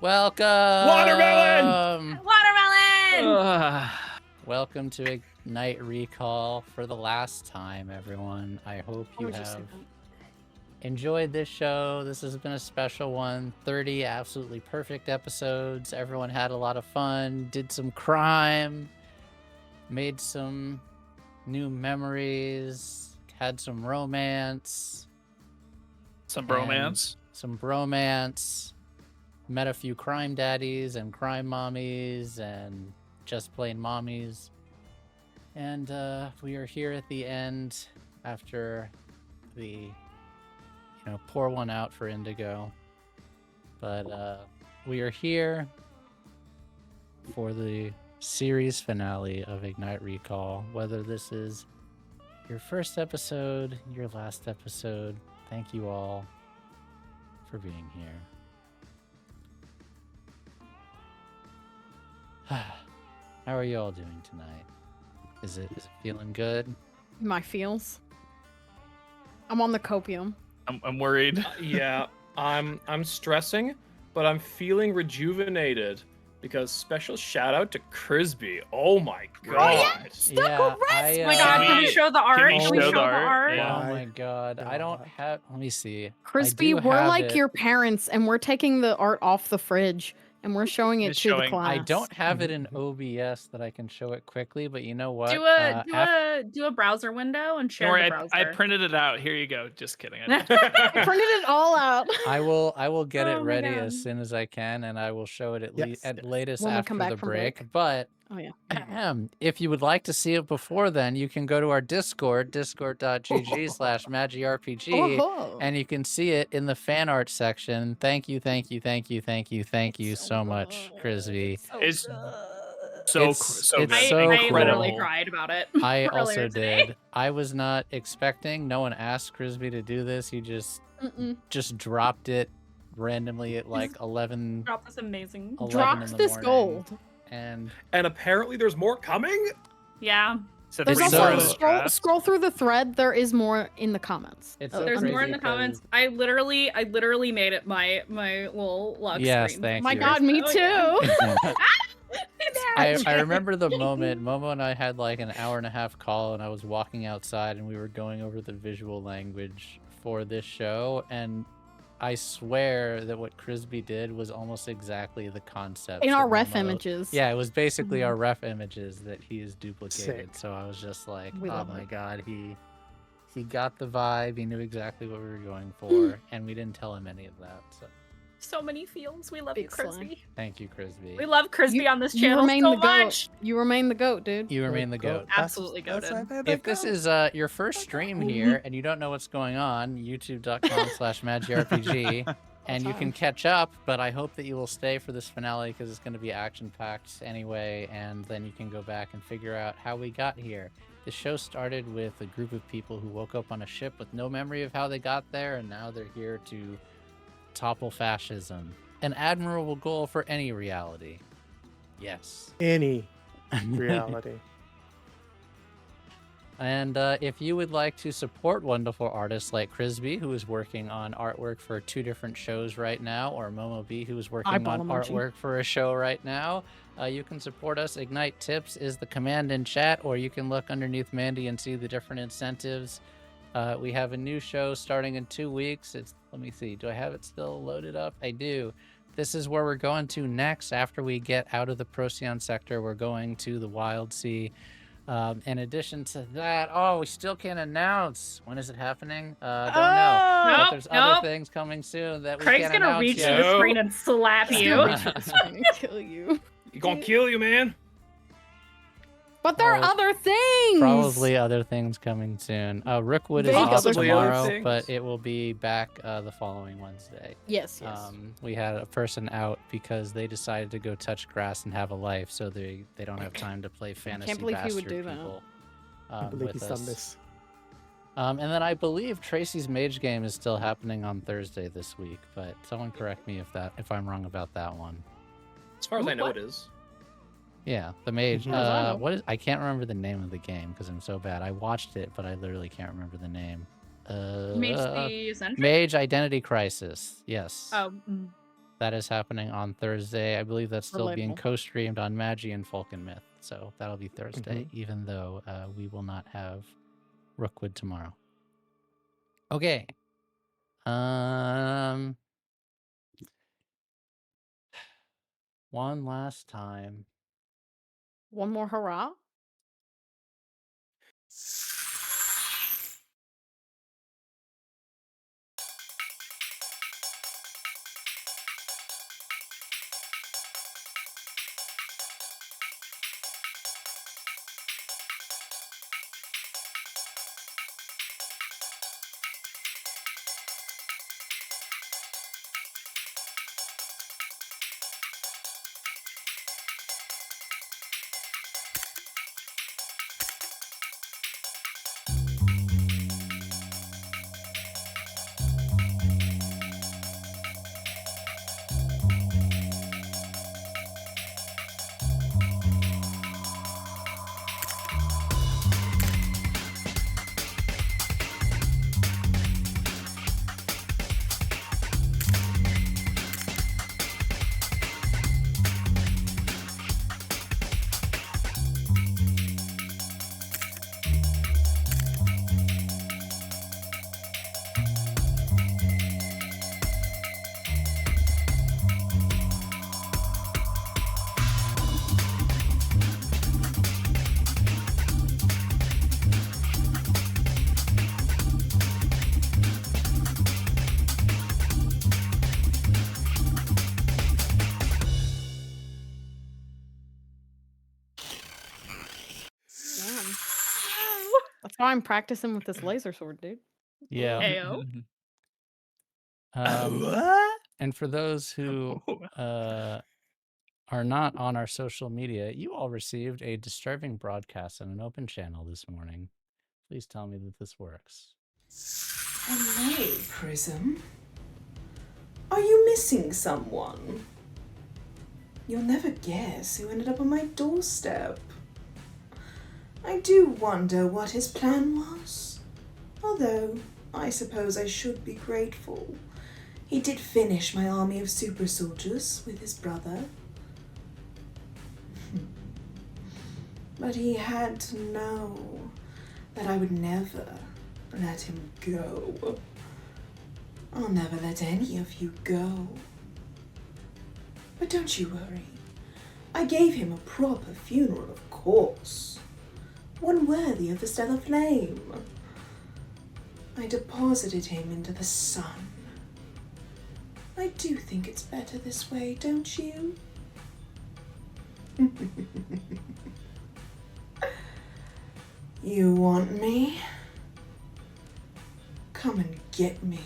Welcome! Watermelon! Watermelon! Welcome to Ignite Recall for the last time, everyone. I hope you have enjoyed this show. This has been a special one. 30 absolutely perfect episodes. Everyone had a lot of fun, did some crime, made some new memories, had some romance. Some bromance. Some bromance. Met a few crime daddies and crime mommies and just plain mommies. And we are here at the end after the, pour one out for Indigo. But we are here for the series finale of Ignite Recall. Whether this is your first episode, your last episode, thank you all for being here. How are you all doing tonight? Is it feeling good? My feels. I'm on the copium. I'm worried. Yeah, I'm stressing, but I'm feeling rejuvenated because special shout out to Crisby. Oh my god. Oh yeah, stuck with rest. Oh my god, can we show the art? Can we show the art? Yeah. Oh my god. I don't have, let me see. Crispy, we're like your parents and we're taking the art off the fridge and we're showing it to the class. I don't have it in OBS that I can show it quickly, but you know what? Do a browser window and share the browser. I printed it out. Here you go. Just kidding. I printed it all out. I will get it ready as soon as I can, and I will show it at latest when after the break. But oh yeah. If you would like to see it before then, you can go to our Discord, discord.gg/MagiRPG, and you can see it in the fan art section. Thank you so much, Crisby. It's so good. I literally cried about it. I also did. I was not expecting. No one asked Crisby to do this. He just dropped it randomly at like 11. Dropped this amazing. Dropped this gold. And apparently there's more coming? Yeah. So there's also scroll through the thread. There is more in the comments. There's more in the comments. I literally made it my little lock screen. Thank you. My god, me too. I remember the moment Momo and I had like an hour and a half call, and I was walking outside and we were going over the visual language for this show, and I swear that what Crisby did was almost exactly the concept. In our ref images. Yeah, it was basically our ref images that he has duplicated. So I was just like, oh my god, he got the vibe, he knew exactly what we were going for, and we didn't tell him any of that. So many feels. We love you, Crisby. Thank you, Crisby. We love Crisby on this channel so much. You remain the goat, dude. You remain the goat. Absolutely goated. If this is your first stream here and you don't know what's going on, youtube.com/MagiRPG, and you can catch up, but I hope that you will stay for this finale because it's going to be action-packed anyway, and then you can go back and figure out how we got here. The show started with a group of people who woke up on a ship with no memory of how they got there, and now they're here to topple fascism. An admirable goal for any reality. Yes. Any reality. And if you would like to support wonderful artists like Crisby, who is working on artwork for 2 different shows right now, or Momobee, who is working on artwork for a show right now, you can support us. Ignite Tips is the command in chat, or you can look underneath Themandii and see the different incentives. We have a new show starting in 2 weeks. Let me see. Do I have it still loaded up? I do. This is where we're going to next. After we get out of the Procyon sector, we're going to the Wild Sea. In addition to that, we still can't announce. When is it happening? Don't know. But there's other things coming soon that we can't announce. Craig's gonna reach to the screen and slap you. And kill you. He's gonna kill you, man. But there are other things. Probably other things coming soon. Rookwood is off tomorrow, but it will be back the following Wednesday. Yes. We had a person out because they decided to go touch grass and have a life, so they don't have time to play fantasy. Can't believe bastard he would do people. I believe he's done this. And then I believe Tracy's Mage game is still happening on Thursday this week, but someone correct me if I'm wrong about that one. As far as I know, it is. Yeah, the mage. What is? I can't remember the name of the game because I'm so bad. I watched it, but I literally can't remember the name. Mage the Eccentric? Mage Identity Crisis. Yes. Oh. That is happening on Thursday. I believe that's still being Relatable. co-streamed on Magi and Folk and Myth. So that'll be Thursday, even though we will not have Rookwood tomorrow. Okay. One last time. One more hurrah. That's why I'm practicing with this laser sword, dude. Yeah. Heyo. And for those who are not on our social media, you all received a disturbing broadcast on an open channel this morning. Please tell me that this works. Hello, Prism. Are you missing someone? You'll never guess who ended up on my doorstep. I do wonder what his plan was. Although, I suppose I should be grateful. He did finish my army of super soldiers with his brother. But he had to know that I would never let him go. I'll never let any of you go. But don't you worry. I gave him a proper funeral, of course. One worthy of the stellar flame. I deposited him into the sun. I do think it's better this way, don't you? You want me? Come and get me.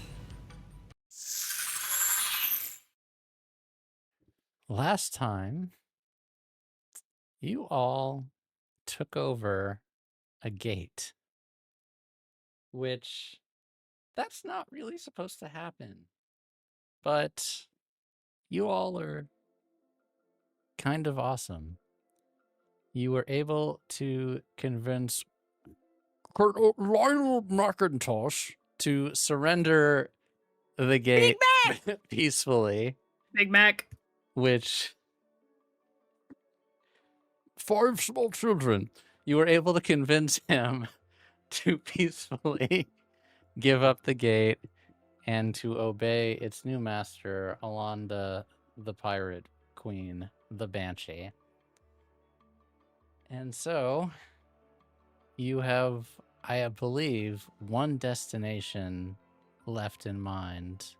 Last time, you all took over a gate, which that's not really supposed to happen. But you all are kind of awesome. You were able to convince Colonel Lionel McIntosh to surrender the gate peacefully. Big Mac. Which 5 small children. You were able to convince him to peacefully give up the gate and to obey its new master, Alonda, the pirate queen, the Banshee. And so you have, I believe, one destination left in mind.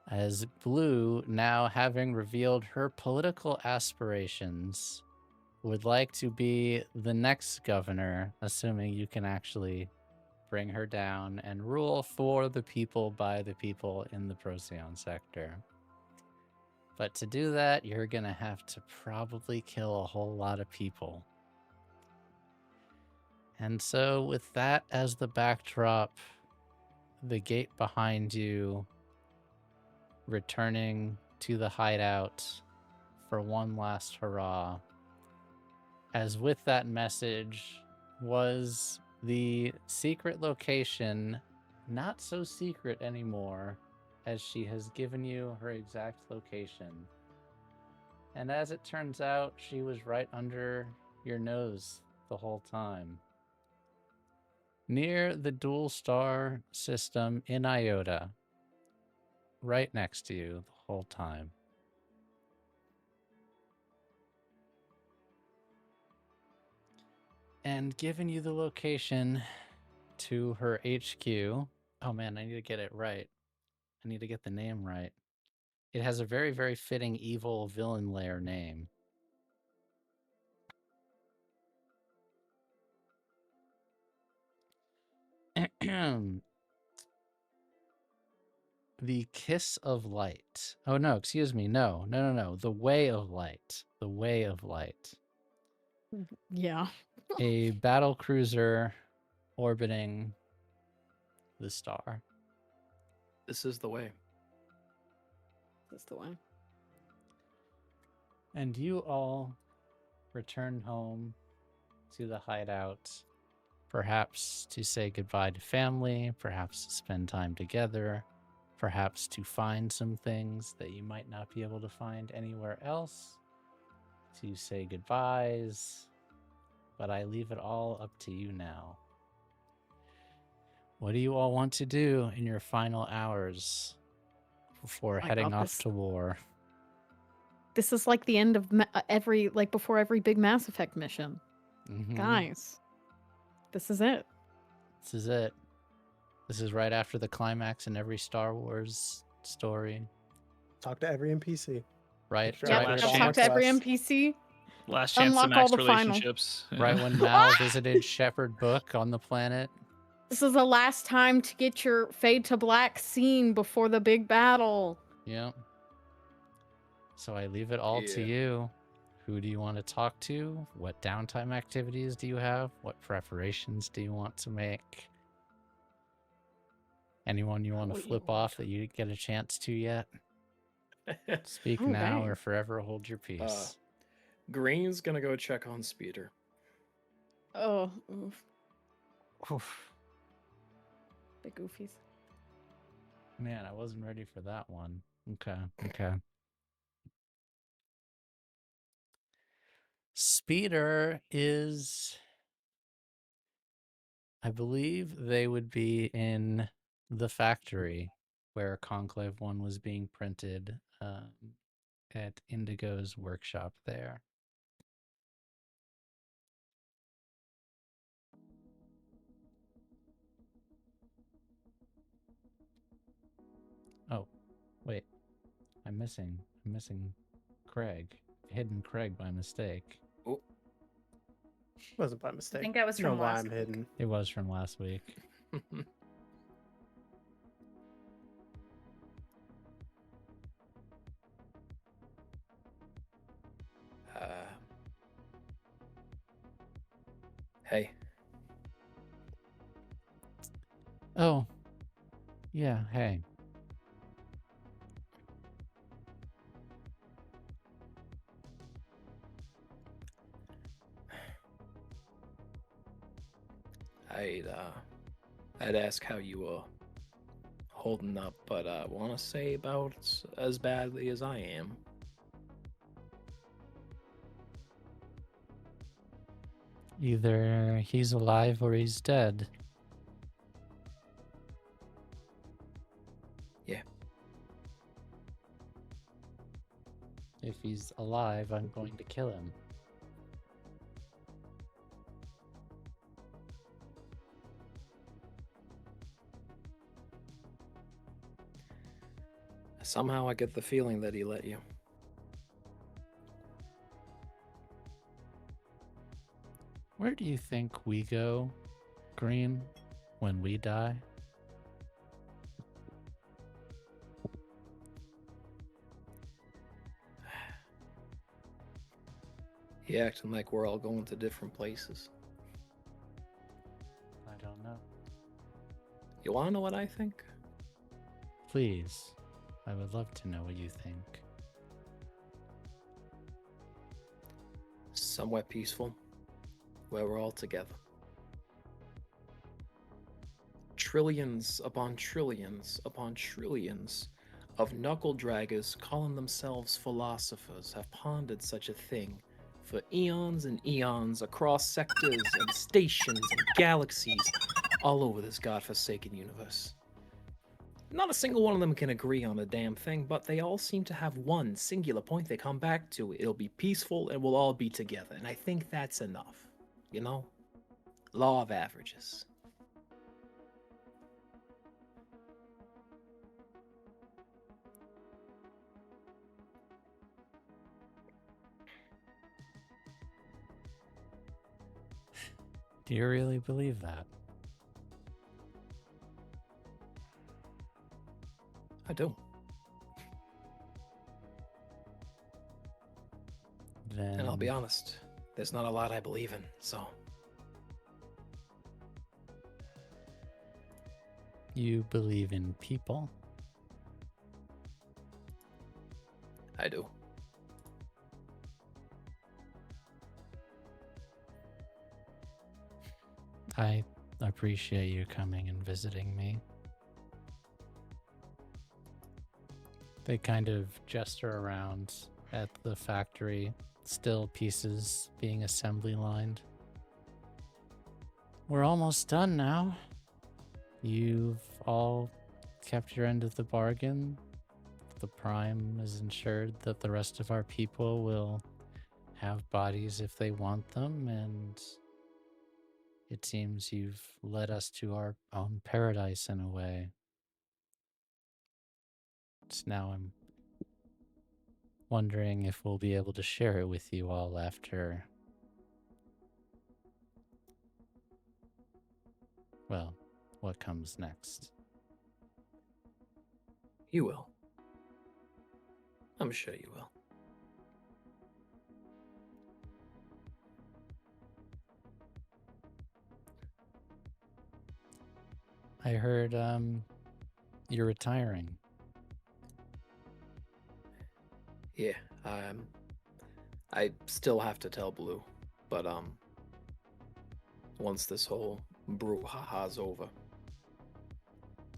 As Blue, now having revealed her political aspirations, would like to be the next governor, assuming you can actually bring her down and rule for the people by the people in the Procyon sector. But to do that, you're going to have to probably kill a whole lot of people. And so with that as the backdrop, the gate behind you, returning to the hideout for one last hurrah, as with that message was the secret location, not so secret anymore, as she has given you her exact location. And as it turns out, she was right under your nose the whole time. Near the dual star system in Iota. Right next to you the whole time. And giving you the location to her HQ. Oh man, I need to get it right. I need to get the name right. It has a very, very fitting evil villain lair name. The Kiss of Light. Oh no, excuse me. No. The Way of Light. The Way of Light. Yeah. A battle cruiser orbiting the star. This is the way. That's the way. And you all return home to the hideout, perhaps to say goodbye to family, perhaps to spend time together, perhaps to find some things that you might not be able to find anywhere else, to say goodbyes, but I leave it all up to you now. What do you all want to do in your final hours before heading off to war? This is like the end of before every big Mass Effect mission. Mm-hmm. Guys, this is it. This is it. This is right after the climax in every Star Wars story. Talk to every NPC. Right. Yeah, talk to every NPC. Last chance to max relationships. Right when Mal visited Shepherd Book on the planet. This is the last time to get your Fade to Black scene before the big battle. Yeah. So I leave it all to you. Who do you want to talk to? What downtime activities do you have? What preparations do you want to make? Anyone you want to flip off that you didn't get a chance to yet? Speak now or forever hold your peace. Green's gonna go check on Speeder. Oh, oof. The goofies. Man, I wasn't ready for that one. Okay. Speeder is... I believe they would be in the factory where Conclave 1 was being printed at Indigo's workshop there. Oh, wait. I'm missing Craig. Hidden Craig by mistake. Oh. It wasn't by mistake. I think that was from last week. Hidden. It was from last week. Hey. Oh. Yeah, hey. I'd ask how you were holding up, but I want to say about as badly as I am. Either he's alive or he's dead. Yeah. If he's alive, I'm going to kill him. Somehow I get the feeling that he let you. Where do you think we go, Green, when we die? You acting like we're all going to different places. I don't know. You want to know what I think? Please. I would love to know what you think. Somewhere peaceful, where we're all together. Trillions upon trillions upon trillions of knuckle-draggers calling themselves philosophers have pondered such a thing for eons and eons across sectors and stations and galaxies all over this godforsaken universe. Not a single one of them can agree on a damn thing, but they all seem to have one singular point they come back to. It'll be peaceful and we'll all be together. And I think that's enough. You know? Law of averages. Do you really believe that? I do. Then And I'll be honest, there's not a lot I believe in, so. you believe in people? I do. I appreciate you coming and visiting me. They kind of gesture around at the factory, still pieces being assembly lined. We're almost done now. You've all kept your end of the bargain. The Prime is ensured that the rest of our people will have bodies if they want them, and it seems you've led us to our own paradise in a way. So now I'm wondering if we'll be able to share it with you all after, well, what comes next. You will. I'm sure you will. I heard you're retiring. Yeah, I still have to tell Blue, but once this whole brouhaha's over,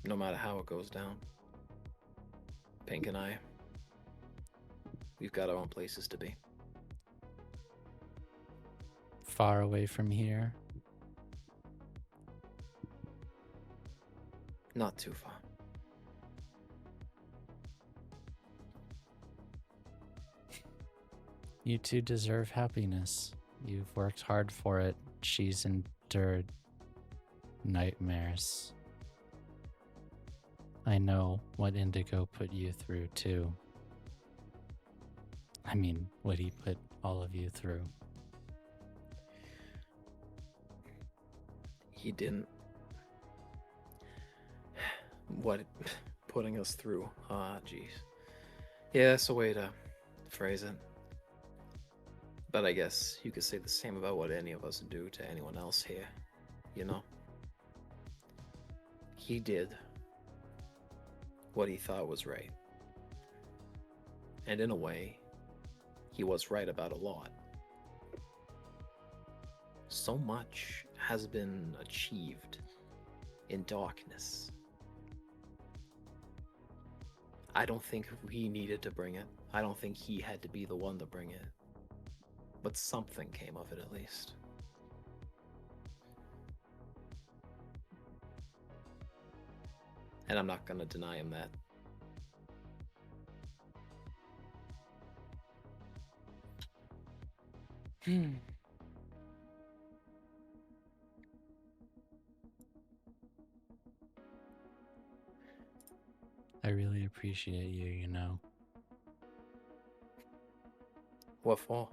no matter how it goes down, Pink and I, we've got our own places to be. Far away from here. Not too far. You two deserve happiness. You've worked hard for it. She's endured nightmares. I know what Indigo put you through, too. I mean, what he put all of you through. He didn't. What putting us through? Ah, jeez. Yeah, that's a way to phrase it. But I guess you could say the same about what any of us do to anyone else here, you know? He did what he thought was right. And in a way, he was right about a lot. So much has been achieved in darkness. I don't think we needed to bring it. I don't think he had to be the one to bring it. But something came of it, at least. And I'm not gonna deny him that. I really appreciate you, you know. What for?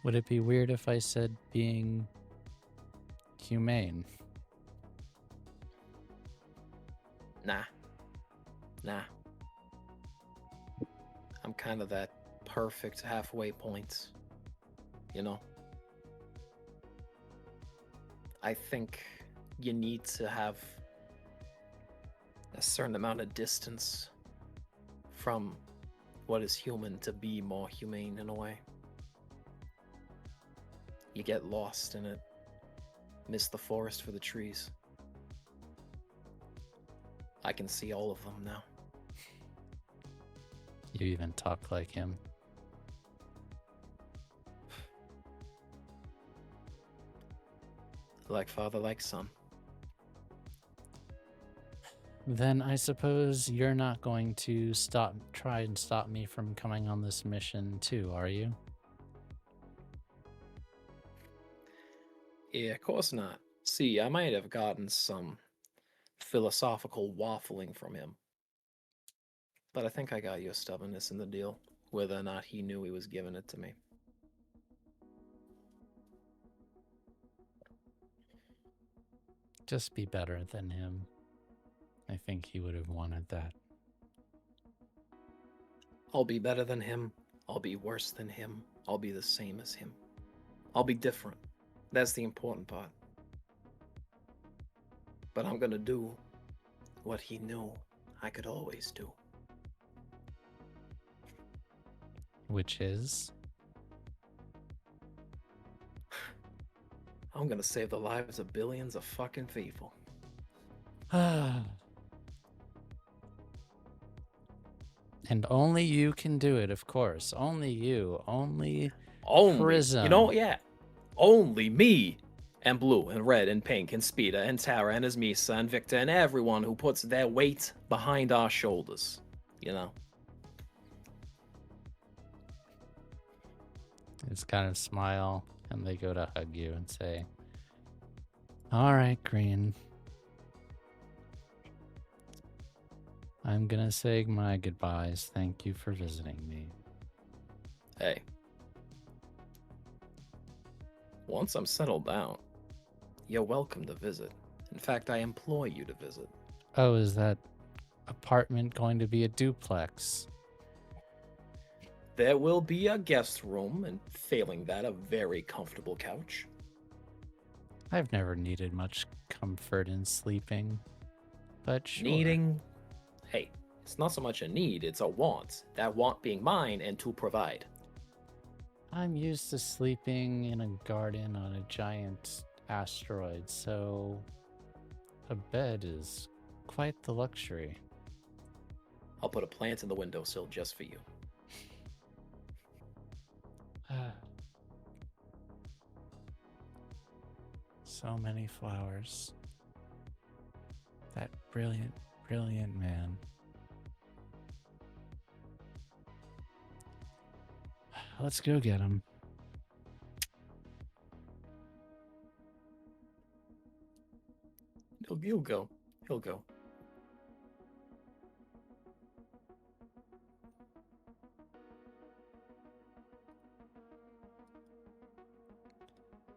Would it be weird if I said being humane? Nah. I'm kind of that perfect halfway point, you know? I think you need to have a certain amount of distance from what is human to be more humane in a way. You get lost in it. miss the forest for the trees. I can see all of them now. You even talk like him. Like father, like son. Then I suppose you're not going to try and stop me from coming on this mission too, are you? Yeah, of course not. See, I might have gotten some philosophical waffling from him. But I think I got your stubbornness in the deal, whether or not he knew he was giving it to me. Just be better than him. I think he would have wanted that. I'll be better than him. I'll be worse than him. I'll be the same as him. I'll be different. That's the important part. But I'm gonna do what he knew I could always do. Which is? I'm gonna save the lives of billions of fucking people. And only you can do it, of course. Only you. Only Prism. You know, yeah. Only me and Blue and Red and Pink and Speeder and Tara and Esmisa and Victor and everyone who puts their weight behind our shoulders. You know? Just kind of smile, and they go to hug you and say, "All right, Green. I'm gonna say my goodbyes. Thank you for visiting me." Hey. Once I'm settled down, you're welcome to visit. In fact, I implore you to visit. Oh, is that apartment going to be a duplex? There will be a guest room, and failing that, a very comfortable couch. I've never needed much comfort in sleeping, but sure. Hey, it's not so much a need, it's a want. That want being mine and to provide. I'm used to sleeping in a garden on a giant asteroid, so a bed is quite the luxury. I'll put a plant in the windowsill just for you. So many flowers. That brilliant, brilliant man. Let's go get him. He'll go. He'll go.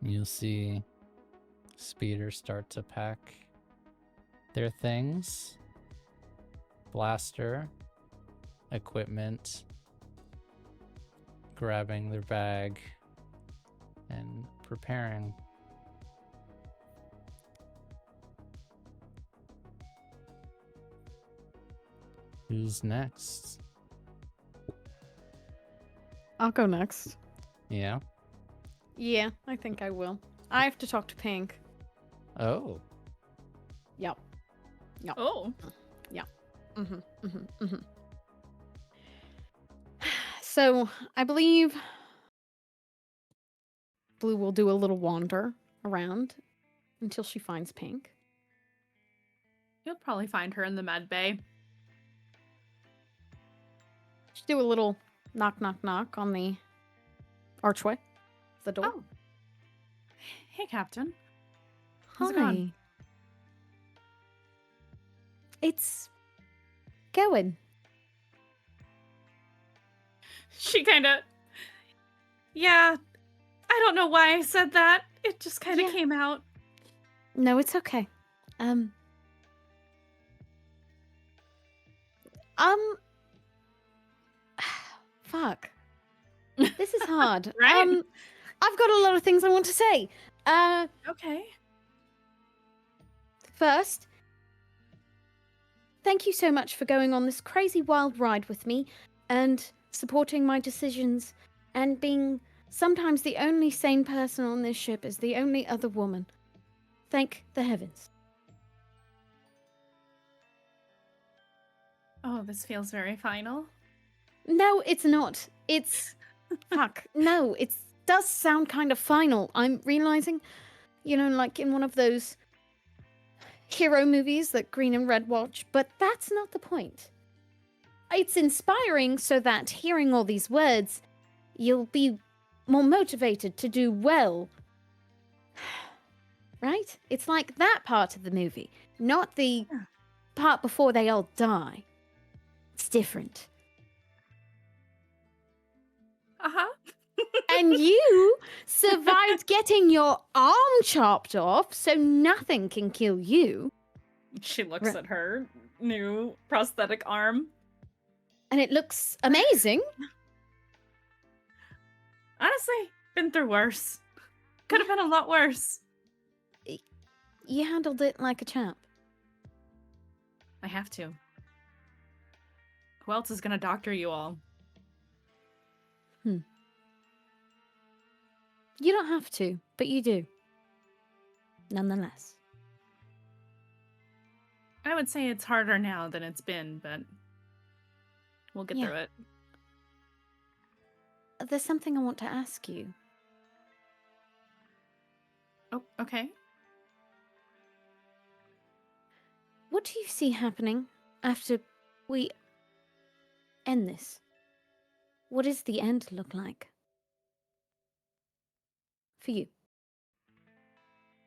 You'll see Speeder start to pack their things. Blaster, equipment, grabbing their bag, and preparing. Who's next? I'll go next. Yeah. Yeah, I think I will. I have to talk to Pink. Oh. Yep. Yep. Oh. Yep. So, I believe Blue will do a little wander around until she finds Pink. You'll probably find her in the med bay. She'll do a little knock, knock, knock on the archway, the door. Oh. Hey, Captain. How's it going? It's going. She kind of... Yeah, I don't know why I said that. It just kind of came out. No, it's okay. Fuck. This is hard. Right? I've got a lot of things I want to say. Okay. First, thank you so much for going on this crazy wild ride with me and supporting my decisions and being sometimes the only sane person on this ship as the only other woman. Thank the heavens. Oh, this feels very final. No, it's not. It's... Fuck. No, it does sound kind of final. I'm realizing, like in one of those hero movies that Green and Red watch, but that's not the point. It's inspiring so that hearing all these words, you'll be more motivated to do well. Right? It's like that part of the movie, not the part before they all die. It's different. Uh-huh. And you survived getting your arm chopped off, so nothing can kill you. She looks at her new prosthetic arm. And it looks amazing. Honestly, been through worse. Could have been a lot worse. You handled it like a champ. I have to. Who else is gonna doctor you all? You don't have to, but you do. Nonetheless. I would say it's harder now than it's been, but we'll get through it. There's something I want to ask you. Oh, okay. What do you see happening after we end this? What does the end look like? For you.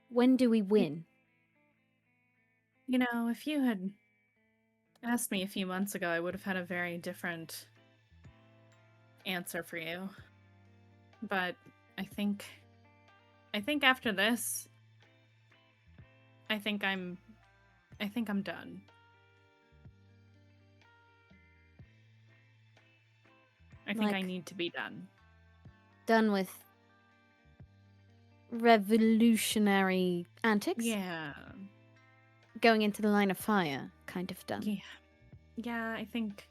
When do we win? If you had asked me a few months ago, I would have had a very different answer for you. But I think after this, I think I'm done. I think I need to be done. Done with revolutionary antics? Yeah. Going into the line of fire, kind of done. Yeah, I think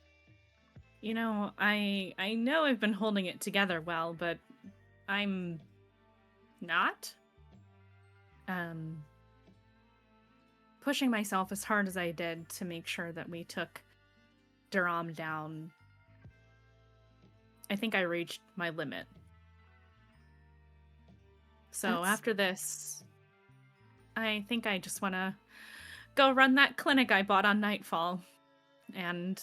I know I've been holding it together well, but I'm not pushing myself as hard as I did to make sure that we took Durham down. I think I reached my limit. So after this, I think I just want to go run that clinic I bought on Nightfall and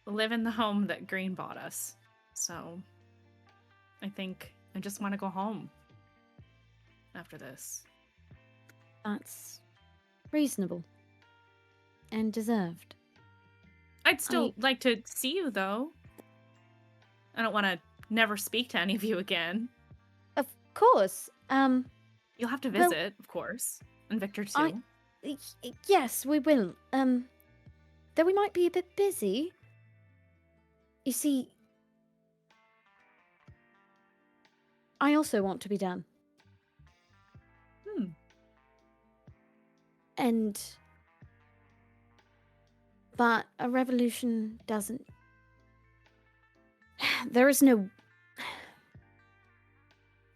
live in the home that Green bought us. So I think I just want to go home after this. That's reasonable and deserved. I'd still like to see you, though. I don't want to never speak to any of you again. Of course. You'll have to visit, of course. And Victor, too. Yes, we will. Though we might be a bit busy. You see, I also want to be done. But a revolution doesn't... There is no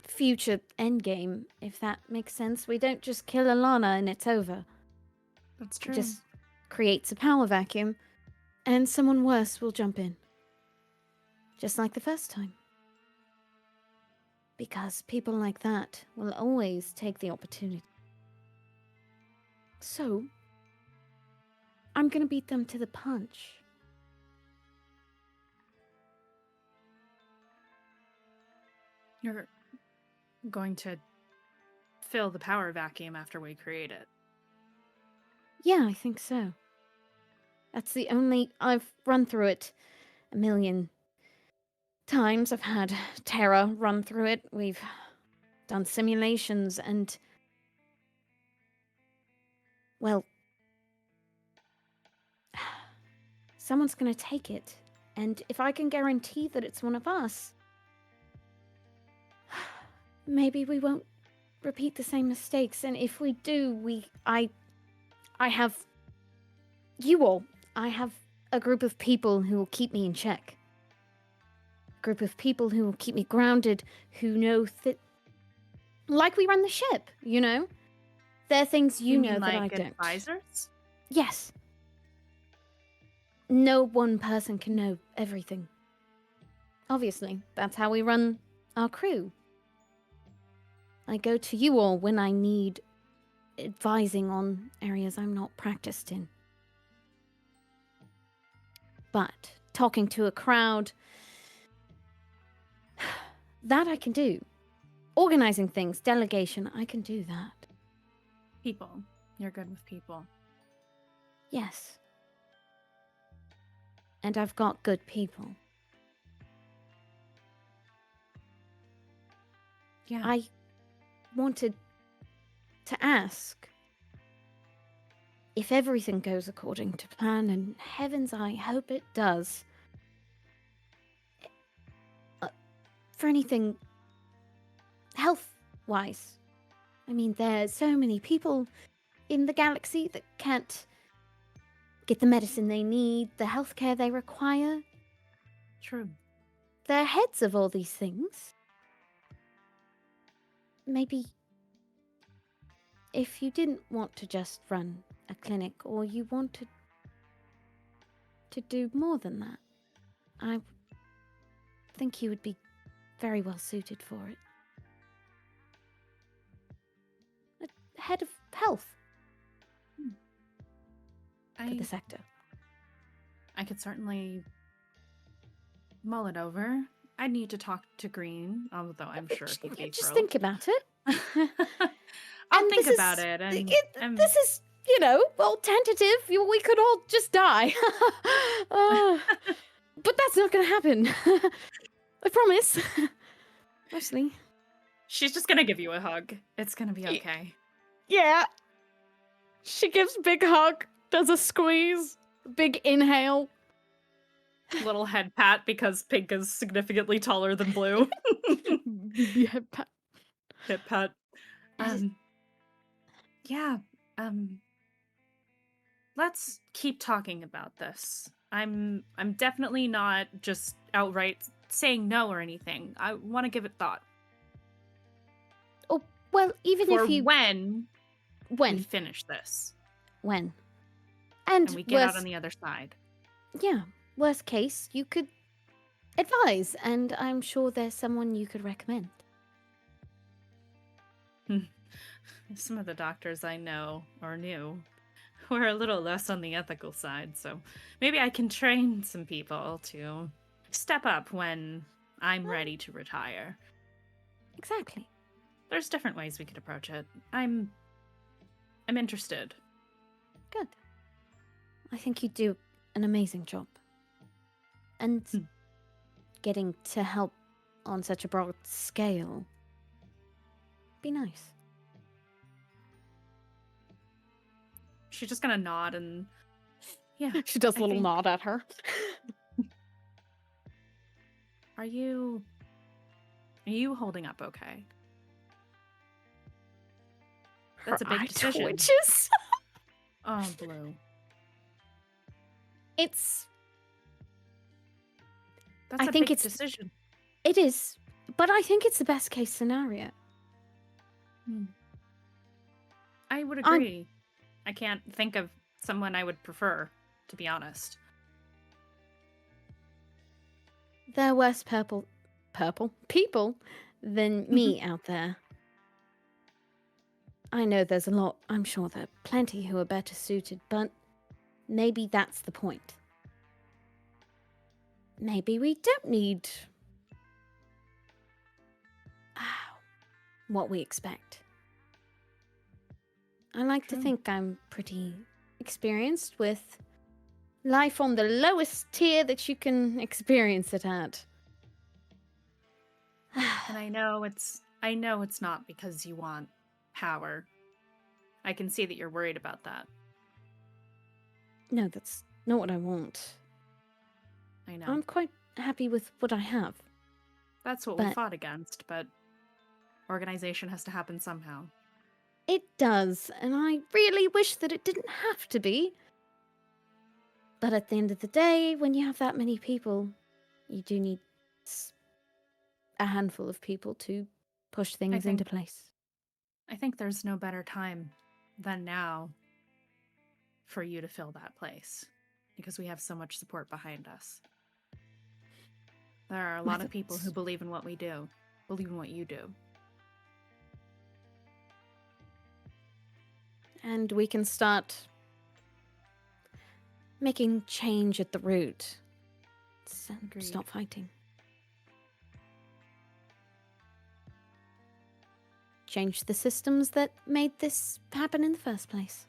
future endgame, if that makes sense. We don't just kill Alana and it's over. That's true. It just creates a power vacuum, and someone worse will jump in. Just like the first time. Because people like that will always take the opportunity. So, I'm gonna beat them to the punch. You're going to fill the power vacuum after we create it. Yeah, I think so. That's the only... I've run through it a million times. I've had Terra run through it. We've done simulations and... Well... Someone's gonna take it. And if I can guarantee that it's one of us... Maybe we won't repeat the same mistakes. And if we do, I have... You all. I have a group of people who will keep me in check. A group of people who will keep me grounded, who know that Like we run the ship, you know? There are things you know mean that I like don't. advisors? Yes. No one person can know everything. Obviously, that's how we run our crew. I go to you all when I need advising on areas I'm not practiced in. But talking to a crowd, that I can do. Organizing things, delegation, I can do that. People. You're good with people. Yes. And I've got good people. Yeah. I wanted to ask if everything goes according to plan, and heavens, I hope it does. For anything health-wise. I mean, there's so many people in the galaxy that can't get the medicine they need, the healthcare they require. True. They're heads of all these things. Maybe if you didn't want to just run a clinic, or you wanted to do more than that, I think you would be very well suited for it. A head of health for the sector. I could certainly mull it over. I need to talk to Green, although I'm sure he'd be Just thrilled. think about it. I'll think about it. This is, you know, well, tentative. We could all just die. But that's not going to happen. I promise. Mostly. She's just gonna give you a hug. It's gonna be okay. Yeah. She gives big hug, does a squeeze, big inhale. Little head pat because Pink is significantly taller than Blue. Head pat. Head pat. Yeah. Let's keep talking about this. I'm definitely not just outright saying no or anything. I want to give it thought. Oh, well, even For if you... when we finish this. When. And we get out on the other side. Yeah. Worst case, you could advise, and I'm sure there's someone you could recommend. Some of the doctors I know or knew were a little less on the ethical side, so maybe I can train some people to step up when I'm ready to retire. Exactly. There's different ways we could approach it. I'm interested. Good. I think you do an amazing job. And getting to help on such a broad scale be nice. She's just gonna nod and yeah. She does a little nod at her. Are you holding up okay? That's a big decision. Twitches. Oh, Blue. That's a big decision. It is, but I think it's the best case scenario. I would agree. I can't think of someone I would prefer, to be honest. There are worse people than me out there. I know there's a lot. I'm sure there are plenty who are better suited, but maybe that's the point. Maybe we don't need what we expect. I like to think I'm pretty experienced with life on the lowest tier that you can experience it at. And I know it's not because you want power. I can see that you're worried about that. No, that's not what I want. I know. I'm quite happy with what I have. That's what we fought against, but organization has to happen somehow. It does, and I really wish that it didn't have to be. But at the end of the day, when you have that many people, you do need a handful of people to push things into place. I think there's no better time than now for you to fill that place, because we have so much support behind us. There are a lot of people who believe in what we do, believe in what you do. And we can start making change at the root. Stop fighting. Change the systems that made this happen in the first place.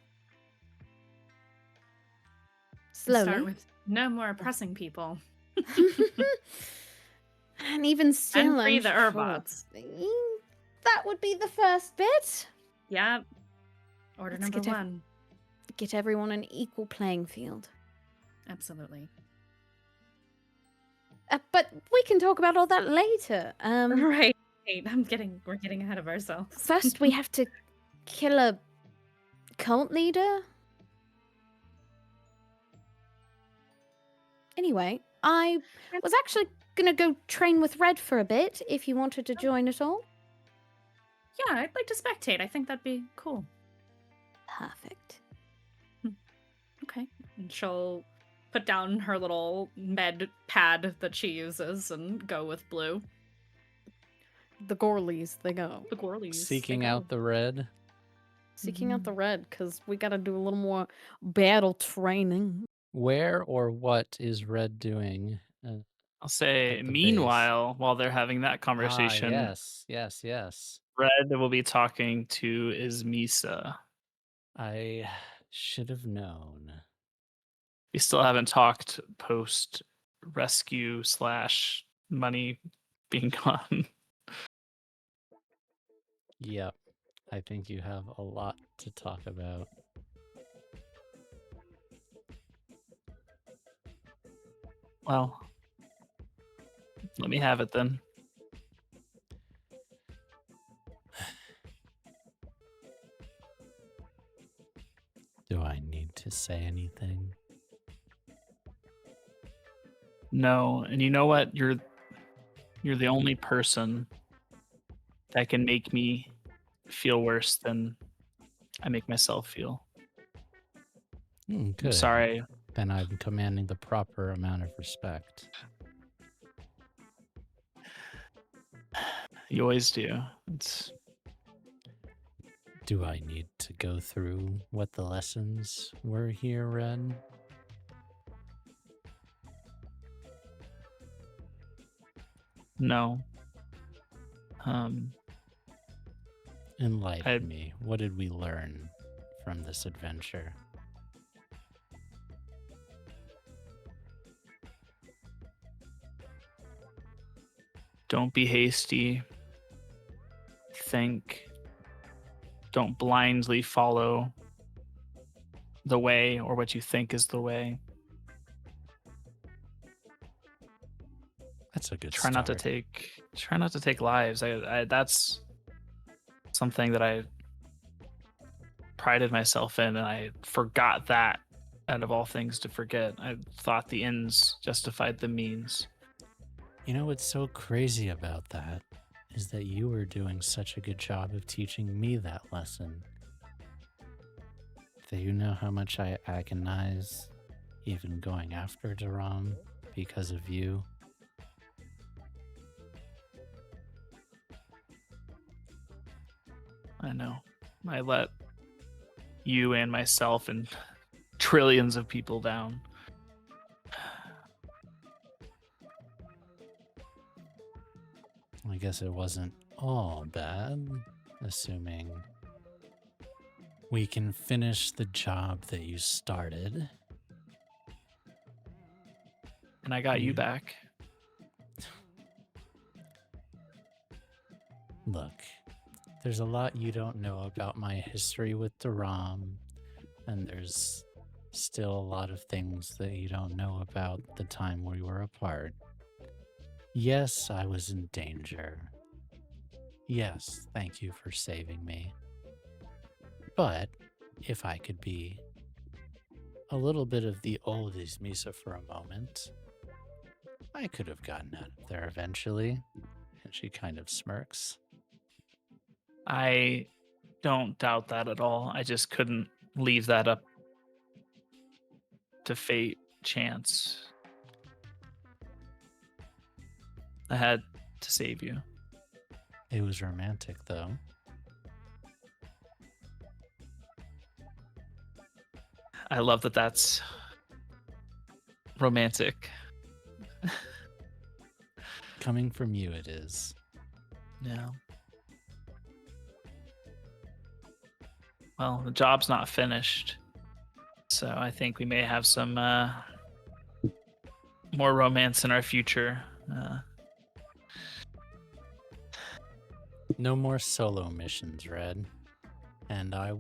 Slowly. Start with no more oppressing people. And even still, and free I'm the sure Urbots. That would be the first bit. Yeah. Order number one. Get everyone an equal playing field. Absolutely. But we can talk about all that later. Right. We're getting ahead of ourselves. First, we have to kill a cult leader. Anyway, I was actually gonna go train with Red for a bit, if you wanted to join at all. Yeah, I'd like to spectate. I think that'd be cool. Perfect. Okay. And she'll put down her little med pad that she uses and go with Blue. The Gorleys, they go. The Gorleys. Seeking out the Red. Seeking out the Red, because we gotta do a little more battle training. Where or what is Red doing? I'll say, at the meanwhile, while they're having that conversation, yes. Red will be talking to Ismisa. I should have known. We still haven't talked post rescue / money being gone. Yep. I think you have a lot to talk about. Well, let me have it then. Do I need to say anything? No, and you know what? You're the only person that can make me feel worse than I make myself feel. Good. I'm sorry. Then I'm commanding the proper amount of respect. You always do. Do I need to go through what the lessons were here, Ren? No. Enlighten me. What did we learn from this adventure? Don't be hasty. Think. Don't blindly follow the way or what you think is the way. That's a good Try not to take lives. I that's something that I prided myself in, and I forgot that out of all things to forget. I thought the ends justified the means. You know what's so crazy about that is that you were doing such a good job of teaching me that lesson. Do you know how much I agonize even going after Dharam because of you? I know. I let you and myself and trillions of people down. I guess it wasn't all bad, assuming we can finish the job that you started. And I got you back. Look, there's a lot you don't know about my history with Dharam, and there's still a lot of things that you don't know about the time we were apart. Yes, I was in danger. Yes, thank you for saving me. But if I could be a little bit of the old Ismisa for a moment, I could have gotten out of there eventually. And she kind of smirks. I don't doubt that at all. I just couldn't leave that up to fate, chance. I had to save you. It was romantic, though. I love that that's romantic. Coming from you, it is. Yeah. Well, the job's not finished. So I think we may have some more romance in our future. No more solo missions, Red. And I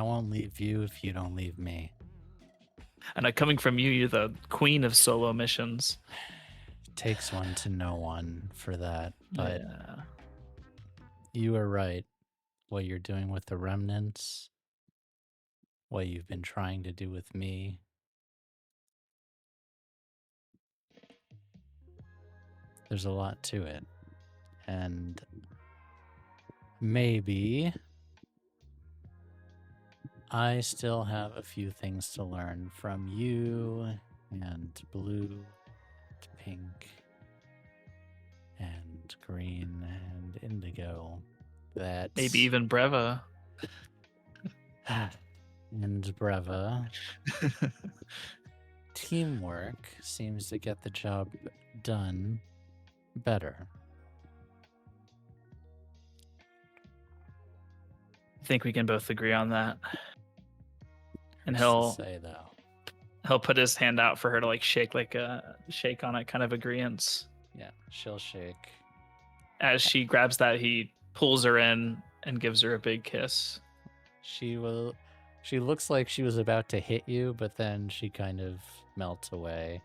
won't leave you if you don't leave me. And coming from you, you're the queen of solo missions. It takes one to know one for that. But yeah. You are right. What you're doing with the remnants, what you've been trying to do with me. There's a lot to it. And maybe I still have a few things to learn from you and blue, pink, and green, and indigo. That Maybe even Breva. And Breva. Teamwork seems to get the job done better. I think we can both agree on that. And What's to say, though? he'll put his hand out for her to like shake on it, kind of agreeance. Yeah, she'll shake. As she grabs that, he pulls her in and gives her a big kiss. She looks like she was about to hit you, but then she kind of melts away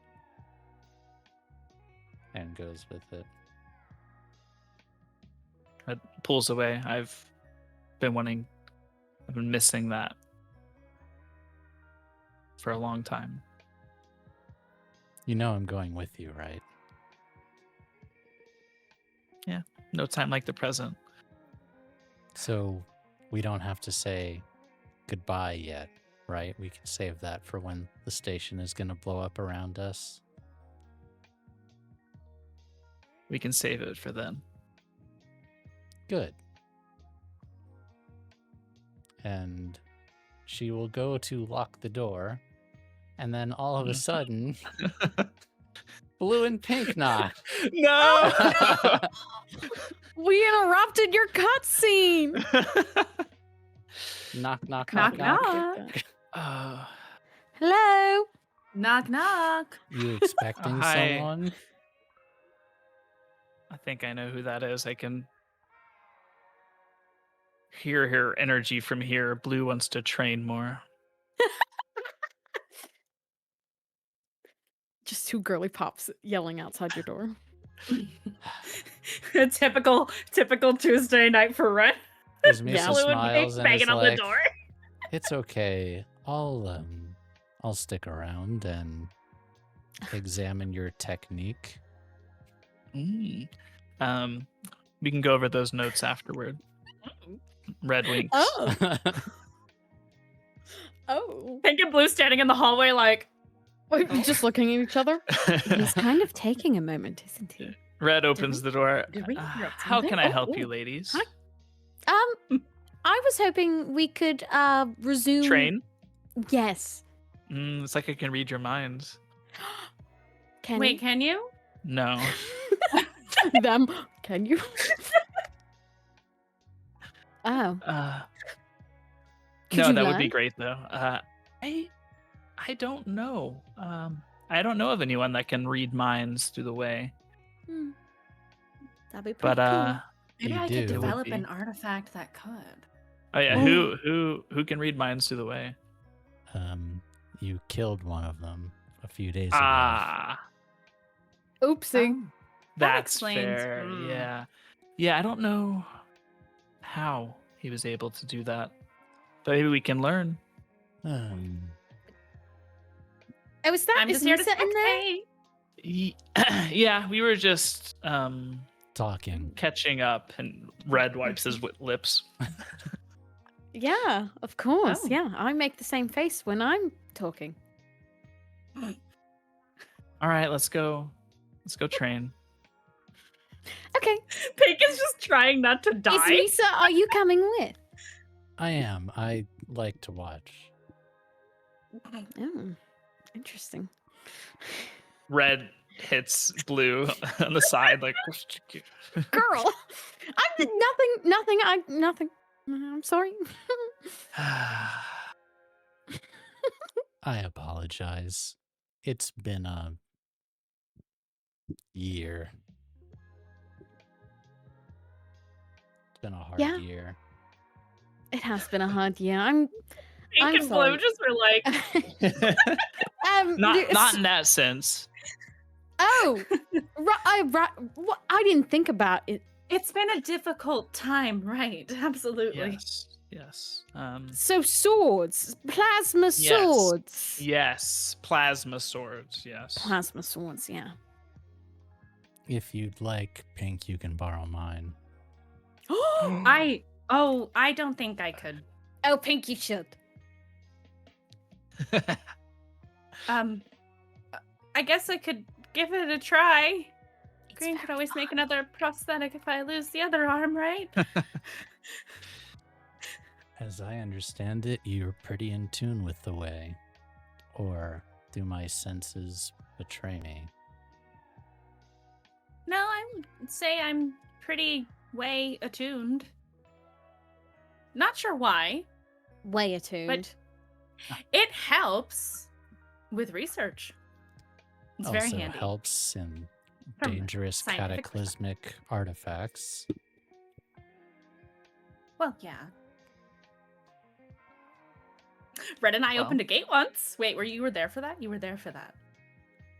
and goes with it. It pulls away. I've been missing that for a long time. You know I'm going with you, right? Yeah, no time like the present. So we don't have to say goodbye yet, right? We can save that for when the station is going to blow up around us. We can save it for then. Good. And she will go to lock the door, and then all of a sudden, blue and pink knock. No! We interrupted your cutscene. Knock, knock, Knock, knock, knock. Hello. Knock, knock. You expecting Hi. someone? I think I know who that is. I can hear her energy from here. Blue wants to train more. Just two girly pops yelling outside your door. A typical Tuesday night for Red. There's Misa Blue and smiles pink and banging is on like, the door. "It's okay. I'll stick around and examine your technique." We can go over those notes afterward. Red winks. Oh. Oh. Pink and Blue standing in the hallway like, Wait, just looking at each other. He's kind of taking a moment, isn't he? Red opens the door. did we interrupt How something? can I Oh, help oh. you, ladies? Hi. I was hoping we could resume. Train? Yes. It's like I can read your minds. Can Wait, can you? No. them? Can you? Oh. Could No, you that would be learn? great though. I don't know. I don't know of anyone that can read minds through the way. That'd be pretty But cool. Maybe You I do. could develop be. an artifact that could. Oh yeah, Oh. who can read minds through the way? You killed one of them a few days ago. Ah, Oopsie. Oh, that's explains. fair. Mm. Yeah. I don't know how he was able to do that, but maybe we can learn. Oh, is that I'm is just here to Nisa in there? spectate. Yeah, we were just Talking. catching up, and Red wipes his lips. Yeah, of course. Oh. Yeah, I make the same face when I'm talking. All right, let's go. Let's go train. Okay. Pink is just trying not to die. Lisa, are you coming with? I am. I like to watch. Oh, interesting. Red hits blue on the side, like. Girl, I did nothing. I'm sorry. I apologize. It's been a year. It's been a hard year. It has been a hard year. Pink I'm and sorry. Blue just were like, Not in that sense. Oh, what? I didn't think about it. it's been a difficult time, right? Absolutely. Yes. So swords, plasma swords. Yes, plasma swords. Yes. Plasma swords. Yeah. If you'd like, Pink, you can borrow mine. I don't think I could. Oh, Pink, you should. I guess I could give it a try. Green could always make another prosthetic if I lose the other arm, right? As I understand it, you're pretty in tune with the way. Or do my senses betray me? No, I would say I'm pretty way attuned. Not sure why. Way attuned. It helps with research. It's very Also handy. helps in From dangerous scientific cataclysmic artifacts. Well, yeah. Red and I Well. opened a gate once. Wait, you were there for that? You were there for that.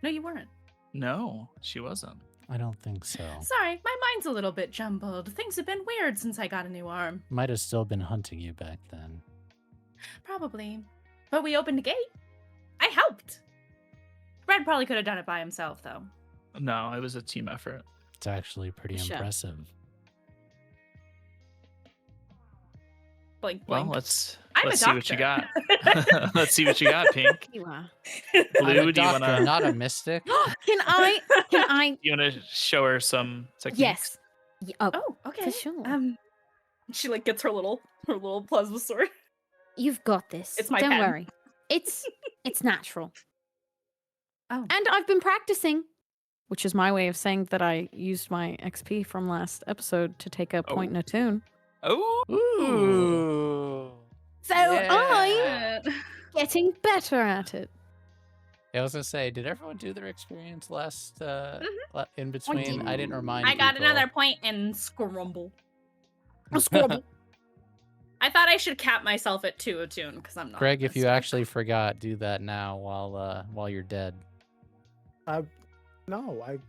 No, you weren't. No, she wasn't. I don't think so. Sorry, my mind's a little bit jumbled. Things have been weird since I got a new arm. Might have still been hunting you back then. Probably. But we opened a gate. I helped. Red probably could have done it by himself, though. No, it was a team effort. It's actually pretty Sure. impressive. Blink, Well, blink. let's I'm a see what you got. doctor. Let's see what you got, Pink. You are. I'm Blue, a do you doctor, wanna not a mystic. Can I? you wanna show her some techniques? Yes. Oh, Oh, okay. for sure. She like gets her little plasma sword. You've got this. It's my Don't pen. worry. It's natural. Oh. And I've been practicing, which is my way of saying that I used my XP from last episode to take a point in a tune. Oh, Ooh. So Yeah. I'm getting better at it. I was gonna say, did everyone do their experience last in did. between? I didn't remind I got people. another point in Scrumble. I thought I should cap myself at 2 attune because I'm not. Greg, if you mystic. actually forgot, do that now while you're dead. No,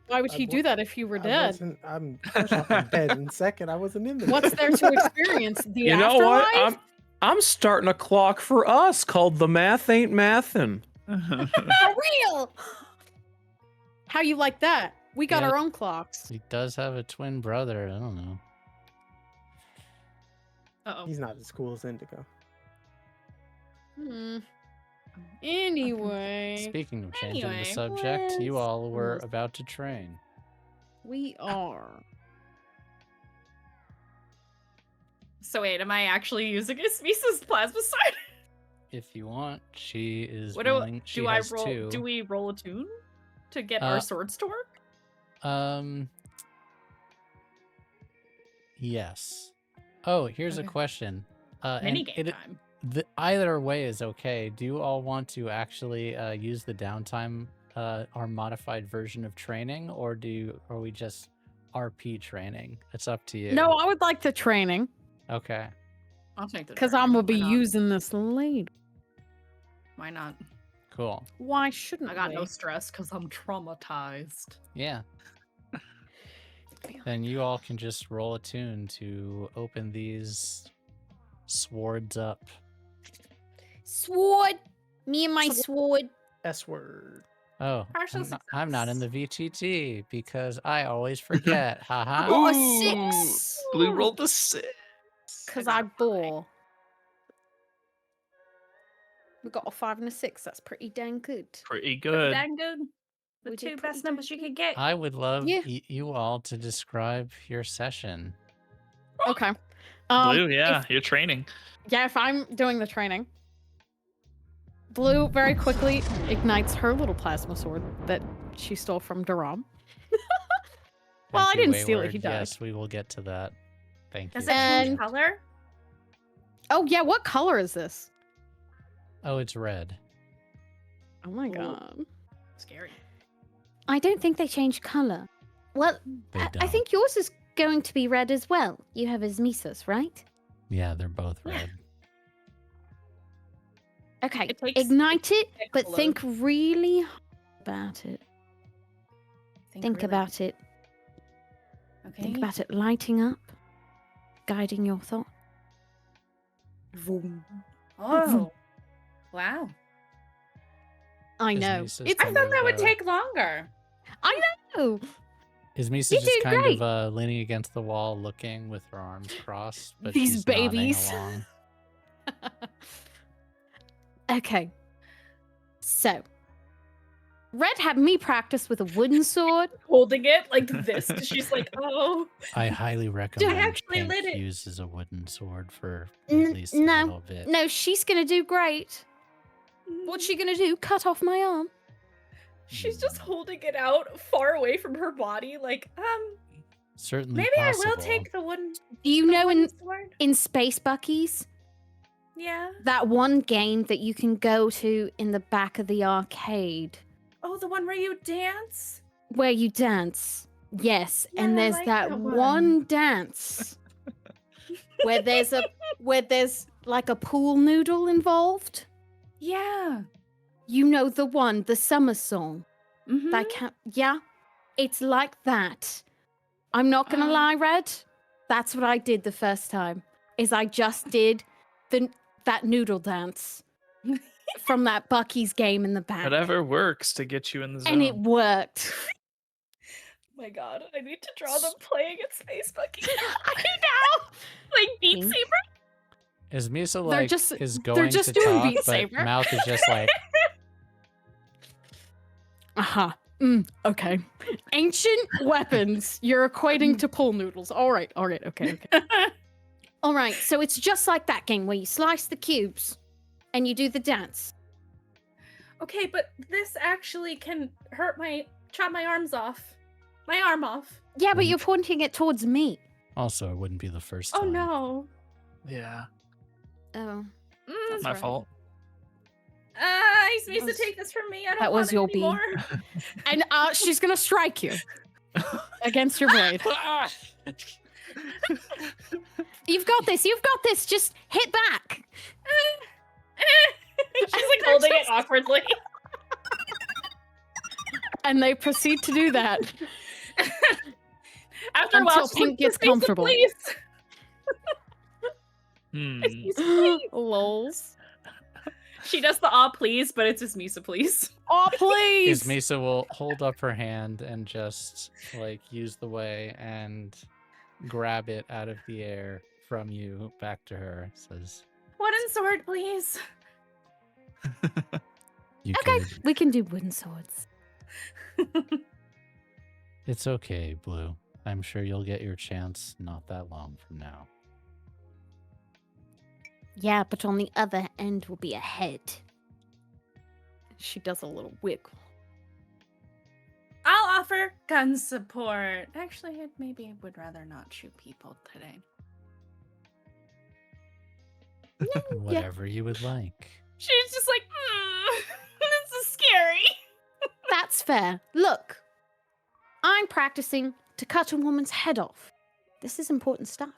Why would I he wa- do that if you were dead? I'm first off, I'm dead, and second, I wasn't in the. What's there to experience? The You know what? afterlife? I'm starting a clock for us called The Math Ain't Mathin'. For real? How you like that? We got Yeah. our own clocks. He does have a twin brother. I don't know. Uh-oh. He's not as cool as Indigo. Anyway, Speaking of changing Anyway, the subject, you let's- all were about to train. we are. So wait, am I actually using Misa's plasma sword? If you want, she is What willing. She do I has roll? two. Do we roll a tune to get our swords to work? Yes. Oh, here's a Okay. question. Mini game time. Either way is okay. Do you all want to actually use the downtime, our modified version of training, or are we just RP training? It's up to you. No, I would like the training Okay. I'll take the. because I'm training. gonna be Why not? using this later. Why not? Cool. Why shouldn't I got we? no stress because I'm traumatized. Yeah. Then you all can just roll a tune to open these swords up. Sword. Me and my sword. S word. Oh, Partial I'm not in the success. VTT because I always forget. Haha. got a Ooh, 6. Blue rolled a 6. Because I I got a bore. We got a 5 and a 6. That's pretty dang good. Pretty good. Dang good. The We did two pretty best numbers you dang could get. I would love Yeah. you all to describe your session. Okay. Blue, yeah, If, you're training. if I'm doing the training, Blue very quickly ignites her little plasma sword that she stole from Duram. Well, Thank I you, didn't steal it. Wayward. He died. Yes, we will get to that. Thank Does you. it change And- color? Oh yeah, what color is this? Oh, it's red. Oh my Ooh. god. Scary. I don't think they change color. Well, They I don't. think yours is going to be red as well. You have Asmisa's, right? Yeah, they're both Yeah. red. Okay, It takes- ignite it, takes but a think really hard about it. Think really- about it. Okay. Think about it lighting up, guiding your thought. Oh. Wow. I Is know. Misa's It's I kind thought of, that would take longer. I know. Is Misa You're just doing kind great. of leaning against the wall, looking with her arms crossed, but These she's nodding babies. along? Okay. So, Red had me practice with a wooden sword. Holding it like this, 'cause she's like, oh. I highly recommend actually Pink lit it. uses a wooden sword for at N- least a no, little bit. No, she's gonna do great. What's she gonna do? Cut off my arm? She's just holding it out far away from her body, like, Certainly maybe possible. I will take the wooden. Do you the know wooden in sword. Space Buckies, Yeah. that one game that you can go to in the back of the arcade Oh, the one where you dance. where you dance? Yes, Yeah, and I there's like that that one one. dance where there's like a pool noodle involved. Yeah. You know the one, the summer song. Mm-hmm. That yeah, it's like that. I'm not gonna lie, Red. That's what I did the first time. Is I just did that noodle dance from that Bucky's game in the back, Whatever works to get you in the zone. and it worked. My God, I need to draw them playing at Space Bucky. I know. Like Beat Pink. Saber. Is Misa They're like just- is they're going just to doing talk, Beat but Saber. mouth is just like Aha. Okay. Ancient weapons. You're equating to pool noodles. All right. Okay. All right. So it's just like that game where you slice the cubes and you do the dance. Okay, but this actually can chop my arms off. My arm off. Yeah, but Wouldn't- you're pointing it towards me. also it wouldn't be the first Oh time. no. Yeah, Oh. Mm, my right. fault. He's supposed to was- take this from me. I don't that want was it your bee. anymore. And she's gonna strike you against your blade. You've got this. You've got this. Just hit back. She's like holding it awkwardly. And they proceed to do that. After a while, Until she's Pink like, gets "Please, comfortable." Please. Hmm. Lols. She does the aw please, but it's just Misa please. Oh, please. Is Misa will hold up her hand and just like use the way and grab it out of the air from you back to her. Says Wooden sword, please. you Okay, could- we can do wooden swords. It's okay, Blue. I'm sure you'll get your chance not that long from now. Yeah, but on the other end will be a head. She does a little wiggle. I'll offer gun support. Actually, I maybe would rather not shoot people today. Whatever you would like. She's just like, this is scary. That's fair. Look, I'm practicing to cut a woman's head off. This is important stuff.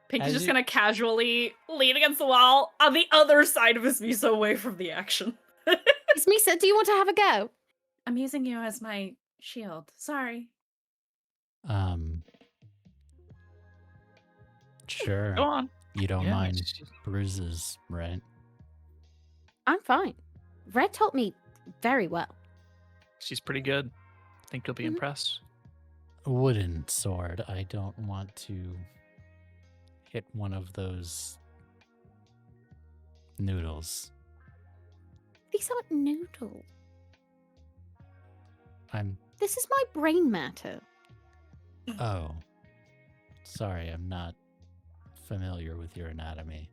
Pink is As just you- gonna casually lean against the wall on the other side of his Misa away from the action. It's Misa, do you want to have a go? I'm using you as my shield. Sorry. Sure. Go on. You don't Yeah, mind it's just- bruises, right? I'm fine. Red taught me very well. She's pretty good. Think you'll be Mhm. impressed. A wooden sword. I don't want to hit one of those Noodles. These aren't noodles. This is my brain matter. Oh. Sorry, I'm not familiar with your anatomy.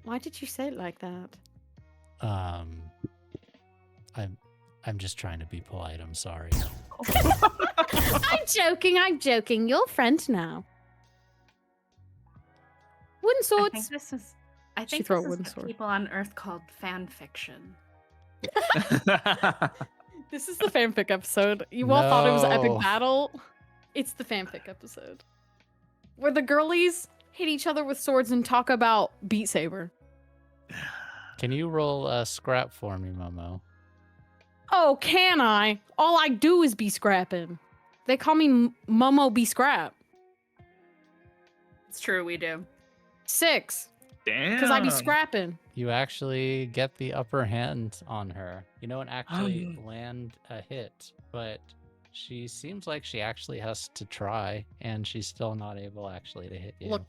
Why did you say it like that? I'm just trying to be polite. I'm sorry. I'm joking. You're friends now. Wooden swords. I think throw this wooden is what sword. people on Earth called fan fiction. This is the fanfic episode. You all thought it was an epic No. battle. It's the fanfic episode. Where the girlies hit each other with swords and talk about Beat Saber. Can you roll a scrap for me, Momo? Oh, can I? All I do is be scrapping. They call me Momobee Scrap. It's true, we do. 6. Damn. Because I be scrapping. You actually get the upper hand on her. You don't actually land a hit, but she seems like she actually has to try, and she's still not able actually to hit you. Look,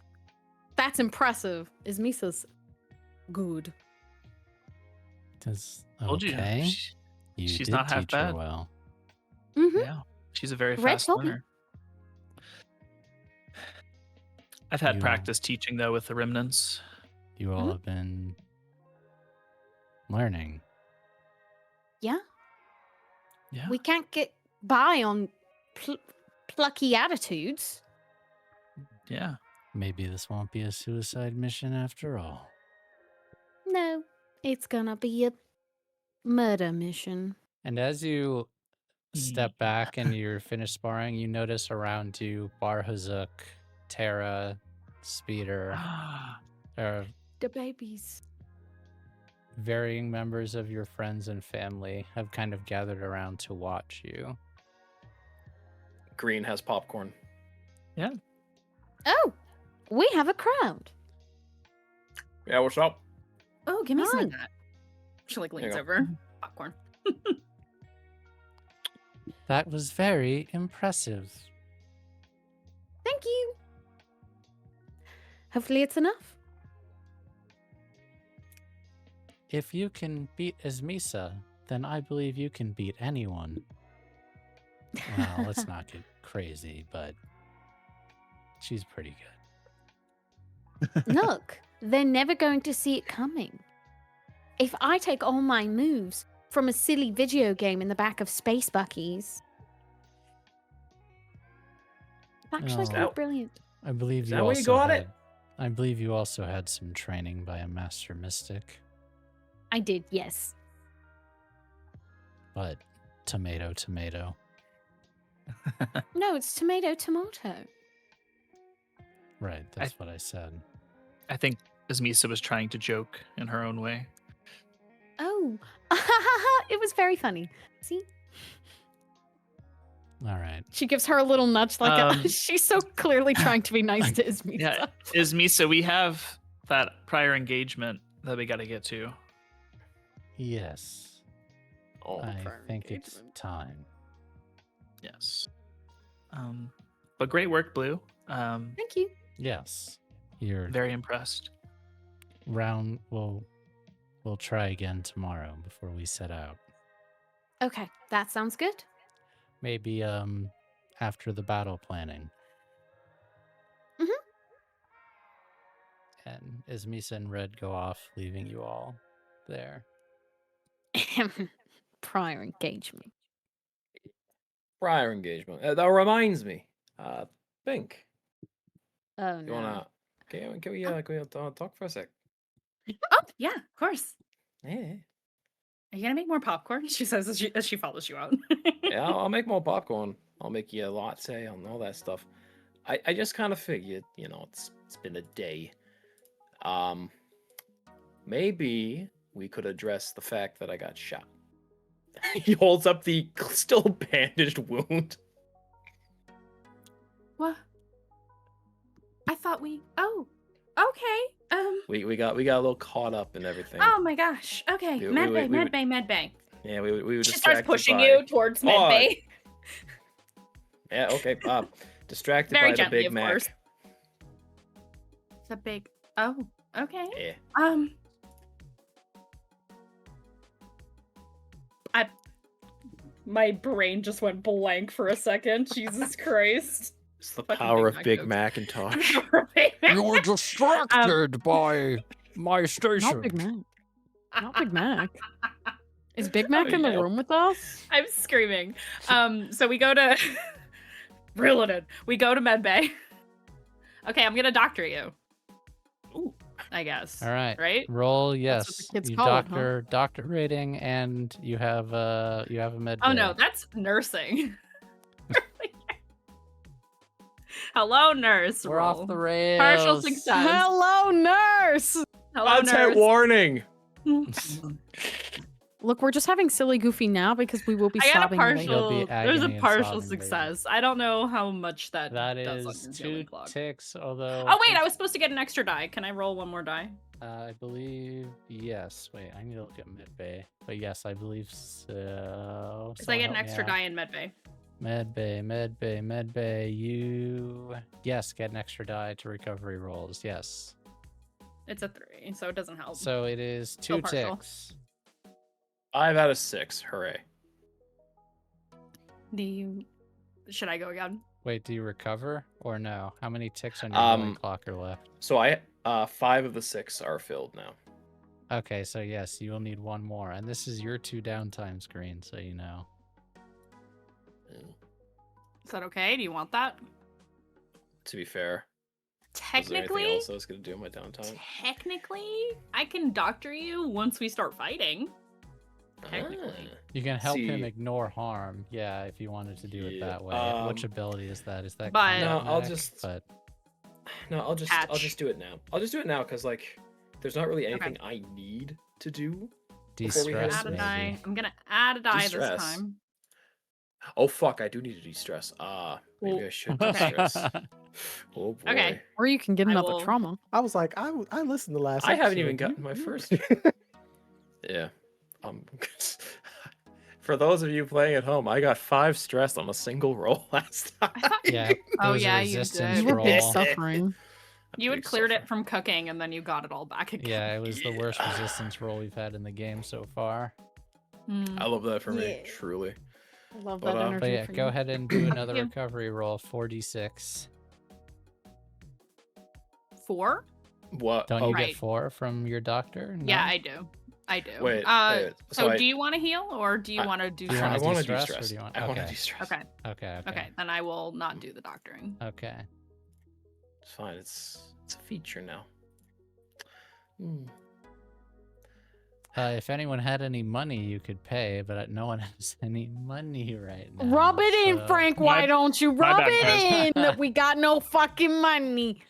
that's impressive. Misa's good. Told you. Okay. You She's did not half teach her bad. well. Mm-hmm. Yeah, she's a very Red fast told me. learner. I've had You- practice teaching though with the remnants. You all have been learning. Yeah. Yeah. We can't get by on plucky attitudes. Yeah. Maybe this won't be a suicide mission after all. No, it's gonna be a murder mission. And as you step back and you're finished sparring, you notice around you Barhazuk, Terra, Speeder, The babies. varying members of your friends and family have kind of gathered around to watch you. Green has popcorn. Oh, we have a crowd. Yeah, what's up? Oh, give me some Hi. of that. She like There leans you over. Popcorn. That was very impressive. Thank you. Hopefully it's enough. If you can beat Ismisa, then I believe you can beat anyone. Well, let's not get crazy, but she's pretty good. Look, they're never going to see it coming. If I take all my moves from a silly video game in the back of Space Bucky's, it's actually Oh. quite brilliant. I believe Is you that where you also got had, it? I believe you also had some training by a master mystic, I did, yes. but tomato. No, it's tomato. Right, that's what I said. I think Ismisa was trying to joke in her own way. Oh, it was very funny. See? All right. She gives her a little nudge like she's so clearly trying to be nice to Ismisa. Yeah, Ismisa, we have that prior engagement that we got to get to. Yes, Oh, I prior think it's engagement. time. Yes. But great work, Blue. Thank you. Yes, your Very impressed. round we'll try again tomorrow before we set out. Okay, that sounds good. Maybe after the battle planning. Mhm. And Ismisa and Red go off, leaving you all there. Prior engagement. prior engagement. That reminds me. Pink, Oh you no. wanna? Can we talk for a sec? Oh, yeah, of course. Yeah. Are you gonna make more popcorn? She says as she follows you out. Yeah, I'll make more popcorn. I'll make you a latte and all that stuff. I just kind of figured, it's been a day. Maybe we could address the fact that I got shot. He holds up the still bandaged wound. What? I thought we. Oh, okay. We got a little caught up in everything. Oh my gosh. Okay. We- Med we- bay, we med would- bay, med bay. Yeah, we were She distracted starts pushing by- you towards med Oh, bay. Yeah, okay. Distracted Very by the gently, Big of Mac. course. It's a big. Oh, okay. Yeah. My brain just went blank for a second. Jesus Christ. It's the Fucking power Big of Mac Big jokes. Macintosh. You were distracted by my station. Not Big Mac. Not Big Mac. Is Big Mac in the yeah. room with us? I'm screaming. So we go to reel it in. We go to medbay. Okay, I'm gonna doctor you. Ooh. I guess. All right. Right? Roll That's yes. what the kid's You called, huh? doctor rating, and you have a med. Oh no, bay. that's nursing. Hello, nurse. We're off the roll. rails. Partial success. Hello, nurse! Hello, Content nurse. warning. Look, we're just having silly goofy now because we will be I got a sobbing later. You'll partial. be There's a agony and partial sobbing later. success. I don't know how much that That does on is your 2 healing clock. ticks. Although. Oh wait, I was supposed to get an extra die. Can I roll one more die? I believe yes. Wait, I need to look at medbay. But yes, I believe so. Because I get an extra die in medbay. Medbay. You yes, get an extra die to recovery rolls. Yes. It's a 3, so it doesn't help. So it is Still 2 partial. ticks. 5 out of 6. Hooray. Should I go again? Wait, do you recover or no? How many ticks on your healing clock are left? So 5 of the 6 are filled now. Okay, so yes, you will need one more, and this is your 2 downtime screen, so you know. Is that okay? Do you want that? To be fair, is there anything Technically, else I was gonna do in my downtime? I can doctor you once we start fighting. Technically. You can help him See- ignore harm, yeah, if you wanted to do it Yeah, that way. Which ability is that? Is that But- combat No, I'll mech? just- But No, I'll just Patch. do it now. I'll just do it now because like there's not really anything I need to do. Before we head de-stress Add a into die. maybe. I'm gonna add a die this De-stress. time. Oh fuck, I do need to de-stress. Maybe Well, I should okay. de-stress. Oh boy. Okay. Or you can get I another will- trauma. I was like, I listened to last. I haven't even episode. gotten my first. Yeah. For those of you playing at home, I got 5 stress on a single roll last time. I thought Yeah, it Oh, was yeah, a you resistance did. You were big roll. suffering. you had Big cleared it suffer. from cooking and then you got it all back again. Yeah, it was the worst resistance roll we've had in the game so far. Hmm. I love that for me, Yeah. truly. I love But, that energy. But yeah, for go you. ahead and do another you. recovery roll, 4d6. 4? What? Don't you Right. get 4 from your doctor? No? Yeah, I do. I do. Wait, So, so do you want to heal or do you I- want to do Do you I wanna something? want to de-stress, or de-stress. do you want- I want to okay. de-stress. Okay. Okay. Okay. Then I will not do the doctoring. Okay. It's fine. It's a feature now. Hmm. If anyone had any money, you could pay, but no one has any money right now. Rub it in, so Frank. My- Why don't you my rub bad, it guys. in? We got no fucking money.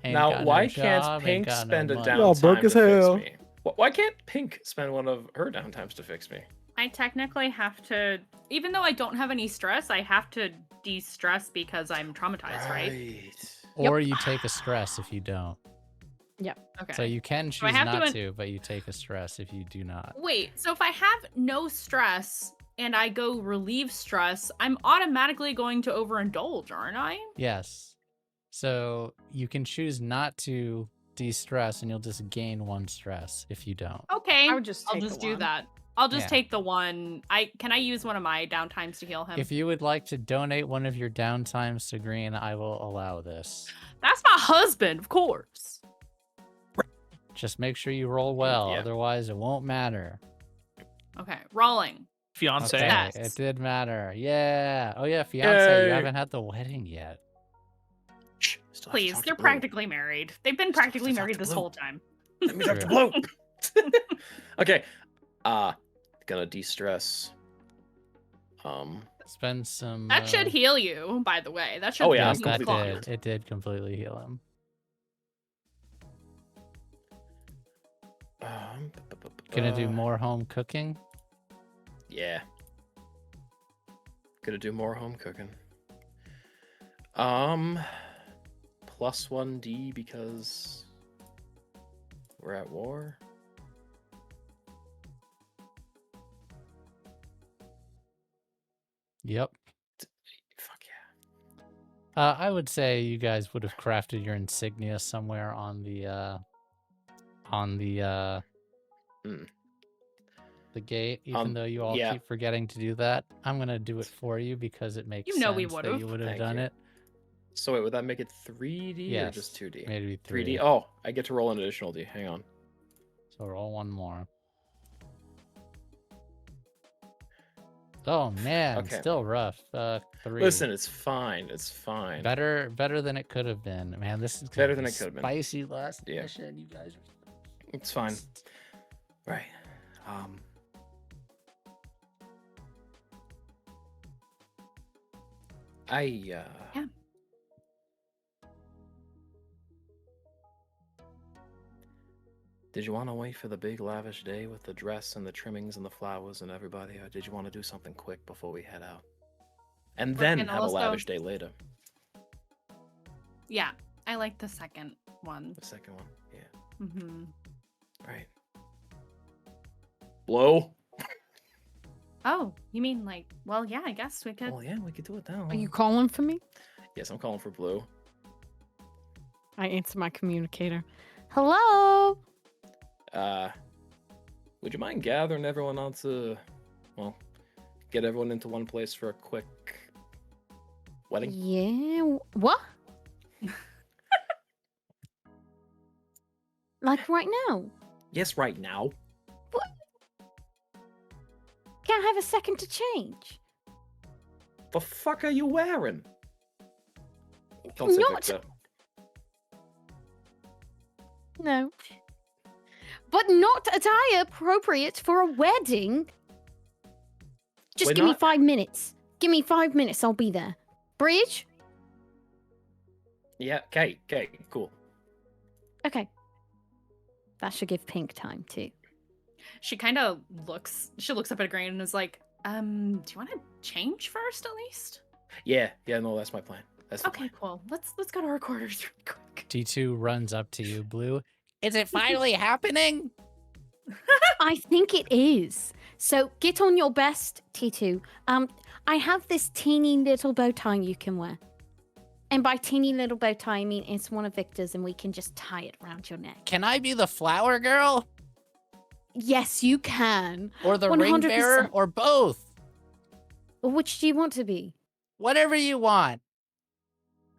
ain't Now, got no why job, can't ain't Pink got no spend a money. Y'all downtime broke to as fix hell. me? Why can't Pink spend one of her downtimes to fix me? I technically have to, even though I don't have any stress, I have to de-stress because I'm traumatized, right? Or you take a stress if you don't. Okay. So you can I choose have not to to, but you take a stress if you do not. Wait, so if I have no stress and I go relieve stress, I'm automatically going to overindulge, aren't I? Yes. So you can choose not to de-stress, and you'll just gain 1 stress if you don't. Okay. I would just I'll take just the do one. that. I'll just Yeah. take the one. Can I use one of my downtimes to heal him? If you would like to donate one of your downtimes to Green, I will allow this. That's my husband, of course. Just make sure you roll well, Yeah. otherwise it won't matter. Okay, rolling. Fiance. Okay, Yes. it did matter. Yeah. Oh yeah, fiance, you Yay. haven't had the wedding yet. Shh, still have to Please, talk to they're Blue. practically married. They've been Still have to practically talk married to this Blue. whole time. Let me talk to True. Blue. Okay. Gonna de-stress. Spend some. That should heal you, by the way. That should Oh, yeah, heal Yes, I'm you that completely a lot. healed. did. It did completely heal him. Gonna do more home cooking. Yeah. Gonna do more home cooking. Plus 1D because we're at war. Yep. Fuck I would say you guys would have crafted your insignia somewhere on the the gate, even though you all keep forgetting to do that. I'm gonna do it for you because it makes sense we that would've. you would have Thank done you. it. So wait, would that make it 3D or Yes, just 2D? maybe 3D. Oh, I get to roll an additional D. Hang on. So roll one more. Oh man, Okay. still rough. 3. Listen, it's fine. It's fine. Better than it could have been. Man, this is Better than it could have been. Spicy last Yeah. mission, you guys are. It's fine. Right. Yeah. Did you want to wait for the big lavish day with the dress and the trimmings and the flowers and everybody, or did you want to do something quick before we head out? And then have a lavish day later. Yeah, I like the second one. The second one, yeah. Mm-hmm. Right. Blow. Oh, you mean like? Well, yeah, I guess we could. Well, yeah, we could do it now. Are you calling for me? Yes, I'm calling for Blue. I answer my communicator. Hello? Would you mind gathering everyone onto, well, get everyone into one place for a quick wedding? Yeah. What? Like right now? Yes, right now. What? Can't I have a second to change? The fuck are you wearing? Don't say Not. Victor. No. But not attire appropriate for a wedding. Just We're give me not- 5 minutes. Give me 5 minutes, I'll be there. Bridge? Yeah, okay, cool. Okay. That should give Pink time too. She kind of looks. She looks up at Grain and is like, "Do you want to change first, at least?" Yeah, no, that's my plan. That's the Okay, plan. cool. Let's go to our quarters really quick. T2 runs up to you, Blue. Is it finally happening? I think it is. So get on your best, T2. I have this teeny little bow tie you can wear. And by teeny little bow tie, I mean it's one of Victor's and we can just tie it around your neck. Can I be the flower girl? Yes, you can. Or the ring bearer? 100%. Or both? Which do you want to be? Whatever you want.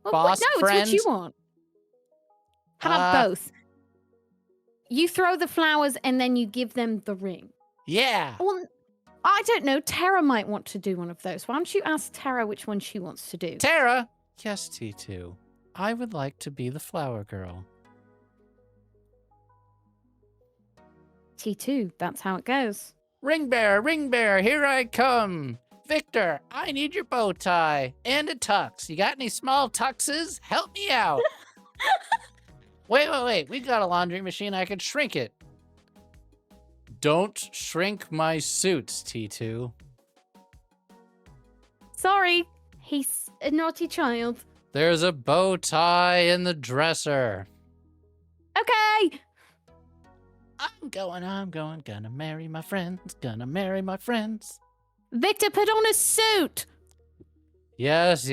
Well, Boss, no, it's friend? what you want. How about both? You throw the flowers and then you give them the ring. Yeah. Well, I don't know. Tara might want to do one of those. Why don't you ask Tara which one she wants to do? Tara? Yes, T2. I would like to be the flower girl. T2, that's how it goes. Ring bearer, here I come. Victor, I need your bow tie and a tux. You got any small tuxes? Help me out. Wait. We got a laundry machine. I can shrink it. Don't shrink my suits, T2. Sorry, he's a naughty child. There's a bow tie in the dresser. Okay. I'm going, gonna marry my friends. Victor, put on a suit. Yes.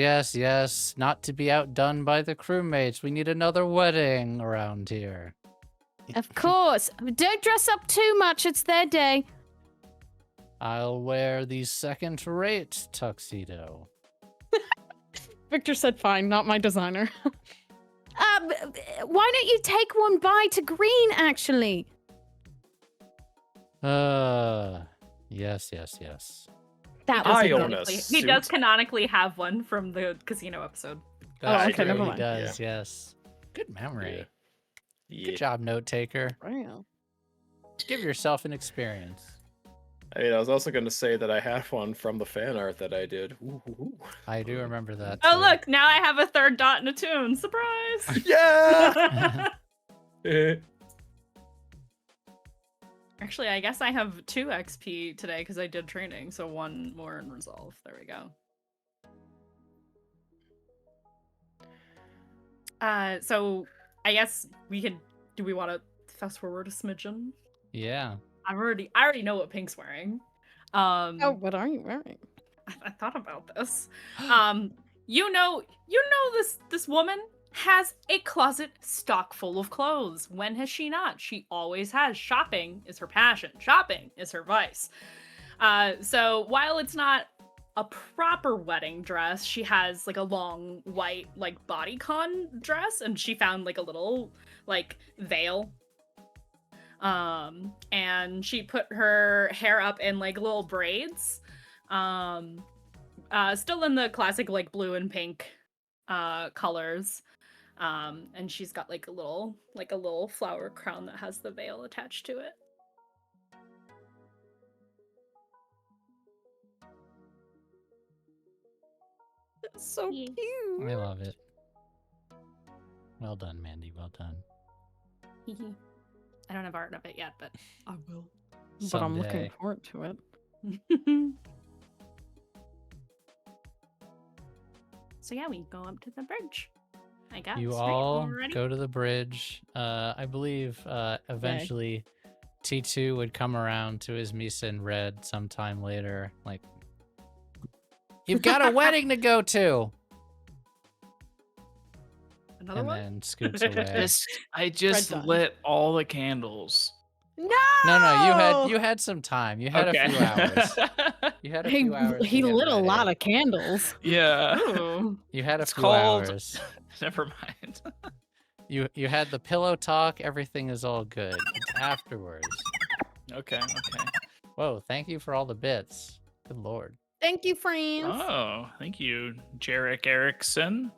Not to be outdone by the crewmates. We need another wedding around here. Of course. Don't dress up too much. It's their day. I'll wear the second-rate tuxedo. Victor said fine, not my designer. Why don't you take one by to Green, actually? Yes. That I was own a He suit. does canonically have one from the casino episode. That's okay, true, never he mind. does, yes. Good memory. Yeah. Good job, note taker. Wow. Give yourself an experience. I mean, I was also going to say that I have one from the fan art that I did. Ooh. I do remember that. Oh, too. look, now I have a third dot in a tune. Surprise! Yeah! Actually, I guess I have 2 XP today because I did training, so 1 more in resolve. There we go. So I guess we could. Do we want to fast forward a smidgen? Yeah. I already know what Pink's wearing. Oh, what are you wearing? I thought about this. you know this woman has a closet stock full of clothes. When has she not? She always has. Shopping is her passion. Shopping is her vice. So while it's not a proper wedding dress, she has like a long white like bodycon dress, and she found like a little like veil. And she put her hair up in like little braids. Still in the classic like blue and pink colors. And she's got like a little flower crown that has the veil attached to it. That's so Yeah. cute. I love it. Well done, Mandy. Well done. I don't have art of it yet, but I will. But I'm looking Someday. forward to it. So yeah, we go up to the bridge. I guess. You right? all We're ready? go to the bridge. I believe eventually T2 would come around to his Misa in red sometime later. Like, you've got a wedding to go to. Another And one? then scoots away. I just Red dot. lit all the candles. No! No, you had some time. You had a few hours. You had a He, few hours. he to get lit a ready. lot of candles. Yeah. Ooh. You had a It's few called- hours. Never mind. You had the pillow talk. Everything is all good. It's afterwards. Okay. Whoa! Thank you for all the bits. Good lord. Thank you, friends. Oh, thank you, Jarek Erickson.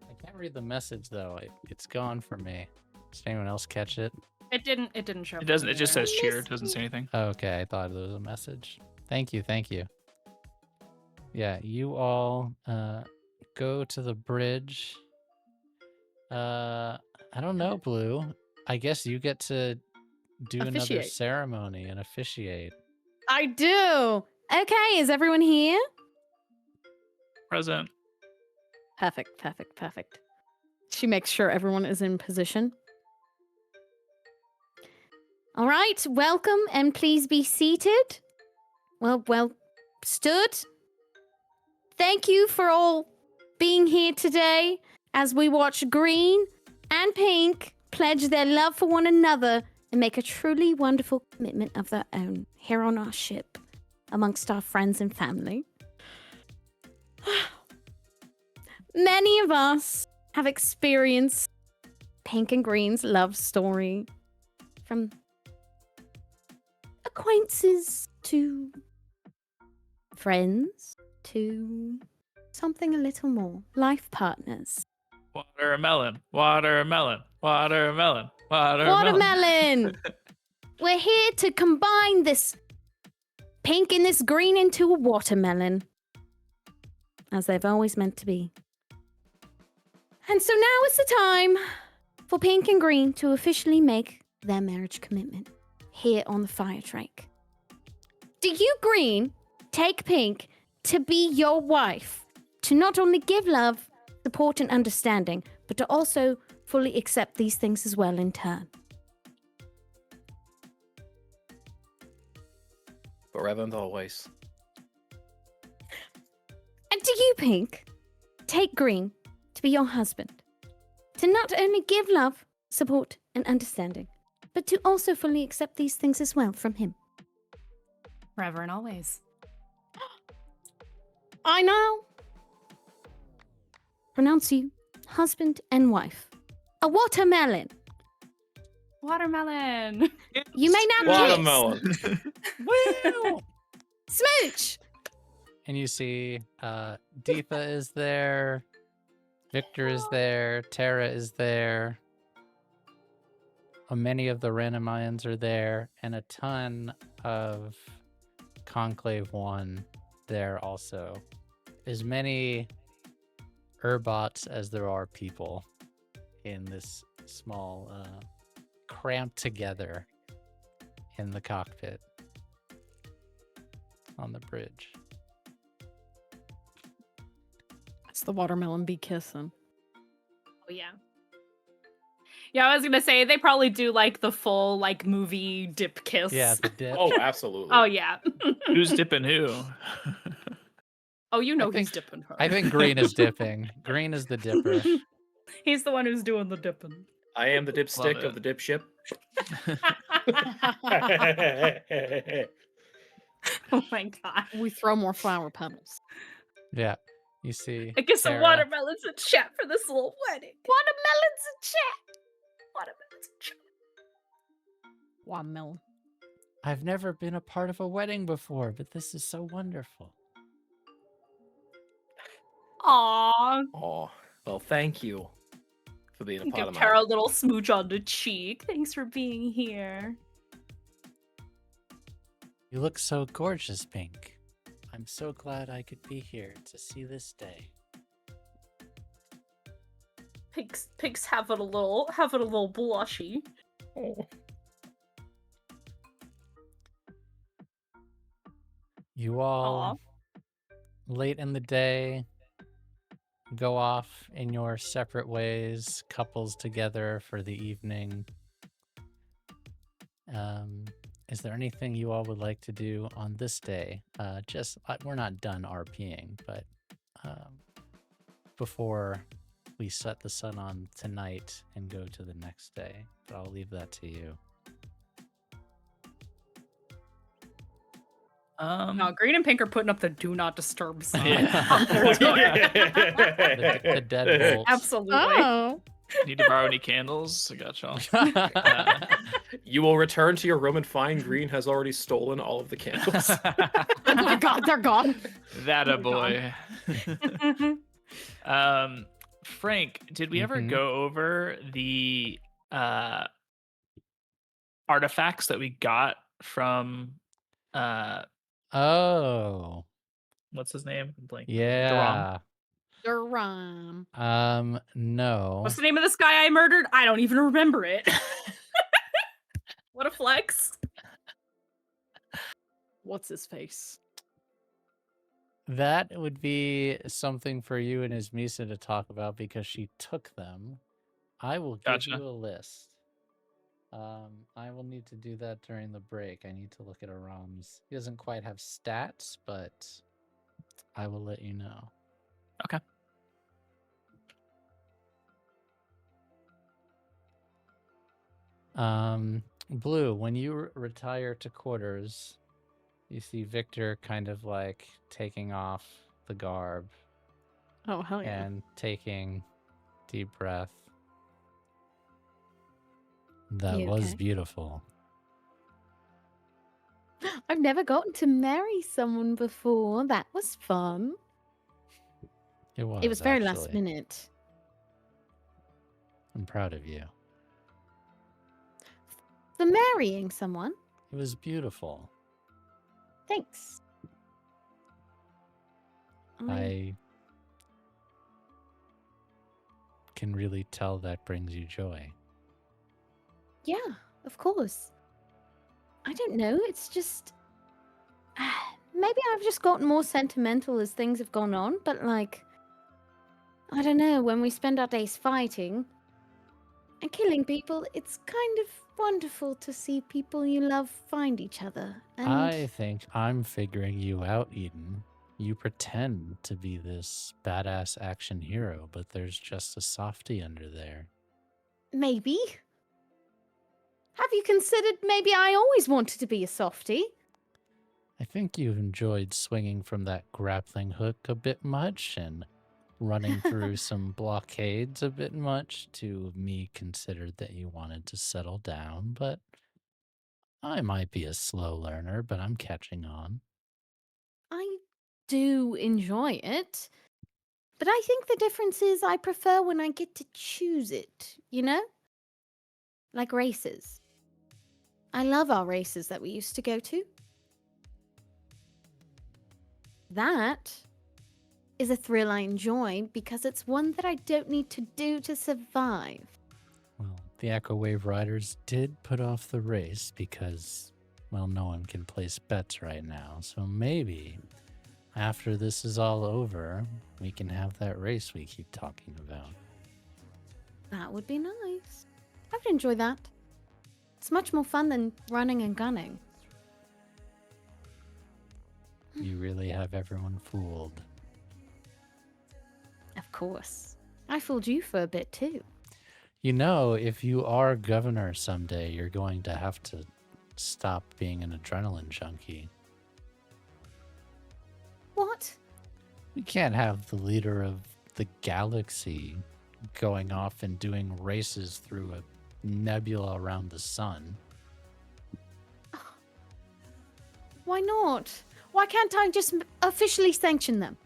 I can't read the message though. It's gone for me. Does anyone else catch it? It didn't show. It up doesn't. on It just there. says cheer. It doesn't say anything. Okay, I thought it was a message. Thank you. Yeah, you all go to the bridge. I don't know, Blue. I guess you get to do another Officiate. ceremony and officiate. I do. Okay, is everyone here? Present. Perfect. She makes sure everyone is in position. All right, welcome and please be seated. Well stood. Thank you for all being here today as we watch Green and Pink pledge their love for one another and make a truly wonderful commitment of their own here on our ship amongst our friends and family. Many of us have experienced Pink and Green's love story, from acquaintances to friends to something a little more, life partners. Watermelon. Watermelon! We're here to combine this pink and this green into a watermelon, as they've always meant to be. And so now is the time for Pink and Green to officially make their marriage commitment here on the Fire Drake. Do you, Green, take Pink to be your wife, to not only give love, support, and understanding, but to also fully accept these things as well in turn? Forever and always. And do you, Pink, take Green to be your husband, to not only give love, support, and understanding, but to also fully accept these things as well from him? Forever and always. I now pronounce you husband and wife. A watermelon. Watermelon. You may now Watermelon. Woo! smooch. And you see Deetha is there, Victor is there, Tara is there, many of the Ranamians are there, and a ton of Conclave 1 there also. As many Urbots as there are people in this small, cramped together in the cockpit on the bridge. That's the watermelon bee kissing. Oh yeah. Yeah, I was gonna say they probably do like the full like movie dip kiss. Yeah, the dip. Oh, absolutely. Oh yeah. Who's dipping who? Oh, you know I think- he's dipping her. I think green is dipping. Green is the dipper. He's the one who's doing the dipping. I am the dipstick it. of the dip ship. Oh my god. We throw more flower petals. Yeah. You see. I get some Tara. watermelons in chat for this little wedding. Watermelons in chat. Watermelons in chat. Watermelon. I've never been a part of a wedding before, but this is so wonderful. Aww. Oh, well, thank you for being a part Give of Tara my. a little smooch on the cheek. Thanks for being here. You look so gorgeous, Pink. I'm so glad I could be here to see this day. Pig's having a little blushy. Oh. You all, late in the day, go off in your separate ways, couples together for the evening. Is there anything you all would like to do on this day? We're not done RPing, but before we set the sun on tonight and go to the next day, but I'll leave that to you. No, green and pink are putting up the do not disturb sign. Yeah. The deadbolts. Absolutely. Oh. Need to borrow any candles? I got y'all. You will return to your room and find Green has already stolen all of the candles. Oh my god, they're gone. That a Oh my boy. Frank, did we ever Mhm. go over the artifacts that we got from Oh, what's his name? I'm blanking. yeah. Durham. No. What's the name of this guy I murdered? I don't even remember it. What a flex. What's his face? That would be something for you and Ismisa to talk about because she took them. I will give Gotcha. you a list. I will need to do that during the break. I need to look at Aram's. He doesn't quite have stats, but I will let you know. Okay. Blue, when you retire to quarters, you see Victor kind of like taking off the garb Oh, hell yeah. and taking deep breath. That You was okay? beautiful. I've never gotten to marry someone before. That was fun. It was. It was very last actually. minute. I'm proud of you. For marrying someone? It was beautiful. Thanks. I can really tell that brings you joy. Yeah, of course. I don't know. It's just. Maybe I've just gotten more sentimental as things have gone on, but like. I don't know. When we spend our days fighting and killing people, it's kind of wonderful to see people you love find each other. And I think I'm figuring you out, Eden. You pretend to be this badass action hero, but there's just a softie under there. maybe. Have you considered maybe I always wanted to be a softie? I think you've enjoyed swinging from that grappling hook a bit much and running through some blockades a bit much to me considered that you wanted to settle down, but I might be a slow learner, but I'm catching on. I do enjoy it. But I think the difference is I prefer when I get to choose it, you know? Like races. I love our races that we used to go to. That is a thrill I enjoy because it's one that I don't need to do to survive. Well, the Echo Wave Riders did put off the race because, well, no one can place bets right now. So maybe after this is all over, we can have that race we keep talking about. That would be nice. I would enjoy that. It's much more fun than running and gunning. You really have everyone fooled. Of course. I fooled you for a bit too. You know, if you are governor someday, you're going to have to stop being an adrenaline junkie. What? We can't have the leader of the galaxy going off and doing races through a nebula around the sun. Why not? Why can't I just officially sanction them?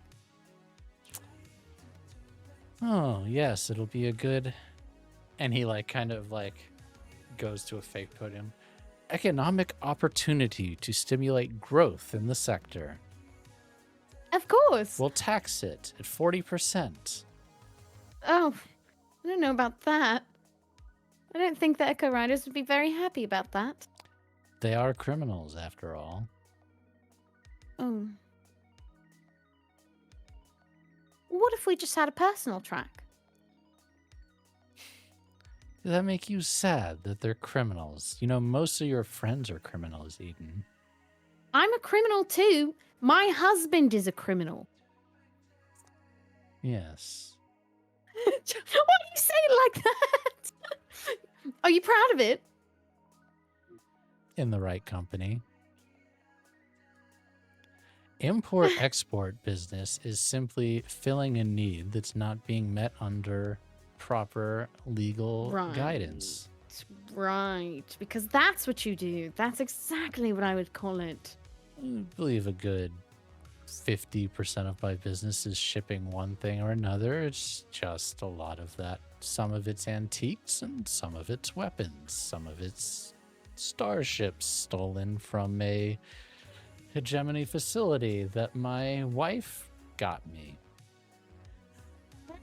Oh, yes, it'll be a good... And he kind of goes to a fake podium. Economic opportunity to stimulate growth in the sector. Of course. We'll tax it at 40%. Oh, I don't know about that. I don't think the Echo Riders would be very happy about that. They are criminals, after all. Oh. What if we just had a personal track? Does that make you sad that they're criminals? You know, most of your friends are criminals, Eden. I'm a criminal too. My husband is a criminal. Yes. Why do you say it like that? Are you proud of it? In the right company. Import-export business is simply filling a need that's not being met under proper legal guidance. Right, because that's what you do. That's exactly what I would call it. I believe a good 50% of my business is shipping one thing or another. It's just a lot of that. Some of it's antiques and some of it's weapons. Some of it's starships stolen from a hegemony facility that my wife got me.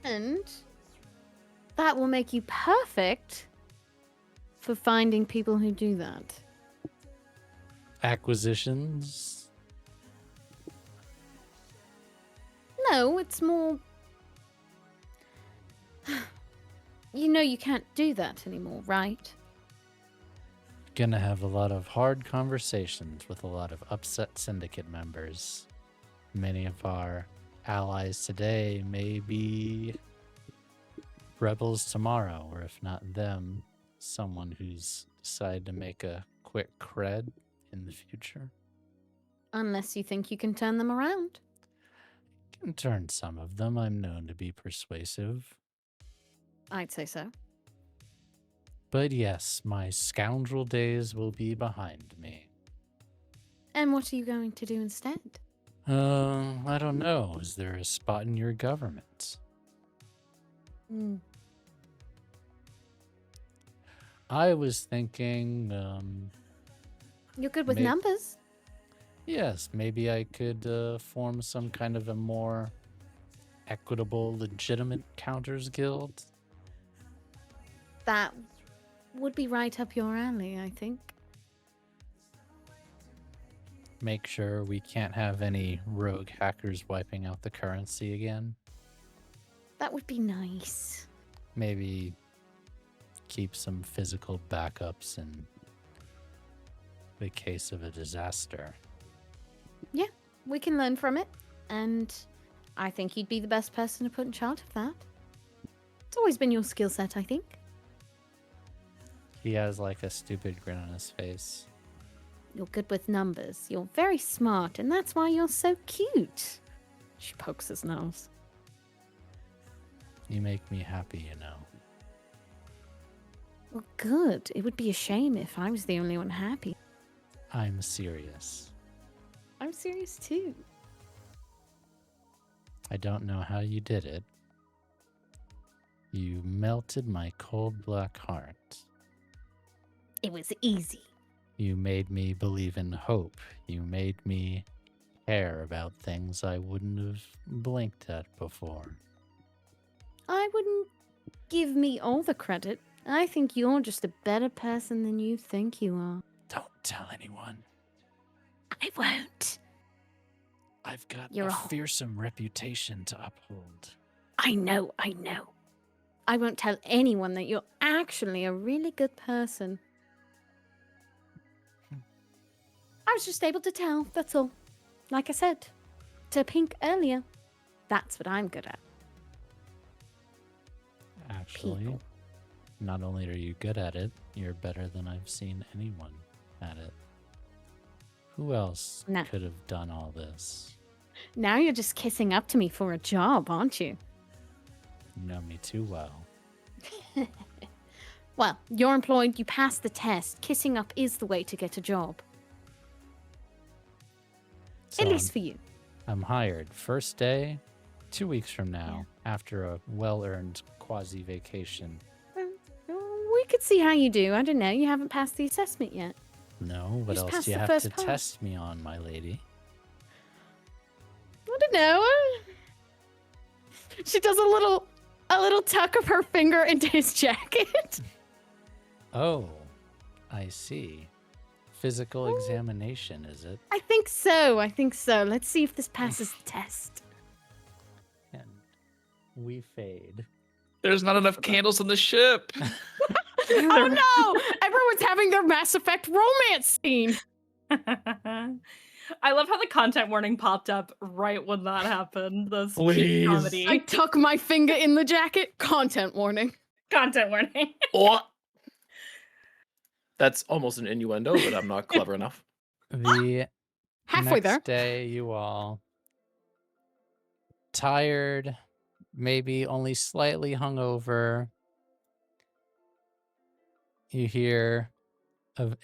And that will make you perfect for finding people who do that. Acquisitions? No, it's more... You know you can't do that anymore, right? Gonna have a lot of hard conversations with a lot of upset syndicate members. Many of our allies today may be rebels tomorrow, or if not them, someone who's decided to make a quick cred in the future. Unless you think you can turn them around. Can turn some of them. I'm known to be persuasive. I'd say so. But yes, my scoundrel days will be behind me. And what are you going to do instead? I don't know. Is there a spot in your government? I was thinking, You're good with numbers. yes, maybe I could form some kind of a more equitable, legitimate counters guild. That would be right up your alley, I think. Make sure we can't have any rogue hackers wiping out the currency again. That would be nice. Maybe keep some physical backups in the case of a disaster. Yeah, we can learn from it. And I think you'd be the best person to put in charge of that. It's always been your skill set, I think. He has a stupid grin on his face. You're good with numbers. You're very smart, and that's why you're so cute. She pokes his nose. You make me happy, you know. Well, good. It would be a shame if I was the only one happy. I'm serious. I'm serious too. I don't know how you did it. You melted my cold black heart. It was easy. You made me believe in hope. You made me care about things I wouldn't have blinked at before. I wouldn't give me all the credit. I think you're just a better person than you think you are. Don't tell anyone. I won't. I've got You're a a- fearsome reputation to uphold. I know. I won't tell anyone that you're actually a really good person. I was just able to tell, that's all. Like I said to Pink earlier, that's what I'm good at. Actually, people. not only are you good at it, you're better than I've seen anyone at it. Who else Nah. could have done all this? Now you're just kissing up to me for a job, aren't you? You know me too well. Well, you're employed, you passed the test. Kissing up is the way to get a job. So At least for you. I'm hired. First day, 2 weeks from now, after a well-earned quasi-vacation. We could see how you do. I don't know. You haven't passed the assessment yet. No, what Just else pass do you the have first to part. test me on, my lady? I don't know. She does a little tuck of her finger into his jacket. Oh, I see. Physical examination, is it? I think so. Let's see if this passes the test. And we fade. There's not enough candles on the ship. Oh no! Everyone's having their Mass Effect romance scene. I love how the content warning popped up right when that happened. That's Please. peak comedy. I tuck my finger in the jacket. Content warning. Content warning. Oh! That's almost an innuendo, but I'm not clever enough. The Halfway there. next day, you all tired, maybe only slightly hungover. You hear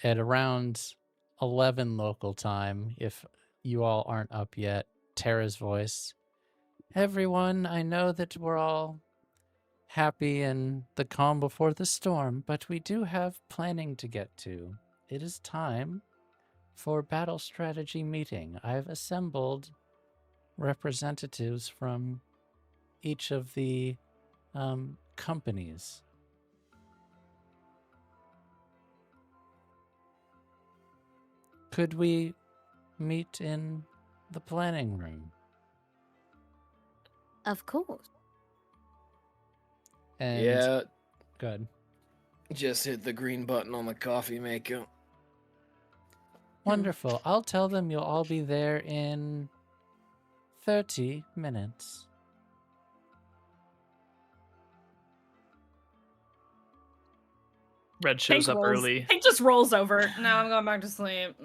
at around 11 local time, if you all aren't up yet, Tara's voice. Everyone, I know that we're all happy in the calm before the storm, but we do have planning to get to. It is time for battle strategy meeting. I've assembled representatives from each of the companies. Could we meet in the planning room? Of course. And Yeah, good. just hit the green button on the coffee maker. Wonderful. I'll tell them you'll all be there in 30 minutes. Red shows up early. Hank just rolls over. No, I'm going back to sleep.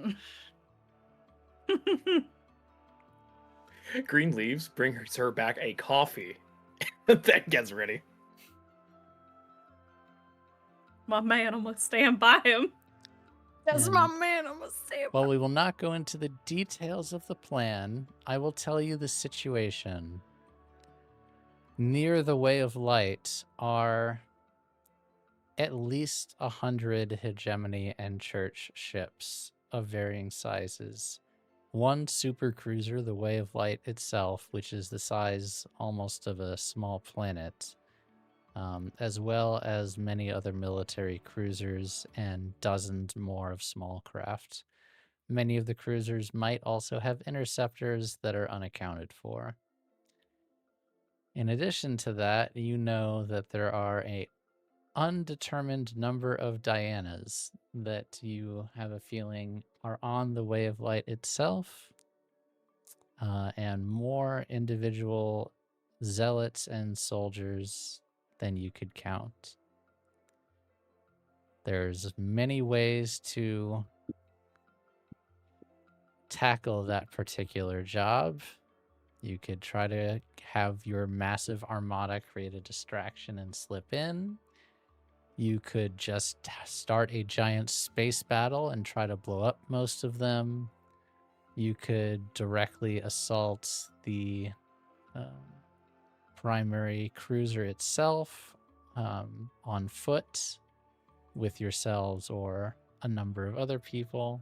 Green leaves, brings her back a coffee. Then gets ready. My man, I'm gonna stand by him. That's And- my man. I'm gonna say it. Well, we will not go into the details of the plan. I will tell you the situation. Near the Way of Light are at least 100 hegemony and church ships of varying sizes. One super cruiser, the Way of Light itself, which is the size almost of a small planet, as well as many other military cruisers and dozens more of small craft. Many of the cruisers might also have interceptors that are unaccounted for. In addition to that, you know that there are a undetermined number of Dianas that you have a feeling are on the Way of Light itself, and more individual zealots and soldiers than you could count. There's many ways to tackle that particular job. You could try to have your massive armada create a distraction and slip in. You could just start a giant space battle and try to blow up most of them. You could directly assault the primary cruiser itself on foot with yourselves or a number of other people.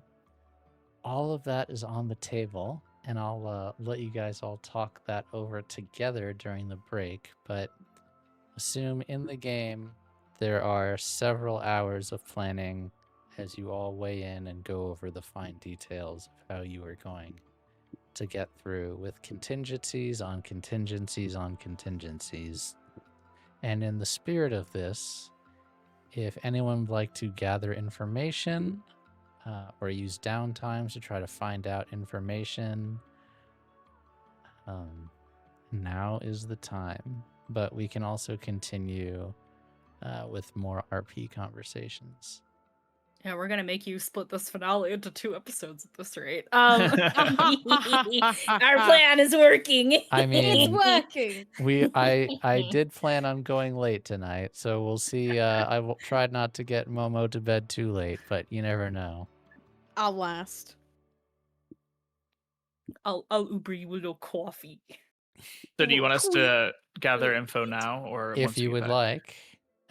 All of that is on the table, and I'll let you guys all talk that over together during the break, but assume in the game there are several hours of planning as you all weigh in and go over the fine details of how you are going to get through with contingencies on contingencies on contingencies. And in the spirit of this, if anyone would like to gather information or use downtimes to try to find out information, now is the time. But we can also continue with more RP conversations. Yeah, we're gonna make you split this finale into 2 episodes at this rate. Our plan is working. I mean, It's working. I did plan on going late tonight, so we'll see. I will try not to get Momo to bed too late, but you never know. I'll last. I'll Uber you a little coffee. So do you want us to gather info now, or If once we you get would back? like,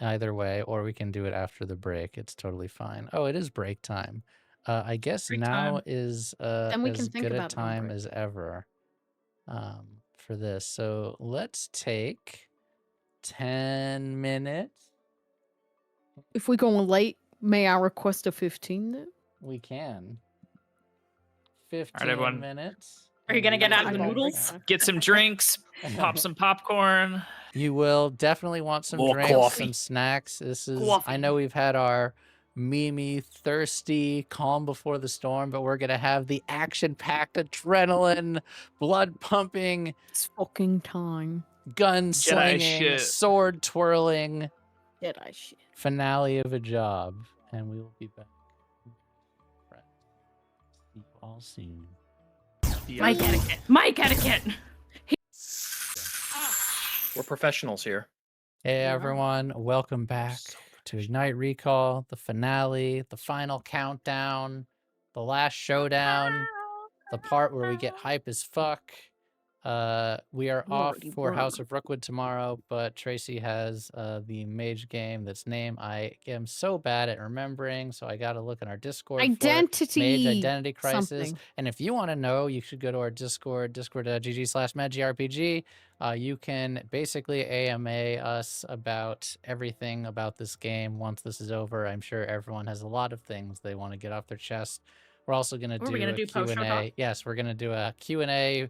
either way, or we can do it after the break. It's totally fine. Oh, it is break time. I guess Break now time. is Then we as can think good a about it on time break. as ever for this. So let's take 10 minutes. If we go late, may I request a 15 then? We can. 15 everyone. minutes. Are you gonna get out of the I noodles? Get some drinks, pop some popcorn. You will definitely want some More drinks, coffee. some snacks. This is, I Coffee. know we've had our Mimi, thirsty, calm before the storm, but we're going to have the action-packed adrenaline, blood pumping, It's fucking time. gun slinging, shit. sword twirling Jedi shit. finale of a job. And we will be back. See you all soon. Mike etiquette. Mike etiquette. We're professionals here. Hey Yeah. everyone, welcome back to Ignite Recall, the finale, the final countdown, the last showdown, the part where we get hype as fuck. We are off Lordy for burn. House of Rookwood tomorrow, but Tracy has the mage game that's name I am so bad at remembering, so I gotta look in our Discord for it. Identity. Mage Identity Crisis. something. And if you want to know, you should go to our Discord, discord.gg/MagicRPG. You can basically AMA us about everything about this game once this is over. I'm sure everyone has a lot of things they want to get off their chest. We're also going to Are we gonna do post-show Q&A. talk? Yes, we're going to do a Q&A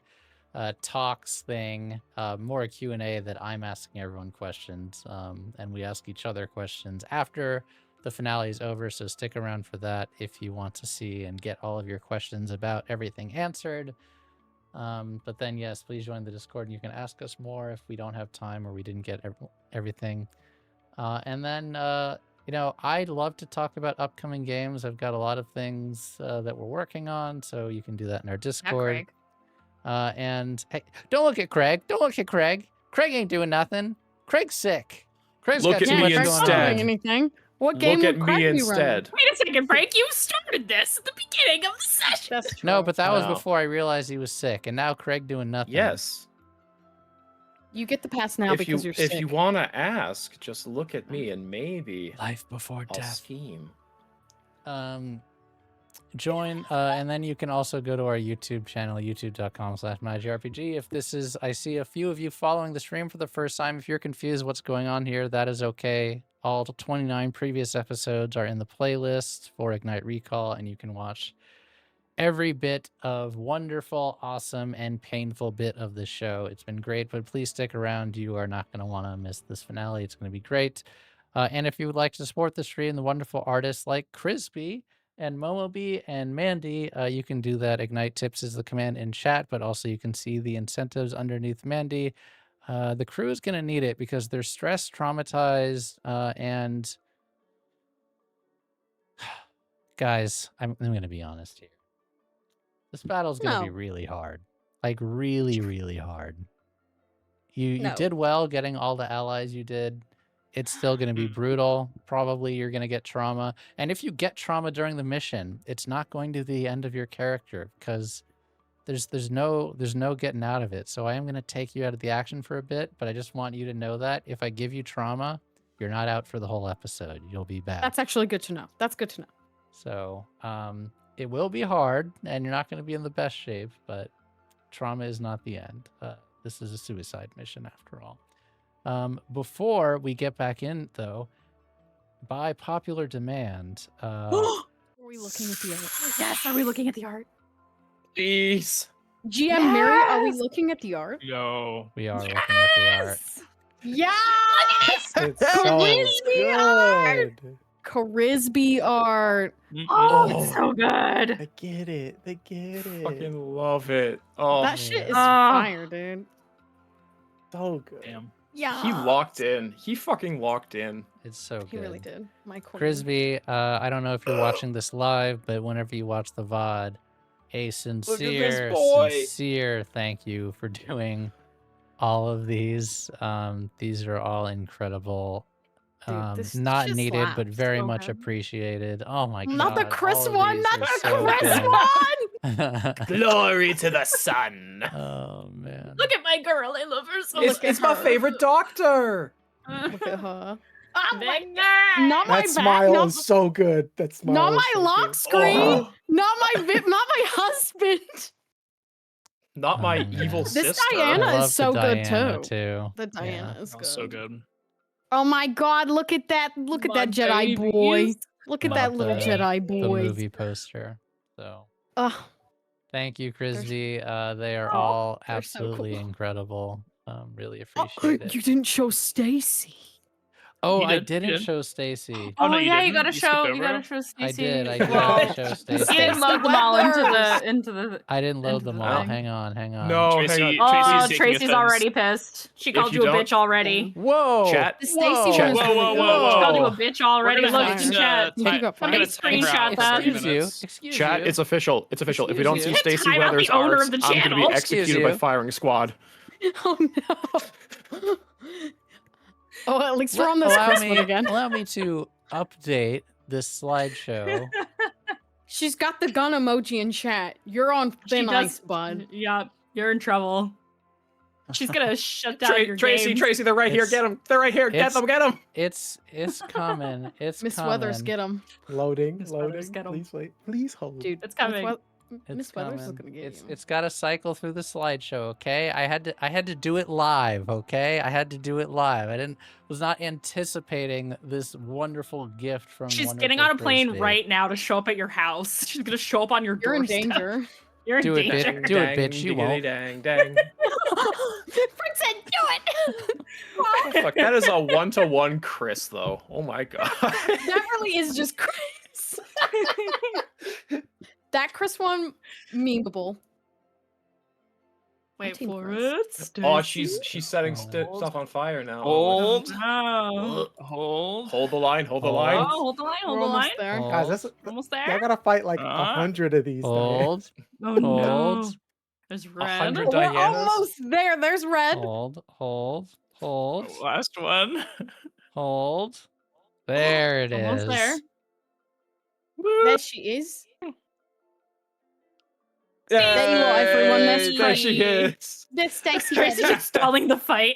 talks thing, more a Q&A that I'm asking everyone questions, and we ask each other questions after the finale is over, so stick around for that if you want to see and get all of your questions about everything answered. But then, yes, please join the Discord and you can ask us more if we don't have time or we didn't get everything. And then, you know, I'd love to talk about upcoming games. I've got a lot of things that we're working on, so you can do that in our Discord. Craig. And hey, don't look at Craig. Don't look at Craig. Craig ain't doing nothing. Craig's sick. Craig's Look got at too me much Craig's going not instead. on. doing anything. What game Look would at Craig me be running? instead. Wait a second, Frank. You started this at the beginning of the session. That's true. No, but that was No. before I realized he was sick, and now Craig doing nothing. Yes. You get the pass now because you're sick. If you want to ask, just look at me and maybe Life before I'll death. scheme. Join, and then you can also go to our YouTube channel, youtube.com/MagicRPG. If this is, I see a few of you following the stream for the first time. If you're confused what's going on here, that is okay. All 29 previous episodes are in the playlist for Ignite Recall, and you can watch every bit of wonderful, awesome, and painful bit of the show. It's been great, but please stick around. You are not going to want to miss this finale. It's going to be great. And if you would like to support the stream, the wonderful artists like Crispy and Momobee and Mandy, you can do that. Ignite Tips is the command in chat, but also you can see the incentives underneath Mandy. The crew is going to need it because they're stressed, traumatized, and guys, I'm going to be honest here. This battle is going to be really hard. Like really, really hard. You No. did well getting all the allies you did. It's still going to be brutal. Probably you're going to get trauma. And if you get trauma during the mission, it's not going to be the end of your character because there's no getting out of it. So I am going to take you out of the action for a bit, but I just want you to know that if I give you trauma, you're not out for the whole episode. You'll be back. That's actually good to know. That's good to know. So it will be hard and you're not going to be in the best shape, but trauma is not the end. This is a suicide mission after all. Before we get back in, though, by popular demand, Are we looking at the art? Yes, are we looking at the art? Please. GM Mary, are we looking at the art? Yo. we are looking at the art. Yes! It's so Charisma art! good. Charisby art. Oh, it's so good. I get it. They get it. Fucking love it. Oh, That shit is Ah. fire, dude. so good. Damn. Yeah. He locked in. He fucking locked in. It's so good. He really did. My queen. Crisby, I don't know if you're watching this live, but whenever you watch the VOD, a sincere thank you for doing all of these. These are all incredible. Dude, this Not just needed, but slaps very so much heavy. appreciated. Oh my god. Not the Chris all of one, these not are the so Chris good. one! Glory to the sun. Oh man. Look at my girl. I love her so It's, much. it's my favorite doctor. Look at her. Oh my Not god. my That back, smile not, is so good. That smile. not is my so lock good. screen, Oh. not my husband. Not my Oh, evil man. sister. This Diana I love is so the good Diana, too. The Yeah. Diana is Oh, good. so good. Oh my god, look at that. Look at My that Jedi boy. babies. Look at Love that little the- Jedi The boy. movie poster. So Oh, thank you, Crisby. They are Oh, all they're so absolutely cool. incredible. Really oh, appreciate it. you didn't show Stacy. Oh, You I did, you didn't did. show Stacy. Oh, no, Oh you yeah, you didn't? gotta You skipped show. over You gotta it? show Stacy. I did have Well, to show you Stacy. didn't load them all into the. I didn't load into them the all. thing. Hang on. No, Tracy, hang on. Oh, Tracy's taking Tracy's offense. already pissed. She called you you a don't- bitch already. Whoa. Chat. The Stacy Chat. one is Whoa, really whoa, good. whoa, She whoa. called you a bitch already. We're Look, gonna you can have chat. to You got I'm gonna fine. time her out Screenshot for that. 30 Excuse you. minutes. Excuse Chat, you. it's official. It's official. If we don't see Excuse you. Stacy Time out the Weathers' owner arts, of the I'm going to be channel. Excuse executed by you. firing squad. Oh no. Oh, at least we're on this allow Chris me, one again. allow me to update this slideshow. She's got the gun emoji in chat. You're on thin ice, bud. Yup, you're in trouble. She's gonna shut down your Tracy, games. Tracy, they're right here. It's- Get them. They're right here. Get it's- them. Get them. It's coming. It's Miss coming. Weathers, get him. Loading, Miss loading. Weathers, get 'em. Please wait. Please hold. Dude, It's coming. It's Miss Weathers is coming. gonna get you. It's got to cycle through the slideshow, okay? I had to do it live, okay? I had to do it live. I was not anticipating this wonderful gift from She's wonderful getting on a plane Frisbee. right now to show up at your house. She's gonna show up on your You're in doorstep. danger. You're in Do it, danger. bitch. Do it, bitch. You won't. Dang, dang. Frick said, do it! Oh, fuck, that is a 1-to-1 Chris, though. Oh my god. That really is just Chris. That Chris one, memeable. Wait Team for Chris. it. Oh, Stacy. she's setting Hold. stuff on fire now. Hold. Oh. Hold. Hold the line. Hold the Hold. line. Oh, hold the line, We're hold the line. almost there. Hold. Guys, that's Almost y'all there. gotta fight like 100 of these. Hold. Oh no. Hold. There's red. 100 We're Dianas. almost there. There's red. Hold. Last one. Hold. There it is. Almost there. There she is. Yay! There you are, everyone. There's There she is. There's Stacy. Tracy's Red. just stalling the fight.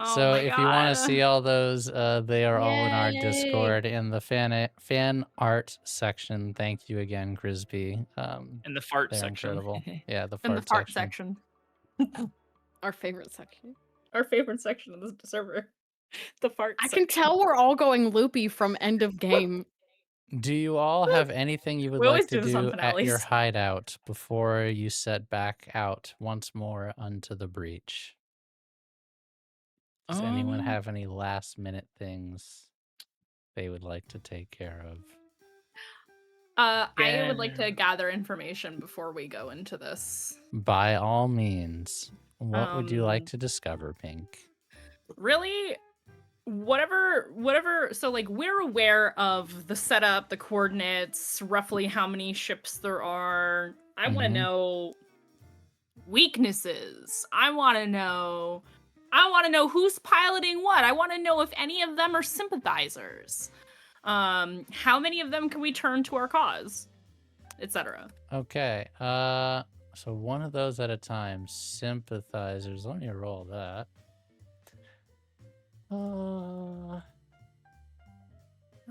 Oh So my if you want God. to see all those, they are all in our Yay. Discord in the fan art section. Thank you again, Crisby. In the fart They're section. incredible. Yeah, the in fart, the fart section. section. Our favorite section. Our favorite section of the server. The fart I section. can tell we're all going loopy from end of game. Do you all have anything you would We always like to do this on do at your finales. hideout before you set back out once more unto the breach? Does anyone have any last minute things they would like to take care of? I would like to gather information before we go into this. By all means. What would you like Um, to discover, Pink? Really, whatever. So like we're aware of the setup, the coordinates, roughly how many ships there are. I want to Mhm. know weaknesses. I want to know who's piloting what. I want to know if any of them are sympathizers. How many of them can we turn to our cause, etc. Okay. So one of those at a time. Sympathizers. Let me roll that. Not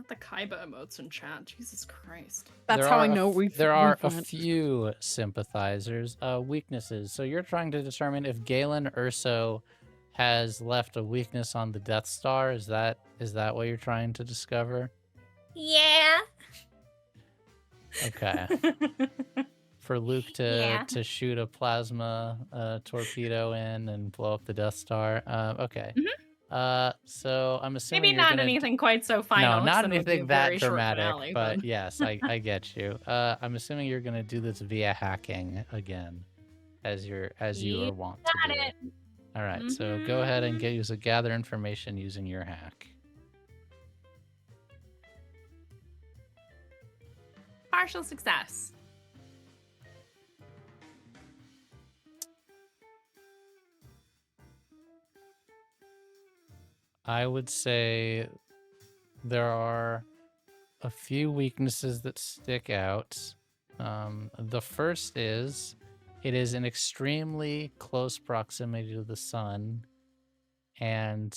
the Kaiba emotes in chat. Jesus Christ. That's There how are I a know f- we've. There are a went. few sympathizers. Weaknesses. So you're trying to determine if Galen Urso has left a weakness on the Death Star. Is that what you're trying to discover? Yeah. Okay. For Luke to shoot a plasma torpedo in and blow up the Death Star. Okay. So I'm assuming Maybe you're not gonna anything quite so final. No, 'cause not then it would be a anything that very short dramatic. finale, but yes, I get you. I'm assuming you're gonna do this via hacking again. as you are wont to Got do. it. All right, so go ahead and gather information using your hack. Partial success. I would say there are a few weaknesses that stick out. The first is it is in extremely close proximity to the sun, and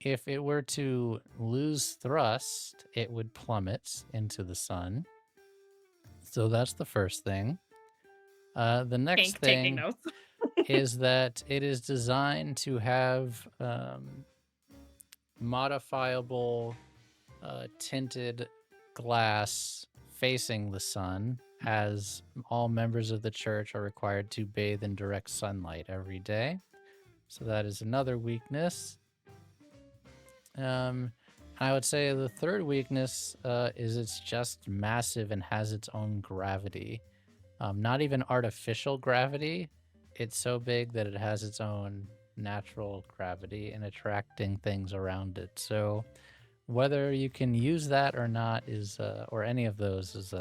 if it were to lose thrust, it would plummet into the sun. So that's the first thing. The next Taking thing notes. is that it is designed to have modifiable tinted glass facing the sun, as all members of the church are required to bathe in direct sunlight every day. So that is another weakness. I would say the third weakness is it's just massive and has its own gravity. Not even artificial gravity. It's so big that it has its own natural gravity and attracting things around it. So whether you can use that or not is, or any of those is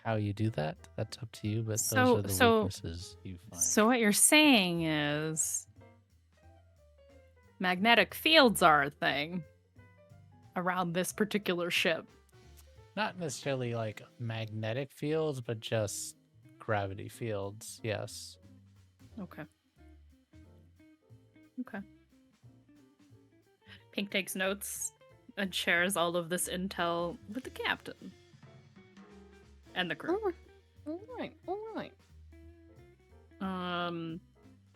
how you do that. That's up to you, but those are the weaknesses you find. So what you're saying is magnetic fields are a thing around this particular ship. Not necessarily like magnetic fields, but just gravity fields, yes. Okay. Pink takes notes and shares all of this intel with the captain and the crew. All right.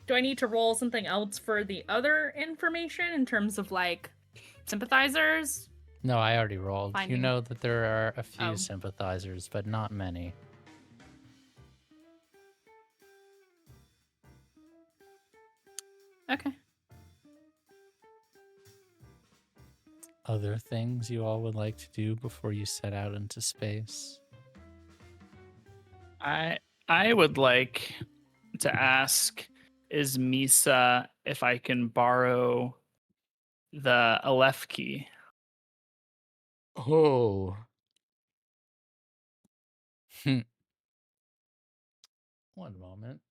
Do I need to roll something else for the other information in terms of like sympathizers? No, I already rolled. You Finding- know that there are a few Oh. sympathizers, but not many. Okay. Other things you all would like to do before you set out into space? I would like to ask is Misa if I can borrow the Aleph key. Oh. One moment.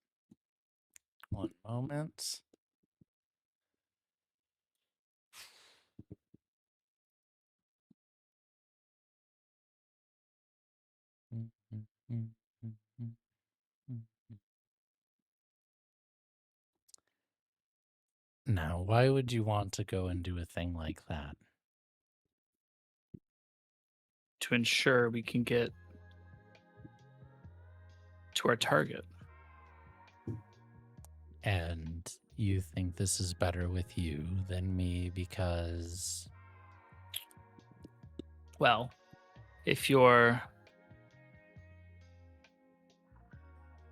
Now, why would you want to go and do a thing like that? To ensure we can get to our target. And you think this is better with you than me because... Well, if you're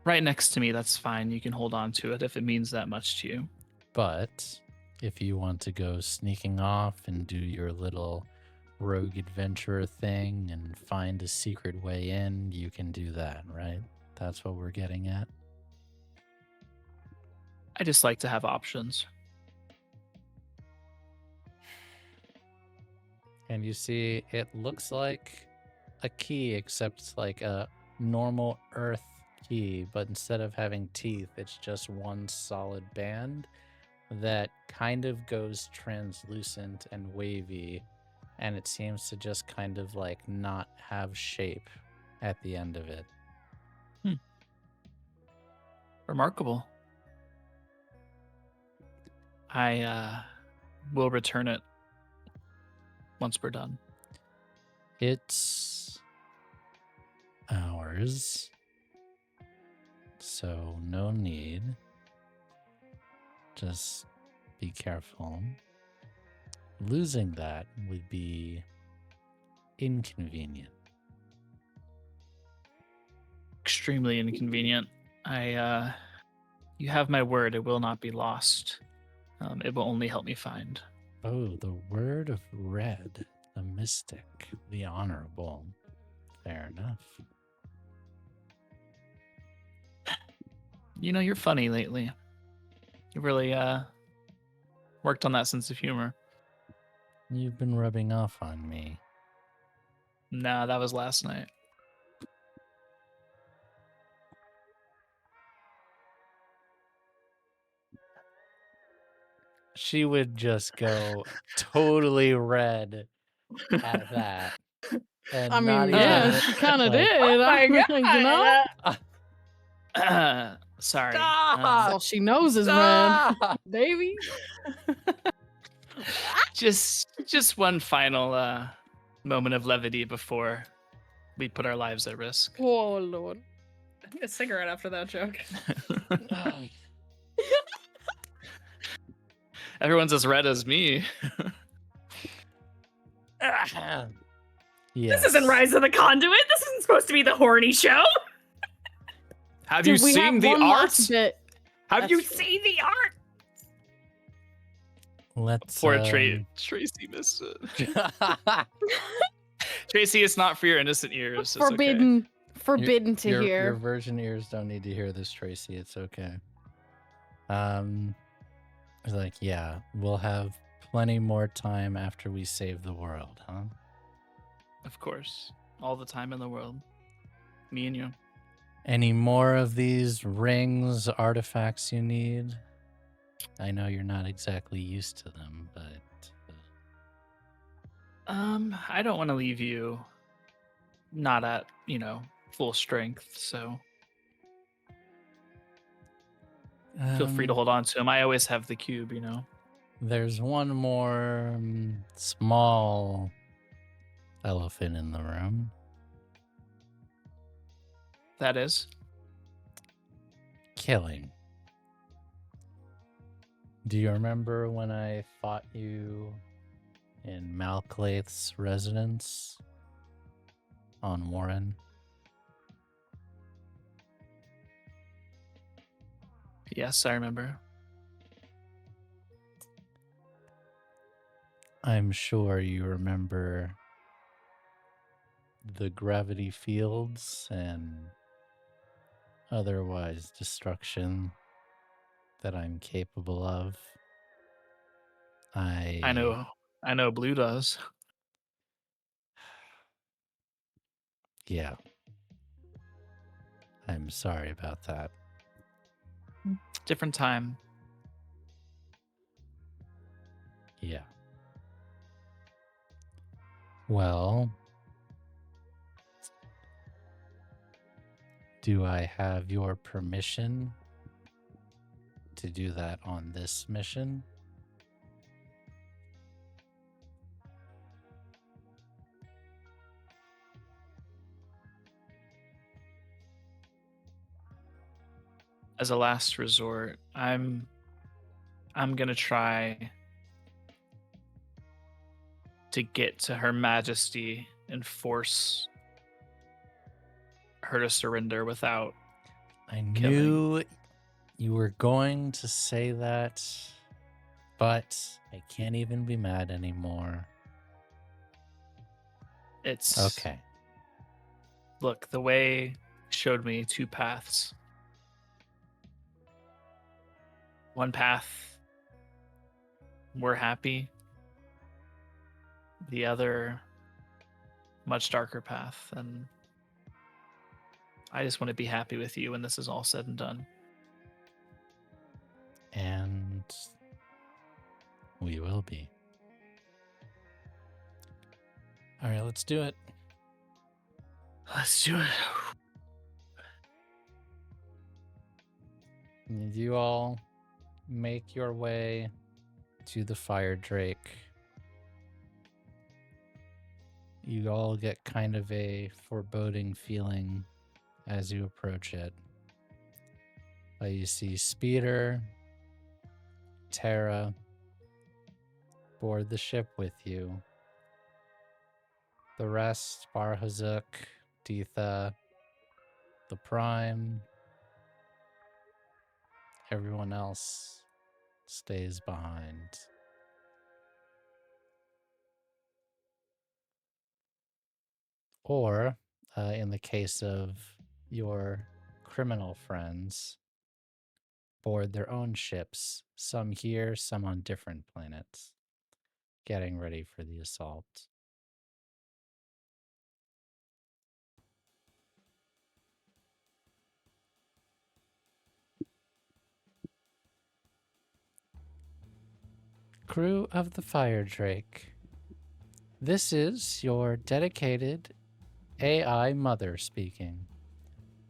right next to me, that's fine. You can hold on to it if it means that much to you. But if you want to go sneaking off and do your little rogue adventurer thing and find a secret way in, you can do that, right? That's what we're getting at. I just like to have options. And you see, it looks like a key, except it's like a normal earth key, but instead of having teeth, it's just one solid band that kind of goes translucent and wavy, and it seems to just kind of like not have shape at the end of it. Remarkable. I will return it once we're done. It's ours, so no need. Just be careful. Losing that would be inconvenient. Extremely inconvenient. You have my word, it will not be lost. It will only help me find. Oh, the word of Red, the mystic, the honorable. Fair enough. You know, you're funny lately. You really worked on that sense of humor. You've been rubbing off on me. Nah, that was last night. She would just go totally red at that. And I not mean, yeah, even, she kind of like, did. Oh my I mean, god! you know, Sorry. Stop! all she knows is red, Stop! baby. Just one final moment of levity before we put our lives at risk. Oh Lord. I need a cigarette after that joke. Everyone's as red as me. Yes. This isn't Rise of the Conduit. This isn't supposed to be the horny show. Have Did you we seen have the one art? last bit? Have you That's true. seen the art? Let's Poor Tracy missed it. Tracy, it's not for your innocent ears. It's okay. Forbidden to your hear. virgin ears don't need to hear this, Tracy. It's okay. It's like, yeah, we'll have plenty more time after we save the world, huh? Of course. All the time in the world. Me and you. Any more of these rings, artifacts you need? I know you're not exactly used to them, but... I don't want to leave you not at, full strength, so feel free to hold on to them. I always have the cube, There's one more small elephant in the room. That is? Killing. Do you remember when I fought you in Malclaith's residence on Warren? Yes, I remember. I'm sure you remember the gravity fields and otherwise destruction that I'm capable of. I know Blue does. Yeah. I'm sorry about that. Different time. Yeah. Well, do I have your permission to do that on this mission? As a last resort, I'm gonna try to get to Her Majesty and force her to surrender without I knew killing. you were going to say that, but I can't even be mad anymore. It's okay. Look, the way showed me two paths. One path, we're happy. The other, much darker path. And I just want to be happy with you when this is all said and done. And we will be. All right, let's do it. Let's do it. You all make your way to the fire drake. You all get kind of a foreboding feeling as you approach it. You see Speeder, Terra board the ship with you. The rest, Barhazuk, Deetha, the Prime, everyone else stays behind. Or, in the case of your criminal friends, board their own ships, some here, some on different planets, getting ready for the assault. Crew of the Fire Drake, this is your dedicated AI mother speaking.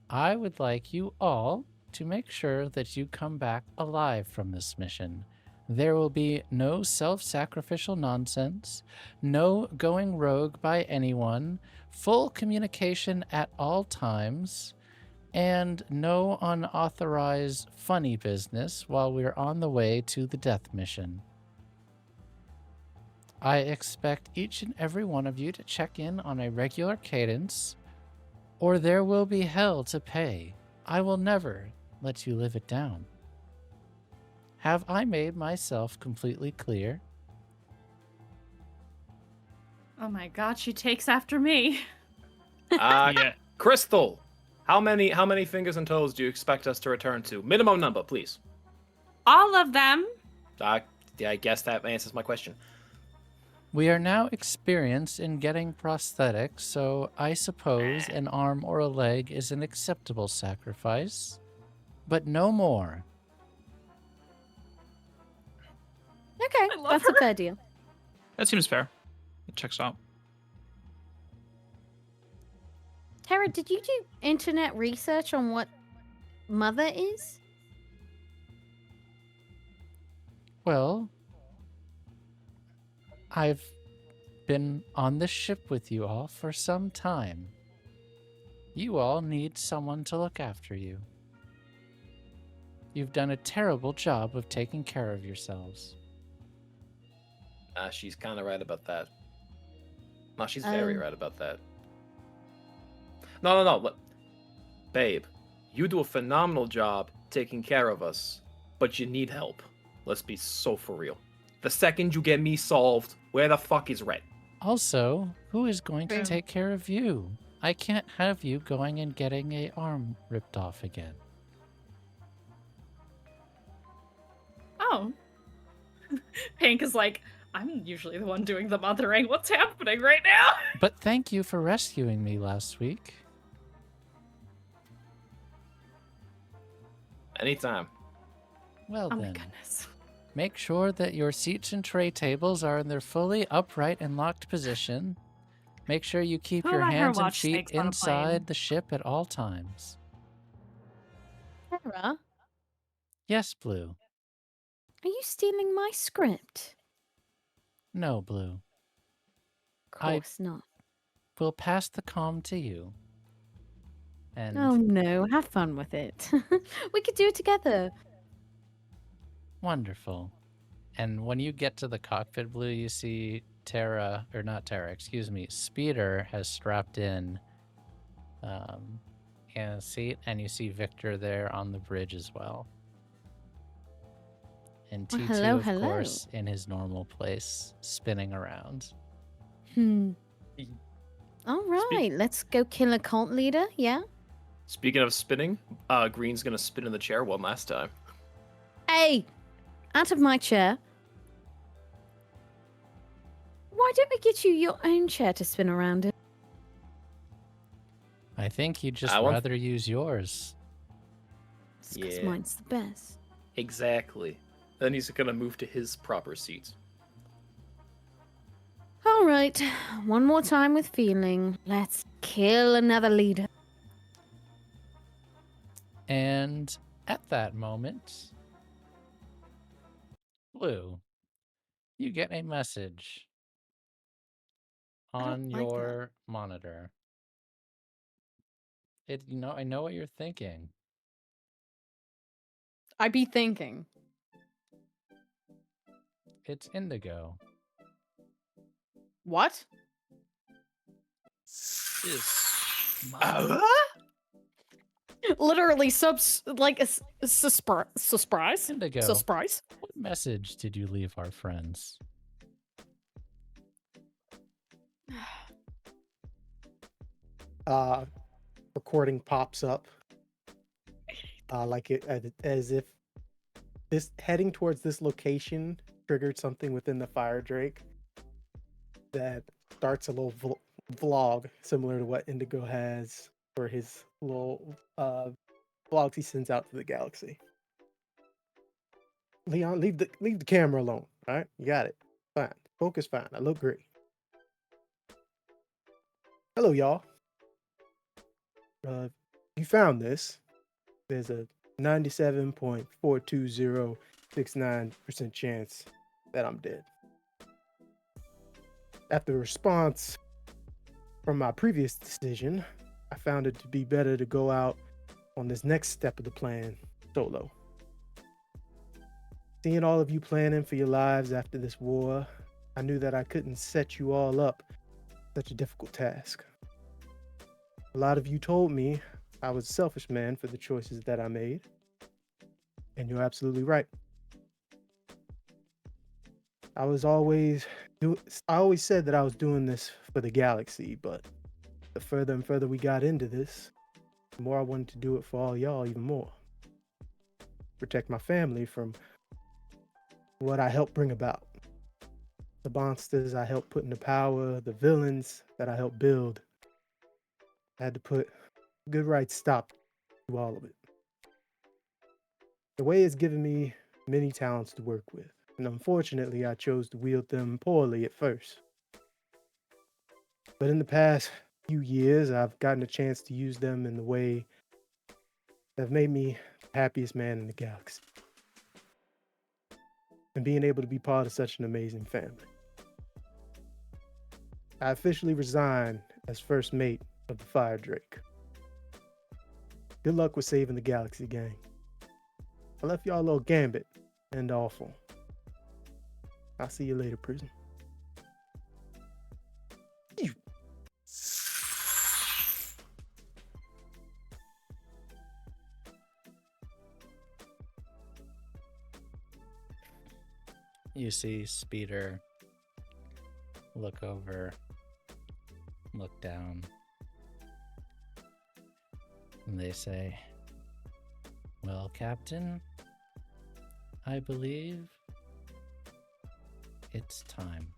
I would like you all to make sure that you come back alive from this mission. There will be no self-sacrificial nonsense, no going rogue by anyone, full communication at all times, and no unauthorized funny business while we're on the way to the death mission. I expect each and every one of you to check in on a regular cadence, or there will be hell to pay. I will never let you live it down. Have I made myself completely clear? Oh my god, she takes after me. Yeah. Crystal, how many fingers and toes do you expect us to return to? Minimum number, please. All of them. I guess that answers my question. We are now experienced in getting prosthetics, so I suppose an arm or a leg is an acceptable sacrifice, but no more. Okay, that's a fair deal. That seems fair. It checks out. Tara, did you do internet research on what mother is? Well, I've been on the ship with you all for some time. You all need someone to look after you. You've done a terrible job of taking care of yourselves. She's kind of right about that. No, she's very right about that. No. Look, babe, you do a phenomenal job taking care of us, but you need help. Let's be so for real. The second you get me solved, where the fuck is Red? Also, who is going to take care of you? I can't have you going and getting an arm ripped off again. Oh. Pink is like, I'm usually the one doing the mothering. What's happening right now? But thank you for rescuing me last week. Anytime. Well Oh then, my goodness. make sure that your seats and tray tables are in their fully upright and locked position. Make sure you keep Who your let her hands and watch feet snakes on a plane? inside the ship at all times. Tara, Yes, Blue. are you stealing my script? No, Blue. Of I- course not. We'll pass the comm to you. And Oh no, have fun with it. We could do it together. wonderful. And when you get to the cockpit, Blue, you see Tara, or not Tara, excuse me, Speeder has strapped in a seat, and you see Victor there on the bridge as well. And Well, T2, of hello. course, in his normal place, spinning around. All right, let's go kill a cult leader, yeah? Speaking of spinning, Green's gonna spin in the chair one last time. Hey, out of my chair. Why don't we get you your own chair to spin around in? I think he'd just I want- rather use yours. It's 'cause Yeah. mine's the best. Exactly. Then he's gonna move to his proper seat. All right, one more time with feeling. Let's kill another leader. And at that moment, Blue, you get a message on like that. your monitor. I know what you're thinking. I be thinking. It's Indigo. What? Literally like a surprise. Indigo. Surprise. What message did you leave our friends? Recording pops up. Like it as if this heading towards this location triggered something within the fire drake that starts a little vlog similar to what Indigo has for his little vlogs he sends out to the galaxy. Leon, leave the camera alone. All right, you got it. Fine, focus. Fine. I look great. Hello, y'all. You found this. There's a 97.42069% chance that I'm dead. After a response from my previous decision, I found it to be better to go out on this next step of the plan solo. Seeing all of you planning for your lives after this war, I knew that I couldn't set you all up such a difficult task. A lot of you told me I was a selfish man for the choices that I made, and you're absolutely right. I always said that I was doing this for the galaxy, but the further and further we got into this, the more I wanted to do it for all y'all even more. Protect my family from what I helped bring about. The monsters I helped put into power, the villains that I helped build. I had to put a good right stop to all of it. The way has given me many talents to work with, and unfortunately I chose to wield them poorly at first. But in the past few years, I've gotten a chance to use them in the way that have made me the happiest man in the galaxy. And being able to be part of such an amazing family. I officially resign as first mate of the Fire Drake. Good luck with saving the galaxy, gang. I left y'all a little gambit and awful. I'll see you later, prison. You see Speeder look over, look down, and they say, "Well, Captain, I believe it's time."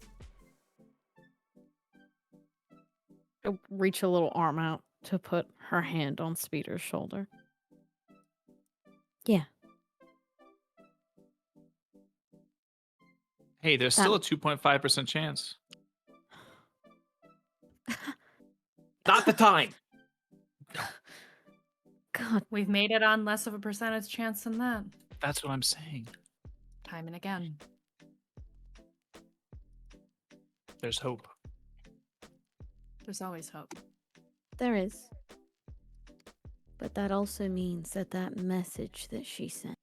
I'll reach a little arm out to put her hand on Speeder's shoulder. Yeah. Hey, there's still a 2.5% chance. Not the time. God. We've made it on less of a percentage chance than that. That's what I'm saying. Time and again. There's hope. There's always hope. There is. But that also means that that message that she sent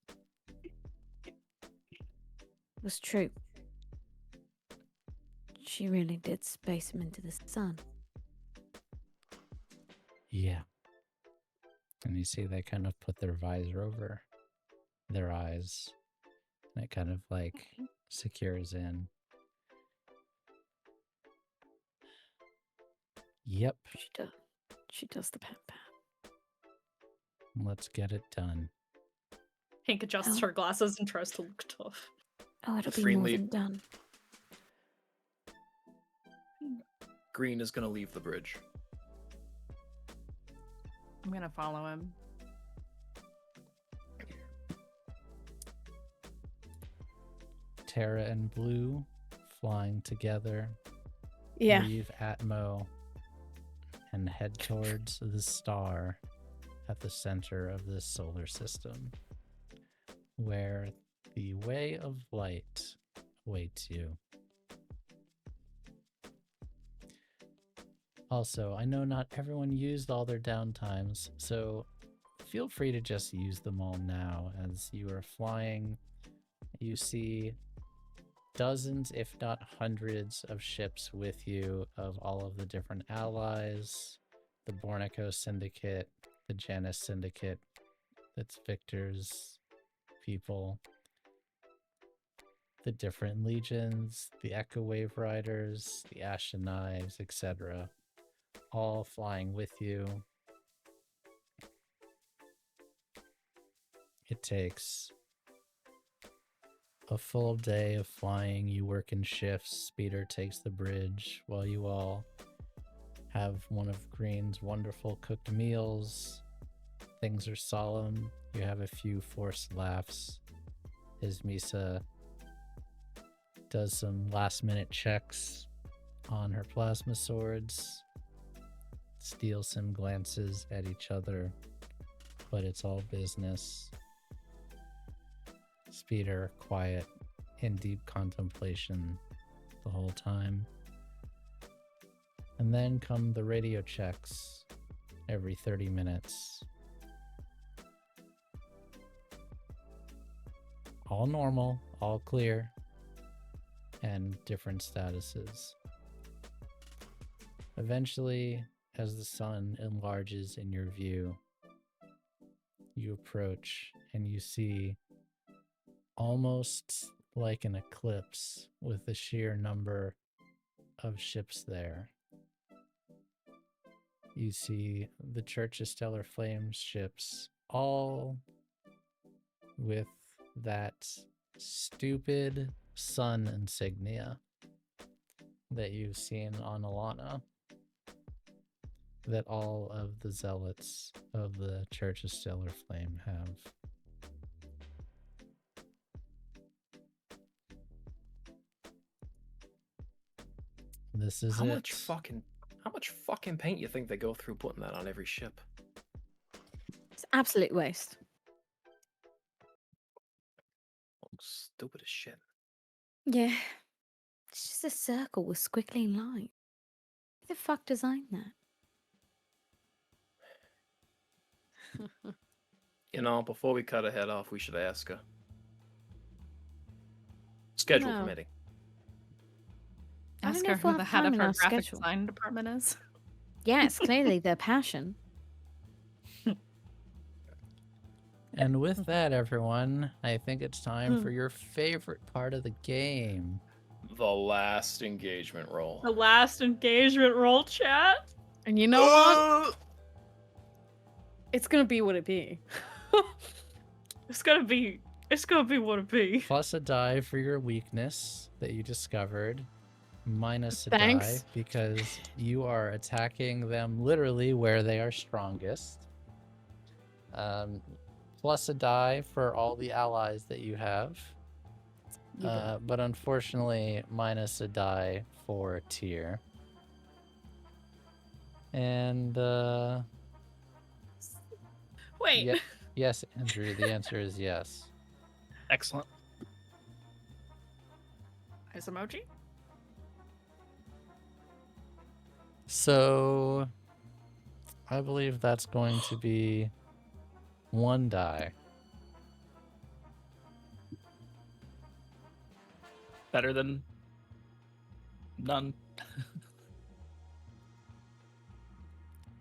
was true. She really did space him into the sun. Yeah. And you see they kind of put their visor over their eyes. And it kind of like secures in. Yep. She does the pat pat. Let's get it done. Hank adjusts her glasses and tries to look tough. Oh, it'll be more than done. Green is going to leave the bridge. I'm gonna follow him. Terra and Blue flying together. Yeah. Leave Atmo and head towards the star at the center of this solar system, where the way of light awaits you. Also, I know not everyone used all their downtimes, so feel free to just use them all now. As you are flying, you see dozens, if not hundreds, of ships with you of all of the different allies, the Bornico Syndicate, the Janus Syndicate, that's Victor's people, the different legions, the Echo Wave Riders, the Ashen Knives, etc., all flying with you. It takes a full day of flying. You work in shifts. Speeder takes the bridge while you all have one of Green's wonderful cooked meals. Things are solemn. You have a few forced laughs. His Misa does some last-minute checks on her plasma swords, steals some glances at each other, but it's all business. Speeder, quiet, in deep contemplation the whole time. And then come the radio checks every 30 minutes. All normal, all clear, and different statuses. Eventually, as the sun enlarges in your view, you approach and you see, almost like an eclipse with the sheer number of ships there, you see the Church of Stellar Flames ships, all with that stupid sun insignia that you've seen on Alana, that all of the zealots of the Church of Stellar Flame have. This is How it. How much fucking paint you think they go through putting that on every ship? It's absolute waste. Stupid as shit. Yeah. It's just a circle with squiggly lines. Who the fuck designed that? You know, before we cut her head off, we should ask her. Schedule No. permitting. I don't Ask know her if we'll who the have head time of in her our graphic schedule. design department is. Yeah, it's clearly their passion. And with that, everyone, I think it's time for your favorite part of the game. The last engagement roll. The last engagement roll, chat. And you know what? It's gonna be what it be. It's gonna be what it be. Plus a die for your weakness that you discovered. Minus a Thanks. die because you are attacking them literally where they are strongest. Plus a die for all the allies that you have. But unfortunately, minus a die for tier. And Wait. yes, Andrew, the answer is yes. Excellent. Eyes emoji? So I believe that's going to be one die. Better than none.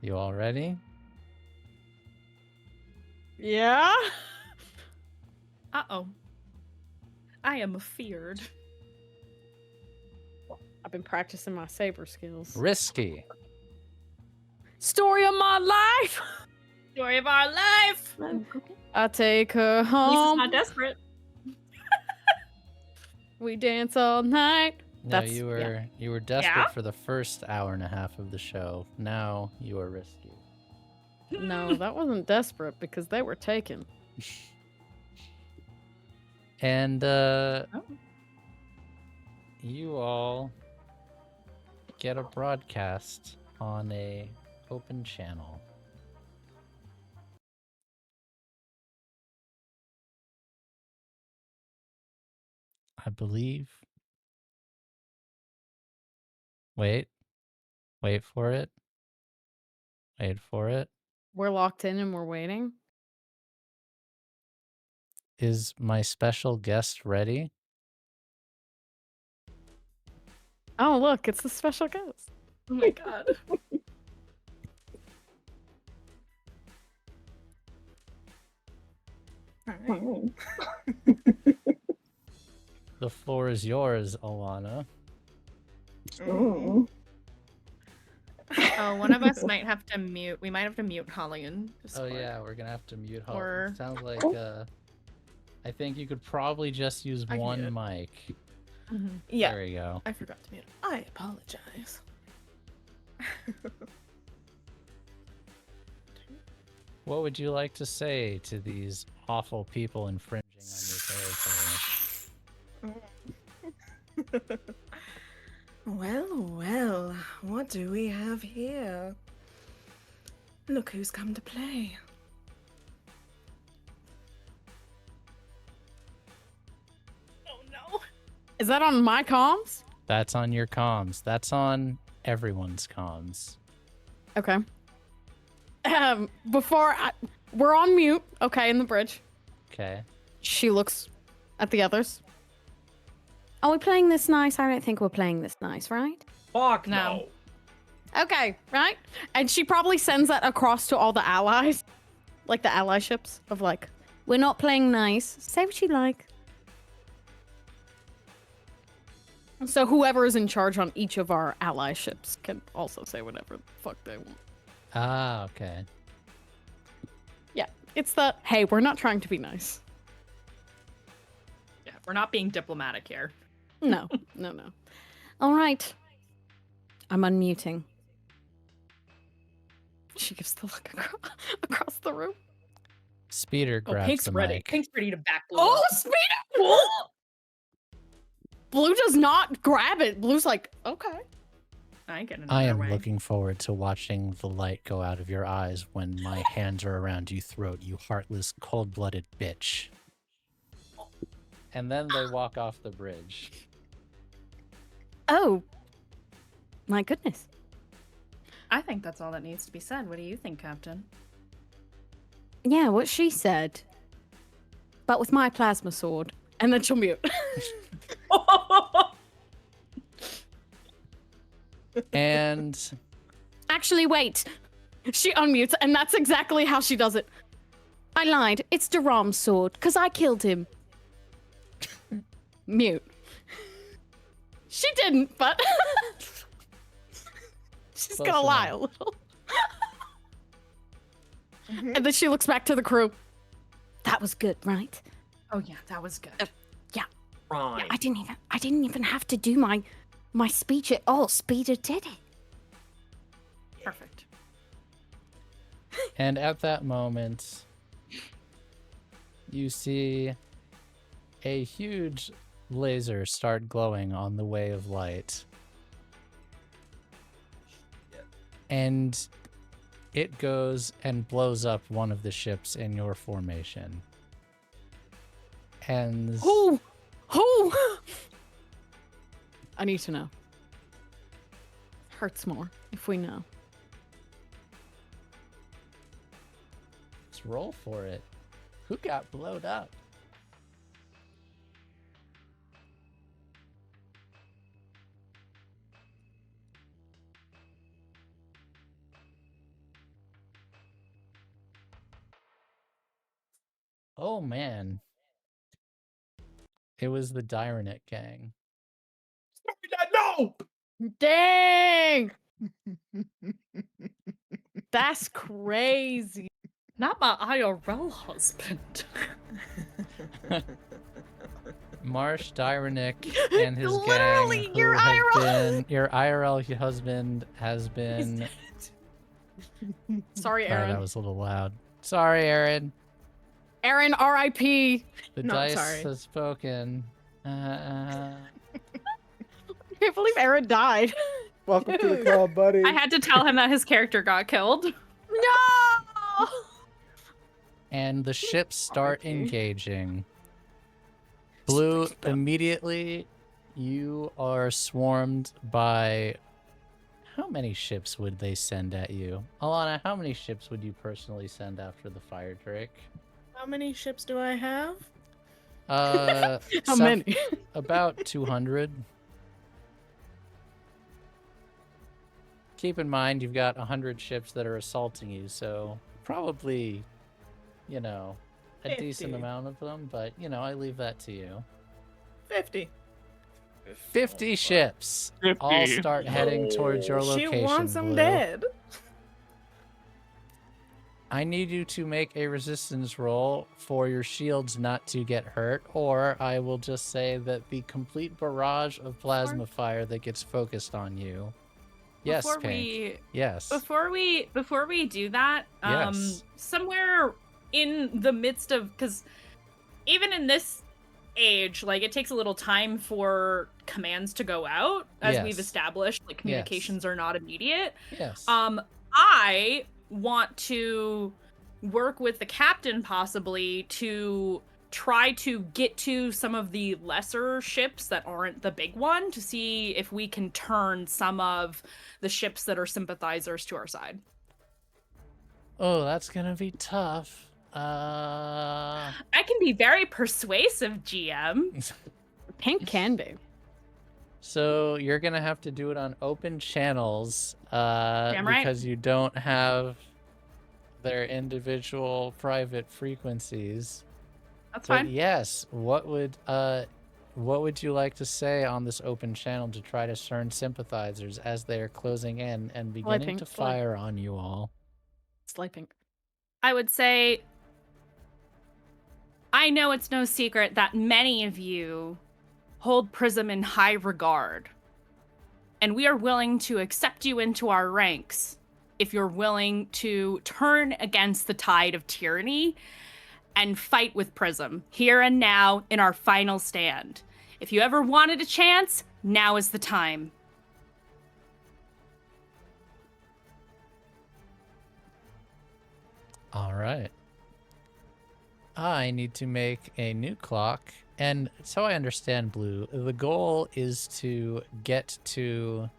You all ready? Yeah? Uh-oh. I am feared. I've been practicing my saber skills. Risky. Story of my life! Story of our life! I take her Lisa's home. not desperate. We dance all night. No, That's- you were desperate Yeah? for the first hour and a half of the show. Now you are risky. No, that wasn't desperate because they were taken. And you all get a broadcast on a open channel. I believe. Wait for it. Wait for it. We're locked in and we're waiting. Is my special guest ready? Oh, look, it's the special guest. Oh my god. The floor is yours, Alana. Oh. Oh, one of us might have to mute. We might have to mute Holly and Oh Discord. yeah, we're gonna have to mute Holly. Or- Sounds like I think you could probably just use I can do one it. mic. Yeah, There we go. I forgot to mute. I apologize. What would you like to say to these awful people infringing on your territory? Well, what do we have here? Look who's come to play. Oh no. Is that on my comms? That's on your comms. That's on everyone's comms. Okay. We're on mute, okay, in the bridge. Okay. She looks at the others. Are we playing this nice? I don't think we're playing this nice, right? Fuck No. Okay, right? And she probably sends that across to all the allies. Like the allyships of like, we're not playing nice. Say what you like. So whoever is in charge on each of our ally ships can also say whatever the fuck they want. Ah, okay. Yeah, it's the, hey, we're not trying to be nice. Yeah, we're not being diplomatic here. No. All right. I'm unmuting. She gives the look across the room. Speeder Oh, grabs Pink's the ready. mic. Pink's ready to back Blue Oh, up. Speeder! Blue does not grab it. Blue's like, okay. I ain't getting I another am way. looking forward to watching the light go out of your eyes when my hands are around your throat, you heartless, cold-blooded bitch. And then they walk off the bridge. Oh. My goodness. I think that's all that needs to be said. What do you think, Captain? Yeah, what she said. But with my plasma sword. And then she'll mute. And Actually, wait. She unmutes, and that's exactly how she does it. I lied. It's Durham's sword, because I killed him. Mute. She didn't, but... She's Close gonna lie a enough. little. And then she looks back to the crew. That was good, right? Oh yeah, that was good. Right. Yeah, I didn't even have to do my speech at all. Speeder did it. Perfect. And at that moment, you see a huge laser start glowing on the way of light. And it goes and blows up one of the ships in your formation. And Who? I need to know. Hurts more if we know. let's roll for it. Who got blowed up? Oh man. It was the Dyranet gang. No! Dang! That's crazy. Not my IRL husband. Marsh Dyranek and his Literally, gang, your who have IRL been your IRL husband, has been. Sorry, Sorry, Aaron. that was a little loud. Sorry, Aaron. Aaron, R.I.P. The No, dice sorry. has spoken. I can't believe Aaron died. Welcome to the call, buddy. I had to tell him that his character got killed. No! And the ships start R.I.P. engaging. Blue, immediately you are swarmed by... How many ships would they send at you? Alana, how many ships would you personally send after the fire drake? How many ships do I have? How Some- many? About 200. Keep in mind, you've got 100 ships that are assaulting you, so probably, you know, a decent 50. amount of them, but, you know, I leave that to you. 50. 50 ships all start heading towards your She location. wants them Blue. dead. I need you to make a resistance roll for your shields not to get hurt, or I will just say that the complete barrage of plasma fire that gets focused on you. Yes, Pink. Yes. Before we do that, Yes. somewhere in the midst of, because even in this age, like, it takes a little time for commands to go out, as we've established. Like, communications are not immediate. Yes. I want to work with the captain possibly to try to get to some of the lesser ships that aren't the big one to see if we can turn some of the ships that are sympathizers to our side. Oh, that's gonna be tough. I can be very persuasive, GM. Pink can be. So you're gonna have to do it on open channels, Damn right. because you don't have their individual private frequencies. That's But fine. yes, what would you like to say on this open channel to try to turn sympathizers as they are closing in and beginning to fire on you all? Slight I would say, I know it's no secret that many of you hold Prism in high regard, and we are willing to accept you into our ranks if you're willing to turn against the tide of tyranny and fight with Prism here and now in our final stand. If you ever wanted a chance, now is the time. All right. I need to make a new clock. And so I understand, Blue, the goal is to get to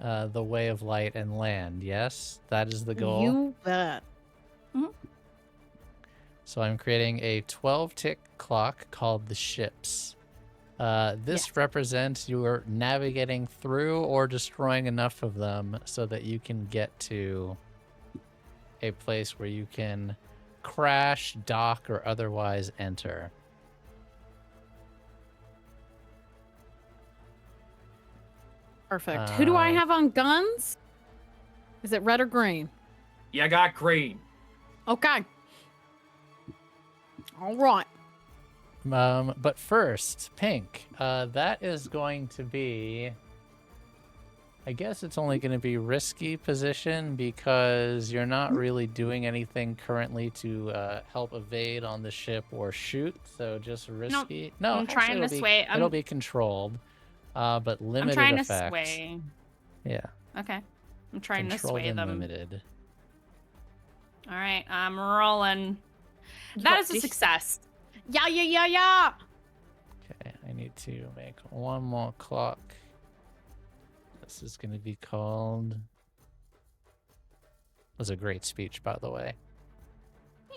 the Way of Light and land, yes? That is the goal? You bet. So I'm creating a 12-tick clock called the ships. This represents you're navigating through or destroying enough of them so that you can get to a place where you can crash, dock, or otherwise enter. Perfect. Who do I have on guns? Is it red or green? You got green. Okay. All right. But first, Pink, that is going to be... I guess it's only going to be risky position because you're not really doing anything currently to help evade on the ship or shoot, so just risky. No, I'm trying to sway. It'll be controlled, but limited I'm trying effect. to sway. Yeah. Okay. I'm trying Controlled to sway and them. limited. All right, I'm rolling. That is a success. Yeah. Okay, I need to make one more clock. This is going to be called... That was a great speech, by the way.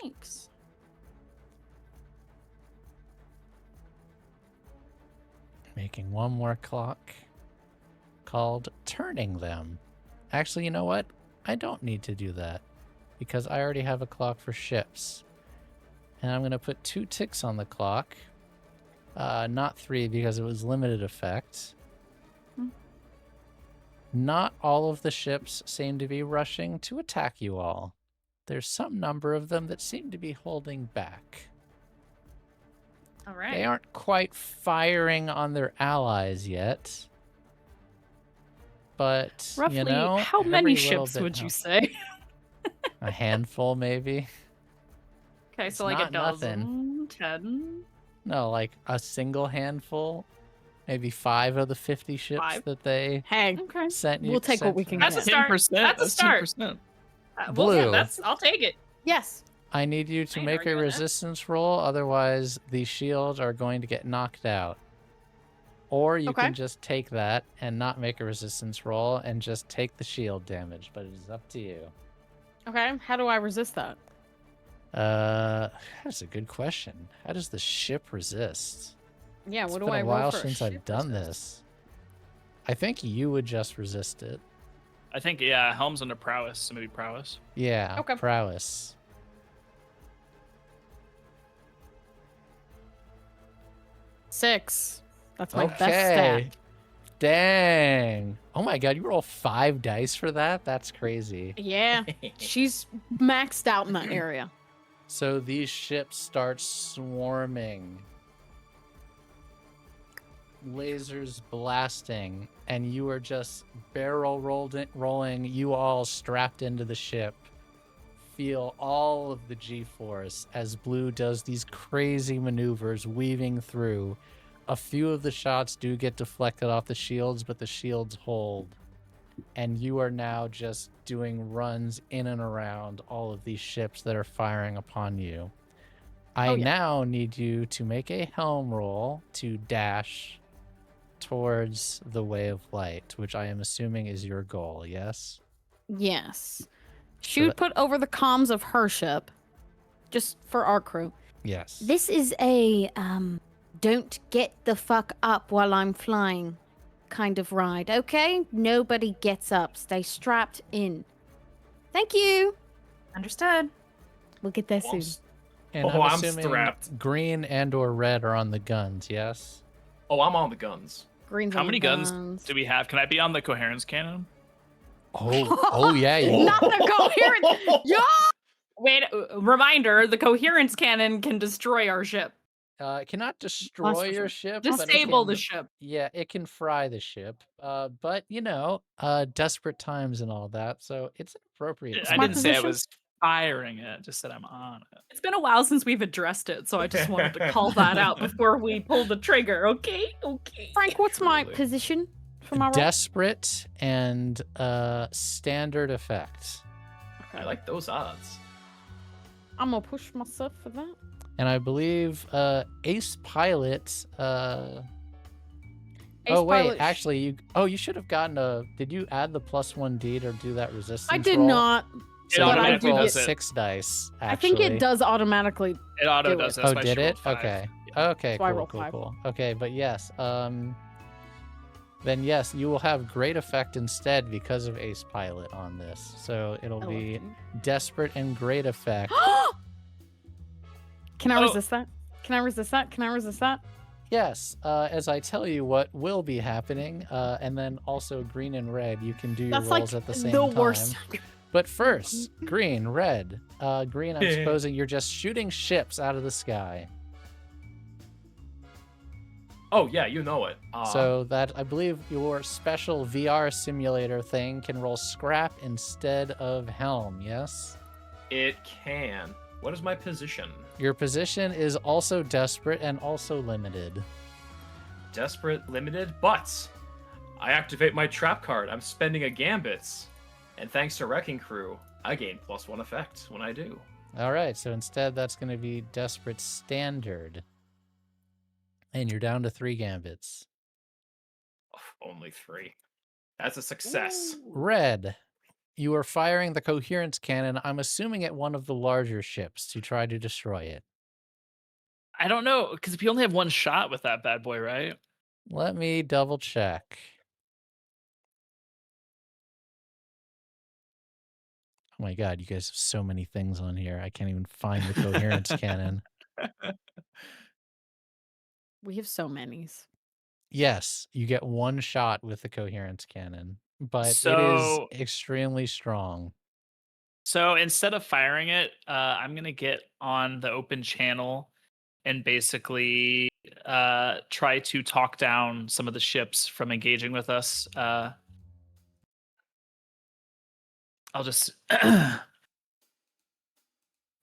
Thanks. Making one more clock called Turning Them. Actually, you know what? I don't need to do that because I already have a clock for ships. And I'm going to put 2 ticks on the clock. Not 3 because it was limited effect. Not all of the ships seem to be rushing to attack you all. There's some number of them that seem to be holding back. All right. They aren't quite firing on their allies yet. But, Roughly, you know, how many ships would you say? A handful, maybe. Okay, It's so like a not dozen, nothing. 10. No, like a single handful. Maybe 5 of the 50 ships 5? that they Hey, Okay. sent you. we'll take what we can That's a get. start. 10%. That's a start. 10%. Well, yeah, Blue. I'll take it. Yes. I need you to I ain't make a arguing that. resistance roll, otherwise the shields are going to get knocked out. Or you Okay. can just take that and not make a resistance roll and just take the shield damage, but it is up to you. Okay. How do I resist that? That's a good question. How does the ship resist? Yeah. It's What been do I a roll while for a since I've ship done resist? this. I think you would just resist it. I think, yeah, Helm's under prowess, so maybe prowess. Yeah, Okay. prowess. Six. That's my best Okay. stat. Dang. Oh my god, you roll 5 dice for that? That's crazy. Yeah, she's maxed out in that area. So these ships start swarming. Lasers blasting, and you are just barrel rolling, you all strapped into the ship. Feel all of the G-force as Blue does these crazy maneuvers weaving through. A few of the shots do get deflected off the shields, but the shields hold. And you are now just doing runs in and around all of these ships that are firing upon you. I now need you to make a helm roll to dash towards the way of light, which I am assuming is your goal, yes? Yes. She would put over the comms of her ship, just for our crew. Yes. This is a, don't get the fuck up while I'm flying kind of ride, okay? Nobody gets up. Stay strapped in. Thank you. Understood. We'll get there soon. And I'm assuming strapped. green and or red are on the guns, yes? Oh, I'm on the guns. Green's How on many the guns do we have? Can I be on the coherence cannon? Oh yeah. You, Not the coherent. Yeah. Wait, reminder, the coherence cannon can destroy our ship. it cannot destroy your ship. but it Disable can- the ship. Yeah, it can fry the ship. But you know, desperate times and all that, so it's an appropriate. I Smart didn't say I position. was firing it, just said I'm on it. It's been a while since we've addressed it, so I just wanted to call that out before we pull the trigger, okay? Okay. Frank, what's my Absolutely. position for my roll? Desperate and standard effect. I like those odds. I'm gonna push myself for that. And I believe Ace Pilot. Ace Oh wait, Pilot actually, you should have gotten a. Did you add the +1d to do that resistance? I did roll? not. It So but I you automatically do roll does it. 6 dice. I think actually. it does automatically. It auto Do does it. it. That's Oh, why did she it? rolled 5. Okay. Yeah. Okay. So I Cool. rolled Cool. 5. Cool. Okay, but yes. Then yes, you will have great effect instead because of Ace Pilot on this. So it'll be desperate and great effect. Can I Oh. resist that? Can I resist that? Can I resist that? Yes, as I tell you what will be happening, and then also green and red, you can do your That's rolls like at the same the time. worst. But first, green, red. Green, I'm supposing you're just shooting ships out of the sky. Oh yeah, you know it. So that I believe your special VR simulator thing can roll scrap instead of helm, yes? It can. What is my position? Your position is also desperate and also limited. Desperate, limited, but I activate my trap card. I'm spending a gambit. And thanks to Wrecking Crew, I gain +1 effect when I do. All right, so instead that's going to be desperate standard. And you're down to 3 gambits. Oh, only 3. That's a success. Red, you are firing the coherence cannon, I'm assuming at one of the larger ships to try to destroy it. I don't know, because we only have one shot with that bad boy, right? Let me double check. Oh my god, you guys have so many things on here. I can't even find the coherence cannon. We have so many. Yes, you get 1 shot with the coherence cannon, but So- it is extremely strong. So instead of firing it, I'm gonna get on the open channel and basically try to talk down some of the ships from engaging with us. I'll just.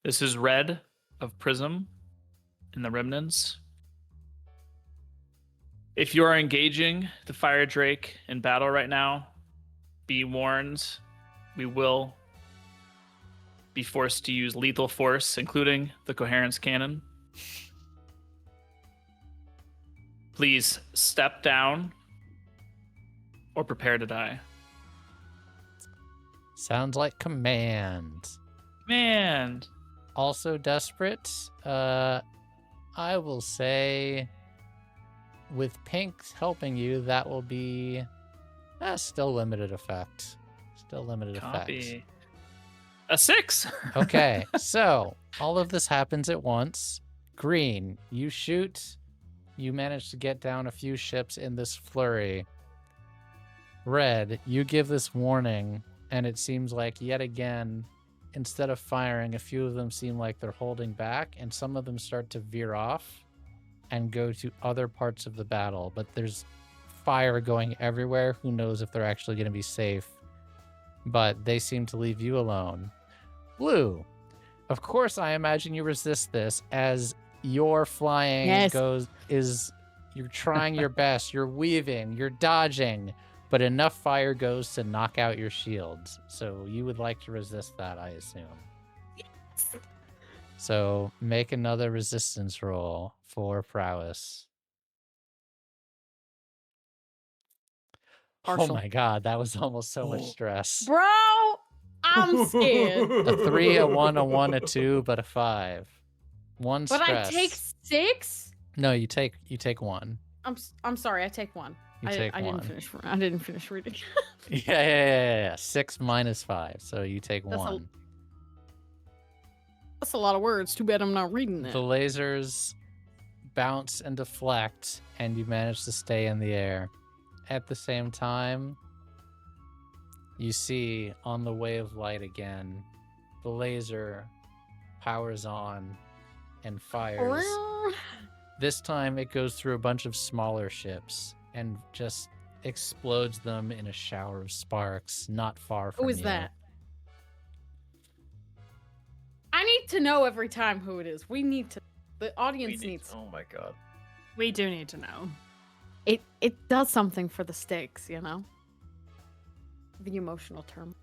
This is Red of Prism in the Remnants. If you are engaging the Fire Drake in battle right now, be warned, we will be forced to use lethal force, including the coherence cannon. Please step down or prepare to die. Sounds like command. Man, Also desperate. I will say with pink helping you, that will be still limited effect. Still limited effect. copy. A 6. Okay, so all of this happens at once. Green, you shoot. You manage to get down a few ships in this flurry. Red, you give this warning, and it seems like yet again, instead of firing, a few of them seem like they're holding back, and some of them start to veer off and go to other parts of the battle. But there's fire going everywhere. Who knows if they're actually going to be safe? But they seem to leave you alone. Blue, of course, I imagine you resist this as your flying you're trying your best, you're weaving, you're dodging, but enough fire goes to knock out your shields. So you would like to resist that, I assume. Yes. So make another resistance roll for prowess. Partial. Oh my god, that was almost so much stress. Bro, I'm scared. A 3, a 1, a 1, a 2, but a 5. One But stress. I take 6? No, you take 1. I'm sorry, I take 1. You take 1. I didn't finish reading. Yeah. 6 minus 5, so you take That's 1. That's a lot of words. Too bad I'm not reading that. The lasers bounce and deflect, and you manage to stay in the air. At the same time, you see on the way of light again, the laser powers on and fires. This time it goes through a bunch of smaller ships and just explodes them in a shower of sparks not far from Who you. is that? I need to know every time who it is. We need to. The audience needs. Oh my god. We do need to know. It does something for the stakes, you know? The emotional term.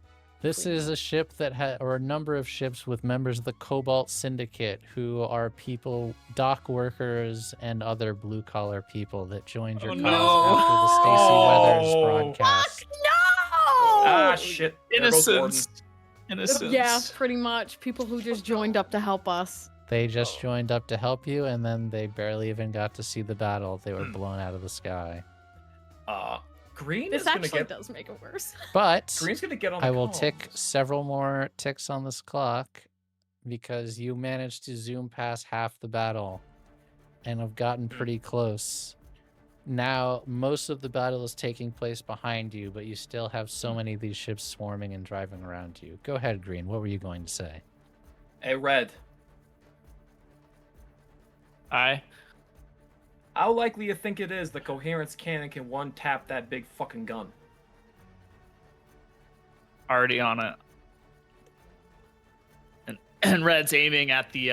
This is a ship that or a number of ships with members of the Cobalt Syndicate, who are people, dock workers, and other blue-collar people that joined your cause after the Stacey Weathers broadcast. Fuck no! Ah, shit. Innocence. Innocence. Yeah, pretty much. People who just joined up to help us. They just joined up to help you, and then they barely even got to see the battle. They were blown out of the sky. Green This is gonna actually get. does make it worse. But Green's gonna get on. The I will comms. tick several more ticks on this clock because you managed to zoom past half the battle and have gotten pretty close. Now, most of the battle is taking place behind you, but you still have so many of these ships swarming and driving around you. Go ahead, Green. What were you going to say? Hey, Red. Aye. How likely you think it is the coherence cannon can one-tap that big fucking gun? Already on it. And Red's aiming at the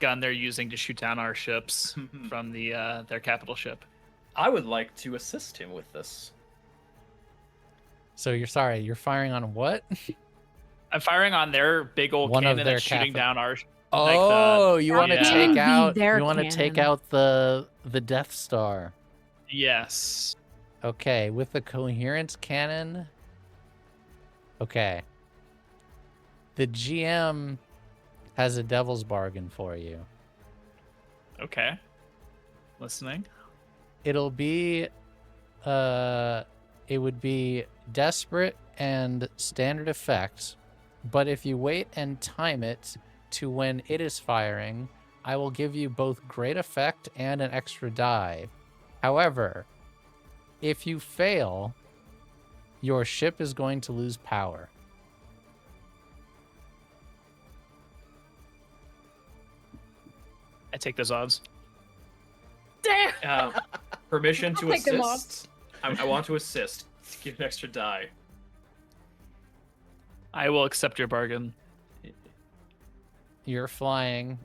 gun they're using to shoot down our ships from their capital ship. I would like to assist him with this. So you're firing on what? I'm firing on their big old One of cannon their that's shooting down our. Oh, you want to yeah. take out? Their You want to take cannon. out the Death Star? Yes. Okay, with the coherence cannon. Okay. The GM has a devil's bargain for you. Okay. Listening. It'll be it would be desperate and standard effects, but if you wait and time it to when it is firing, I will give you both great effect and an extra die. However, if you fail, your ship is going to lose power. I take those odds. Damn! Permission to I'll take them assist. I want to assist. Give an extra die. I will accept your bargain. You're flying.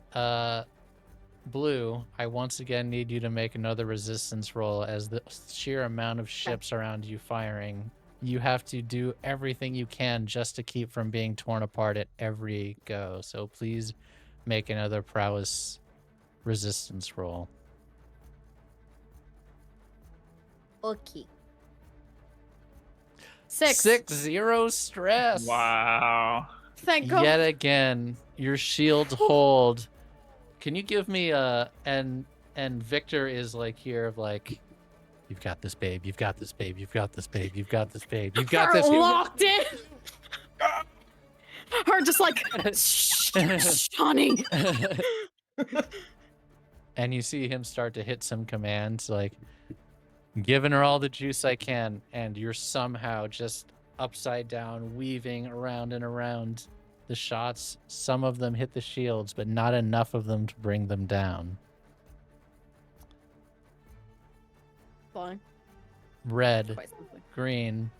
Blue, I once again need you to make another resistance roll as the sheer amount of ships around you firing. You have to do everything you can just to keep from being torn apart at every go. So please make another prowess resistance roll. Okay. 6. 6-0 stress. Wow. Thank God. Yet again, your shields hold. Can you give me and Victor is like here of like, you've got this, babe. You've got this, babe. You've got this, babe. You've got this, babe. You've got this. Locked in. Her just like, shh, honey. And you see him start to hit some commands like, giving her all the juice I can, and you're somehow just upside down, weaving around and around the shots. Some of them hit the shields, but not enough of them to bring them down. Fine. Red, Quite simply. green.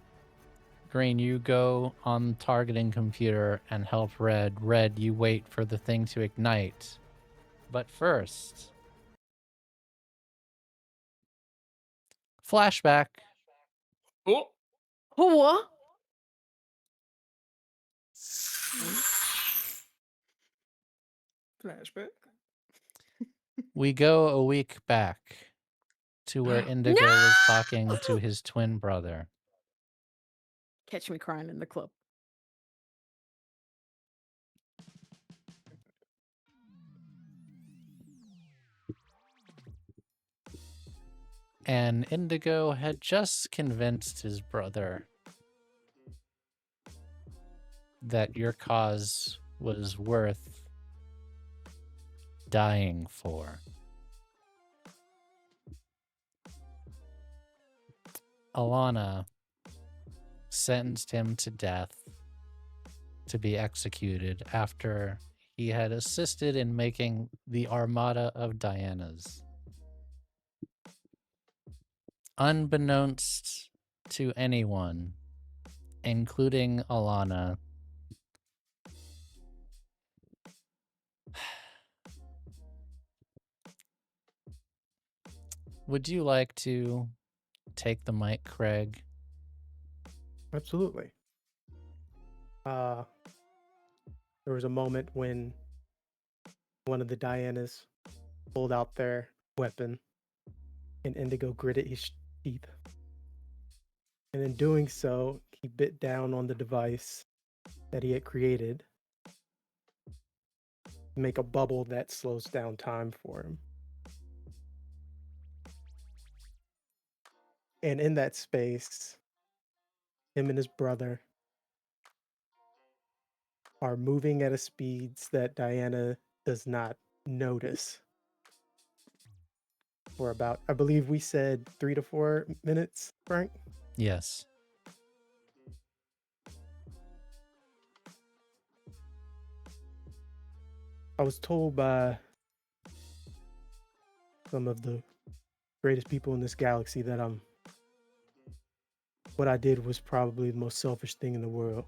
Green, you go on the targeting computer and help Red. Red, you wait for the thing to ignite. But first, flashback. Oh, What? Flashback. We go a week back to where Indigo was talking to his twin brother. Catch me crying in the club. And Indigo had just convinced his brother that your cause was worth dying for. Alana sentenced him to death to be executed after he had assisted in making the Armada of Dianas. Unbeknownst to anyone, including Alana, would you like to take the mic, Craig? Absolutely. There was a moment when one of the Dianas pulled out their weapon and Indigo gritted his teeth. And in doing so, he bit down on the device that he had created to make a bubble that slows down time for him. And in that space, him and his brother are moving at a speeds that Diana does not notice. For about, I believe we said 3 to 4 minutes, Frank? Yes. I was told by some of the greatest people in this galaxy that what I did was probably the most selfish thing in the world.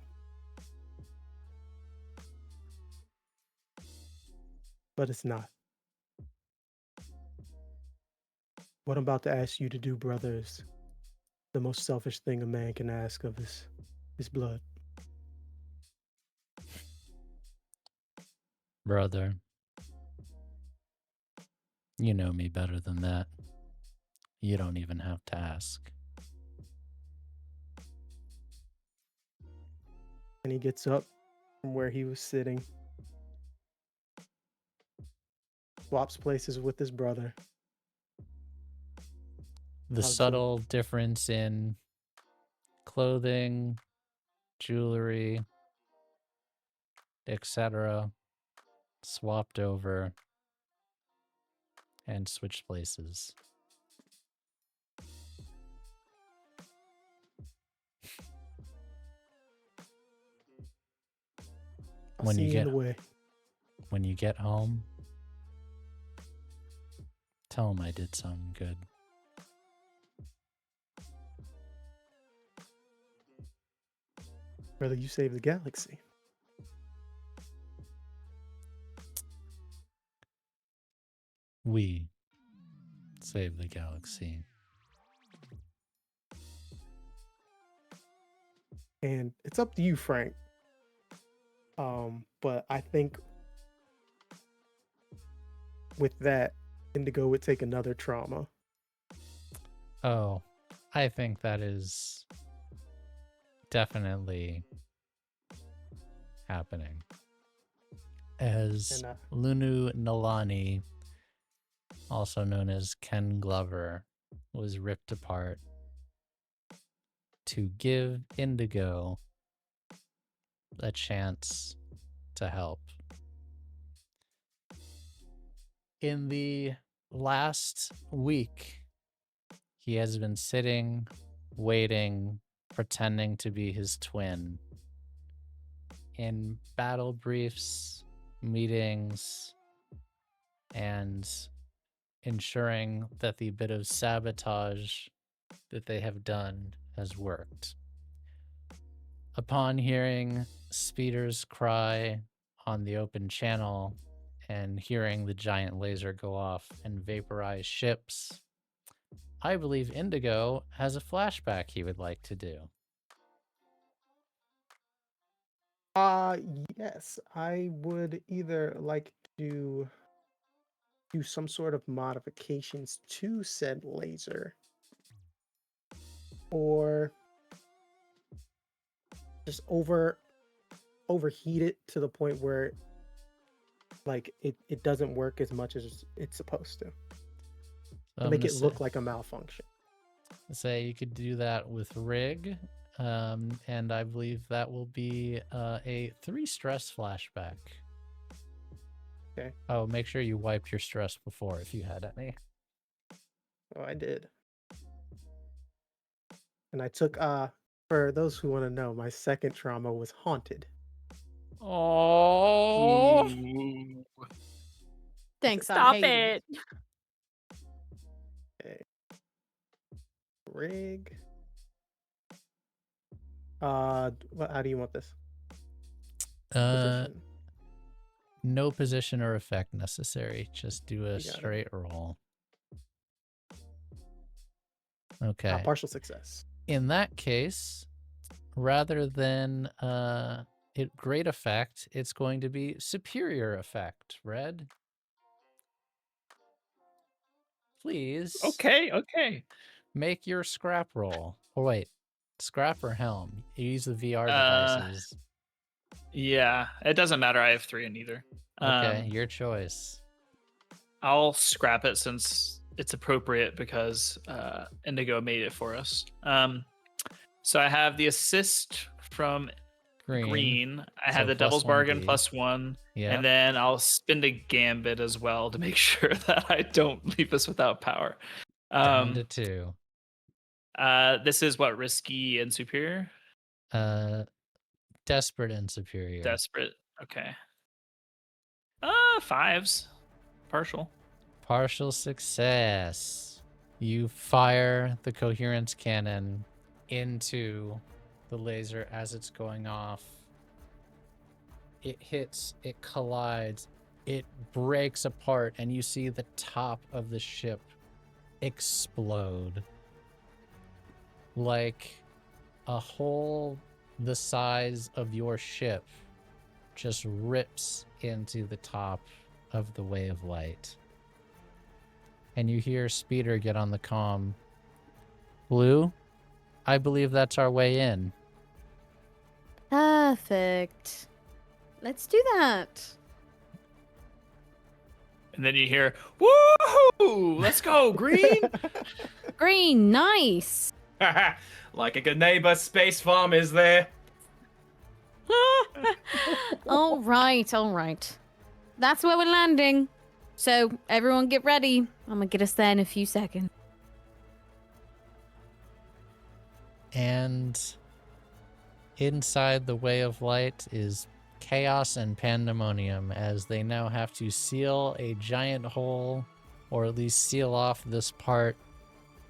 But it's not. What I'm about to ask you to do, brother, is the most selfish thing a man can ask of his blood. Brother, you know me better than that. You don't even have to ask. And he gets up from where he was sitting, swaps places with his brother. The subtle difference in clothing, jewelry, etc. swapped over and switched places. When you get home, tell him I did something good. Brother, you saved the galaxy. We save the galaxy. And it's up to you, Frank. But I think with that, Indigo would take another trauma. Oh, I think that is definitely happening. As Lunu Nalani, also known as Ken Glover, was ripped apart to give Indigo a chance to help. In the last week, He has been sitting, waiting, pretending to be his twin. In battle briefs, meetings, and ensuring that the bit of sabotage that they have done has worked. Upon hearing Speeder's cry on the open channel and hearing the giant laser go off and vaporize ships, I believe Indigo has a flashback he would like to do. Yes, I would either like to do some sort of modifications to said laser, or just overheat it to the point where like it doesn't work as much as it's supposed to. So Make it look like a malfunction. Say you could do that with Rig, and I believe that will be a 3 stress flashback. Okay. Oh, make sure you wipe your stress before if you had any. Oh, I did. And I took for those who want to know, my second trauma was haunted. Oh. Thanks. Stop I hate it. Okay. Rig. How do you want this? Position? No position or effect necessary. Just do a straight roll. Okay. Partial success. In that case, rather than great effect, it's going to be superior effect. Red, please. Okay. Make your scrap roll. Oh wait, scrap or helm? You use the VR devices. Yeah, it doesn't matter. I have 3 in either. Okay, your choice. I'll scrap it since it's appropriate because Indigo made it for us. So I have the assist from Green. I have the Devil's Bargain +1. Yeah. And then I'll spend a gambit as well to make sure that I don't leave us without power. Down to 2. This is what, risky and superior? Desperate and superior. Desperate. Okay. 5s. Partial. Partial success. You fire the coherence cannon into the laser as it's going off. It hits, it collides, it breaks apart, and you see the top of the ship explode. Like a hole the size of your ship just rips into the top of the way of light. And you hear Speeder get on the comm. Blue, I believe that's our way in. Perfect. Let's do that. And then you hear, woohoo! Let's go, Green! Green, nice. Like a good neighbor, Space Farm is there. All right. That's where we're landing. So everyone get ready. I'm gonna get us there in a few seconds. And inside the Way of Light is chaos and pandemonium as they now have to seal a giant hole, or at least seal off this part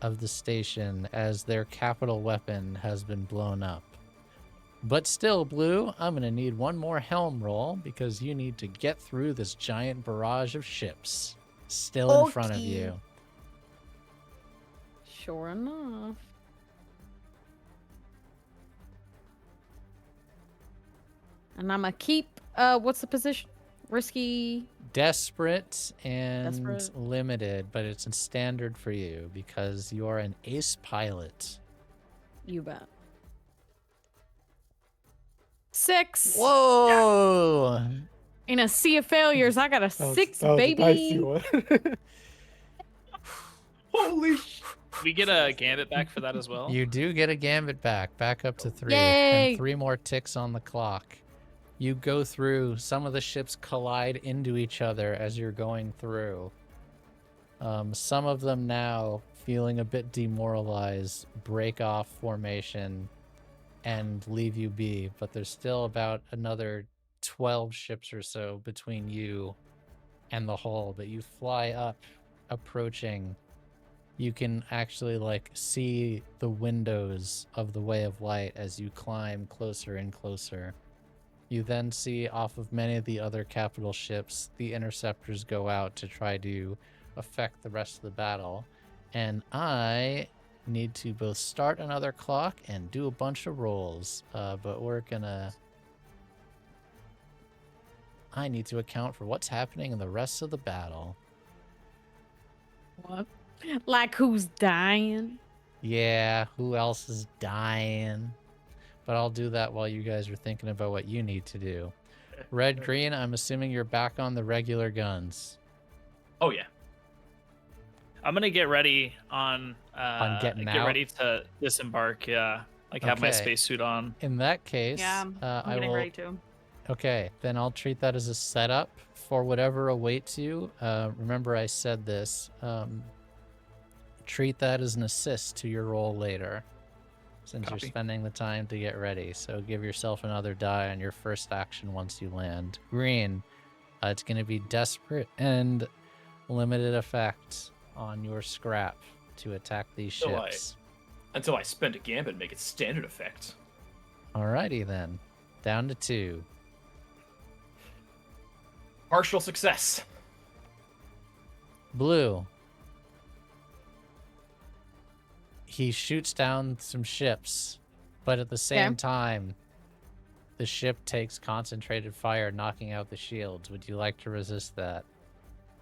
of the station as their capital weapon has been blown up. But still, Blue, I'm going to need one more helm roll because you need to get through this giant barrage of ships still in front of you. Sure enough. And I'm going to keep, what's the position? Risky. Desperate and limited, but it's a standard for you because you are an ace pilot. You bet. 6. Whoa! Yeah. In a sea of failures, I got a 6, baby. Holy sh! We get a gambit back for that as well? You do get a gambit back up to 3. Yay! And 3 more ticks on the clock. You go through, some of the ships collide into each other as you're going through. Some of them now, feeling a bit demoralized, break off formation and leave you be, but there's still about another 12 ships or so between you and the hull. But you fly up, approaching. You can actually see the windows of the Way of Light as you climb closer and closer. You then see off of many of the other capital ships, the interceptors go out to try to affect the rest of the battle. And I need to both start another clock and do a bunch of rolls. But I need to account for what's happening in the rest of the battle. What? Like who's dying? Yeah, who else is dying? But I'll do that while you guys are thinking about what you need to do. Red, green, I'm assuming you're back on the regular guns. Oh, yeah. I'm going to get ready on getting get out? ready to disembark, yeah. Have my Okay. spacesuit on. In that case, Yeah, I'm getting ready to. Okay, then I'll treat that as a setup for whatever awaits you. Remember I said this. Treat that as an assist to your roll later, since Copy. you're spending the time to get ready. So give yourself another die on your first action once you land. Green, it's going to be desperate and limited effect on your scrap to attack these ships. Until I spend a gambit and make it standard effect. Alrighty then, down to 2. Partial success. Blue. He shoots down some ships, but at the same time, the ship takes concentrated fire, knocking out the shields. Would you like to resist that?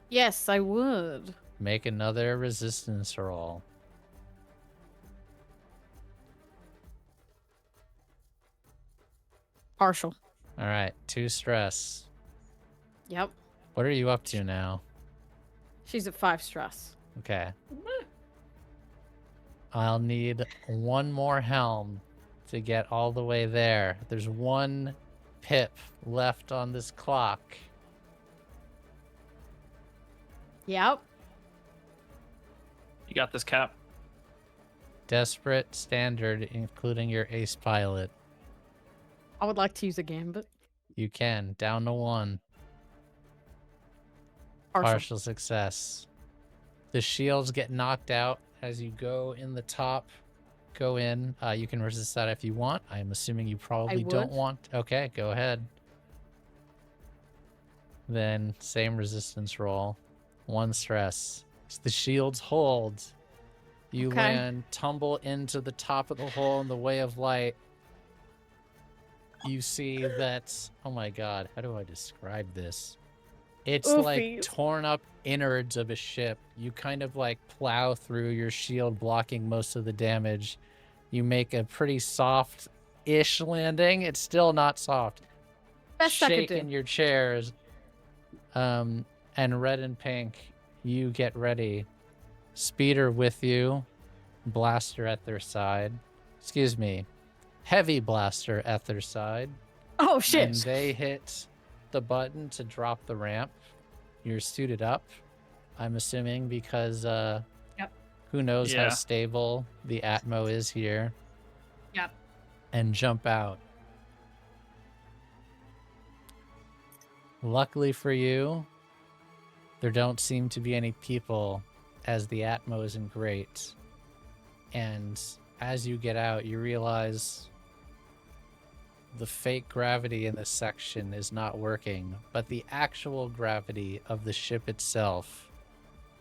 Yes, I would. Make another resistance roll. Partial. All right, 2 stress. Yep. What are you up to now? She's at 5 stress. Okay. I'll need 1 more helm to get all the way there. There's 1 pip left on this clock. Yep. You got this, Cap. Desperate, standard, including your ace pilot. I would like to use a gambit. You can. Down to 1. Partial success. The shields get knocked out as you go in the top. Go in. You can resist that if you want. I'm assuming you probably don't want. Okay, go ahead. Then same resistance roll. 1 stress. The shields hold. You land, tumble into the top of the hole in the Way of Light. You see that, oh my god, how do I describe this? It's like torn up innards of a ship. You kind of plow through your shield, blocking most of the damage. You make a pretty soft-ish landing. It's still not soft. Best I could do. Shaking your chairs. And red and pink, you get ready. Speeder with you. Blaster at their side. Excuse me. Heavy blaster at their side. Oh, shit. And they hit the button to drop the ramp. You're suited up, I'm assuming, because who knows how stable the Atmo is here. Yep. And jump out. Luckily for you, there don't seem to be any people, as the Atmo isn't great. And as you get out, you realize the fake gravity in this section is not working, but the actual gravity of the ship itself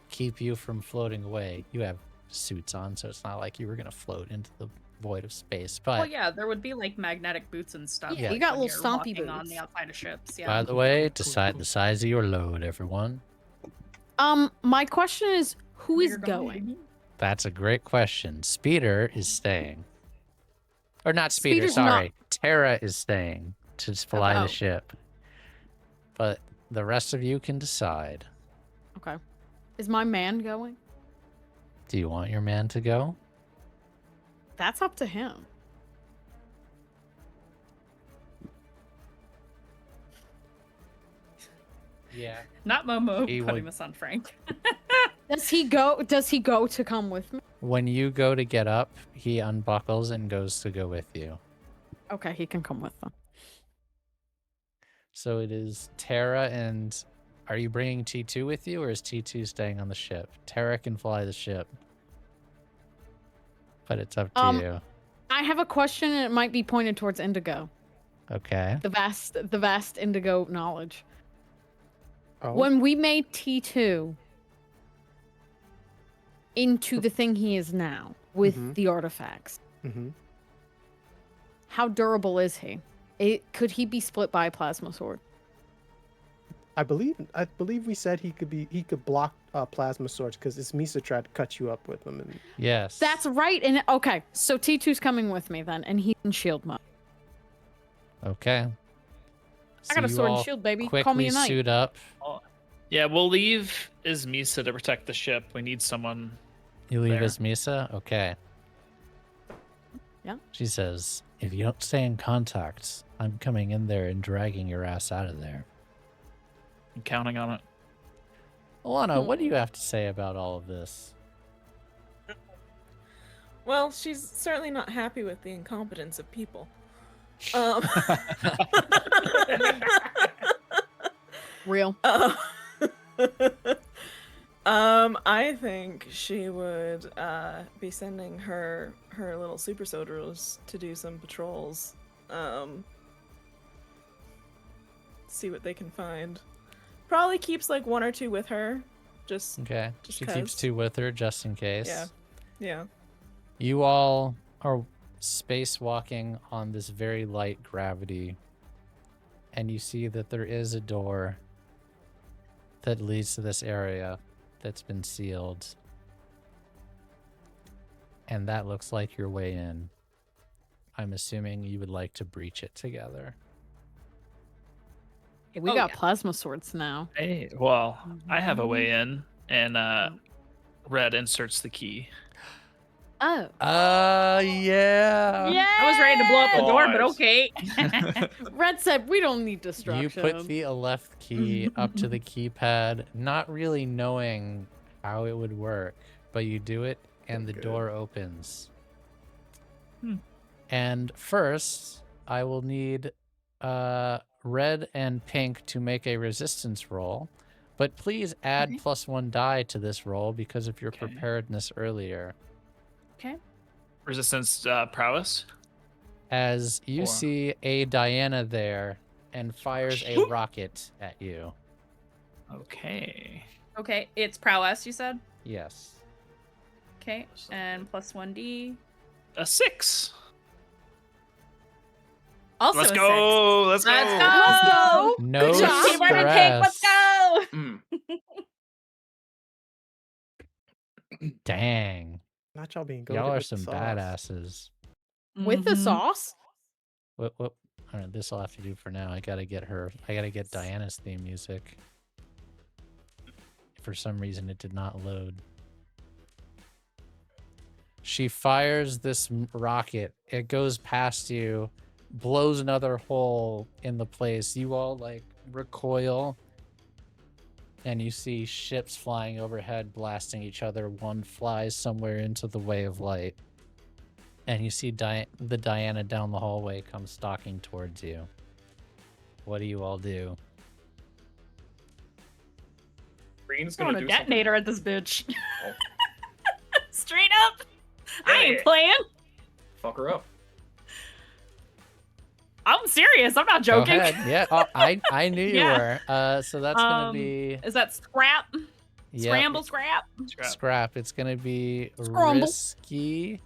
keep you from floating away. You have suits on, so it's not like you were going to float into the void of space. But Well, yeah, there would be magnetic boots and stuff. Yeah, you got when little you're stompy walking on boots. the outside of ships. Yeah. by the way, decide the size of your load, everyone. My question is, who is You're going? That's a great question. Speeder is staying. Or not Speeder, Speeder's sorry. Terra is staying to fly Oh. the ship. But the rest of you can decide. Okay. Is my man going? Do you want your man to go? That's up to him. Yeah. Not Momo He putting would- this on Frank. Does he go to come with me? When you go to get up, he unbuckles and goes to go with you. Okay, he can come with them. So it is Terra and... Are you bringing T2 with you, or is T2 staying on the ship? Terra can fly the ship. But it's up to you. I have a question, and it might be pointed towards Indigo. Okay. The vast Indigo knowledge. Oh. When we made T2 into the thing he is now, with the artifacts, how durable is he? Could he be split by a plasma sword? I believe we said he could block plasma swords because his Misa tried to cut you up with them. And... Yes. That's right. And okay, so T2's coming with me then, and he's in shield mode. Okay. I got a sword and shield, baby. Call me a knight. Suit up. Yeah, we'll leave Ismisa to protect the ship. We need someone. You leave there. Ismisa? Okay. Yeah. She says, if you don't stay in contact, I'm coming in there and dragging your ass out of there. I'm counting on it. Alana, what do you have to say about all of this? Well, she's certainly not happy with the incompetence of people. Real. I think she would be sending her little super soldiers to do some patrols. See what they can find. Probably keeps like 1 or 2 with her. Okay. Just She 'cause. keeps 2 with her just in case. Yeah. Yeah. You all are spacewalking on this very light gravity, and you see that there is a door that leads to this area that's been sealed. And that looks like your way in. I'm assuming you would like to breach it together. Hey, we got plasma swords now. Hey, well, I have a way in, and Red inserts the key. Oh. Yeah. Yeah. I was ready to blow up the door, but Boys. okay. Red said we don't need destruction. You put the left key up to the keypad, not really knowing how it would work, but you do it, and the door opens. And first, I will need Red and Pink to make a resistance roll, but please add +1 die to this roll because of your preparedness earlier. Okay. Resistance prowess. As you see a Diana there and fires a rocket at you. Okay. Okay, it's prowess, you said? Yes. Okay, and +1d. A 6. Also Let's a go. 6. Let's go. Let's go. No Good job. Team Red and Pink, let's go. Dang. Not y'all being goated Y'all are with some sauce. badasses. With the sauce? What? All right, this I'll have to do for now. I gotta get Diana's theme music. For some reason, it did not load. She fires this rocket. It goes past you, blows another hole in the place. You all like recoil, and you see ships flying overhead, blasting each other. One flies somewhere into the way of light. And you see the Diana down the hallway come stalking towards you. What do you all do? Green's Throwing gonna a do detonator at this bitch. Oh. Straight up. I ain't playing. Fuck her up. I'm serious. I'm not Go joking. ahead. Yeah, oh, I knew you Yeah. were. So that's gonna be Is that scrap? Yep. Scramble scrap? Scrap. It's gonna be Scramble. risky,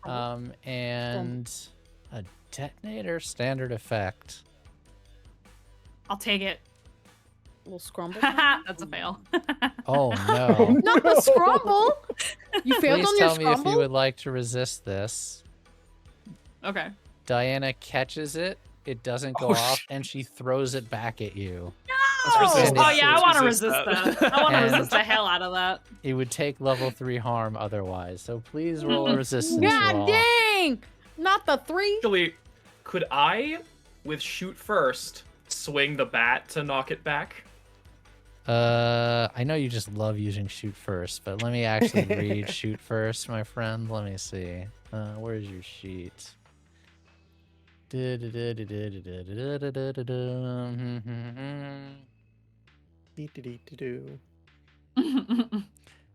and a detonator standard effect. I'll take it. A little scrumble. That's a fail. Oh no! Not the scrumble. You failed Please on your tell me if you scrumble. would like to resist this. Okay. Diana catches it. It doesn't go off, and she throws it back at you. Let's resist And Oh that. yeah, I Let's want to resist resist that. I want to And- resist the hell out of that. It would take level 3 harm otherwise. So please roll a resistance God roll. dang! Not the 3. Actually, could I, with shoot first, swing the bat to knock it back? I know you just love using shoot first, but let me actually read shoot first, my friend. Let me see. Where's your sheet?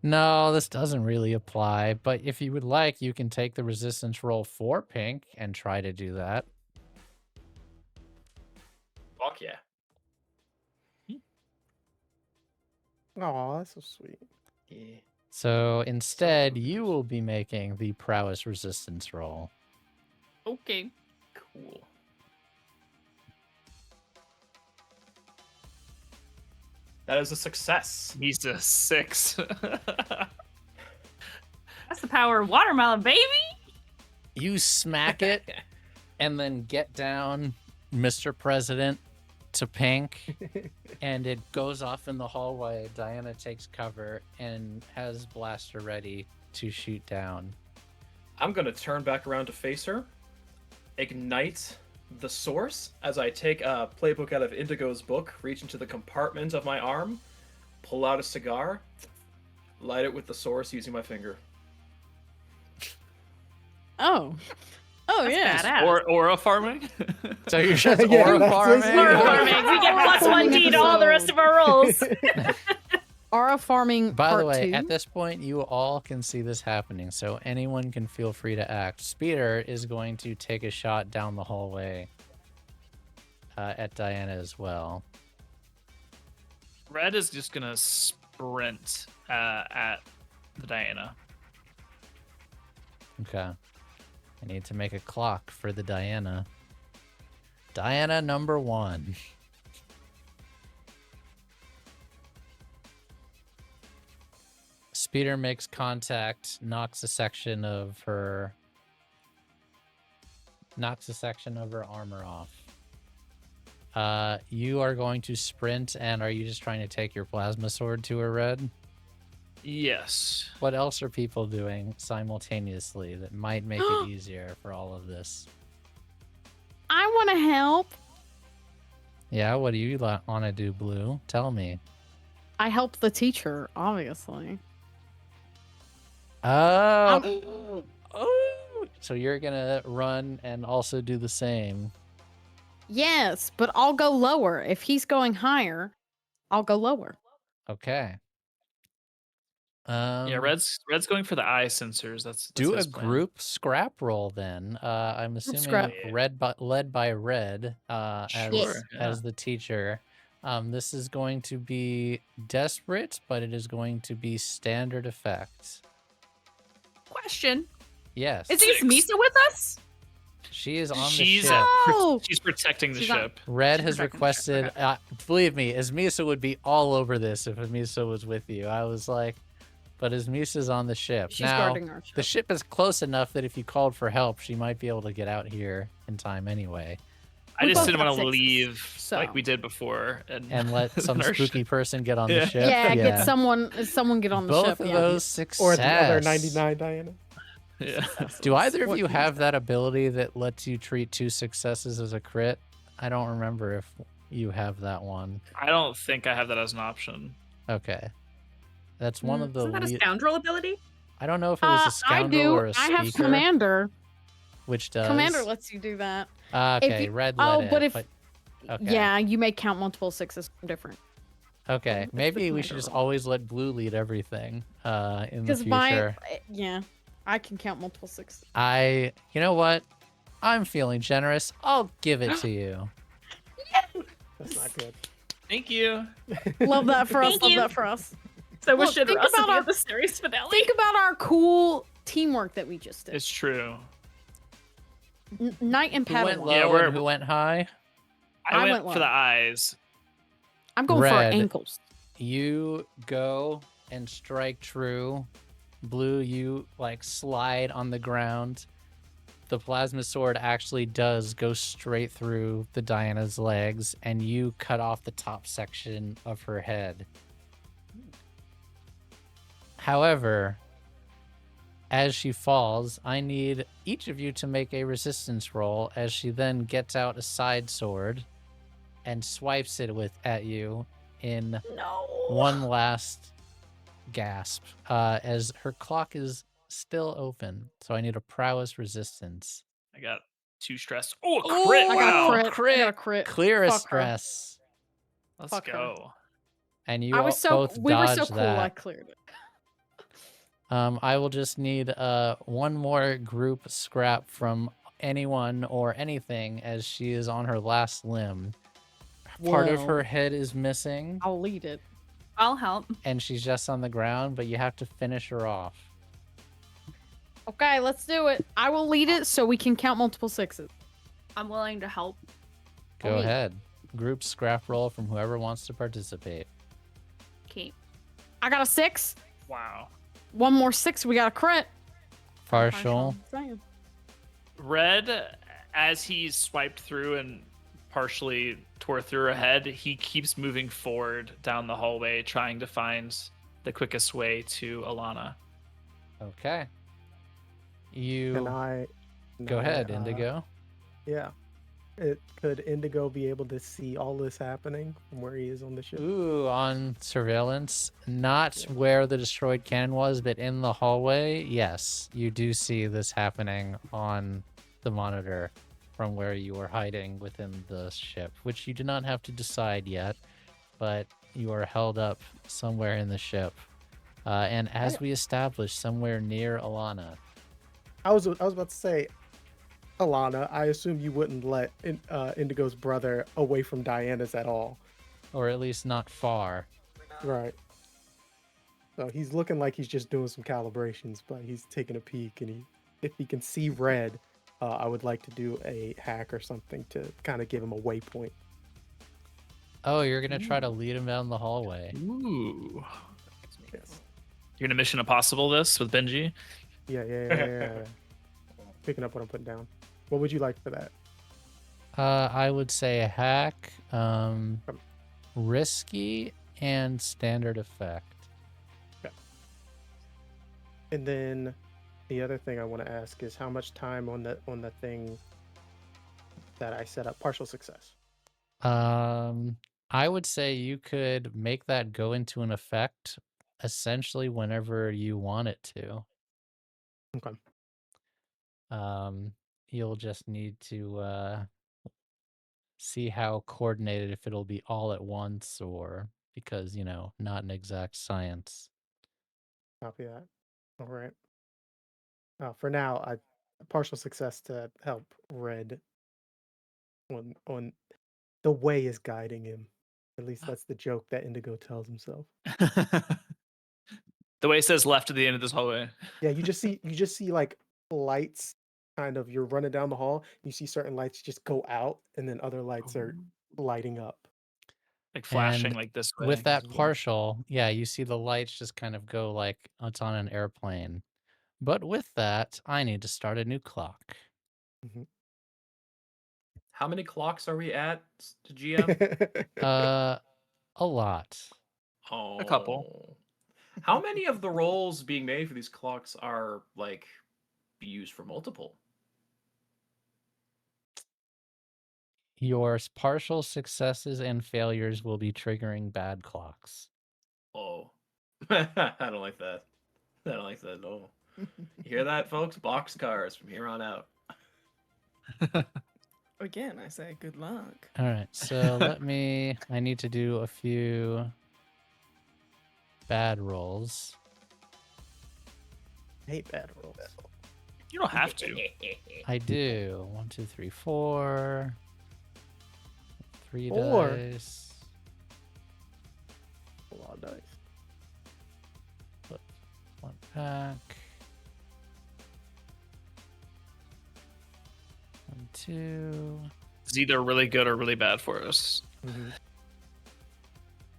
No, this doesn't really apply, but if you would like, you can take the resistance roll for pink and try to do that. Fuck yeah. Aw, that's so sweet. Yeah. So instead, you will be making the prowess resistance roll. Okay. Cool. That is a success. He's a 6. That's the power of watermelon, baby. You smack it and then get down, Mr. President, to pink, and it goes off in the hallway. Diana takes cover and has blaster ready to shoot down. I'm gonna turn back around to face her, ignite the source as I take a playbook out of Indigo's book, reach into the compartment of my arm, pull out a cigar, light it with the source using my finger. Oh. Oh, That's yeah. badass. Or aura farming. So you're just Yeah, aura that's farming? basically Aura what- farming. We get plus 1d to all the rest of our rolls. Aura farming By the part way, 2. at this point, you all can see this happening, so anyone can feel free to act. Speeder is going to take a shot down the hallway at Diana as well. Red is just gonna sprint at the Diana. Okay. I need to make a clock for the Diana. Diana number 1. Speeder makes contact, knocks a section of her armor off. You are going to sprint, and are you just trying to take your plasma sword to her, Red? Yes. What else are people doing simultaneously that might make it easier for all of this? I want to help. Yeah, what do you want to do, Blue? Tell me. I help the teacher, obviously. Oh. Oh. So you're going to run and also do the same. Yes, but I'll go lower. If he's going higher, I'll go lower. Okay. Yeah, Red's going for the eye sensors. That's do a his plan. group scrap roll then. I'm assuming scrap. led by Red Sure, as the teacher. This is going to be desperate, but it is going to be standard effect. Question. Yes. Is Misa with us? She is on the She's ship. she's protecting the She's on- ship. Red She's has protecting the ship, requested, believe me, Esmisa would be all over this if Esmisa was with you. I was like, but Esmisa's on the ship. She's now, guarding our ship. the ship is close enough that if you called for help, she might be able to get out here in time anyway. I We just both didn't got want to sixes, leave so. like we did before And let some our spooky ship. person get on the Yeah. ship. Yeah, get someone get on the Both ship. of yeah. those success. Or the other 99, Diana. Yeah. Do either of What you is have that ability that lets you treat 2 successes as a crit? I don't remember if you have that one. I don't think I have that as an option. Okay. That's one of the Isn't that a scoundrel ability? I don't know if it was a I scoundrel do. or a I have speaker, commander. which does. Commander lets you do that. Okay, you- Red oh, let but it, if- okay. Yeah, you may count multiple sixes different. Okay, It's the maybe we commander should just role. always let Blue lead everything in the Because future. yeah, I can count multiple sixes. You know what? I'm feeling generous. I'll give it to you. That's not good. Thank you. Love that for us. Thank Love you. that for us. So Look, we should think us about be our- at the series finale. Think about our cool teamwork that we just did. It's true. Knight and Who went Padawan. low Yeah, and who went high? I went went for the low. eyes. I'm going for Red. ankles. You go and strike true. Blue, you slide on the ground. The plasma sword actually does go straight through the Diana's legs, and you cut off the top section of her head. However, as she falls, I need each of you to make a resistance roll as she then gets out a side sword and swipes it at you in No. one last gasp as her clock is still open. So I need a prowess resistance. I got 2 stress. Oh, a crit! I got a Wow. crit. I got a crit. Clear a Fuck her. stress. Let's Fuck her. go. And you I was so both we were so dodge cool. I that. cleared it. I will just need one more group scrap from anyone or anything as she is on her last limb. Part of Well, her head is missing I'll lead it. I'll help. and she's just on the ground, but you have to finish her off. Okay, let's do it. I will lead it so we can count multiple sixes. I'm willing to help. Go Okay. ahead. Group scrap roll from whoever wants to participate. Keep. I got a 6. Wow. One more 6. We got a crit. Partial. Saying. Red, as he's swiped through and partially tore through her head, he keeps moving forward down the hallway, trying to find the quickest way to Alana. Okay. Can You I go ahead, uh, Indigo. Yeah. Could Indigo be able to see all this happening from where he is on the ship? Ooh, on surveillance. Not where the destroyed cannon was, but in the hallway. Yes, you do see this happening on the monitor from where you were hiding within the ship, which you do not have to decide yet, but you are held up somewhere in the ship. And as we established, somewhere near Alana. I was about to say, Alana, I assume you wouldn't let Indigo's brother away from Diana's at all. Or at least not far. Right. So he's looking like he's just doing some calibrations, but he's taking a peek, and if he can see red, I would like to do a hack or something to kind of give him a waypoint. Oh, you're going to try to lead him down the hallway. Ooh. Yes. You're gonna Mission Impossible this with Benji? Yeah. Picking up what I'm putting down. What would you like for that? I would say a hack, risky, and standard effect. And then the other thing I want to ask is how much time on the thing that I set up partial success. I would say you could make that go into an effect essentially whenever you want it to. Okay. You'll just need to see how coordinated, if it'll be all at once or because, not an exact science. Copy that. All right. For now, partial success to help Red on the way is guiding him. At least that's the joke that Indigo tells himself. The way it says left at the end of this hallway. Yeah, you just see like lights kind of, you're running down the hall, you see certain lights just go out and then other lights are lighting up. Like flashing And like this way. with that partial, yeah, you see the lights just kind of go like it's on an airplane. But with that, I need to start a new clock. Mhm. How many clocks are we at, to GM? A lot. Oh. A couple. How many of the rolls being made for these clocks are like be used for multiple? Your partial successes and failures will be triggering bad clocks. Oh. I don't like that. I don't like that at all. You hear that, folks? Boxcars from here on out. Again, I say good luck. All right, so I need to do a few bad rolls. I hate bad rolls. You don't have to. I do. 1, 2, 3, 4. 3 4. dice. A lot of dice. Put 1 pack. 1, 2. It's either really good or really bad for us. Mm-hmm.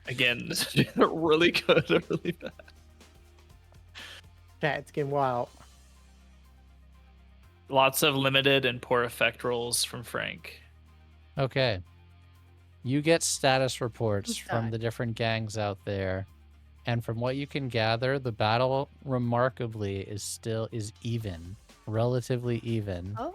Again, this is either really good or really bad. Chat's getting wild. Lots of limited and poor effect rolls from Frank. Okay. You get status reports Who's from that? the different gangs out there. And from what you can gather, the battle remarkably is even, relatively even. Oh.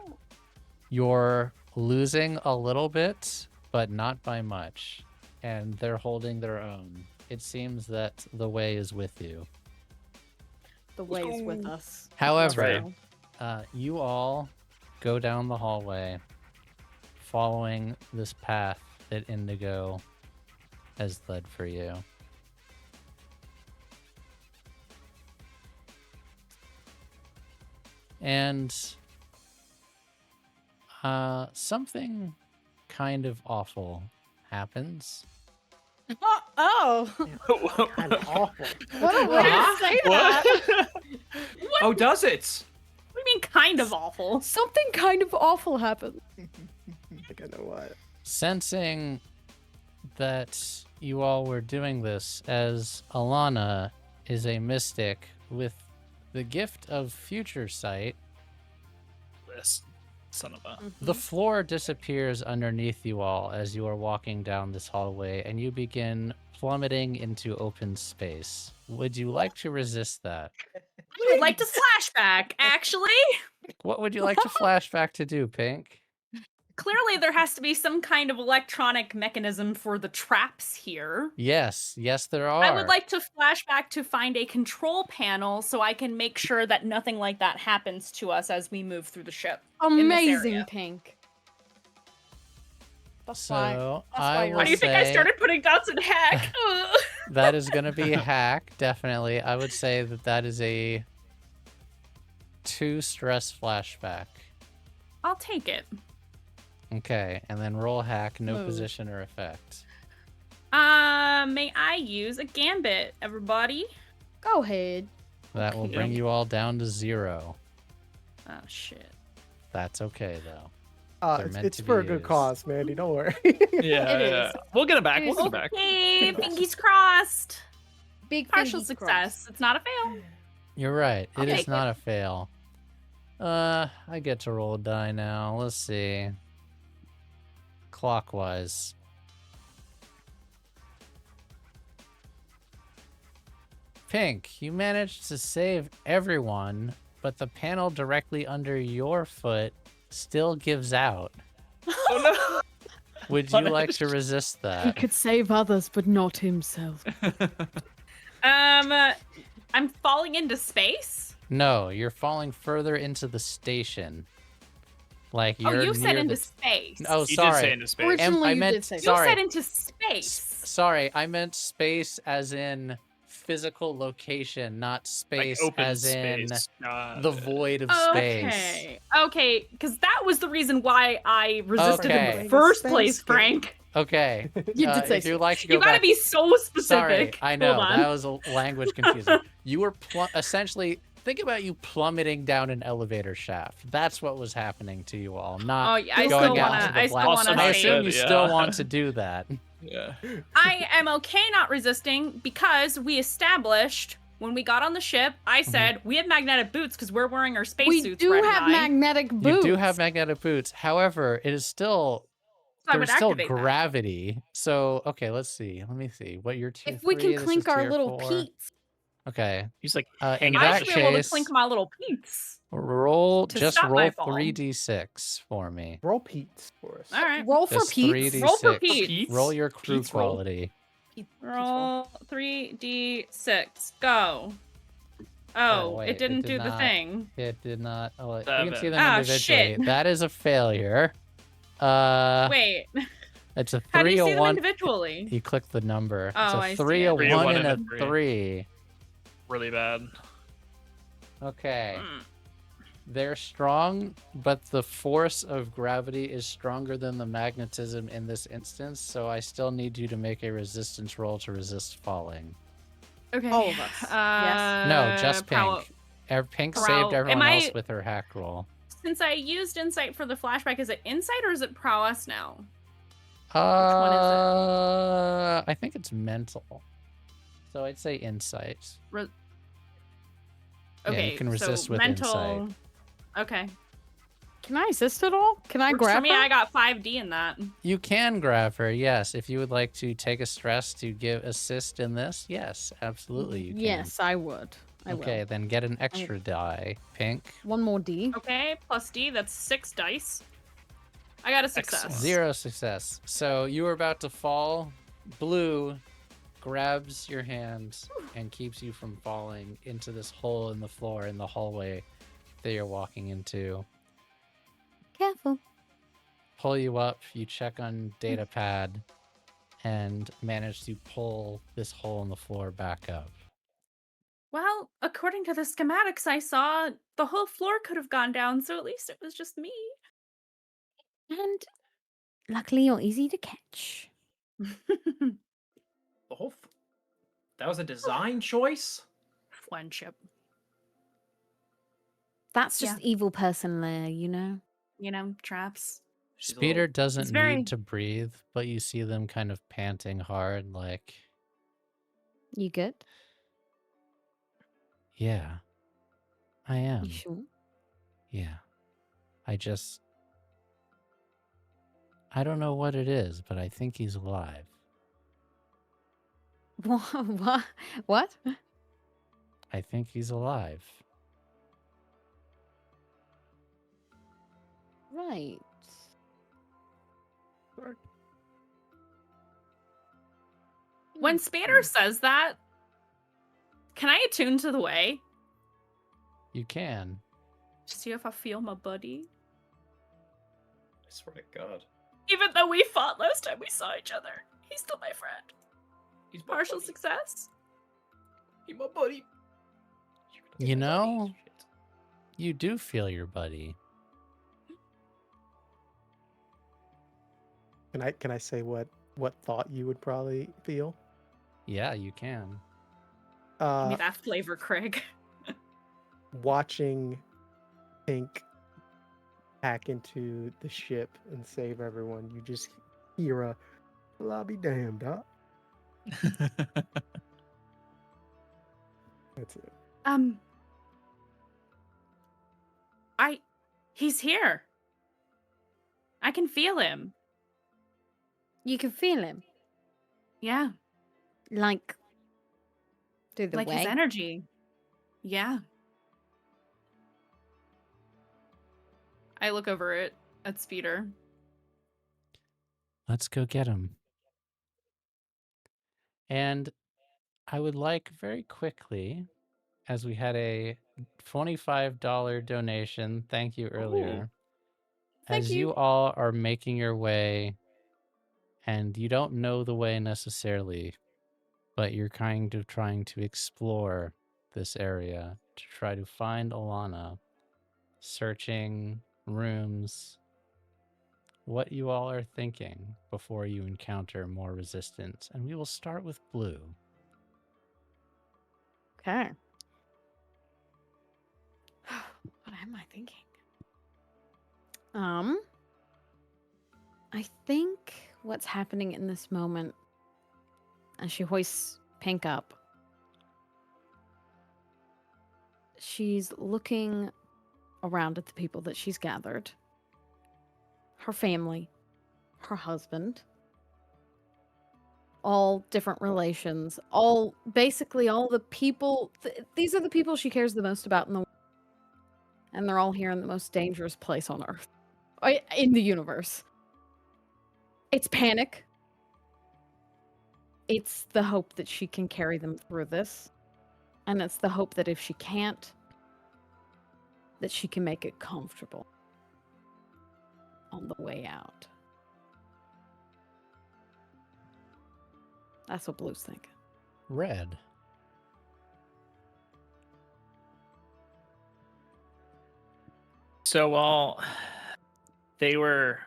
You're losing a little bit, but not by much. and they're holding their own. It seems that the way is with you. The way's with us. However, right. You all go down the hallway following this path that Indigo has led for you. And something kind of awful happens. Oh, Kind of awful. what a way to say that. Oh, does it? What do you mean, kind of awful? Something kind of awful happened. I think I know what. Sensing that you all were doing this, as Alana is a mystic with the gift of future sight, This son of a. the floor disappears underneath you all as you are walking down this hallway, and you begin plummeting into open space. Would you like to resist that? I would like to flashback, actually. What would you like to flashback to do, Pink? Clearly, there has to be some kind of electronic mechanism for the traps here. Yes, there are. I would like to flashback to find a control panel so I can make sure that nothing like that happens to us as we move through the ship. Amazing, area. Pink. That's So why. That's I why will you're Why do you think I say- started putting dots in hack? Ugh. That is going to be a hack, definitely. I would say that is a 2 stress flashback. I'll take it. Okay, and then roll hack, no Move. position or effect. May I use a gambit, everybody? Go ahead. That will bring you all down to 0. Oh, shit. That's okay, though. They're It's, meant it's to for a be good used. cause, Mandy. Don't worry. Yeah, It yeah. is. We'll get it back. It We'll is. get it back. Okay, fingers crossed. Big Partial fingies success. crossed. It's not a fail. You're right. I'll It is take not a fail. I get to roll a die now. Let's see. Clockwise. Pink, you managed to save everyone, but the panel directly under your foot still gives out. Oh Would you like to resist He that? could save others, but not himself. I'm falling into space. No, you're falling further into the station. Like Oh, you're you said near into the... space. Oh, You did sorry. say into space. Originally, I you meant- did say You sorry. said into space. Sorry, I meant space as in physical location, not Like space open as in space. Got the it. void of space. Okay, because that was the reason why I resisted in Okay. the first Space place, game. Frank. Okay. You did say if you'd so. like to go You gotta back... be so Sorry, specific. I know. Hold on. That was a language confusion. You were essentially... Think about you plummeting down an elevator shaft. That's what was happening to you all, Oh, not yeah, I going still out wanna. to the I still black. wanna Also I not say. assume you good, still yeah. want to do that. Yeah. I am okay not resisting because we established when we got on the ship. I said we have magnetic boots because we're wearing our We spacesuits. do Red and have I. magnetic You boots. do have magnetic boots. However, it is still... So I would There's still activate that. gravity. So, okay, let's see. Let me see. What your tier If we 3, can this clink is our tier little 4. peats. Okay. He's like, In hanging I that should be able to case, clink my little peats. roll to just stop roll my fall. 3d6 for me. Roll Pete's for us. All right. Roll for Just peats. 3d6. Roll for Pete's. Roll your crew Pete's roll. quality. Roll 3d6. Go. Oh, wait, it didn't did do the not. thing. It did not. Oh, you can see 7. them Ah, individually. shit. That is a failure. Wait, It's a how do 3, you a see them 1. individually? You click the number. Oh, It's I a see 3, it. a 3, 1, and a 3. 3. really bad. Okay. Mm. They're strong, but the force of gravity is stronger than the magnetism in this instance, so I still need you to make a resistance roll to resist falling. Okay. All of us. Yes. No, just Prowl- Pink. Pink Prowl- saved everyone am I- else with her hack roll. Since I used insight for the flashback, is it insight or is it prowess now? One is I think it's mental. So I'd say insight. Okay, Yeah, you can resist so with mental. insight. Okay. Can I assist at all? Can I Works grab for me, her? I got 5D in that. You can grab her, yes. If you would like to take a stress to give assist in this, yes, absolutely you can. Yes, I would. I Okay, will. then get an extra die, Pink. One more D. Okay, plus D, that's 6 dice. I got a success. Excellent. 0 success. So you were about to fall. Blue grabs your hand and keeps you from falling into this hole in the floor in the hallway that you're walking into. Careful. Pull you up, you check on datapad, and manage to pull this hole in the floor back up. Well, according to the schematics I saw, the whole floor could have gone down, so at least it was just me. And luckily you're easy to catch. The whole. That was a design choice? Friendship. That's just evil person lair, you know? You know, traps. Speeder doesn't It's very- need to breathe, but you see them kind of panting hard, like, You good? yeah, I am. You sure? Yeah. I don't know what it is, but I think he's alive. What? What? I think he's alive. Right. When Speeder says that, can I attune to the way? You can. See if I feel my buddy. I swear to God. Even though we fought last time we saw each other, he's still my friend. He's my Partial buddy. success. He's my buddy. You know, you do feel your buddy. Can I say what thought you would probably feel? Yeah, you can. Give me that flavor, Craig. Watching Pink hack into the ship and save everyone, you just hear a "Well, I'll be damned," huh? That's it. He's here. I can feel him. You can feel him? Yeah. Like, through the Like way? his energy. Yeah. I look over it at Speeder. Let's go get him. And I would like very quickly, as we had a $25 donation, thank you earlier, as you all are making your way, and you don't know the way necessarily, but you're kind of trying to explore this area to try to find Alana, searching rooms, what you all are thinking before you encounter more resistance. And we will start with Blue. Okay. What am I thinking? I think what's happening in this moment, as she hoists Pink up, she's looking around at the people that she's gathered. Her family, her husband, all different relations, basically all the people, these are the people she cares the most about in the world. And they're all here in the most dangerous place on Earth. In the universe. It's panic. It's the hope that she can carry them through this. And it's the hope that if she can't, that she can make it comfortable on the way out. That's what Blue's thinking. Red. So while they were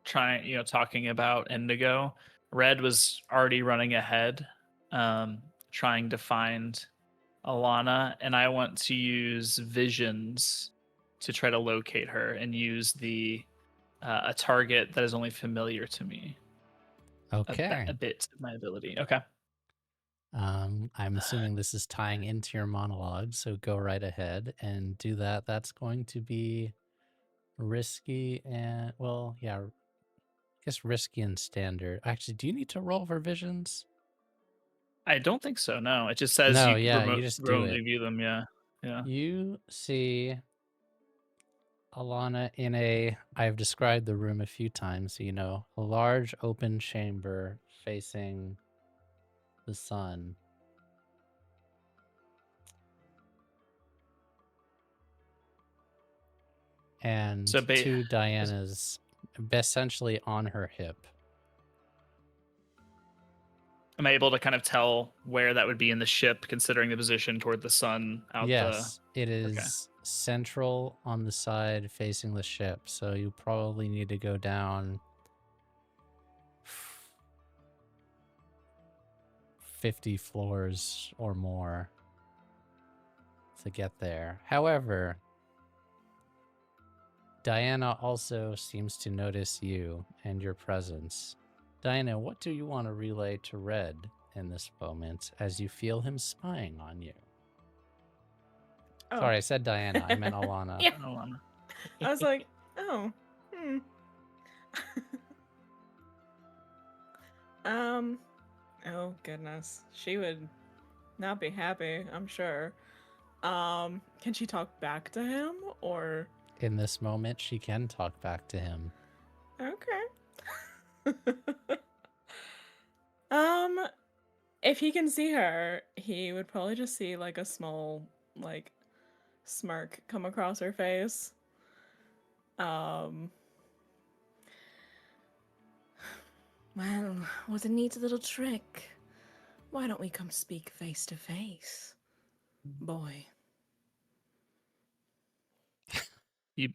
talking about Indigo, Red was already running ahead, trying to find Alana, and I want to use visions to try to locate her and use a target that is only familiar to me. Okay. A bit of my ability. Okay. I'm assuming this is tying into your monologue, so go right ahead and do that. That's going to be risky and, well, yeah, I guess risky and standard. Actually, do you need to roll for visions? I don't think so. No, it just says No, you you just do remotely it. view them. Yeah, yeah. You see Alana in I've described the room a few times, so you know, a large open chamber facing the sun. And So to Diana's, essentially on her hip. Am I able to kind of tell where that would be in the ship, considering the position toward the sun out Yes, it is Okay. central on the side facing the ship, so you probably need to go down 50 floors or more to get there. However, Diana also seems to notice you and your presence. Diana, what do you want to relay to Red in this moment as you feel him spying on you? Oh. Sorry, I said Diana. I meant Alana. Yeah. Alana. I was like, oh, oh goodness, she would not be happy, I'm sure. Can she talk back to him, or? In this moment, she can talk back to him. Okay. If he can see her, he would probably just see like a small, like, smirk come across her face. Well, what a neat little trick. Why don't we come speak face to face, boy? You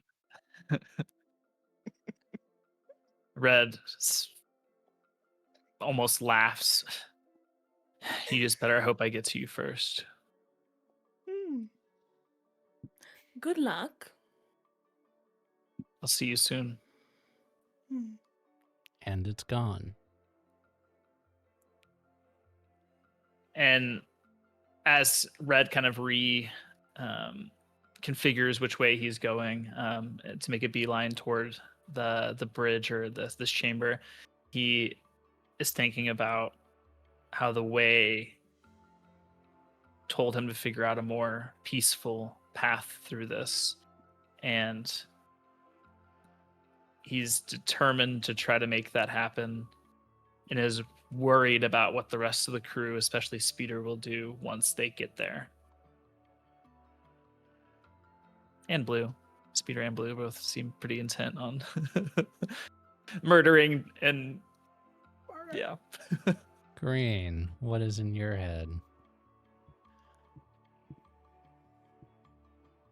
Red almost laughs. You just better hope I get to you first. Good luck. I'll see you soon. And it's gone. And as Red kind of configures which way he's going to make a beeline toward the bridge or this chamber, he is thinking about how the way told him to figure out a more peaceful path through this, and he's determined to try to make that happen, and is worried about what the rest of the crew, especially Speeder, will do once they get there. And Blue. Speeder and Blue both seem pretty intent on murdering and yeah. Green, what is in your head?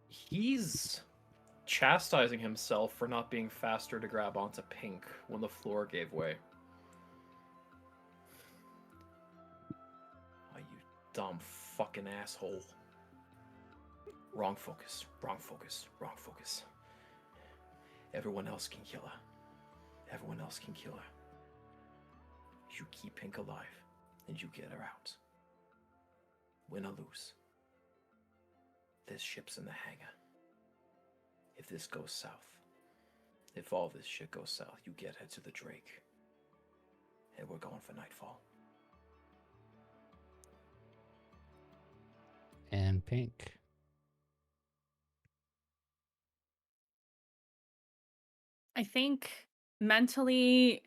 He's chastising himself for not being faster to grab onto Pink when the floor gave way. Oh, you dumb fucking asshole. Wrong focus, wrong focus, wrong focus. Everyone else can kill her. Everyone else can kill her. You keep Pink alive, and you get her out. Win or lose. This ship's in the hangar. If this goes south, if all this shit goes south, you get her to the Drake. And we're going for nightfall. And Pink. I think mentally,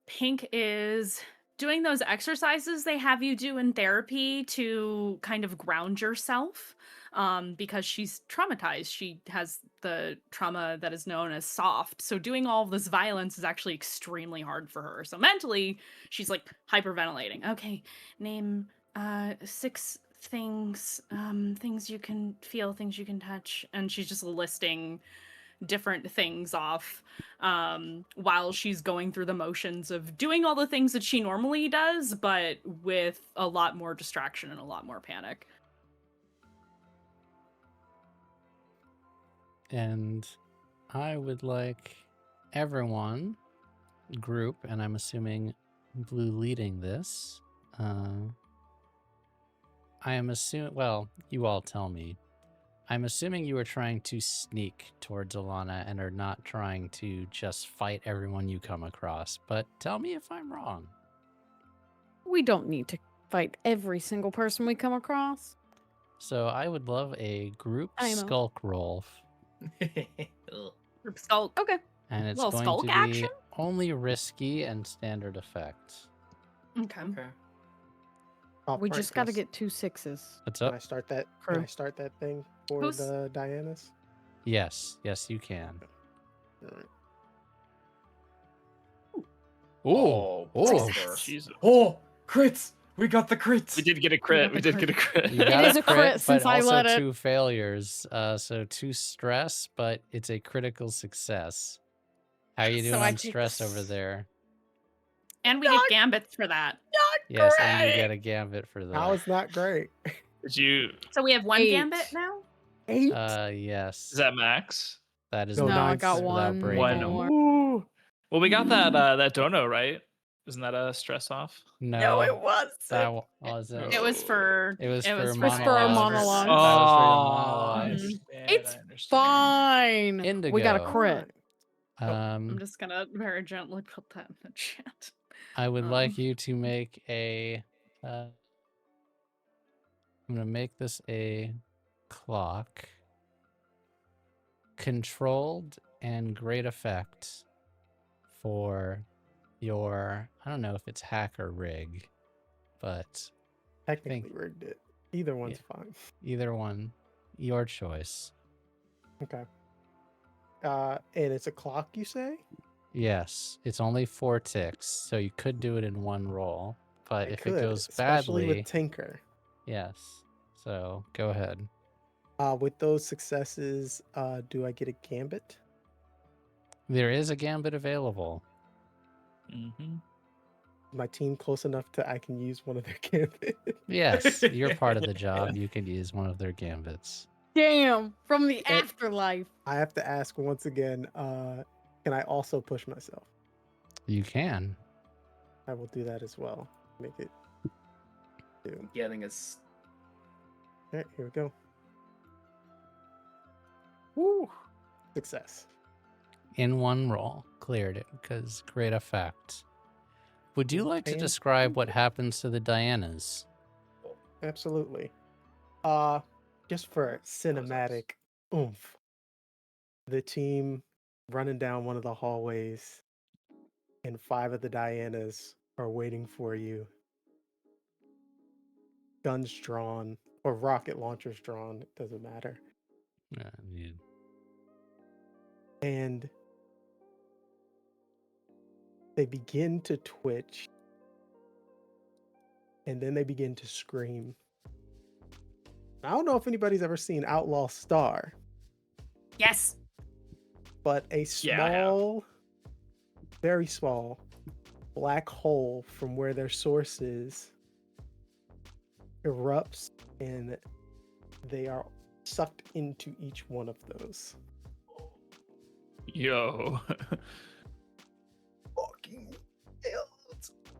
Pink is doing those exercises they have you do in therapy to kind of ground yourself, because she's traumatized. She has the trauma that is known as soft. So doing all of this violence is actually extremely hard for her. So mentally, she's like hyperventilating. Okay, name 6 things, things you can feel, things you can touch. And she's just listing different things off while she's going through the motions of doing all the things that she normally does, but with a lot more distraction and a lot more panic. And I would like everyone, group, and I'm assuming Blue leading this. I am assuming, well, you all tell me. I'm assuming you are trying to sneak towards Alana and are not trying to just fight everyone you come across. But tell me if I'm wrong. We don't need to fight every single person we come across. So I would love a group I know. skulk roll. Group skulk. Okay. And it's Little going skulk to be action? only risky and standard effects. Okay. Okay. We just got to Can get 2 6s. What's I up? start that? Crew. Can I start that thing for Who's- the Dianas? Yes, yes, you can. All right. Ooh, ooh. brother. Jesus. Oh, crits! We got the crits. We did get a crit. We did get a crit. You got is a crit but since I also let it. 2 failures. So 2 stress, but it's a critical success. How you doing So I on take stress over there? And we get gambits for that. Yes, and you get a gambit for How that. is not great? Did you? So we have 1 8. gambit now? 8. Yes. Is that max? That is No, No, I max got without 1 breaking. more. Ooh. Well, we got that that dono, right? Isn't that a stress off? No, was. that wasn't. It was for It was for for monologues. monologues. That was for your Oh, monologues. It's fine. We got a Indigo. crit. I'm just gonna very gently put that in the chat. I would like Um, you to make a. I'm gonna make this a clock. Controlled and great effect for your. I don't know if it's hack or rig, but Technically rigged it. Either one's fine. either one, your choice. Okay. And it's a clock, you say? Yes, it's only 4 ticks, so you could do it in 1 roll. But I if could, it goes especially badly, with Tinker. yes. So go ahead. With those successes, do I get a gambit? There is a gambit available. Mm-hmm. My team close enough to I can use one of their gambits. Yes, you're part of the job. You could use one of their gambits. Damn, from the And- afterlife. I have to ask once again, can I also push myself? You can. I will do that as well. Make it 2. Getting us. All right, here we go. Woo. Success. In 1 roll, cleared it because great effect. Would you like to And- describe what happens to the Dianas? Absolutely. Just for cinematic oomph, the team running down one of the hallways, and 5 of the Dianas are waiting for you. Guns drawn, or rocket launchers drawn, it doesn't matter. And they begin to twitch, and then they begin to scream. I don't know if anybody's ever seen Outlaw Star, yes. but a Yeah, I have. small, very small black hole from where their source is erupts, and they are sucked into each one of those. Yo.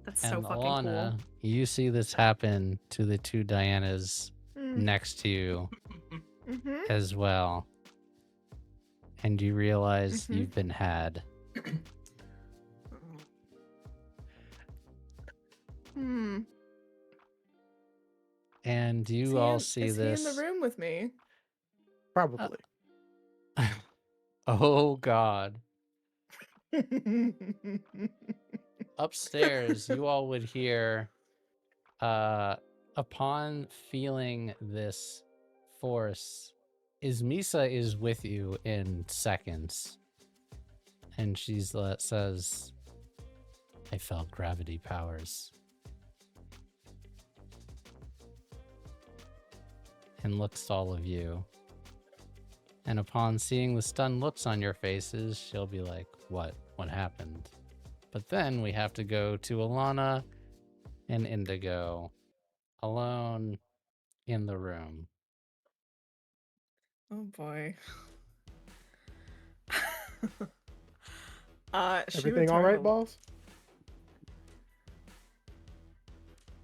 That's so And fucking Alana, cool. you see this happen to the 2 Dianas Mm. next to you Mm-hmm. as well. And you realize Mhm. you've been had. Hmm. And you Is he all in- see is this. he in the room with me? Probably. Oh, God. Upstairs, you all would hear, upon feeling this force, Misa is with you in seconds. And she says, I felt gravity powers. And looks to all of you. And upon seeing the stunned looks on your faces, she'll be like, what? What happened? But then we have to go to Alana and Indigo alone in the room. Oh boy. She would Everything all turn right, to- boss?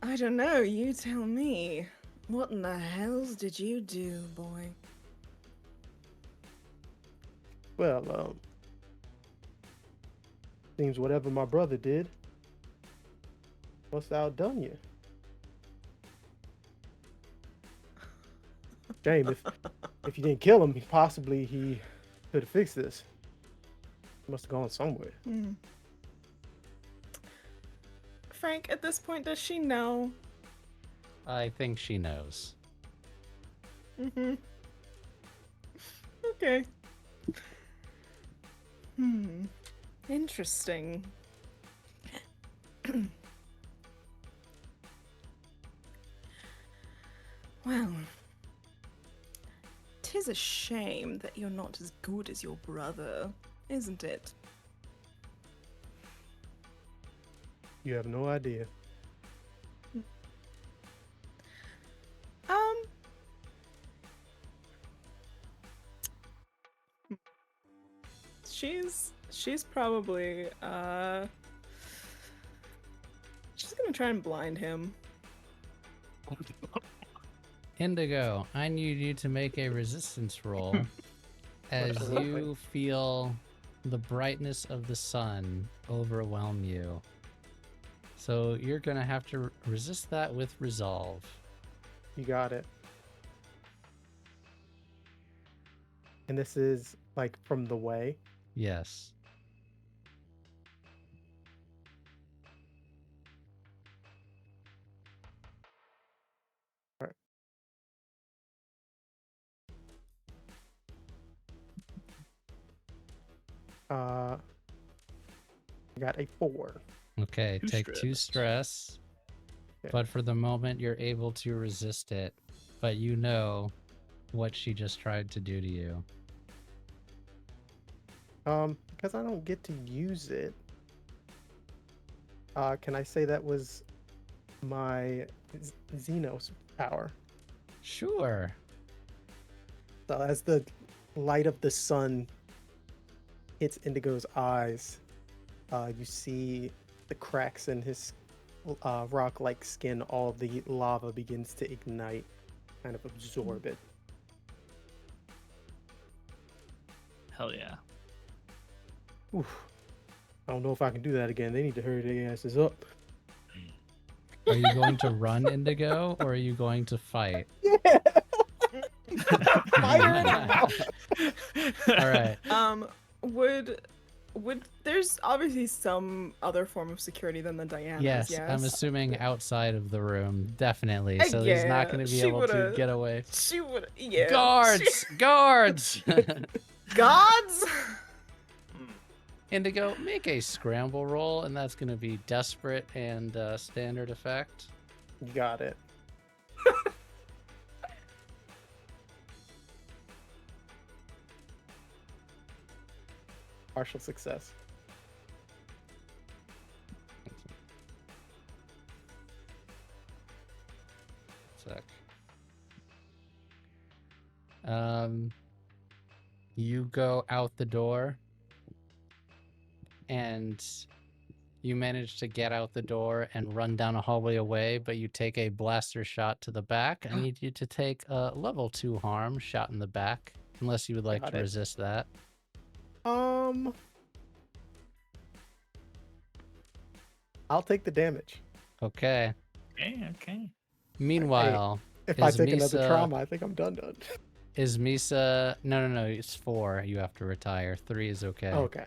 I don't know. You tell me. What in the hells did you do, boy? Well, seems whatever my brother did must have outdone you. Shame if you didn't kill him, possibly he could have fixed this. Must have gone somewhere. Hmm. Frank, at this point, does she know I think she knows. Mm-hmm. Okay. Interesting. Well, 'tis a shame that you're not as good as your brother, isn't it? You have no idea. She's probably she's gonna try and blind him. Indigo, I need you to make a resistance roll as you feel the brightness of the sun overwhelm you. So you're going to have to resist that with resolve. You got it. And this is like from the way. Yes. I got a 4. Okay, take 2 stress. Okay. But for the moment, you're able to resist it. But you know what she just tried to do to you. Because I don't get to use it. Can I say that was my Xenos power? Sure. So as the light of the sun hits Indigo's eyes, you see the cracks in his rock-like skin. All of the lava begins to ignite, kind of absorb it. Hell yeah. Oof. I don't know if I can do that again. They need to hurry their asses up. Are you going to run, Indigo, or are you going to fight? Yeah. Fire All right. Would there's obviously some other form of security than the Dianas? Yes, I'm assuming outside of the room, definitely. So he's not going to be able to get away. She would, yeah. Guards! Guards! Gods! Indigo, make a scramble roll, and that's going to be desperate and standard effect. You got it. Partial success. Sec. You go out the door, and you manage to get out the door and run down a hallway away, but you take a blaster shot to the back. I need you to take a level 2 harm shot in the back, unless you would like to resist that. I'll take the damage. Okay. Okay. Meanwhile, if I take another trauma, I think I'm done. Is Misa... No, it's 4. You have to retire. 3 is okay. Okay.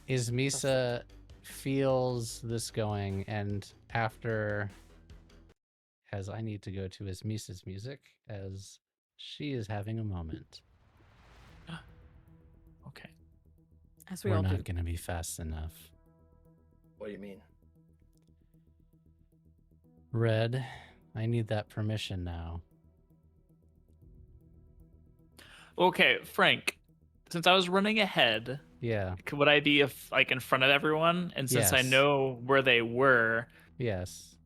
Is Misa feels this going, and after... As I need to go to is Misa's music, as she is having a moment. Okay. As we We're all not do. going to be fast enough. What do you mean? Red, I need that permission now. Okay, Frank, since I was running ahead, Yeah. would I be like in front of everyone? And since I Yes. know where they were, Yes.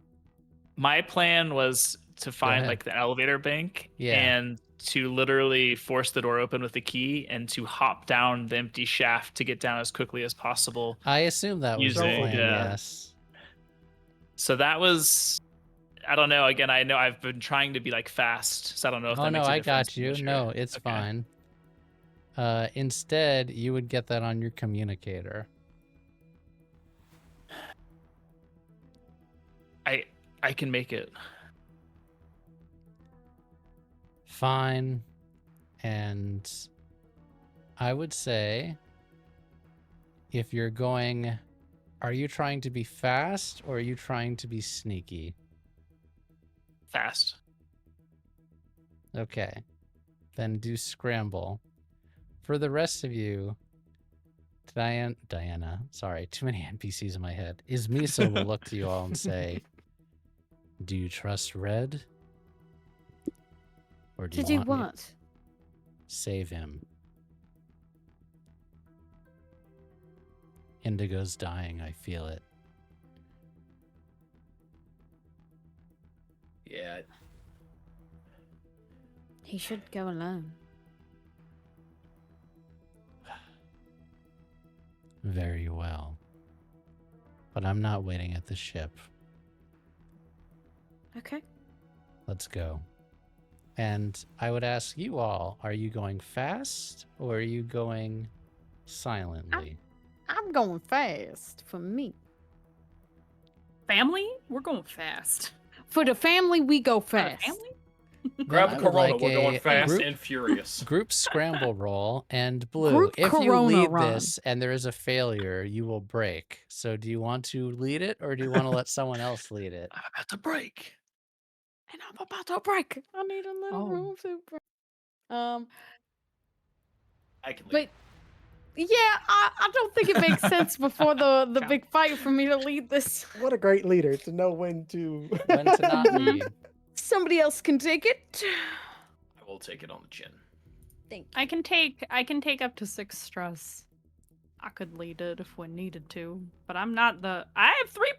my plan was to find ahead. like the elevator bank and to literally force the door open with the key and to hop down the empty shaft to get down as quickly as possible. I assume that was the plan, yes. So that was, I don't know. Again, I know I've been trying to be like fast, so I don't know if that makes a I difference got in you. this No, year. it's Okay. fine. Instead, you would get that on your communicator. I can make it. Fine. And I would say, if you're going, are you trying to be fast or are you trying to be sneaky? Fast. Okay. Then do scramble. For the rest of you, Diana, sorry, too many NPCs in my head. Ismisa will look to you all and say, do you trust Red? Or do To you do want me what? to save him? Indigo's dying, I feel it. Yeah. He should go alone. Very well. But I'm not waiting at the ship. Okay. Let's go. And I would ask you all, are you going fast or are you going silently? I'm going fast for me. Family? We're going fast. For the family, we go For the fast. family? Grab I the would Corona. like We're going a fast group- and furious. Group scramble roll, and Blue, Group if you Corona lead run. this and there is a failure, you will break. So do you want to lead it or do you want to let someone else lead it? I'm about to break. And I'm about to break. I need a little Oh. room to break. I can leave. But yeah, I don't think it makes sense before the big fight for me to lead this. What a great leader to know when to. When to not lead. Somebody else can take it. I will take it on the chin. Thank you. I can take up to 6 stress. I could lead it if we needed to, but I'm not the. I have three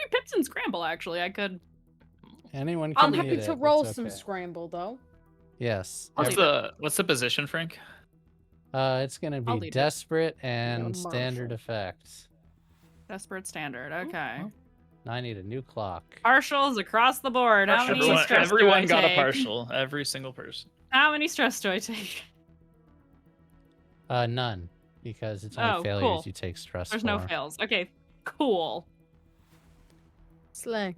pips in scramble. Actually, I could. Anyone I'm can happy lead to it. roll It's some okay. scramble though. Yes. I'll What's the position, Frank? It's going to I'll be lead it. desperate Yeah, and standard Marshall. effects. Desperate standard. Okay. Now I need a new clock. Partials across the board. How many Everyone, stress do I everyone got a take? partial. Every single person. How many stress do I take? None, because it's only Oh, failures cool. you take stress There's for. no fails. Okay, cool. Slay.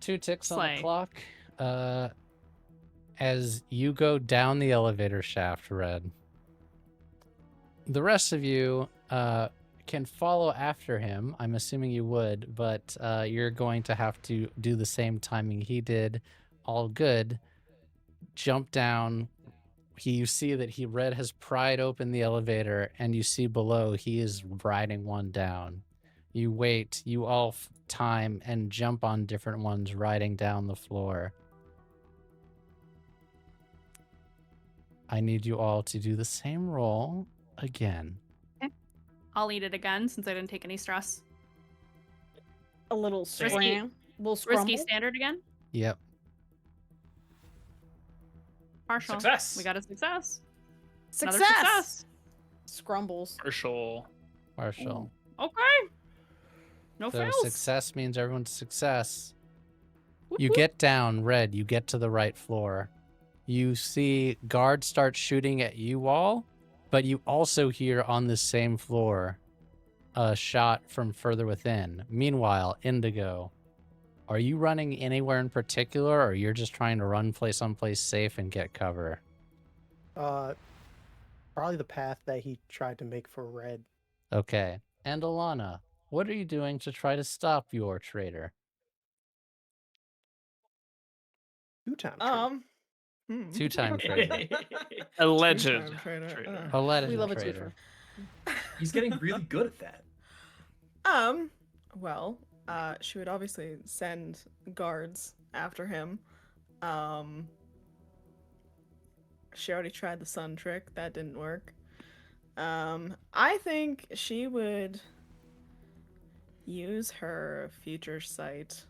2 ticks on Slay. the clock. As you go down the elevator shaft, Red. The rest of you can follow after him. I'm assuming you would, but you're going to have to do the same timing he did. All good. Jump down. You see that Red has pried open the elevator, and you see below he is riding one down. You wait. You all time and jump on different ones riding down the floor. I need you all to do the same roll again. I'll eat it again since I didn't take any stress. A little Risky. scram. Little scramble. Risky standard again. Yep. Partial. Success. We got a success. Success. Another success. Scrumbles. Partial. Partial. Okay. No So fails. success means everyone's success. Whoop, You whoop. get down, Red. You get to the right floor. You see guards start shooting at you all, but you also hear on the same floor a shot from further within. Meanwhile, Indigo, are you running anywhere in particular, or you're just trying to run someplace safe and get cover? Probably the path that he tried to make for Red. Okay. And Alana, what are you doing to try to stop your traitor? 2-time. 2-time traitor. Alleged. Two-time traitor. traitor. Alleged We love a traitor. twofer. He's getting really good at that. Well, she would obviously send guards after him. She already tried the sun trick. That didn't work. I think she would use her future sight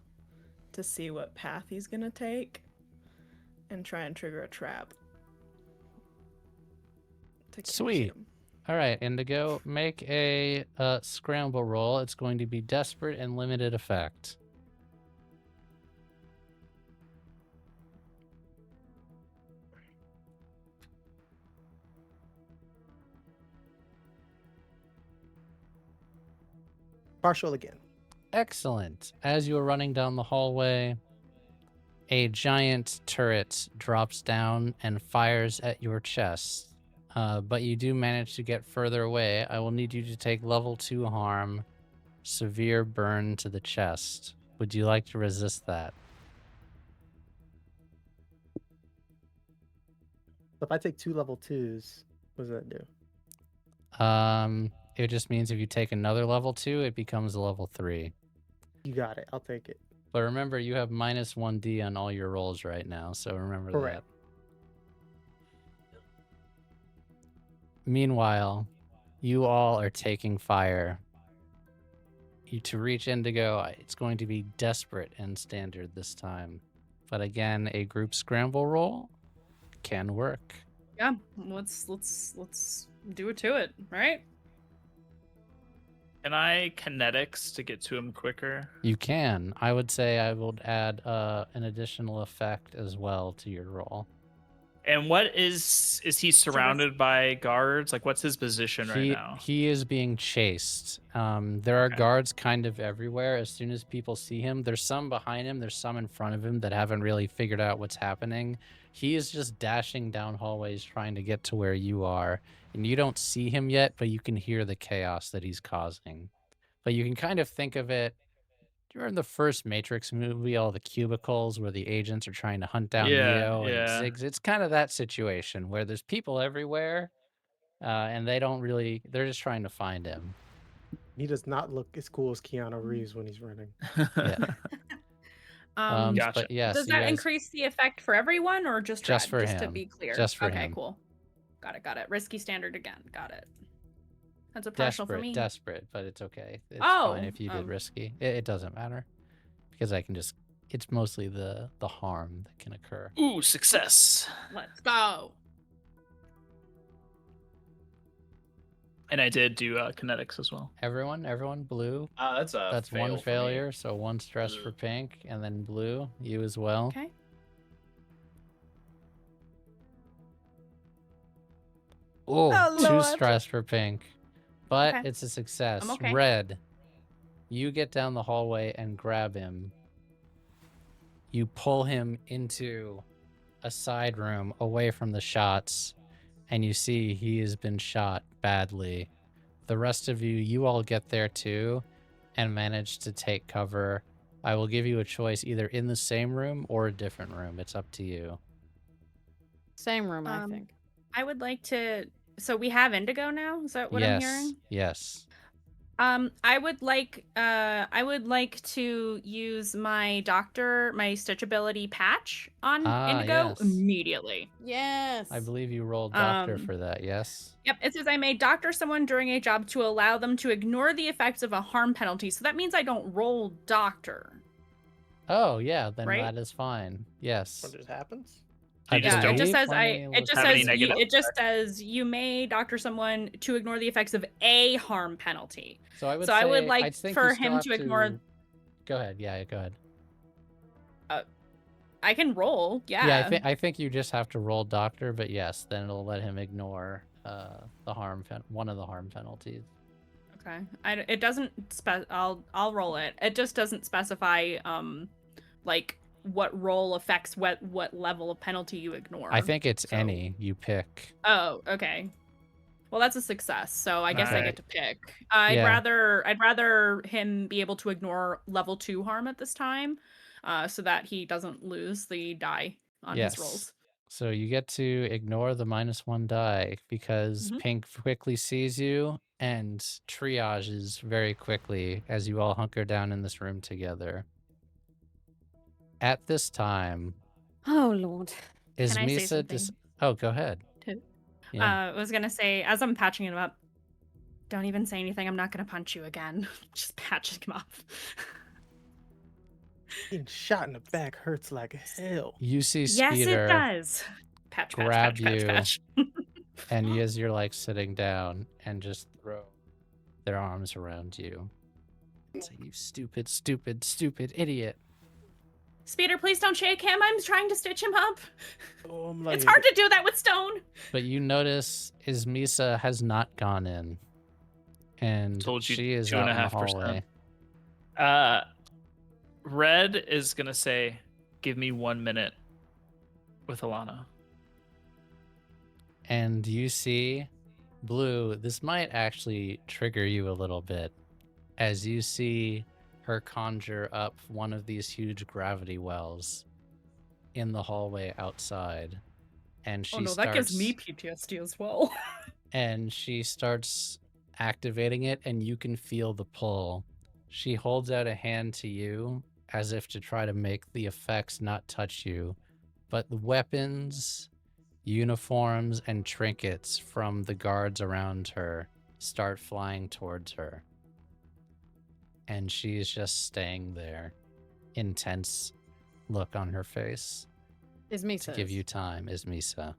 to see what path he's gonna take and try and trigger a trap. to catch Sweet. him. All right, Indigo, make a scramble roll. It's going to be desperate and limited effect. Partial again. Excellent. As you are running down the hallway, a giant turret drops down and fires at your chest. But you do manage to get further away. I will need you to take level 2 harm, severe burn to the chest. Would you like to resist that? If I take 2 level 2s, what does that do? It just means if you take another level 2, it becomes a level 3. You got it. I'll take it. But remember, you have minus 1d on all your rolls right now, so remember Correct. that. Meanwhile, you all are taking fire. To reach Indigo, it's going to be desperate and standard this time. But again, a group scramble roll can work. Yeah, let's do it to it, right? Can I kinetics to get to him quicker? You can. I would say I would add an additional effect as well to your roll. And what is he surrounded by guards? Like, what's his position right now? He is being chased. There are guards kind of everywhere. As soon as people see him, there's some behind him, there's some in front of him that haven't really figured out what's happening. He is just dashing down hallways trying to get to where you are. And you don't see him yet, but you can hear the chaos that he's causing. But you can kind of think of it, during the first Matrix movie, all the cubicles where the agents are trying to hunt down Neo and Ziggs. It's kind of that situation where there's people everywhere, and they don't really, they're just trying to find him. He does not look as cool as Keanu Reeves when he's running. Yeah. Gotcha. But yes, Does that increase the effect for everyone or just Just for just to him. be clear? Just for okay, him. cool. Got it. Risky standard again. Got it. That's a partial for me. Desperate, but it's okay. It's fine if you did risky. It doesn't matter. Because I can just, it's mostly the harm that can occur. Ooh, success. Let's go. And I did do kinetics as well. Everyone blue. That's one failure, so 1 stress for pink, and then blue, you as well. Okay. Oh, 2 Lord. stress for pink. But Okay. it's a success. I'm okay. Red, you get down the hallway and grab him. You pull him into a side room away from the shots, and you see he has been shot badly. The rest of you all get there too and manage to take cover. I will give you a choice either in the same room or a different room. It's up to you. Same room, I think. I would like to. So we have Indigo now. Is that what I'm hearing? Yes. I would like to use my stitch ability patch on Indigo yes. immediately. Yes. I believe you rolled doctor for that, yes? Yep, it says I may doctor someone during a job to allow them to ignore the effects of a harm penalty. So that means I don't roll doctor. Oh, yeah, then Right? that is fine. Yes. What just happens? You just don't It just says have any negative it just says you may doctor someone to ignore the effects of a harm penalty. So I would I would say, like I'd think for you still him have to ignore. Go ahead. Yeah, go ahead. I can roll. Yeah. Yeah, I think you just have to roll doctor, but yes, then it'll let him ignore one of the harm penalties. Okay. It doesn't I'll roll it. It just doesn't specify like what roll affects what level of penalty you ignore. I think it's any you pick. Oh, okay. Well, that's a success. So I guess I Alright. get to pick. I'd Yeah. rather him be able to ignore level 2 harm at this time, so that he doesn't lose the die on his rolls. So you get to ignore the -1 die because Mhm. Pink quickly sees you and triages very quickly as you all hunker down in this room together. At this time, Oh, Lord. is Can I say Misa something? Oh, go ahead. Too? Yeah. I was gonna say, as I'm patching him up, don't even say anything. I'm not gonna punch you again. Just patching him up. Getting shot in the back hurts like hell. You see Yes, Speeder it does. Patch, grab patch, patch, you. patch. and as you're like sitting down and just throw their arms around you. Say, you stupid, stupid, stupid idiot. Speeder, please don't shake him. I'm trying to stitch him up. Oh, I'm like, It's hard to do that with stone. But you notice Misa has not gone in. And Told you she is out in the 2.5%. hallway. Red is gonna say, "Give me 1 minute with Alana." And you see, Blue, this might actually trigger you a little bit. As you see her conjure up one of these huge gravity wells in the hallway outside. and she Oh no, starts, that gives me PTSD as well. and she starts activating it, and you can feel the pull. She holds out a hand to you as if to try to make the effects not touch you, but the weapons, uniforms, and trinkets from the guards around her start flying towards her. And she's just staying there, intense look on her face. Ismisa. To give you time, Ismisa.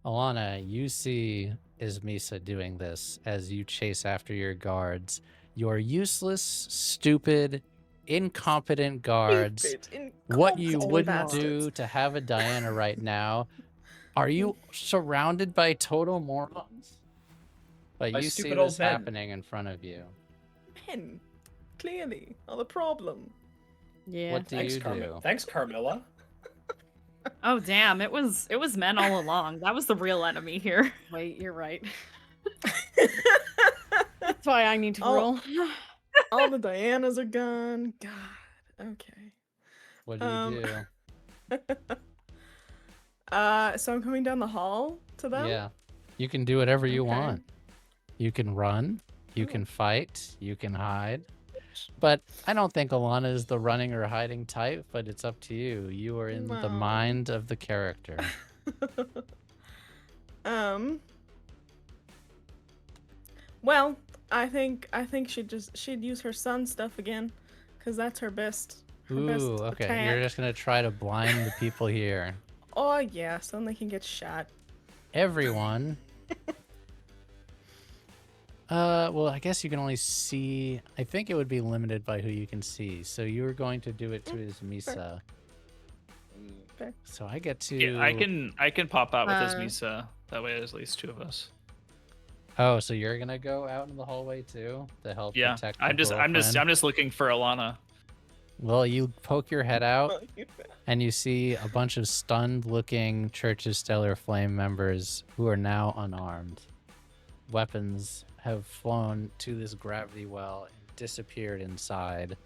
Alana, you see Ismisa doing this as you chase after your guards. Your useless, stupid, incompetent guards. What you wouldn't do to have a Diana right now. Are you surrounded by total morons? But By you see stupid old this men. happening in front of you. Men, clearly, are the problem. Yeah. What do you Thanks, do? Thanks, Carmilla. Oh damn, it was men all along. That was the real enemy here. Wait, you're right. That's why I need to Oh. roll. All the Dianas are gone. God. Okay. What do you do? So I'm coming down the hall to them. Yeah. You can do whatever you Okay. want. You can run, you can fight, you can hide. But I don't think Alana is the running or hiding type, but it's up to you. You are in the Well. mind of the character. Well, I think she'd use her sun stuff again, cause that's her best. Ooh, okay. You're attack. just going to try to blind the people here. Oh yeah, so then they can get shot. Everyone. Well, I guess you can only see. I think it would be limited by who you can see. So you were going to do it to his Misa. Okay. So I get to. Yeah, I can pop out with his Misa. That way, there's at least two of us. Oh, so you're gonna go out in the hallway too to help Yeah, protect. I'm the girlfriend? just looking for Alana. Well, you poke your head out, and you see a bunch of stunned-looking Church of Stellar Flame members who are now unarmed. Weapons have flown to this gravity well and disappeared inside.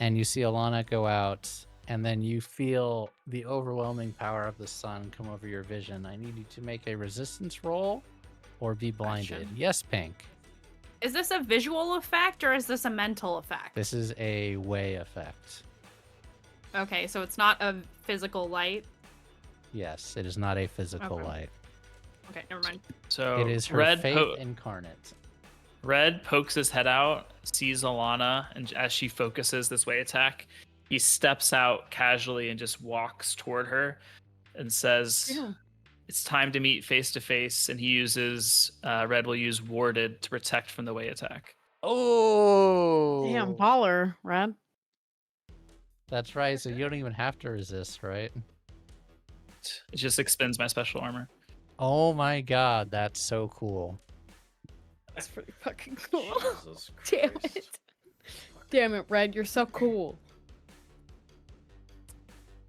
And you see Alana go out, and then you feel the overwhelming power of the sun come over your vision. I need you to make a resistance roll or be blinded. Gotcha. Yes, Pink. Is this a visual effect or is this a mental effect? This is a way effect. Okay, so it's not a physical light. Yes, it is not a physical Okay. light. Okay, never mind. So It is her Red faith incarnate. Red pokes his head out, sees Alana, and as she focuses this way attack, he steps out casually and just walks toward her and says, Yeah. "It's time to meet face to face." And he uses Red will use warded to protect from the way attack. Oh! Damn, baller, Red. That's right, so you don't even have to resist, right? It just expends my special armor. Oh my god, that's so cool. That's pretty fucking cool. Jesus Damn Christ. it. Damn it, Red, you're so cool.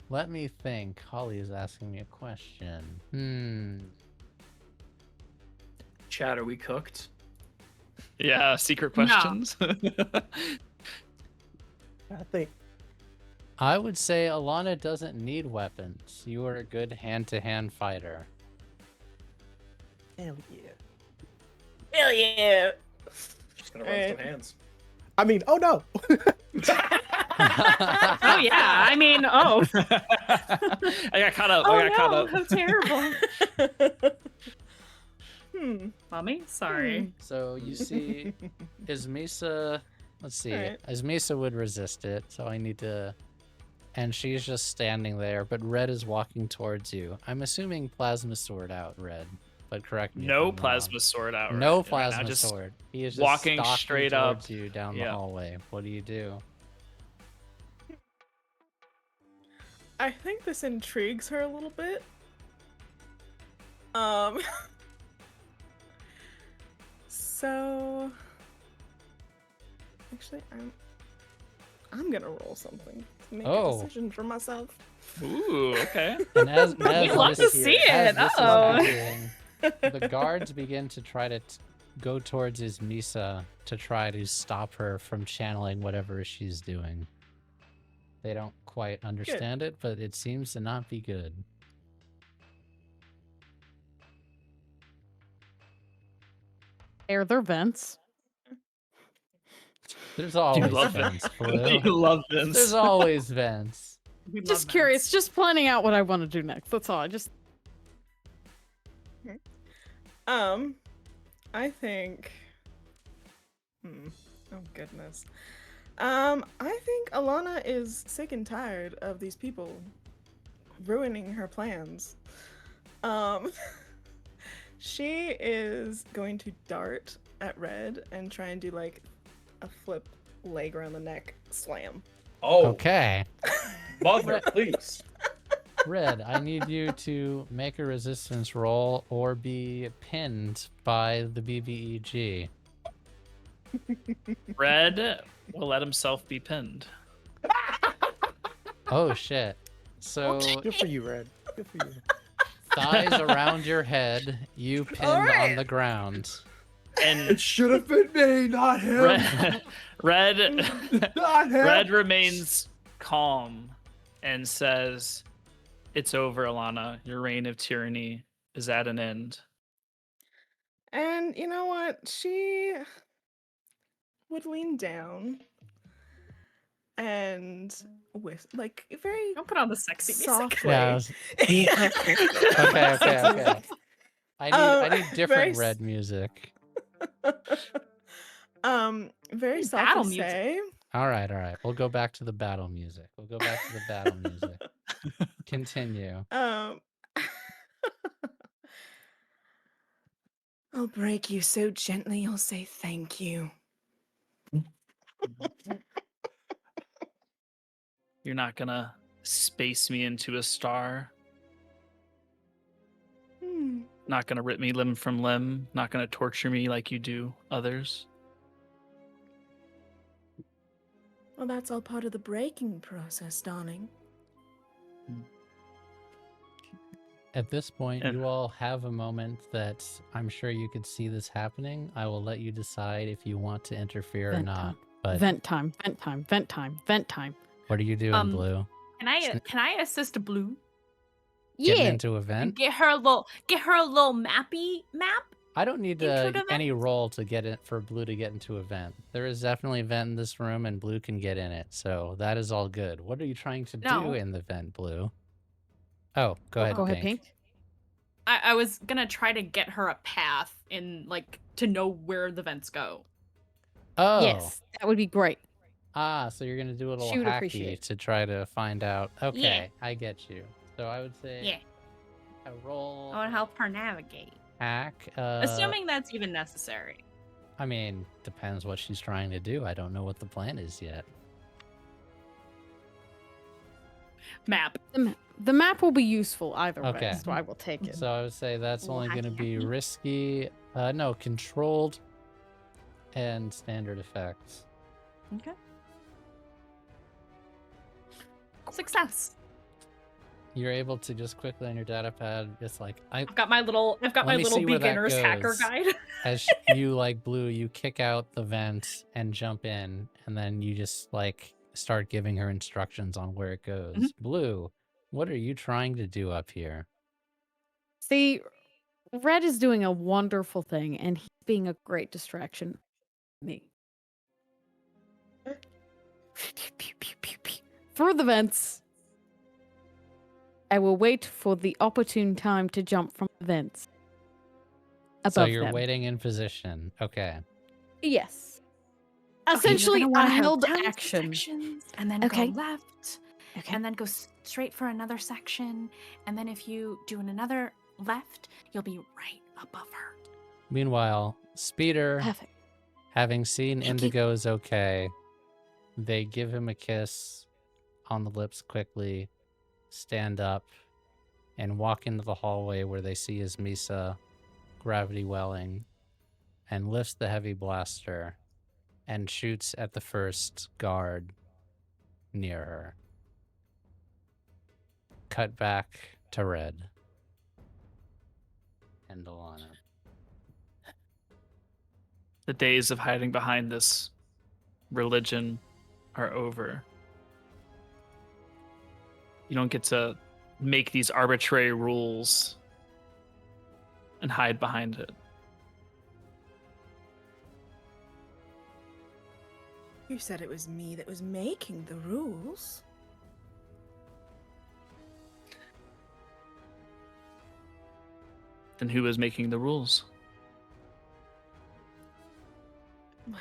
Let me think. Holly is asking me a question. Chat, are we cooked? Yeah, secret No. questions. I think I would say Alana doesn't need weapons. You are a good hand-to-hand fighter. hell yeah. Hell yeah. Just gonna run some hands. I mean, oh no. Oh yeah, I mean, oh. I got caught up. Oh I got caught no, up. how terrible. Mommy, sorry. So you see, Ismisa, let's see, Alright. Ismisa would resist it, so I need to, and she's just standing there, but Red is walking towards you. I'm assuming plasma sword out, Red, but correct me. if I'm No wrong. plasma sword out. No right now, plasma just sword. He is just walking stalking straight up. towards you down the Yeah. hallway. What do you do? I think this intrigues her a little bit. So actually I'm gonna roll something to make Oh. a decision for myself. Ooh, okay. And as We'd love this- to see as it. this is Uh-oh. happening, the guards begin to try to go towards Ismisa to try to stop her from channeling whatever she's doing. They don't quite understand it, but it seems to not be good. Are there vents? There's You always love vents, vents. Blue. You love vents. There's always vents. We love Just curious, vents. just planning out what I want to do next. That's all. I think. Oh goodness. I think Alana is sick and tired of these people ruining her plans. She is going to dart at Red and try and do like a flip leg around the neck slam. Oh, Okay. mother, please. Red, I need you to make a resistance roll or be pinned by the BBEG. Red will let himself be pinned. Oh shit. So Good for you, Red. Good for you. thighs around your head, you pinned on the ground. And should have been me, not him. Red Not him. Red remains calm and says, "It's over, Alana. Your reign of tyranny is at an end." And you know what? She would lean down and with like very Don't put on the sexy music. softly. Yeah, okay. I need different very Red music. Very Battle softly music. say, All right. We'll go back to the battle music. Continue. I'll break you so gently you'll say thank you. You're not gonna space me into a star. Not gonna rip me limb from limb. Not gonna torture me like you do others. Well, that's all part of the breaking process, darling. At this point, Yeah. you all have a moment that I'm sure you could see this happening. I will let you decide if you want to interfere or Vent not. time. But Vent time. what are you doing, Blue? Can I assist Blue? Getting Yeah. into a And vent? get her a little map? I don't need intro to any roll to get it for Blue to get into a vent. There is definitely a vent in this room, and Blue can get in it, so that is all good. What are you trying to do No. in the vent, Blue? Oh, go ahead, Go ahead, Pink. Pink. I was gonna try to get her a path in like to know where the vents go. Oh, Yes, that would be great. so you're gonna do a little She would hacky appreciate. to try to find out. Okay, Yeah. I get you. So I would say Yeah, a roll I want to help her navigate. hack. Assuming that's even necessary. I mean, depends what she's trying to do. I don't know what the plan is yet. Map. The map will be useful either Okay. way, so I will take it. So I would say that's Ooh, only going to hacky, be hacky. risky. No, controlled and standard effects. Okay. Success. You're able to just quickly on your data pad, just like I've got my little Let me see where that beginner's hacker goes. guide. as you like Blue, you kick out the vent and jump in, and then you just like start giving her instructions on where it goes. Mhm. Blue, what are you trying to do up here? See, Red is doing a wonderful thing, and he's being a great distraction. Me. Through the vents. I will wait for the opportune time to jump from the vents. Above So you're them. waiting in position. Okay. Yes. Okay, Essentially, you're a gonna wanna held tons of action. sections, and then Okay. go left, Okay. and then go straight for another section, and then if you do another left, you'll be right above her. Meanwhile, Speeder, Perfect. having seen Indigo is okay, they give him a kiss on the lips quickly, stand up, and walk into the hallway where they see his Misa gravity welling, and lifts the heavy blaster and shoots at the first guard near her. Cut back to Red and Alana. The days of hiding behind this religion are over. You don't get to make these arbitrary rules and hide behind it. You said it was me that was making the rules. Then who was making the rules? Well,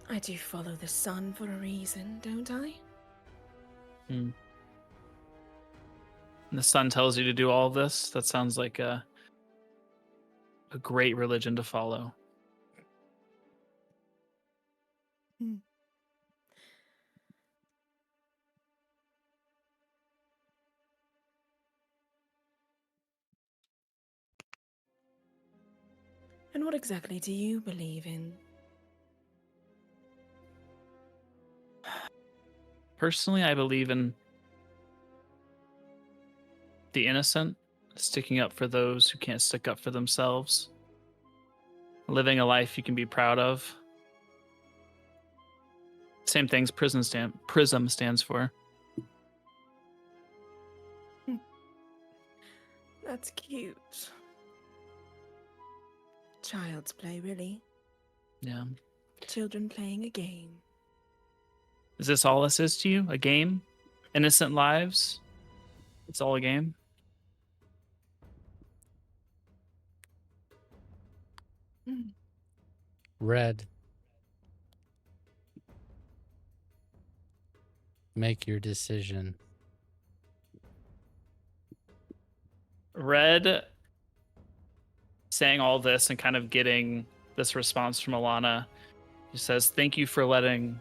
I do follow the sun for a reason, don't I? And the sun tells you to do all this? That sounds like a great religion to follow. And what exactly do you believe in? Personally, I believe in the innocent, sticking up for those who can't stick up for themselves, living a life you can be proud of. Same things Prism stands for. That's cute. Child's play, really. Yeah. Children playing a game. Is this all this is to you? A game? Innocent lives? It's all a game? Red. Make your decision. Red saying all this and kind of getting this response from Alana. He says, "Thank you for letting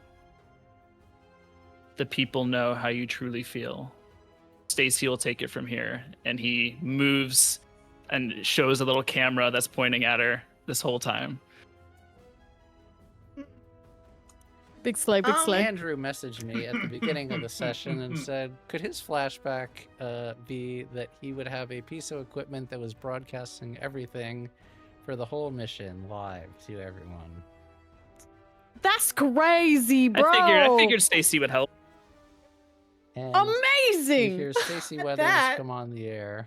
the people know how you truly feel. Stacy will take it from here." And he moves and shows a little camera that's pointing at her this whole time. Big slay, big slay. Andrew messaged me at the beginning of the session and said, could his flashback be that he would have a piece of equipment that was broadcasting everything for the whole mission live to everyone? That's crazy, bro. I figured Stacy would help. And amazing. You hear Stacey Weathers come on the air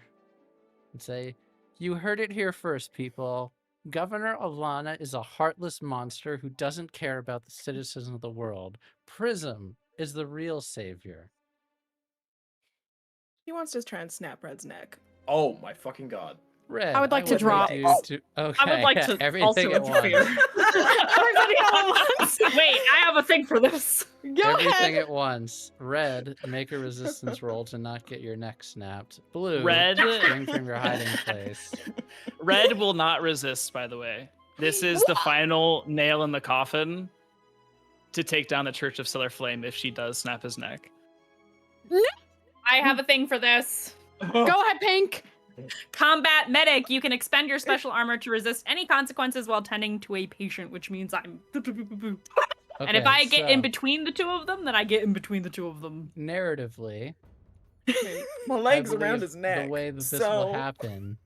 and say, "You heard it here first, people. Governor Alana is a heartless monster who doesn't care about the citizens of the world. Prism is the real savior." He wants to try and snap Red's neck. Oh my fucking god. Red, I would like to drop. Okay, I would like to everything also at once. interfere. Everybody all at once. Wait, I have a thing for this. Go Everything ahead. at once. Red, make a resistance roll to not get your neck snapped. Blue, Red, spring from your hiding place. Red will not resist, by the way. This is the final nail in the coffin to take down the Church of Stellar Flame if she does snap his neck. I have a thing for this. Go ahead, Pink. Combat medic. You can expend your special armor to resist any consequences while tending to a patient, which means I'm. And if I get in between the two of them, then I get in between the two of them. Narratively, My legs I around believe his neck. the way that this so... will happen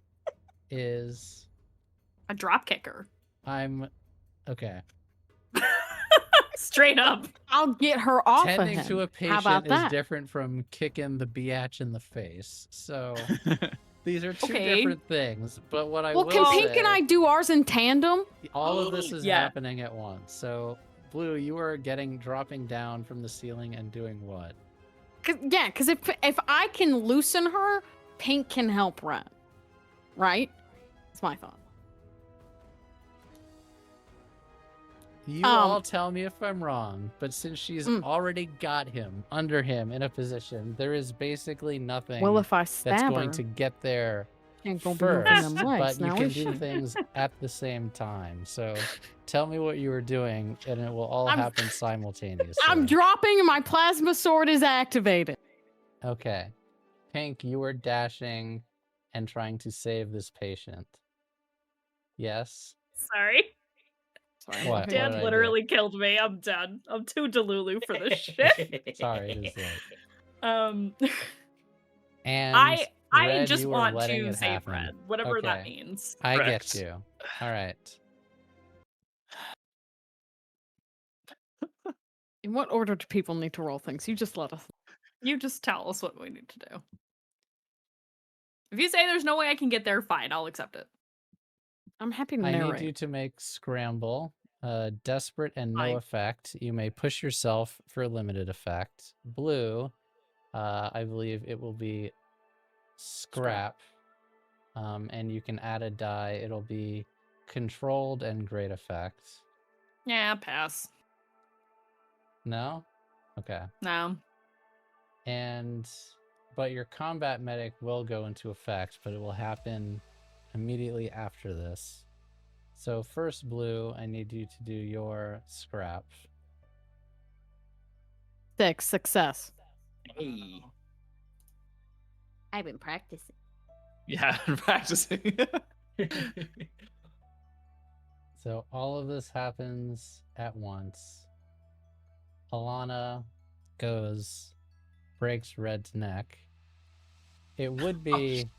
is A drop kicker. I'm okay. Straight up. I'll get her off of Tending him. to a How about patient is that? different from kicking the biatch in the face. So these are two Okay. different things. But what I Well, will can say, Pink and I do ours in tandem? all of this is Yeah. happening at once. So Blue, you are dropping down from the ceiling and doing what? Because if I can loosen her, Pink can help Red. Right? That's my thought. You all tell me if I'm wrong, but since she's already got him under him in a position, there is basically nothing Well, if I that's stab going her, to get there ain't gonna be first, moving them legs. but you Now can is do she? things at the same time. So tell me what you were doing, and it will all I'm- happen simultaneously. I'm dropping and my plasma sword is activated. Okay. Pink, you were dashing and trying to save this patient. Yes? Sorry. Sorry, What? okay. What did I Dan do? literally killed me. I'm done. I'm too delulu for this shit. Sorry, it is late. And I Red, just you are want letting to it save happen. Red, whatever that Okay. means. I Correct. get you. All right. In what order do people need to roll things? You just let us. You just tell us what we need to do. If you say there's no way I can get there, fine, I'll accept it. I'm happy to I narrate. need you to make scramble. Desperate and no effect. You may push yourself for a limited effect. Blue, I believe it will be scrap. And you can add a die. It'll be controlled and great effect. Yeah, pass. No? Okay. No. But your combat medic will go into effect, but it will happen immediately after this. So first, Blue, I need you to do your scrap. 6 success. Hey. I've been practicing. Yeah, practicing. So all of this happens at once. Alana breaks Red's neck. It would be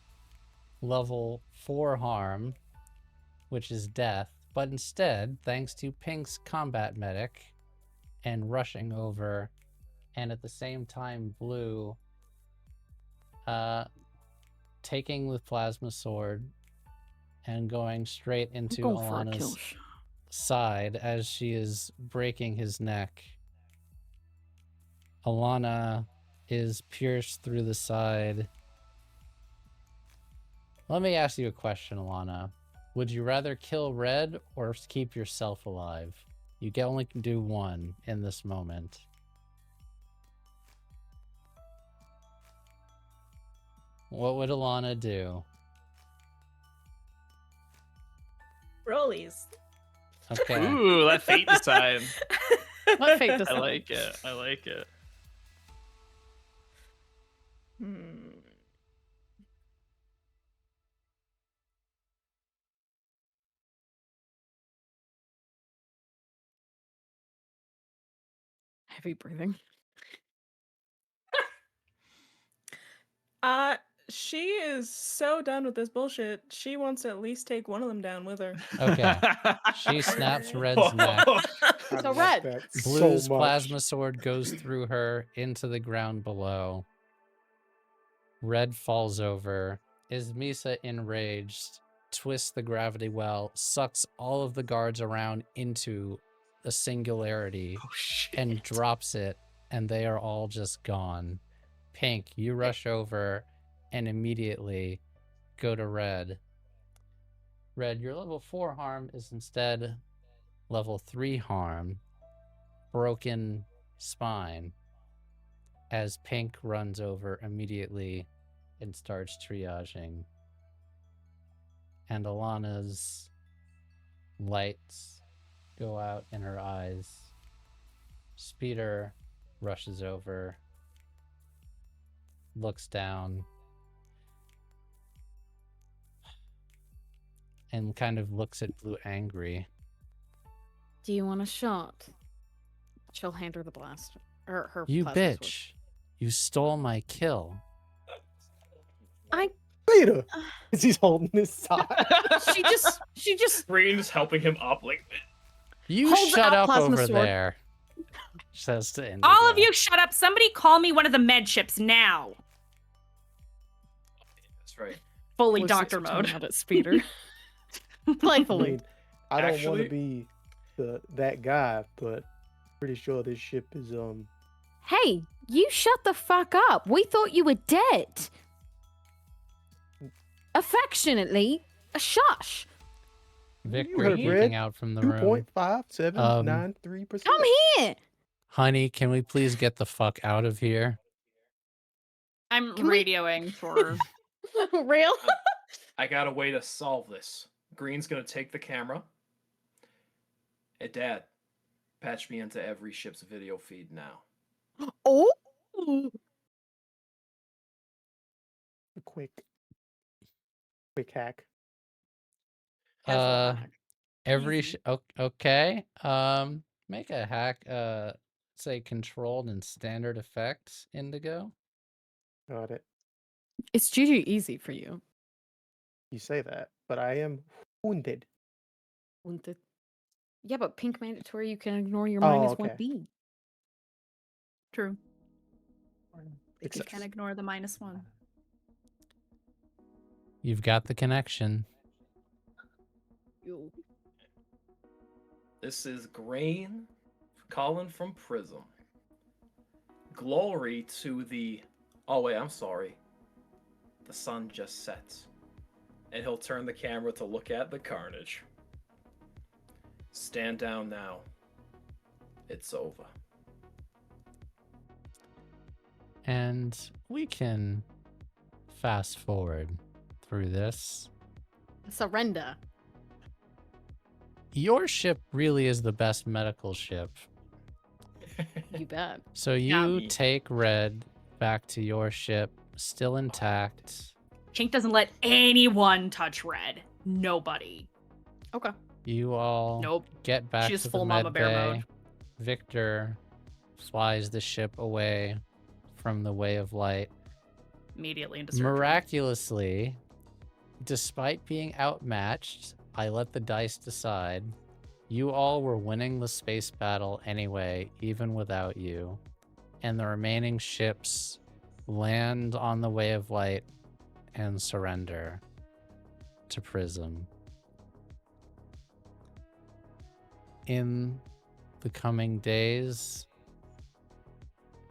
level 4 harm, which is death, but instead, thanks to Pink's combat medic and rushing over, and at the same time Blue taking the plasma sword and going straight into Alana's side as she is breaking his neck. Alana is pierced through the side. Let me ask you a question, Alana. Would you rather kill Red or keep yourself alive? You can only do one in this moment. What would Alana do? Rollies. Okay. Ooh, let fate decide. Let fate decide. I like it. I like it. Heavy breathing. She is so done with this bullshit. She wants to at least take one of them down with her. Okay. She snaps Red's neck. So Red. Blue's plasma sword goes through her into the ground below. Red falls over. Misa, enraged, twists the gravity well, sucks all of the guards around into a singularity and drops it, and they are all just gone. Pink, you rush over and immediately go to Red. Red, your level 4 harm is instead level 3 harm, broken spine, as Pink runs over immediately and starts triaging. And Alana's lights go out in her eyes. Speeder rushes over, looks down, and kind of looks at Blue angry. Do you want a shot? She'll hand her the blaster. Or her You plasma bitch. sword. You stole my kill. Peter, as he's holding his side. She just Green's helping him up like You Holds shut out up plasma over sword. there. Says to Indigo. All of you shut up. Somebody call me one of the med ships now. That's right. Fully Lucy's doctor turning mode. out at Speeder. Playfully. I don't want Actually- to be that guy, but pretty sure this ship is Hey, you shut the fuck up. We thought you were dead. Affectionately, a shush. Victor heard peeking Red. out from the room. 2.5793%. Come here. Honey, can we please get the fuck out of here? I'm Can we- radioing for. Real? I got a way to solve this. Green's gonna take the camera. Hey, Dad, patch me into every ship's video feed now. Oh. A quick hack. Every Easy. okay. Make a hack. Say controlled and standard effects. Indigo. Got it. It's GG easy for you. You say that, but I am wounded. Wounded. Yeah, but pink mandatory, you can ignore your Oh, minus okay. 1B. True. You Success. can ignore the -1. You've got the connection. This is Grain calling from Prism. Glory to the... Oh, wait, I'm sorry. The sun just sets. And he'll turn the camera to look at the carnage. Stand down now. It's over. And we can fast forward through this. Surrender. Your ship really is the best medical ship. You bet. So you take Red back to your ship, still intact. Chink doesn't let anyone touch Red. Nobody. Okay. You all get back She's to full the Mama med Bear bay. mode. Victor flies the ship away from the Way of Light. Immediately into surgery. Miraculously, despite being outmatched, I let the dice decide. You all were winning the space battle anyway, even without you. And the remaining ships land on the Way of Light and surrender to Prism. In the coming days,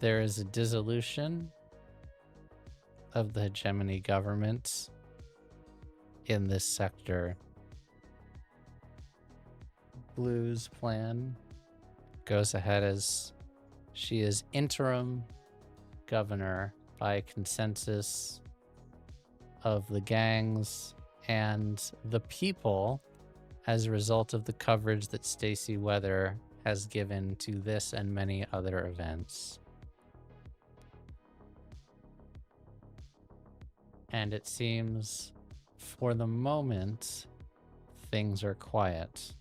there is a dissolution of the hegemony government in this sector. Blue's plan goes ahead as she is interim governor by consensus of the gangs and the people as a result of the coverage that Stacy Weather has given to this and many other events. And it seems, for the moment, things are quiet.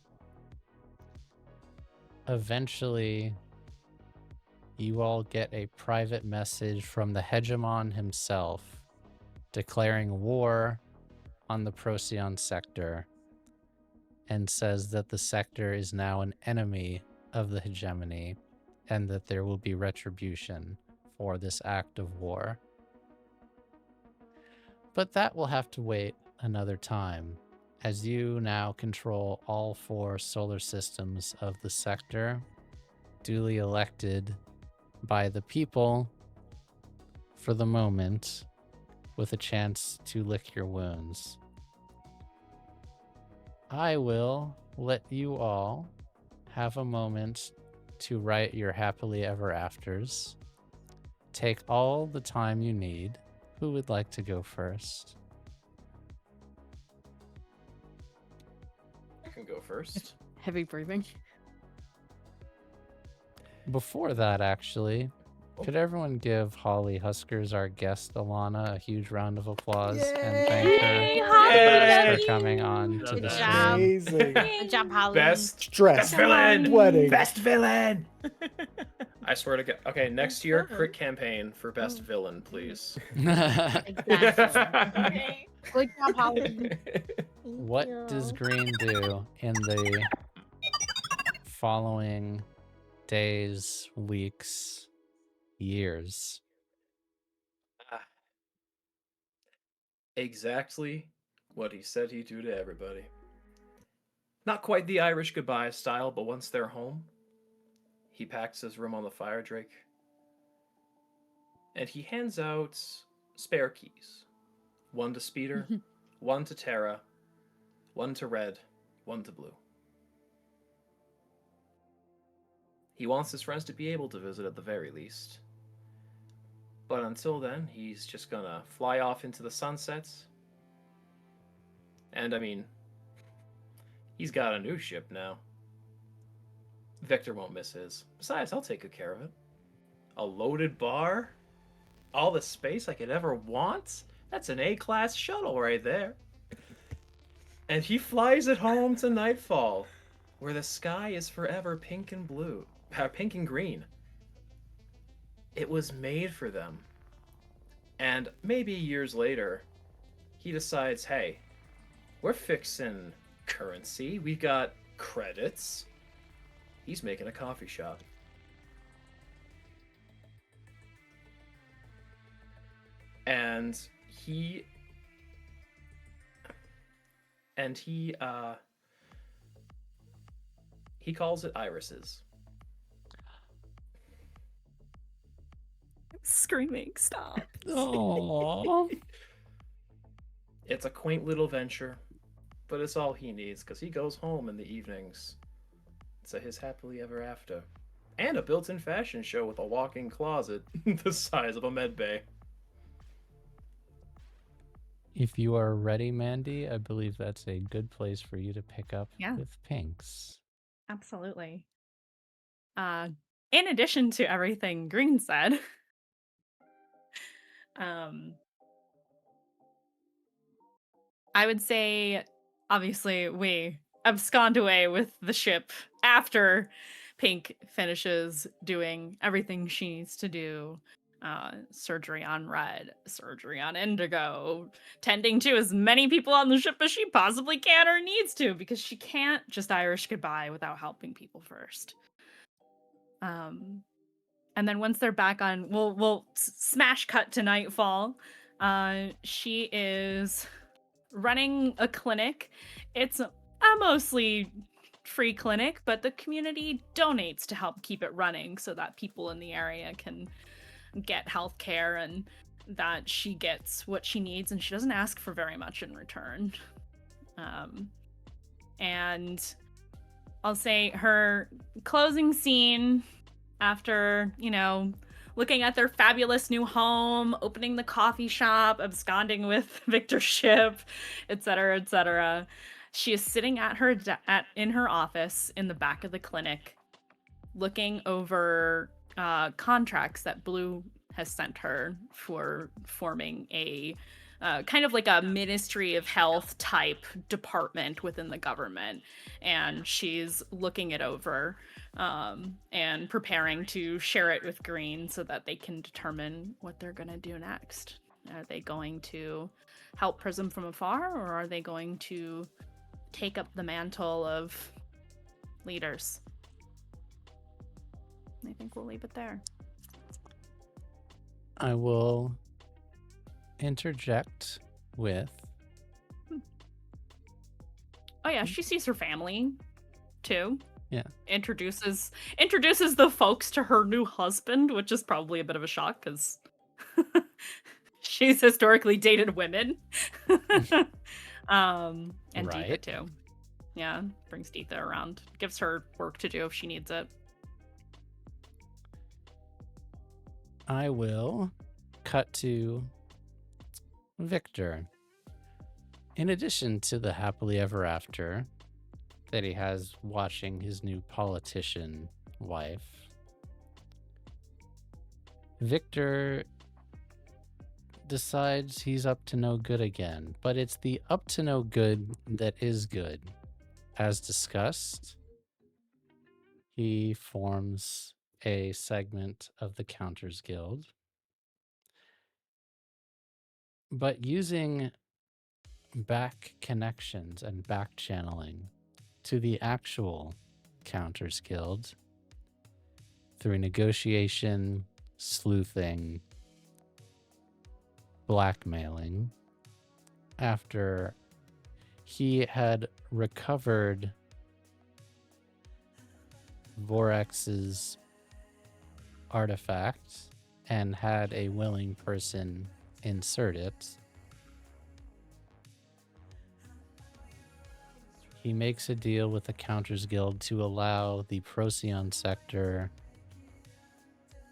Eventually, you all get a private message from the Hegemon himself declaring war on the Procyon sector and says that the sector is now an enemy of the hegemony and that there will be retribution for this act of war. But that will have to wait another time, as you now control all 4 solar systems of the sector, duly elected by the people for the moment, with a chance to lick your wounds. I will let you all have a moment to write your happily ever afters. Take all the time you need. Who would like to go first? I can go first. Heavy breathing. Before that, actually, could everyone give Holly Huskers, our guest Alana, a huge round of applause and thank her for coming on to the stream? Amazing. Good job, Holly. Best Stress. villain. Sweating. Best villain. I swear to God. Okay, next year, crit campaign for best villain, please. Exactly. Good job, Holly. What does Green do in the following days, weeks, years? Exactly what he said he'd do to everybody. Not quite the Irish goodbye style, but once they're home, he packs his room on the fire drake, and he hands out spare keys. 1 to Speeder, 1 to Terra, 1 to Red, 1 to Blue. He wants his friends to be able to visit at the very least. But until then, he's just gonna fly off into the sunsets. And I mean, he's got a new ship now. Victor won't miss his. Besides, I'll take good care of it. A loaded bar? All the space I could ever want? That's an A-class shuttle right there. And he flies it home to Nightfall, where the sky is forever pink and blue. Pink and green. It was made for them. And maybe years later, he decides, hey, we're fixing currency. We got credits. He's making a coffee shop. And he He calls it irises. Screaming, stop. Oh. It's a quaint little venture, but it's all he needs because he goes home in the evenings. It's his happily ever after. And a built-in fashion show with a walk-in closet the size of a med bay. If you are ready, Mandy, I believe that's a good place for you to pick up Yeah. with Pinks. Absolutely. In addition to everything Green said, I would say, obviously, we abscond away with the ship after Pink finishes doing everything she needs to do. Surgery on Red, surgery on Indigo, tending to as many people on the ship as she possibly can or needs to, because she can't just Irish goodbye without helping people first. And then once they're back on, we'll smash cut to nightfall. She is running a clinic. It's a mostly free clinic, but the community donates to help keep it running so that people in the area can get health care and that she gets what she needs and she doesn't ask for very much in return. And I'll say her closing scene after, looking at their fabulous new home, opening the coffee shop, absconding with Victor's ship, etc., etc. She is sitting at her in her office in the back of the clinic, looking over contracts that Blue has sent her for forming a kind of like a Ministry of Health type department within the government. And she's looking it over and preparing to share it with Green so that they can determine what they're going to do next. Are they going to help Prism from afar, or are they going to take up the mantle of leaders? I think we'll leave it there. I will interject with... Oh yeah, she sees her family too. Yeah. Introduces the folks to her new husband, which is probably a bit of a shock because she's historically dated women. And Right. Deetha too. Yeah, brings Deetha around. Gives her work to do if she needs it. I will cut to Victor. In addition to the happily ever after that he has watching his new politician wife, Victor decides he's up to no good again, but it's the up to no good that is good. As discussed, he forms a segment of the Counters Guild, but using back connections and back channeling to the actual Counters Guild through negotiation, sleuthing, blackmailing, after he had recovered Vorex's artifact and had a willing person insert it, he makes a deal with the Counters Guild to allow the Procyon Sector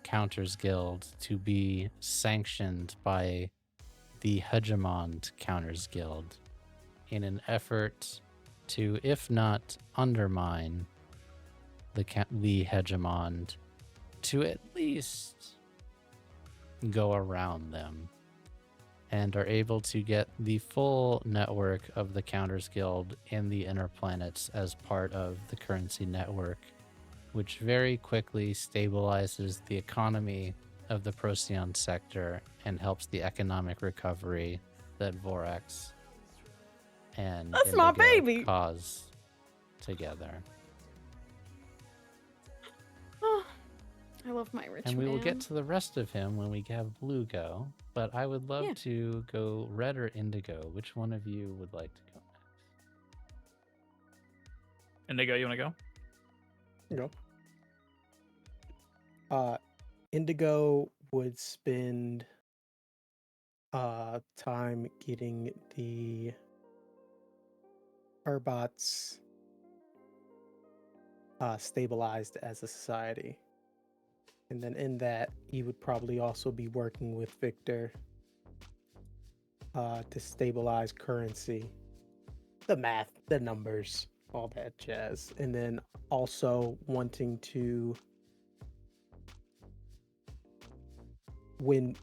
Counters Guild to be sanctioned by the Hegemon Counters Guild in an effort to, if not undermine the Hegemon, to at least go around them, and are able to get the full network of the Counters Guild in the Inner Planets as part of the currency network, which very quickly stabilizes the economy of the Procyon sector and helps the economic recovery that Vorex and That's my Indigo baby. cause together. Oh, I love my rich And we will man. get to the rest of him when we have Blue go, but I would love to go Red or Indigo. Which one of you would like to go next? Indigo, you want to go? You go. Indigo would spend time getting the Urbots stabilized as a society. And then in that, he would probably also be working with Victor to stabilize currency, the math, the numbers, all that jazz. And then also wanting to,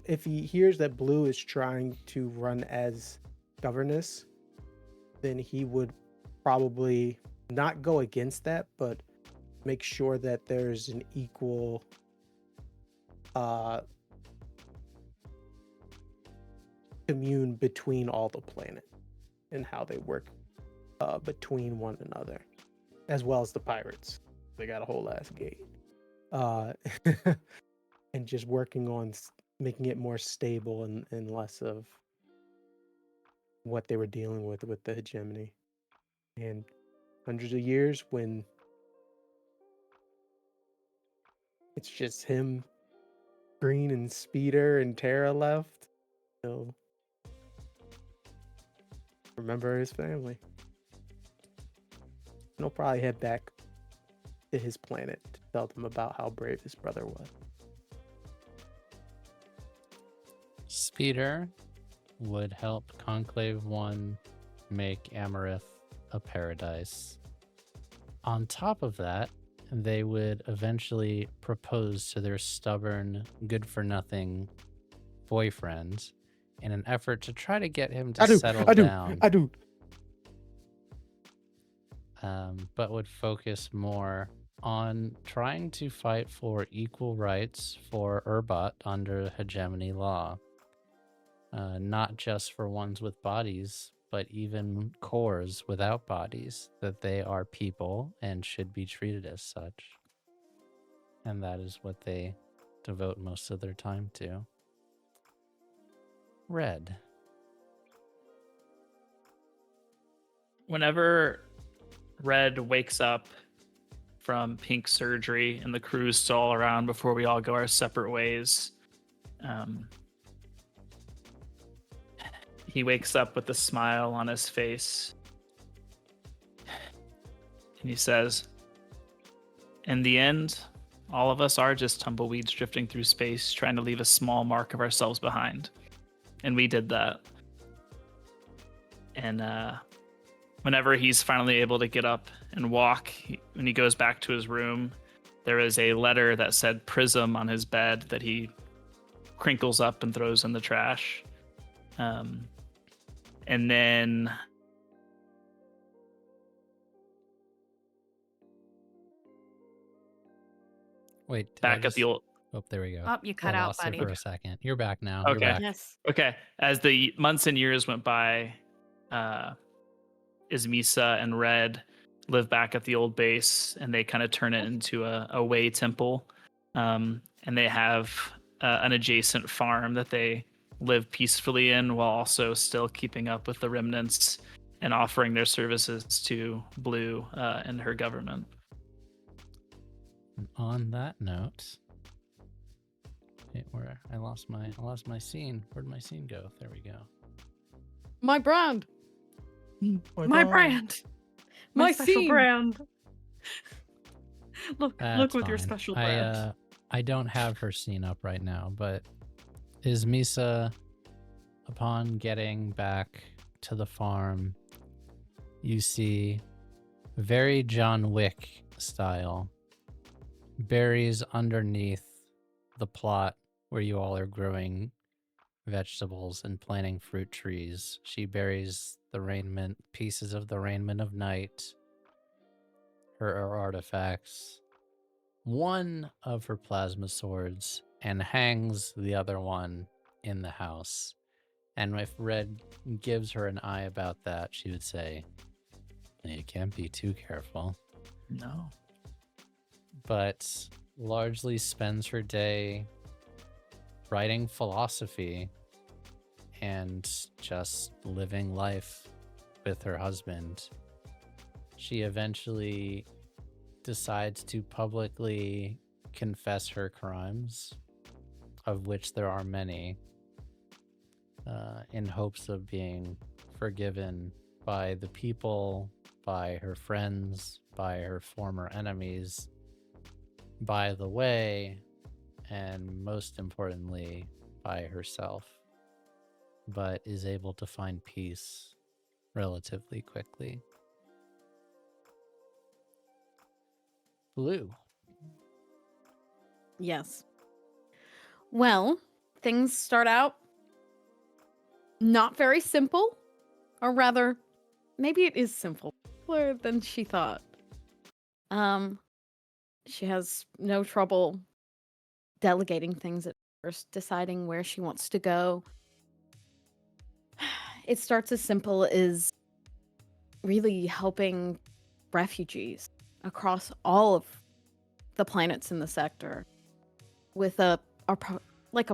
if he hears that Blue is trying to run as governess, then he would probably not go against that, but make sure that there's an equal commune between all the planet and how they work between one another, as well as the pirates. They got a whole ass gate. And just working on making it more stable and less of what they were dealing with the hegemony. And hundreds of years when it's just him, Green, and Speeder and Terra left, he'll remember his family. And he'll probably head back to his planet to tell them about how brave his brother was. Speeder would help Conclave 1 make Amarith a paradise. On top of that, they would eventually propose to their stubborn, good-for-nothing boyfriend in an effort to try to get him to settle down. I do. But would focus more on trying to fight for equal rights for Urbot under hegemony law. Not just for ones with bodies, but even cores without bodies, that they are people and should be treated as such. And that is what they devote most of their time to. Red. Whenever Red wakes up from pink surgery and the crew's still all around before we all go our separate ways, he wakes up with a smile on his face. And he says, in the end, all of us are just tumbleweeds drifting through space, trying to leave a small mark of ourselves behind. And we did that. And whenever he's finally able to get up and walk, when he goes back to his room, there is a letter that said Prism on his bed that he crinkles up and throws in the trash. And then Wait, back at the old. Oh, there we go. Oh, you cut I out, lost you buddy. for a second. You're back now. Okay. You're back. Yes. Okay. As the months and years went by, Ismisa and Red live back at the old base, and they kind of turn it into a way temple. And they have an adjacent farm that they live peacefully in, while also still keeping up with the remnants and offering their services to Blue and her government. And on that note, where I lost my scene. Where'd my scene go? There we go. My brand. My brand. My special scene. brand. Look That's with your fine. special brand. I don't have her scene up right now, but is Misa, upon getting back to the farm, you see very John Wick style berries underneath the plot where you all are growing vegetables and planting fruit trees. She buries the raiment, pieces of the raiment of night, her artifacts, one of her plasma swords, and hangs the other one in the house. And if Red gives her an eye about that, she would say, you can't be too careful. No. But largely spends her day writing philosophy and just living life with her husband. She eventually decides to publicly confess her crimes, of which there are many, in hopes of being forgiven by the people, by her friends, by her former enemies, by the way, and most importantly, by herself, but is able to find peace relatively quickly. Blue. Yes. Well, things start out not very simple, or rather, maybe it is simpler than she thought. She has no trouble delegating things at first, deciding where she wants to go. It starts as simple as really helping refugees across all of the planets in the sector, with a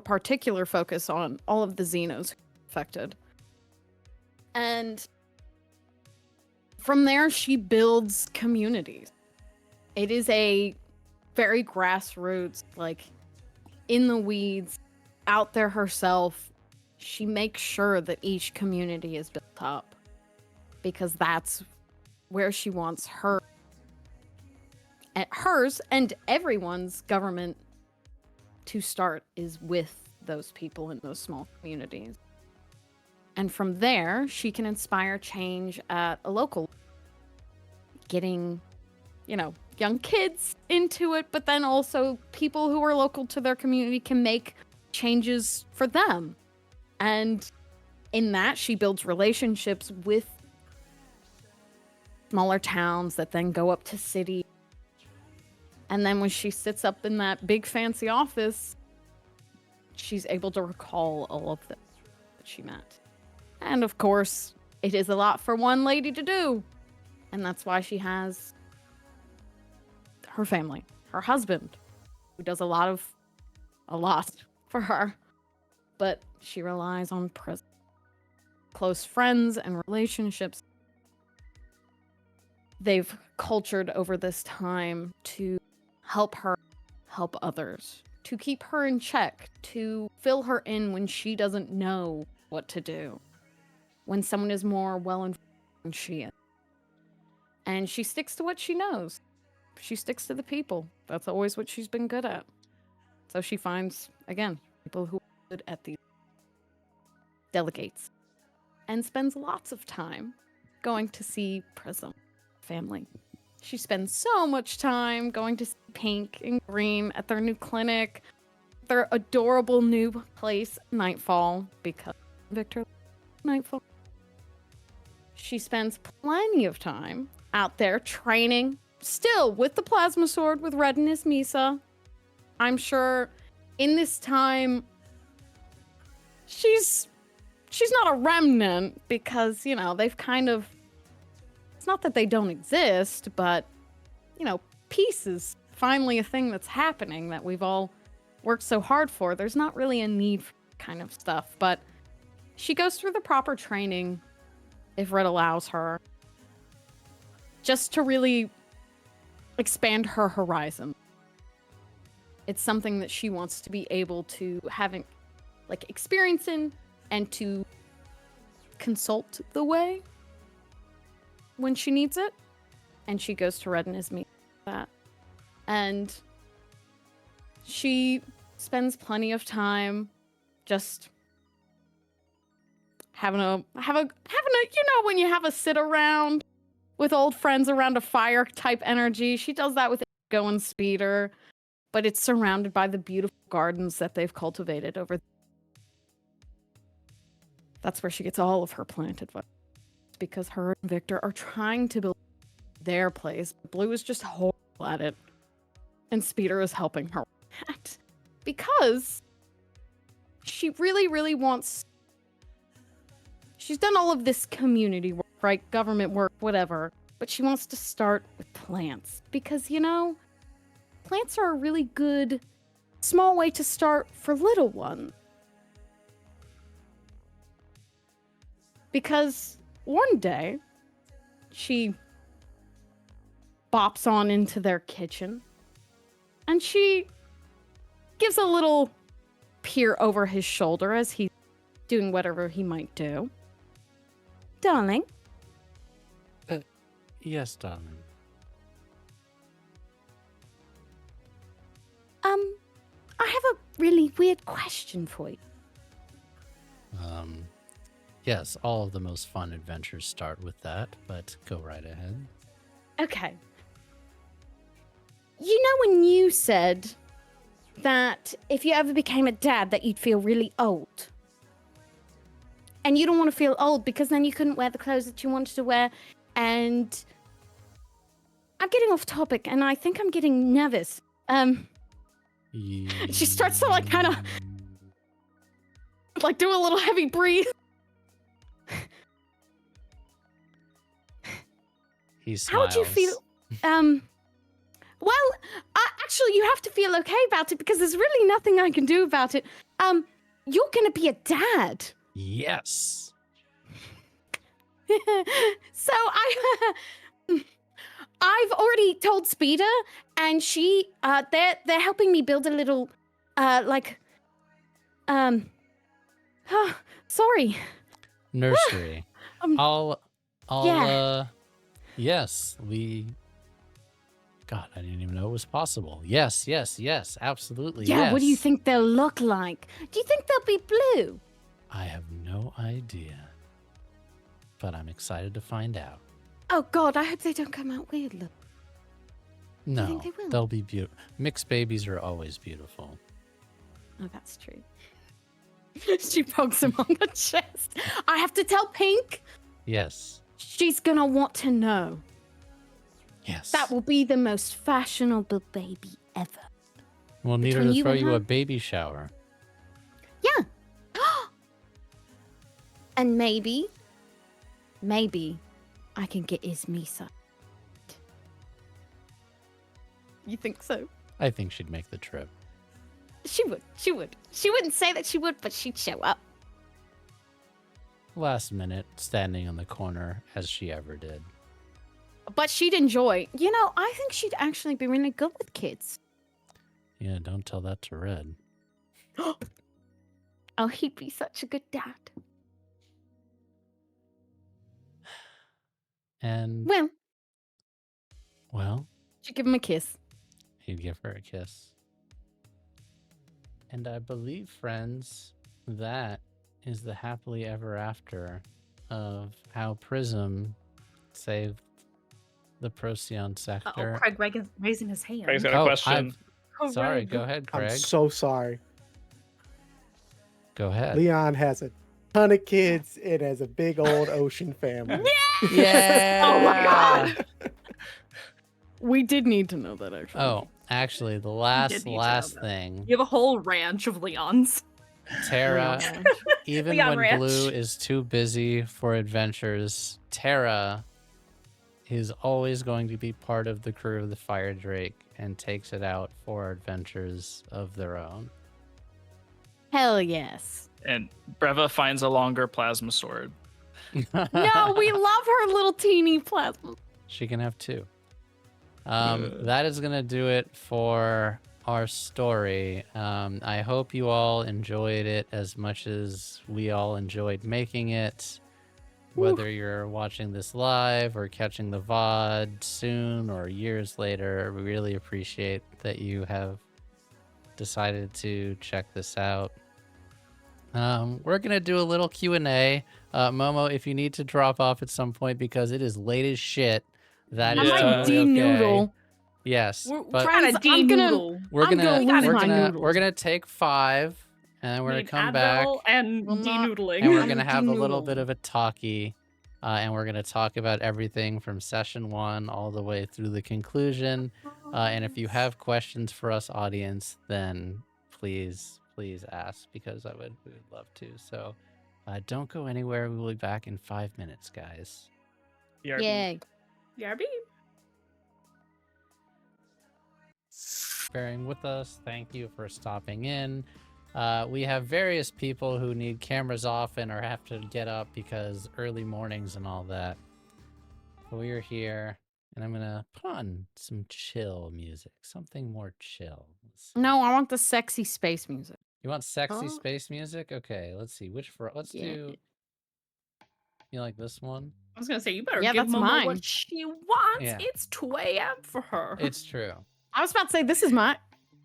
particular focus on all of the Xenos affected. And from there, she builds communities. It is a very grassroots, like in the weeds, out there herself. She makes sure that each community is built up, because that's where she wants hers and everyone's government to start, is with those people in those small communities. And from there, she can inspire change at a local, getting, young kids into it, but then also people who are local to their community can make changes for them. And in that, she builds relationships with smaller towns that then go up to city. And then when she sits up in that big fancy office, she's able to recall all of them that she met. And of course, it is a lot for one lady to do. And that's why she has her family, her husband, who does a lot for her. But she relies on close friends and relationships they've cultured over this time to help her help others, to keep her in check, to fill her in when she doesn't know what to do, when someone is more well-informed than she is. And she sticks to what she knows. She sticks to the people. That's always what she's been good at. So she finds, again, people who are good at these delegates, and spends lots of time going to see Prism family. She spends so much time going to see Pink and Green at their new clinic, their adorable new place, Nightfall, because Victor Nightfall. She spends plenty of time out there training, still with the plasma sword with Rediness Misa. I'm sure in this time she's not a remnant, because, they've kind of, it's not that they don't exist, but, peace is finally a thing that's happening that we've all worked so hard for. There's not really a need for that kind of stuff, but she goes through the proper training, if Red allows her, just to really expand her horizon. It's something that she wants to be able to have experience in, and to consult the way when she needs it. And she goes to Red and his meet that. And she spends plenty of time just having a when you have a sit around with old friends around a fire type energy. She does that with Indigo and Speeder, but it's surrounded by the beautiful gardens that they've cultivated over. That's where she gets all of her plant advice, because her and Victor are trying to build their place. Blue is just horrible at it, and Speeder is helping her with that, because she really, really wants. She's done all of this community work, right? Government work, whatever, but she wants to start with plants, because, plants are a really good small way to start for little ones. Because one day, she bops on into their kitchen. And she gives a little peer over his shoulder as he's doing whatever he might do. Darling? Yes, darling. I have a really weird question for you. Yes, all of the most fun adventures start with that, but go right ahead. Okay. You know when you said that if you ever became a dad that you'd feel really old? And you don't want to feel old because then you couldn't wear the clothes that you wanted to wear. And I'm getting off topic and I think I'm getting nervous. She starts to like kind of like do a little heavy breathe. He smiles. How would you feel? Well, actually, you have to feel okay about it because there's really nothing I can do about it. You're gonna be a dad. Yes. So I've already told Speeder, and she they're helping me build a little sorry. Nursery. Yes, God, I didn't even know it was possible. Yes, absolutely. Yeah, yes. What do you think they'll look like? Do you think they'll be blue? I have no idea, but I'm excited to find out. Oh God, I hope they don't come out weird. Look. No, think they will? they'll be beautiful. Mixed babies are always beautiful. Oh, that's true. She pokes him on the chest. I have to tell Pink. Yes. She's gonna want to know. Yes. That will be the most fashionable baby ever. We'll need her to throw you her? a baby shower. Yeah. And maybe I can get Ismisa. You think so? I think she'd make the trip. She would. She wouldn't say that she would, but she'd show up. Last minute, standing on the corner as she ever did. But she'd enjoy. You know, I think she'd actually be really good with kids. Yeah, don't tell that to Red. Oh, he'd be such a good dad. And well, she'd give him a kiss. He'd give her a kiss. And I believe, friends, that is the happily ever after of how Prism saved the Procyon sector. Craig raising his hand. Craig's got a question. Sorry, go ahead, Craig. I'm so sorry. Go ahead. Leon has a ton of kids and has a big old ocean family. Yeah! Oh my God! We did need to know that, actually. Oh, actually, the last thing. You have a whole ranch of Leons. Tara, even Leon when Ranch. Blue is too busy for adventures, Tara is always going to be part of the crew of the Fire Drake and takes it out for adventures of their own. Hell yes. And Breva finds a longer plasma sword. No, we love her little teeny plasma. She can have two. That is going to do it for our story. I hope you all enjoyed it as much as we all enjoyed making it. Whether you're watching this live or catching the VOD soon or years later, we really appreciate that you have decided to check this out. We're going to do a little Q&A. Momo, if you need to drop off at some point because it is late as shit, that is totally okay. Yes, but trying to de-noodle. We're gonna take 5, and then we're gonna come back and de-noodling. and we're gonna have a little bit of a talkie, and we're gonna talk about everything from session 1 all the way through the conclusion. And if you have questions for us, audience, then please ask because we would love to. So don't go anywhere. We will be back in 5 minutes, guys. Yay. BRB. Bearing with us, thank you for stopping in. We have various people who need cameras off and or have to get up because early mornings and all that. But we are here And I'm gonna put on some chill music, something more chill. No, I want the sexy space music. You want sexy space music? Okay, let's see. Let's do. You like this one? I was gonna say, you better Yeah, give that's Momo mine. what she wants. Yeah. It's 2 a.m. for her. It's true. I was about to say, this is my...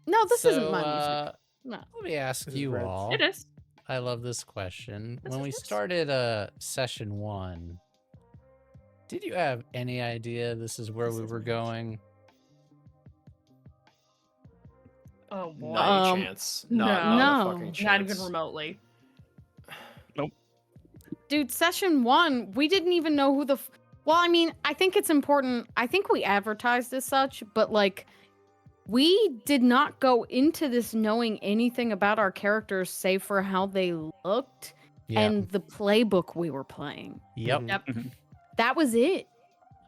No, this isn't my So, music. No. Let me ask This is you Red's. all. It is. I love this question. This When is we this. started session 1, did you have any idea this is where we were going? Oh boy. Not a chance. Not a No. fucking chance. Not even remotely. Dude, session 1, we didn't even know who the... Well, I mean, I think it's important. I think we advertised as such, but like, we did not go into this knowing anything about our characters save for how they looked and the playbook we were playing. Yep. Yep. That was it.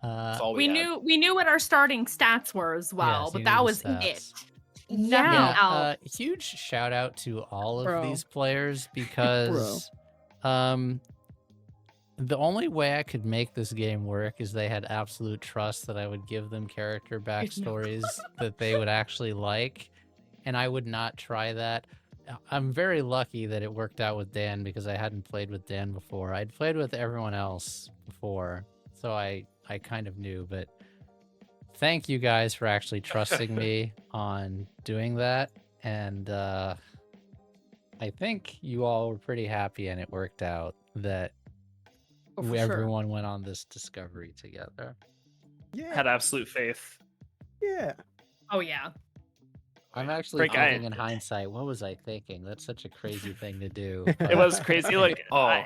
That's all We had. knew what our starting stats were as well, Yes, but you that knew was the it. stats. Nothing Yeah. else. Huge shout out to all of Bro. these players because the only way I could make this game work is they had absolute trust that I would give them character backstories that they would actually like, and I would not try that. I'm very lucky that it worked out with Dan because I hadn't played with Dan before. I'd played with everyone else before, so I kind of knew, but thank you guys for actually trusting me on doing that, and I think you all were pretty happy and it worked out that Oh, for sure. everyone went on this discovery together. Yeah. Had absolute faith. Yeah. Oh yeah. I'm actually Frank, thinking in hindsight, what was I thinking? That's such a crazy thing to do. It was crazy. Like, Oh.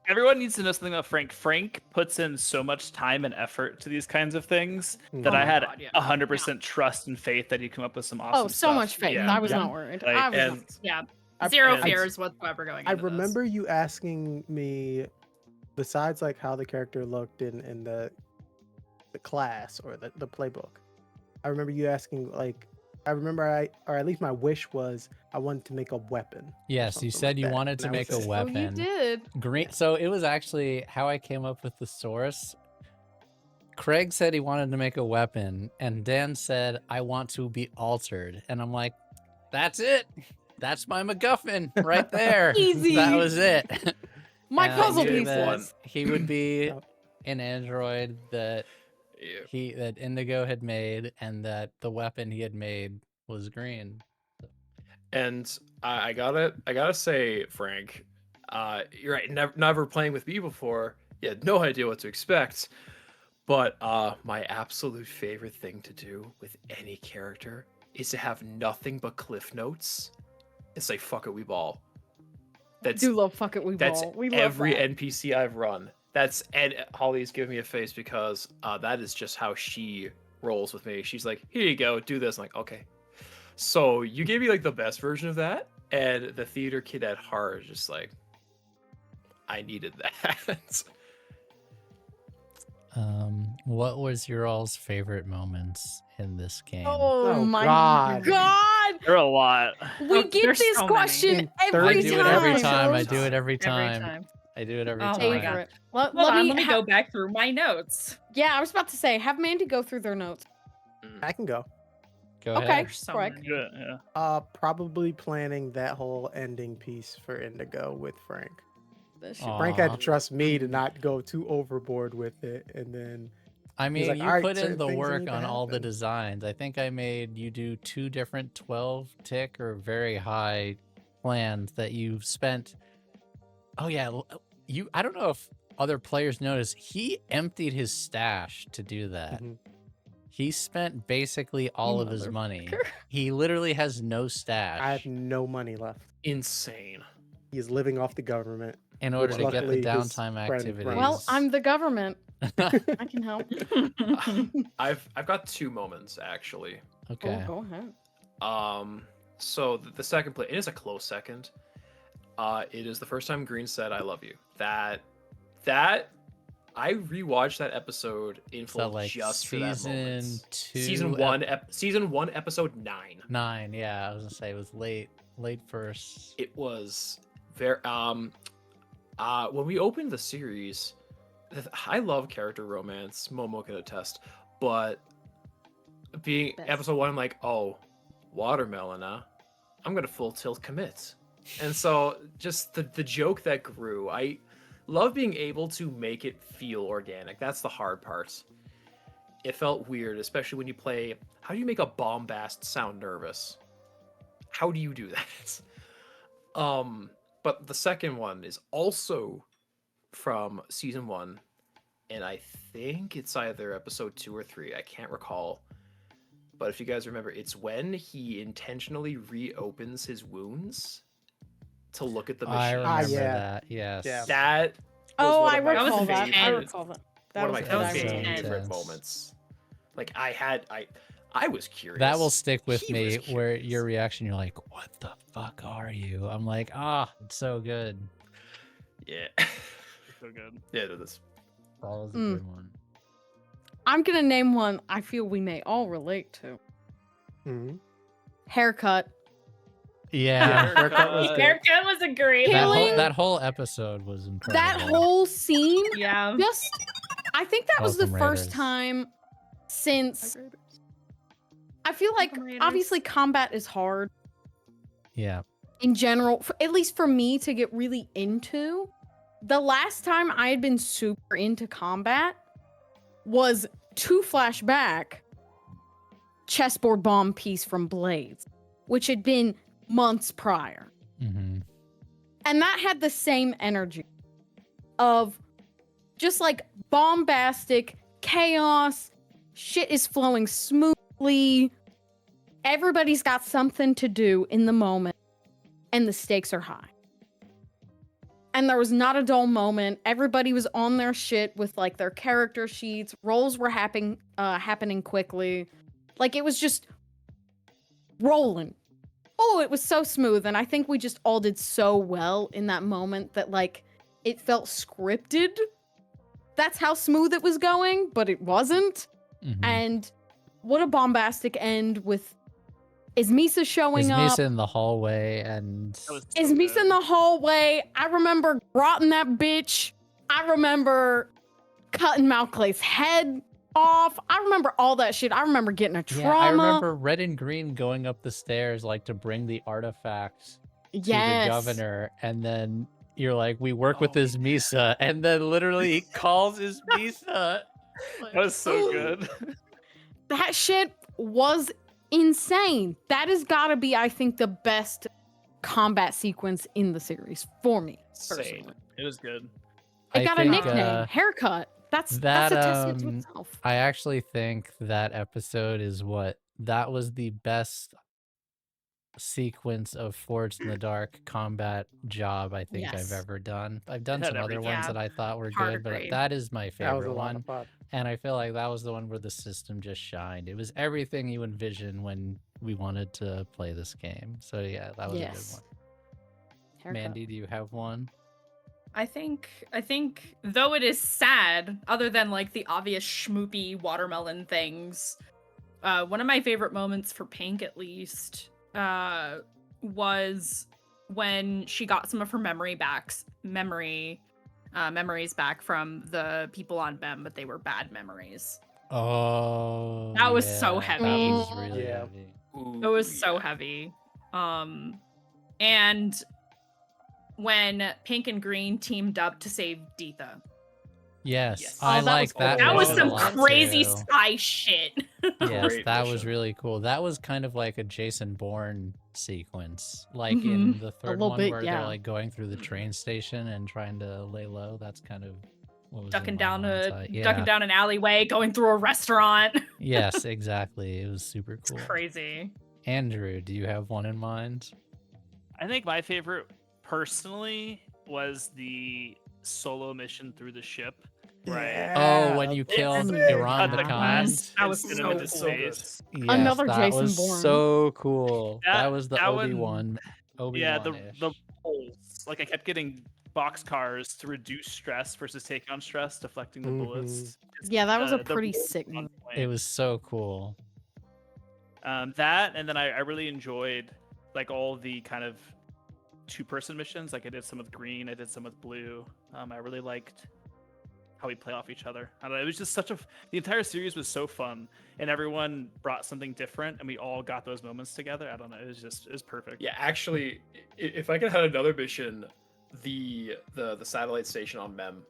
everyone needs to know something about Frank. Frank puts in so much time and effort to these kinds of things that Oh I my had God, yeah. 100% trust and faith that he'd come up with some awesome Oh, so stuff. much faith. Yeah. I was Yeah. not worried. Like, I was and- not... Yeah. I- Zero I- fears whatsoever going I into remember you asking me, besides like how the character looked in the class or the playbook. I remember you asking like, or at least my wish was I wanted to make a weapon. Yes, you something said like you that, wanted and to that make was a it. weapon. Oh, you did. Green. So it was actually how I came up with the source. Craig said he wanted to make a weapon, and Dan said, I want to be altered. And I'm like, that's it. That's my MacGuffin right there. Easy. That was it. My And I puzzle knew that pieces. He would be Yep. an android that that Indigo had made, and that the weapon he had made was green. And I gotta say, Frank, you're right. Never playing with me before, you had no idea what to expect. But my absolute favorite thing to do with any character is to have nothing but cliff notes and say, "Fuck it, we ball." That's Do love fuck it, we that's ball. We love every that. NPC I've run. And Holly's giving me a face because that is just how she rolls with me. She's like, "Here you go, do this." I'm like, okay. So you gave me like the best version of that, and the theater kid at heart is just like, I needed that. What was your all's favorite moments in this game? Oh, Oh, my God. God. There are a lot. We Oh, get there's this so many. question In every 30 I do it every time. time. I Every do it every time. Every time. I do it every Oh my time. God. Favorite. Hold Let on, me, let me go back through my notes. Yeah, I was about to say, have Mandy go through their notes. I can go. Go Okay. ahead. There's so Greg. many. Yeah. Probably planning that whole ending piece for Indigo with Frank. This shit. Frank had to Aw. trust me to not go too overboard with it, and then I mean, like, you "All right, put in certain the things work need to on all the happen." designs. I think I made you do 2 different 12 tick or very high plans that you spent. Oh yeah, I don't know if other players noticed. He emptied his stash to do that. Mhm. He spent basically all of his money. motherfucker. He literally has no stash I have no money left. Insane. He is living off the government. in order which to get the luckily his downtime friend activities. runs. Well, I'm the government. I can help. I've got 2 moments actually. okay. Oh, go ahead. So the second play, it is a close second. It is the first time Green said "I love you." That I rewatched that episode in full So like just for that moment. season 2, Season 1, episode 9. 9. Yeah, I was gonna say it was late first. It was very when we opened the series, I love character romance. Momo can attest. But being Best. episode 1, I'm like, oh, watermelon, huh? I'm gonna full tilt commit. And so just the joke that grew, I love being able to make it feel organic. That's the hard part. It felt weird, especially when you play. How do you make a bombast sound nervous? How do you do that? But the second one is also from season 1, and I think it's either episode 2 or 3. I can't recall. But if you guys remember, it's when he intentionally reopens his wounds to look at the machine. I remember yeah. that. Yes. Yeah. That was Oh, one I of my recall that. I favorite- recall that. one of was my good. I so remember. favorite intense. moments. Like I was curious. That will stick with He me. was Where curious. your reaction, you're like, "What the fuck are you?" I'm like, it's so good. Yeah. So good. Yeah, it is. That was a Mm. good one. I'm gonna name one I feel we may all relate to. Mhm. Haircut. Yeah. Haircut was good. Haircut was a great Killing- That whole episode was incredible. That whole scene, Yeah. just I think that was the Welcome, first Raiders. time since I feel like Welcome, Raiders. obviously combat is hard Yeah. in general, at least for me to get really into. The last time I had been super into combat was to flashback chessboard bomb piece from Blades, which had been months prior. Mm-hmm. And that had the same energy of just like bombastic chaos, shit is flowing smoothly, everybody's got something to do in the moment, and the stakes are high. And there was not a dull moment. Everybody was on their shit with like their character sheets. Rolls were happening quickly. Like it was just rolling. Oh, it was so smooth. And I think we just all did so well in that moment that like it felt scripted. That's how smooth it was going, but it wasn't. Mm-hmm. And what a bombastic end with is Misa showing up. Misa in the hallway and That was Is so Misa good. in the hallway? I remember grotting that bitch. I remember cutting Malclay's head off. I remember all that shit. I remember getting a trauma. yeah, I remember Red and Green going up the stairs like to bring the artifacts to the governor, and then you're like, "We work with this Misa," and then literally he calls his Misa. That was so good. That shit was insane. That has got to be, I think, the best combat sequence in the series for me personally. Same. It was good. It I got a think, nickname, Haircut. That's a testament to itself. I actually think that episode is that was the best sequence of Forged in the Dark combat job I think Yes. I've ever done. I've done Had some other everything. ones Yeah. that I thought were Hard good, but agree. that is my That was a favorite lot one. of fun. And I feel like that was the one where the system just shined. It was everything you envisioned when we wanted to play this game. So yeah, that was a Yes. good one. Haircut. Mandy, do you have one? I think though it is sad, other than like the obvious schmoopy watermelon things, one of my favorite moments for Pink at least was when she got some of her memories back from the people on BEM, but they were bad memories. Oh, That was so yeah, heavy. That was really Yeah. heavy. It was so heavy. And when Pink and Green teamed up to save Deetha. Yes, Yes. I Oh, that like was, that. that was one a some lot, crazy too. spy shit. Yes, Great that was mission. really cool. That was kind of like a Jason Bourne sequence, like in the third little one bit, where yeah. they're like going through the train station and trying to lay low. That's kind of what was ducking in my down mind's a eye. Yeah. ducking down an alleyway, going through a restaurant. Yes, exactly. It was super cool. Crazy. Andrew, do you have one in mind? I think my favorite personally was the solo mission through the ship. Right. Oh, when you killed Iran Cut the the Khan. glass That was and spin so him into cool. space. Yes, Another that Jason was Bourne. so cool. That was the that one- Obi-Wan. Yeah, Obi-Wan-ish. the pulse. Like I kept getting boxcars to reduce stress versus take on stress, deflecting the bullets. Yeah, that was a The pretty bullets sick on move. point. It was so cool. That, and then I really enjoyed like all the kind of two-person missions. Like I did some with green, I did some with blue. I really liked how we play off each other. I don't know. It was just the entire series was so fun, and everyone brought something different, and we all got those moments together. I don't know. It was perfect. Yeah, actually, if I could have another mission, the satellite station on Mem.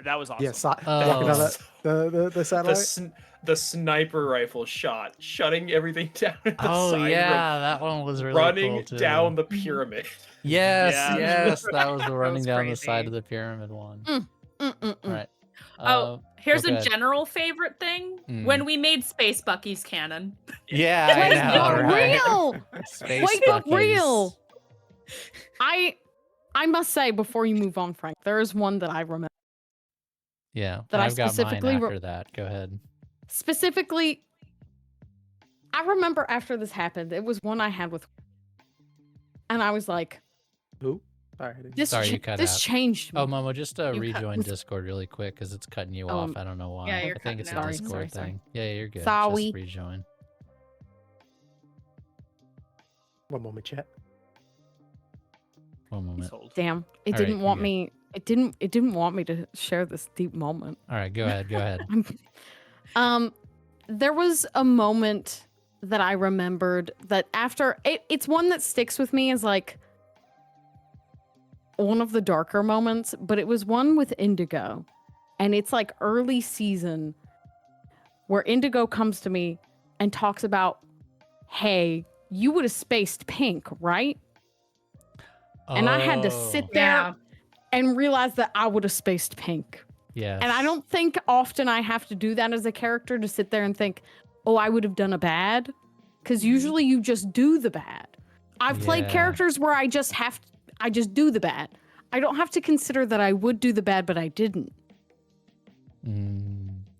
That was awesome. Yeah, the satellite. The sniper rifle shot, shutting everything down at the side. Yeah, that one was really running cool too. down the pyramid. Yes, that was the That running was down the crazy. side of the pyramid one. All right. Here's okay. a general favorite thing: when we made Space Bucky's canon. Yeah, I know, right? Real. Space Wake up, Buckies. real. I must say before you move on, Frank, there is one that I remember. Yeah, That I I've got specifically mine after that. Go ahead. Specifically, I remember after this happened, it was one I had with, and I was like, Who? Sorry, this you cut this out. changed me. Oh, Momo, just cut rejoin with- Discord really quick because it's cutting you off. I don't know why. yeah, you're I think it's a cutting out. Discord Sorry. thing. Yeah, you're good. Sorry. Just rejoin. One moment, chat. One moment. Damn, it All didn't right, want you're me. It didn't want me to share this deep moment. All right, go ahead. Go ahead. There was a moment that I remembered that after it's one that sticks with me as like one of the darker moments, but it was one with Indigo, and it's like early season where Indigo comes to me and talks about, hey, you would have spaced Pink, right? And I had to sit there Yeah. and realize that I would have spaced Pink. Yeah. And I don't think often I have to do that as a character, to sit there and think, oh, I would have done a bad. Because usually you just do the bad. I've played Yeah. characters where I just do the bad. I don't have to consider that I would do the bad, but I didn't.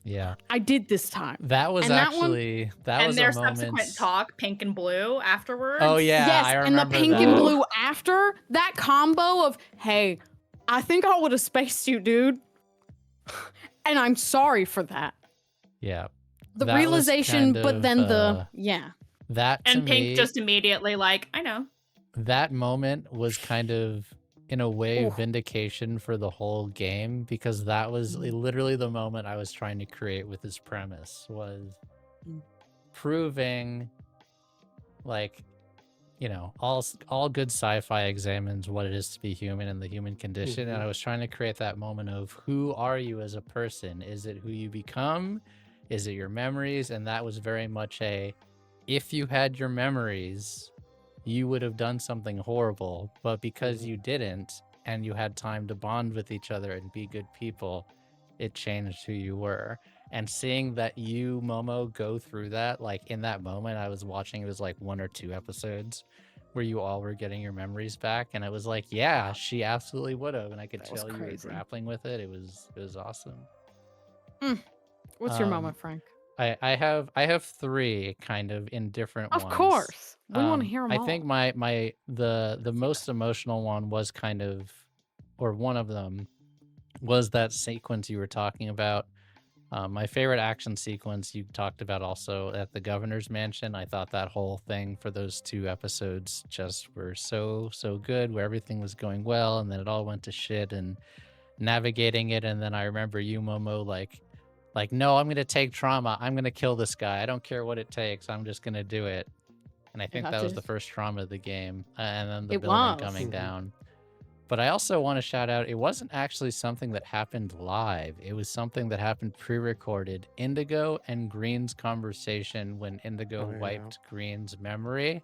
Yeah. I did this time. That was And that one- actually that And was their a moment. subsequent talk, Pink and Blue, afterwards. Oh yeah, Yes, I and remember the pink that. and blue after that combo of, hey, I think I would have spaced you, dude. And I'm sorry for that. Yeah. The That was realization, kind but of, then the yeah. That to And Pink me, just immediately like, I know. that moment was kind of in a way Ooh. vindication for the whole game, because that was literally the moment I was trying to create with this premise, was proving, like, you know, all good sci-fi examines what it is to be human and the human condition, and I was trying to create that moment of, who are you as a person? Is it who you become? Is it your memories? And that was very much a, if you had your memories, you would have done something horrible, but because you didn't, and you had time to bond with each other and be good people, it changed who you were. And seeing that you, Momo, go through that, like in that moment, I was watching, it was like 1 or 2 episodes where you all were getting your memories back, and it was like, yeah, she absolutely would have, and I could That was tell you were crazy. grappling with it. It was awesome. What's your Um, moment, Frank? I have 3 kind of in different Of ones. course. We want to hear them I all. think the most emotional one was kind of, or one of them, was that sequence you were talking about. My favorite action sequence you talked about also at the governor's mansion. I thought that whole thing for those 2 episodes just were so good, where everything was going well and then it all went to shit, and navigating it. And then I remember you, Momo, like, no, I'm gonna take trauma. I'm gonna kill this guy. I don't care what it takes. I'm just gonna do it. And I think that was the first trauma of the game. And then the It building was. coming down. But I also want to shout out, it wasn't actually something that happened live. It was something that happened pre-recorded. Indigo and Green's conversation when Indigo wiped Green's memory.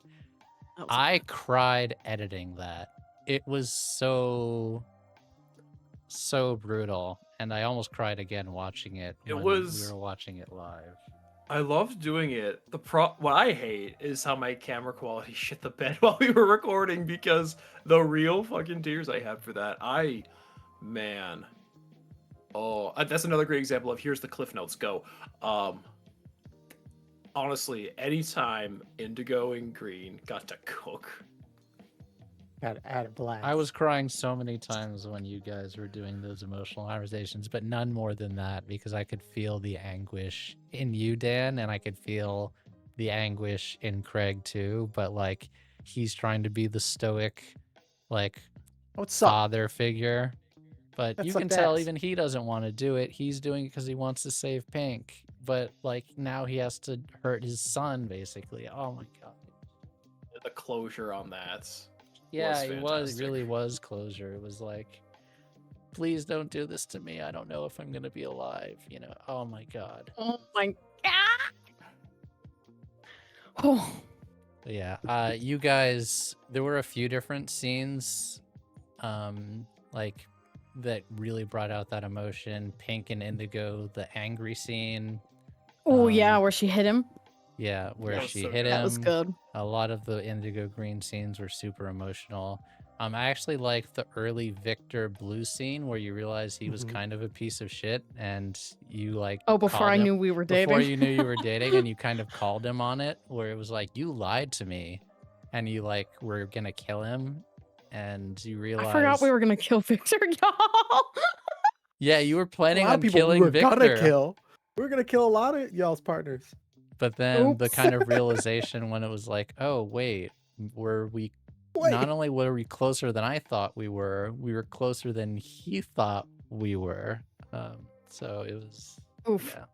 I cried editing that. It was so brutal. And I almost cried again watching it. It when was- we were watching it live. I loved doing it. What I hate is how my camera quality shit the bed while we were recording, because the real fucking tears I had for that. Man. Oh, that's another great example of, here's the cliff notes, go. Honestly, anytime Indigo and Green got to cook. Had a blast. I was crying so many times when you guys were doing those emotional conversations, but none more than that, because I could feel the anguish in you, Dan, and I could feel the anguish in Craig too. But like, he's trying to be the stoic, like, What's up? father figure, But That you can sucked tell ass. even he doesn't want to do it. He's doing it because he wants to save Pink. But like now he has to hurt his son, basically. Oh my god. The closure on that. Yeah, was it fantastic. really was closure. It was like, please don't do this to me. I don't know if I'm gonna be alive. You know. Oh my god. Oh my god. Oh. But yeah. You guys. There were a few different scenes, like that really brought out that emotion. Pink and Indigo, the angry scene. Oh yeah, where she hit him. Yeah, where That was she so hit good. him. That was good. A lot of the Indigo green scenes were super emotional. I actually liked the early Victor blue scene where you realize he was kind of a piece of shit, and you like. Oh, before called I him- knew we were dating. Before you knew you were dating, and you kind of called him on it, where it was like you lied to me, and you like were gonna kill him, and you realized. I forgot we were gonna kill Victor, y'all. Yeah, you were A planning lot on of people we killing were Victor. gonna kill. We were gonna kill a lot of y'all's partners. But then the Oops. kind of realization when it was like, oh wait, were we? Not only were we closer than I thought we were closer than he thought we were. So it was. Oof. Yeah.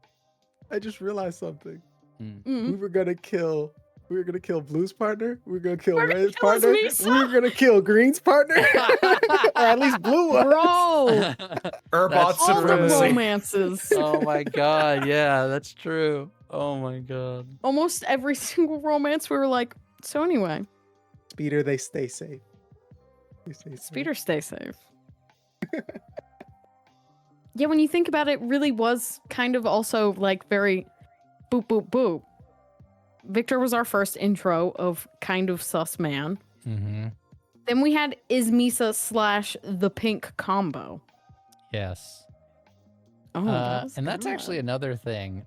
I just realized something. Mm. We were gonna kill Blue's partner. We were gonna kill We're gonna Red's kill his partner. Misa. We were gonna kill Green's partner, or at least Blue was. Bro, Urbot That's all the supremacy. romances. Oh my god, yeah, that's true. Oh my god. Almost every single romance, we were like, so anyway, Speeder, they stay safe. They stay safe. Speeder, stay safe. Yeah, when you think about it, it really was kind of also like very boop, boop, boop. Victor was our first intro of kind of sus man. Mm-hmm. Then we had Ismisa / the Pink combo. Yes. Oh, that was and that's good. actually another thing.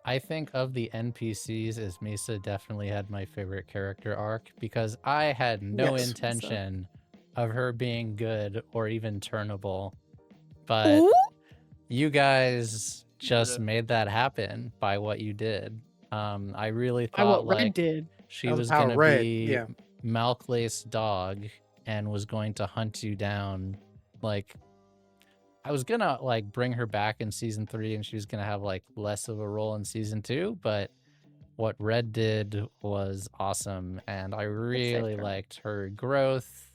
I think of the NPCs, as Misa definitely had my favorite character arc because I had no Yes, Misa. intention of her being good or even turnable. But Ooh. you guys just made that happen by what you did. I really By what thought Red like did. she That was was how gonna Red, be yeah. Malklace's dog and was going to hunt you down. Like I was gonna like bring her back in season 3 and she was gonna have like less of a role in season 2, but what Red did was awesome and I really her. liked her growth,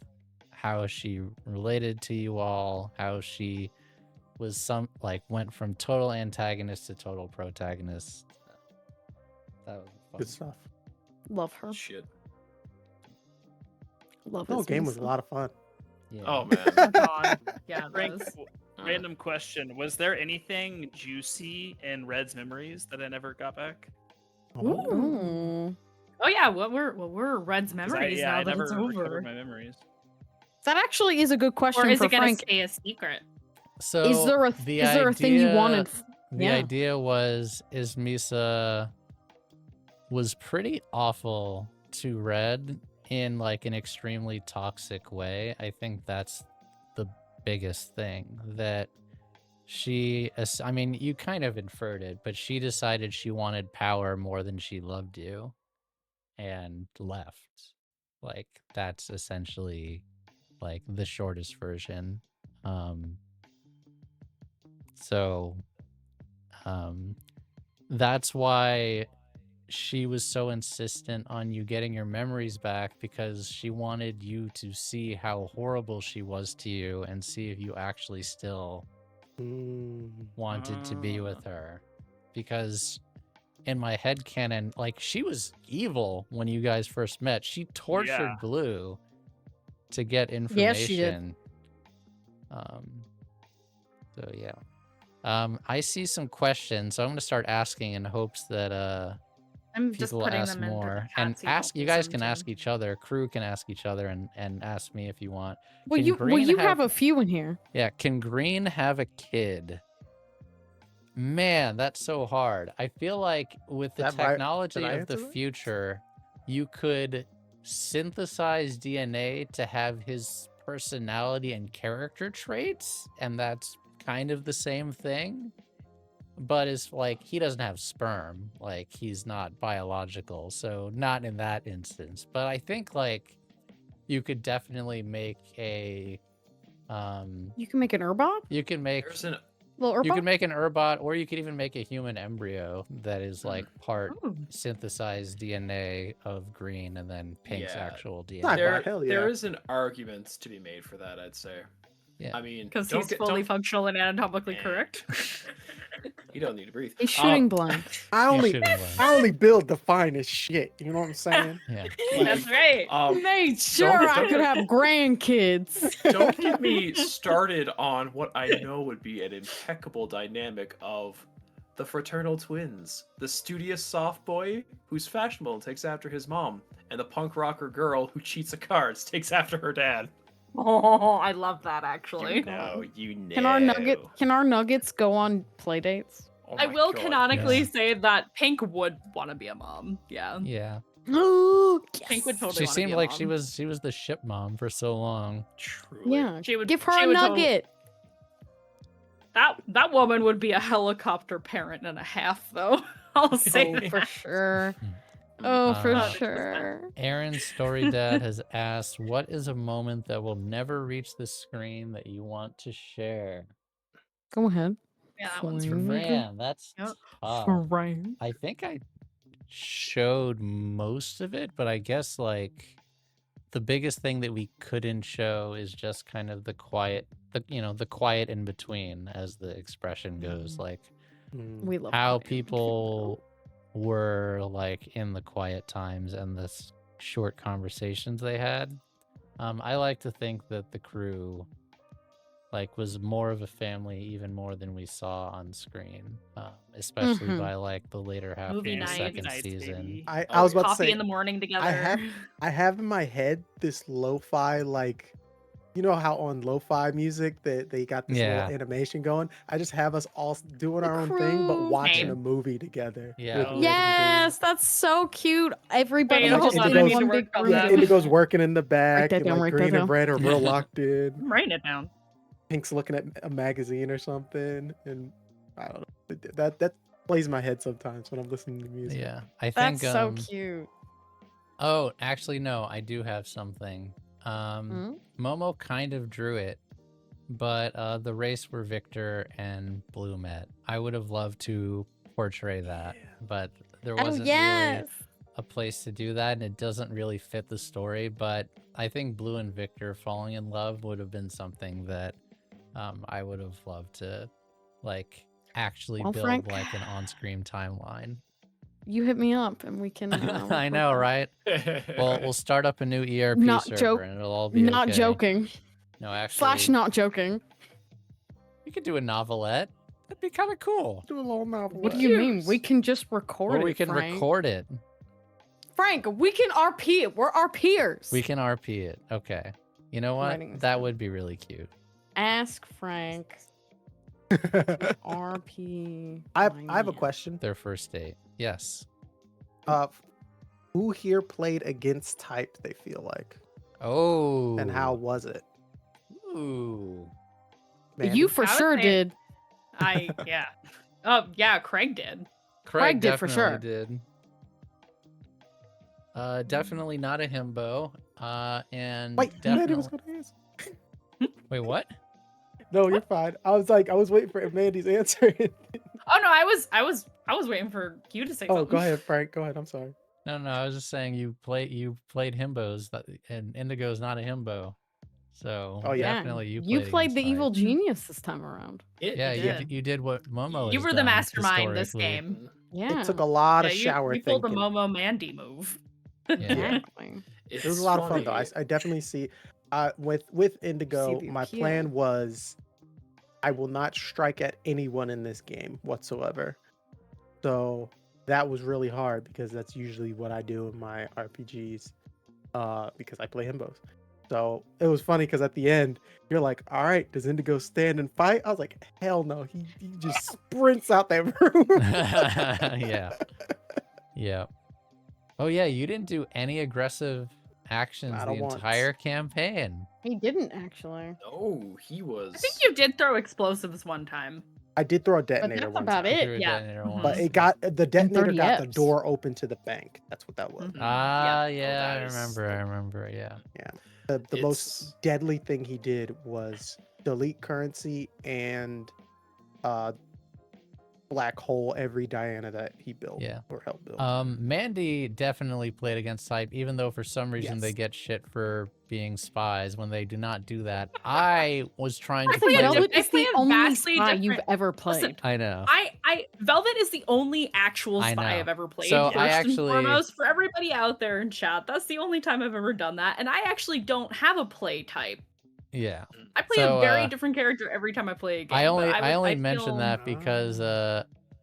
how she related to you all, how she was went from total antagonist to total protagonist. That was fun. Good stuff. Love her. Shit. Love The whole game was a Ismisa. lot of fun. Yeah. Oh man. Oh, God. Yeah, it Frank, was. random question: was there anything juicy in Red's memories that I never got back? Ooh. Oh yeah, what were Red's 'Cause memories I now that never it's recovered over? my memories. That actually is a good question Or is for it gonna Frank. stay a secret? So Is there a thing you wanted? The Yeah. idea was Misa was pretty awful to Red in like an extremely toxic way. I think that's the biggest thing that I mean, you kind of inferred it, but she decided she wanted power more than she loved you and left. Like that's essentially like the shortest version. So that's why she was so insistent on you getting your memories back, because she wanted you to see how horrible she was to you and see if you actually still wanted to be with her. Because in my headcanon, like, she was evil when you guys first met. She tortured Yeah. Blue to get information. Yeah, she did. So yeah. I see some questions, so I'm gonna start asking in hopes that I'm just people putting ask them into the more. chat And so you ask don't you lose guys them, can too. ask each other. Crew can ask each other and ask me if you want. Well, Can you Green have a few in here. Yeah, can Green have a kid? Man, that's so hard. I feel like with the That right- technology did I of the answer that? future, you could synthesize DNA to have his personality and character traits, and that's kind of the same thing. But it's like he doesn't have sperm, like he's not biological, so not in that instance. But I think like you could definitely make a You can make an Urbot? You can make There's an Little you Urbot? can make an Urbot, or you can even make a human embryo that is like part Oh. synthesized DNA of Green and then Pink's Yeah. actual DNA. Not there, bad, hell yeah. there is an argument to be made for that, I'd say. Yeah. I mean, Because don't he's get- fully don't- functional and anatomically Eh. correct. You don't need to breathe. He's shooting Um, blanks. I only shouldn't have. I only build the finest shit. You know what I'm saying? Yeah. That's right. Made sure I don't- could have grandkids. Don't get me started on what I know would be an impeccable dynamic of the fraternal twins, the studious soft boy who's fashionable and takes after his mom, and the punk rocker girl who cheats at cards takes after her dad. Oh, I love that actually. You know. Can our nuggets go on play dates? Oh I my will God. canonically Yeah. say that Pink would want to be a mom. Yeah. Yeah. Pink would totally She wanna seemed be a like mom. she was the ship mom for so long. Truly. Yeah. She would Give her she a would totally- nugget. That woman would be a helicopter parent and a half, though. I'll say Oh, that. for sure. Oh, for Uh, sure. Aaron's story dad has asked, "What is a moment that will never reach the screen that you want to share?" Go ahead. Yeah, that one's for Fine. Frank. Man, that's Yep. tough. Right. I think I showed most of it, but I guess like the biggest thing that we couldn't show is just kind of the quiet in between, as the expression goes, like We love how quiet. people were like in the quiet times and the short conversations they had. I like to think that the crew like was more of a family, even more than we saw on screen, especially Mhm. by like the later half Movie of the night, second nights, season. baby. I was about to Coffee say in the morning together. I have in my head this lo-fi, like, you know how on lo-fi music that they got this Yeah. little animation going. I just have us all doing The our own thing, but crew. watching Same. a movie together. Yeah. with Oh, Red and Yes, that's so cute. Everybody Wait, Like, just hold on, in I need to one work big on Green. that. group. Indigo's working in the back, that and down, like write that Green and down. Red are real locked in. I'm writing it down. Pink's looking at a magazine or something, and I don't know. That plays in my head sometimes when I'm listening to music. Yeah, I think. That's so cute. Oh, actually, no, I do have something. Mm? Momo kind of drew it, but the race where Victor and Blue met. I would have loved to portray that, but there Oh, wasn't really yes. a place to do that, and it doesn't really fit the story. But I think Blue and Victor falling in love would have been something that I would have loved to like actually Well, build Frank, like an on-screen timeline. You hit me up and we can. I record know, that. right? Well, we'll start up a new ERP Not server, joke- and it'll all be Not okay. joking. No, actually, Slash not joking. we could do a novelette. That'd be kind of cool. Do a little novel. What do you mean? We can just record Or it. we can Frank. record it. Frank, we can RP it. We're RPers. We can RP it. Okay. You know what? Writing this That down. would be really cute. Ask Frank. RP. I have a Villainy. question. Their first date. Yes. Who here played against type? They feel like, Oh. and how was it? Ooh. Mandy? You for I would sure say- did. Yeah. Oh yeah, Craig did. Craig did for sure. definitely did. Definitely not a himbo. And Wait, Mandy was definitely. gonna answer. Wait, what? No, you're fine. I was waiting for Mandy's answer. Oh no, I was waiting for you to say Oh, something. go ahead, Frank. Go ahead. I'm sorry. No, I was just saying you played himbos, and Indigo's not a himbo. So Oh, yeah. definitely you You played the against evil type. genius this time around. Yeah, did. you did what Momo You has were the done mastermind this historically. game. Yeah. It took a lot of Yeah, shower you pulled the thinking. Momo Mandy move. Yeah. Exactly. It was a lot of fun though. funny. I definitely see. With Indigo, the my appeal. plan was, I will not strike at anyone in this game whatsoever. So that was really hard because that's usually what I do in my RPGs. Because I play himbos. So it was funny because at the end you're like, "All right, does Indigo stand and fight?" I was like, "Hell no!" He just sprints out that room. Yeah. Yeah. Oh yeah, you didn't do any aggressive actions Not the once. entire campaign. He didn't actually. No, he was. I think you did throw explosives one time. I did throw a But detonator that's one about time. it. Yeah. Yeah. But it got the detonator 30 got the Fs. door open to the bank. That's what that was. Ah, Yeah. yeah, Oh, I that is- remember. Yeah. The It's- most deadly thing he did was delete currency and black hole every Diana that he built Yeah. or helped build. Mandy definitely played against type, even though for some reason they Yes. get shit for being spies when they do not do that. I was trying to Honestly, play. Velvet I is play the a only vastly spy you've different- ever Listen, played. I know. Velvet is the only actual I spy know. I've ever played. So first I and actually- foremost, for everybody out there in chat, that's the only time I've ever done that, and I actually don't have a play type. Yeah. I play So, a very different character every time I play a game. I only but I would- mentioned feel- that because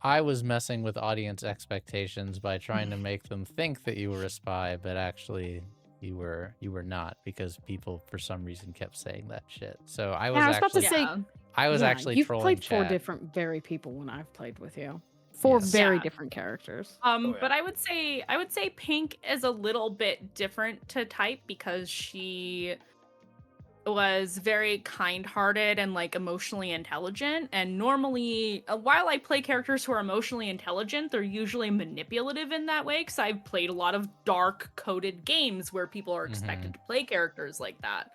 I was messing with audience expectations by trying to make them think that you were a spy, but actually you were not, because people for some reason kept saying that shit. So I was Yeah, I was about to actually say, Yeah. I was yeah, actually you've trolling played 4 chat. different very people when I've played with you. 4 Yes. very Yeah. different characters. yeah. But I would say Pink is a little bit different to type because she was very kind-hearted and like emotionally intelligent, and normally while I play characters who are emotionally intelligent, they're usually manipulative in that way, because I've played a lot of dark coded games where people are expected to play characters like that.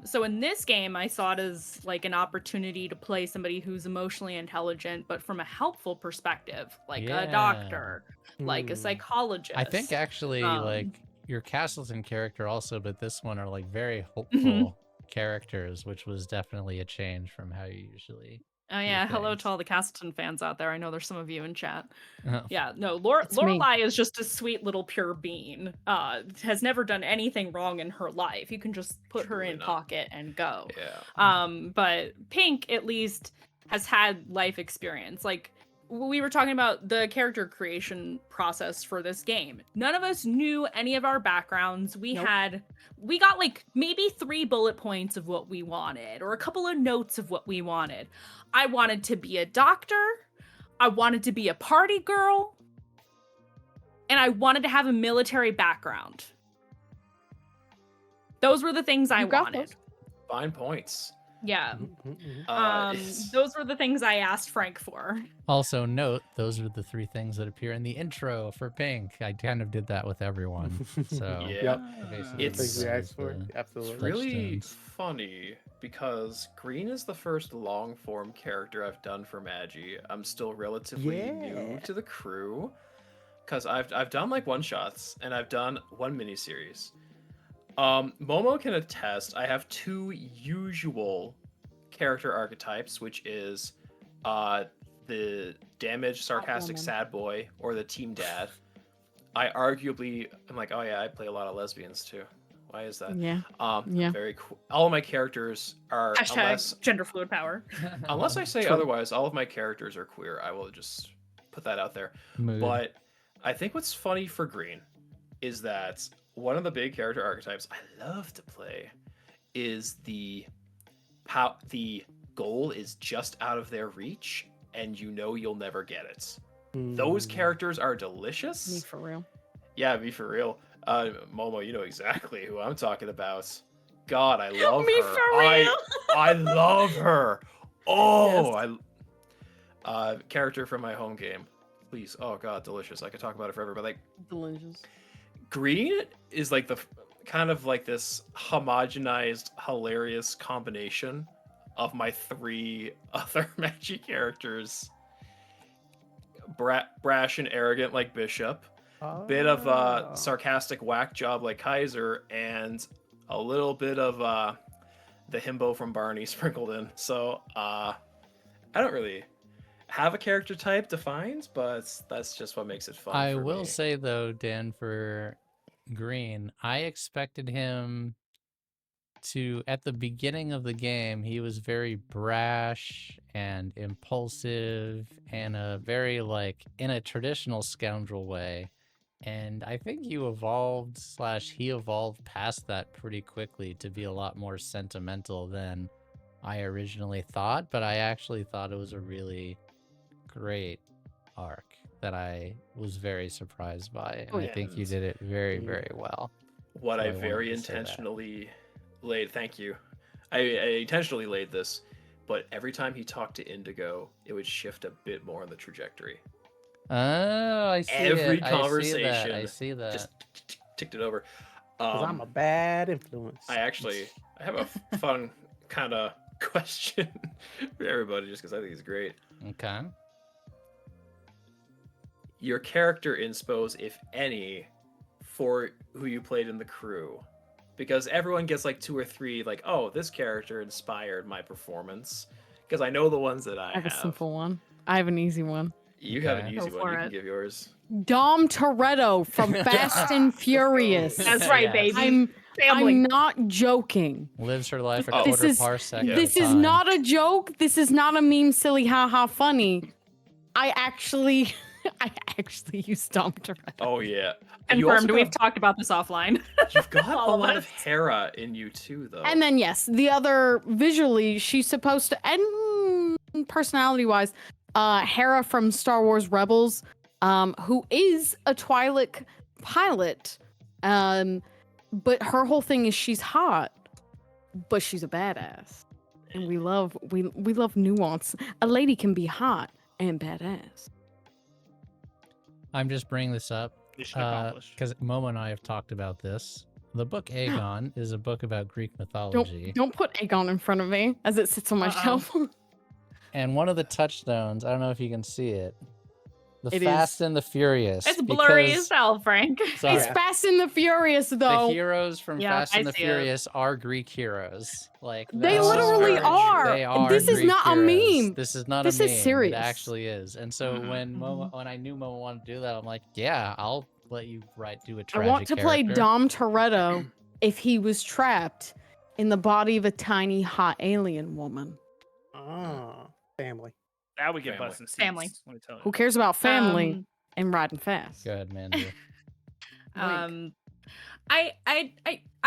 So in this game, I saw it as like an opportunity to play somebody who's emotionally intelligent, but from a helpful perspective, like Yeah. a doctor, like a Hmm. psychologist. I think actually Um, like your Castleton character also, but this one are like very hopeful Mhm. characters, which was definitely a change from how you usually. Oh yeah, hello things. to all the Castleton fans out there. I know there's some of you in chat. Oh, Yeah, no, It's me. Lorelai is just a sweet little pure bean. Has never done anything wrong in her life. You can just put her Truly in not. pocket and go. Yeah. But Pink at least has had life experience. Like we were talking about the character creation process for this game. None of us knew any of our backgrounds. We got like maybe 3 bullet points of what we wanted, or a couple of notes of what we wanted. I wanted to be a doctor, I wanted to be a party girl, and I wanted to have a military background. Those were the things I You got wanted. those. Fine points. Yeah. It's- Those were the things I asked Frank for. Also note, those are the 3 things that appear in the intro for Pink. I kind of did that with everyone. So Yeah. basically It's- Things we that asked was for. the- Absolutely. It's really touchdowns. funny because Green is the first long form character I've done for Magi. I'm still relatively new Yeah. to the crew because I've done like one shots and I've done one miniseries. Momo can attest. I have 2 usual character archetypes, which is the damaged, sarcastic, woman. sad boy or the team dad. I arguably am like, oh yeah, I play a lot of lesbians too. Why is that? Yeah. Yeah. Very cool. All of my characters are Hashtag gender fluid power. unless I say True. otherwise, all of my characters are queer. I will just put that out there. Mood. But I think what's funny for Green is that one of the big character archetypes I love to play is the goal is just out of their reach and you know you'll never get it. Those Hmm. characters are delicious. Me for real. Yeah, me for real. Momo, you know exactly who I'm talking about. God, I love Me her. for real. I love her. Oh, character from my home game. Please. Oh God, delicious. I could talk about it forever, but like Delicious. Green is like the kind of like this homogenized, hilarious combination of my 3 other Magi characters. Brash and arrogant like Bishop. Bit of sarcastic whack job like Kaiser, and a little bit of the himbo from Barney sprinkled in. So I don't really have a character type defined, but that's just what makes it fun. I for will me. say though, Dan, for Green, I expected him to, at the beginning of the game, he was very brash and impulsive and a very like in a traditional scoundrel way. And I think you evolved / he evolved past that pretty quickly to be a lot more sentimental than I originally thought, but I actually thought it was a really great arc that I was very surprised by. And I think you did it very, very well. What So I I wanted very to say that. intentionally laid, thank you. I intentionally laid this but every time he talked to Indigo, it would shift a bit more in the trajectory. Oh, I see Every it. conversation I see that. just ticked it over. Because I'm a bad influence. I have a fun kind of question for everybody, just because I think it's great. Okay. Your character inspos, if any, for who you played in the crew, because everyone gets like 2 or 3, like, oh, this character inspired my performance. Because I know the ones that I have. A simple one. I have an easy one. You have an easy one. You can give yours. Dom Toretto from Fast and Furious. That's right, baby. I'm not joking. Lives her life a This quarter is parsec. this is not a joke. This is not a meme, silly, haha, funny. I actually use Dom Toretto. Oh yeah. And you Confirmed. also We've talked about this offline. You've got a All of lot us. of Hera in you too, though. And then yes, the other visually, she's supposed to, and personality-wise, Hera from Star Wars Rebels, who is a Twi'lek pilot, but her whole thing is she's hot, but she's a badass, and we love nuance. A lady can be hot and badass. I'm just bringing this up Mission accomplished. because Momo and I have talked about this. The book Aegon is a book about Greek mythology. Don't put Aegon in front of me as it sits on my shelf. And one of the touchstones, I don't know if you can see it, the It Fast is. and the Furious. It's blurry because- as hell, Frank. Sorry. It's Fast and the Furious, The though. heroes from Yeah, Fast and I the see it. Furious are Greek heroes. Like They that's literally very true. are. They are. This is Greek not a heroes. meme. This is not This a is meme. serious. It actually is. And so when I knew Momo wanted to do that, I'm like, yeah, I'll let you do a I tragic want to play character. Dom Toretto if he was trapped in the body of a tiny, hot alien woman. Ah, family. That would get Family. busting seats. Family. Let me tell you. Who cares about family and riding fast? Go ahead, Mandy. I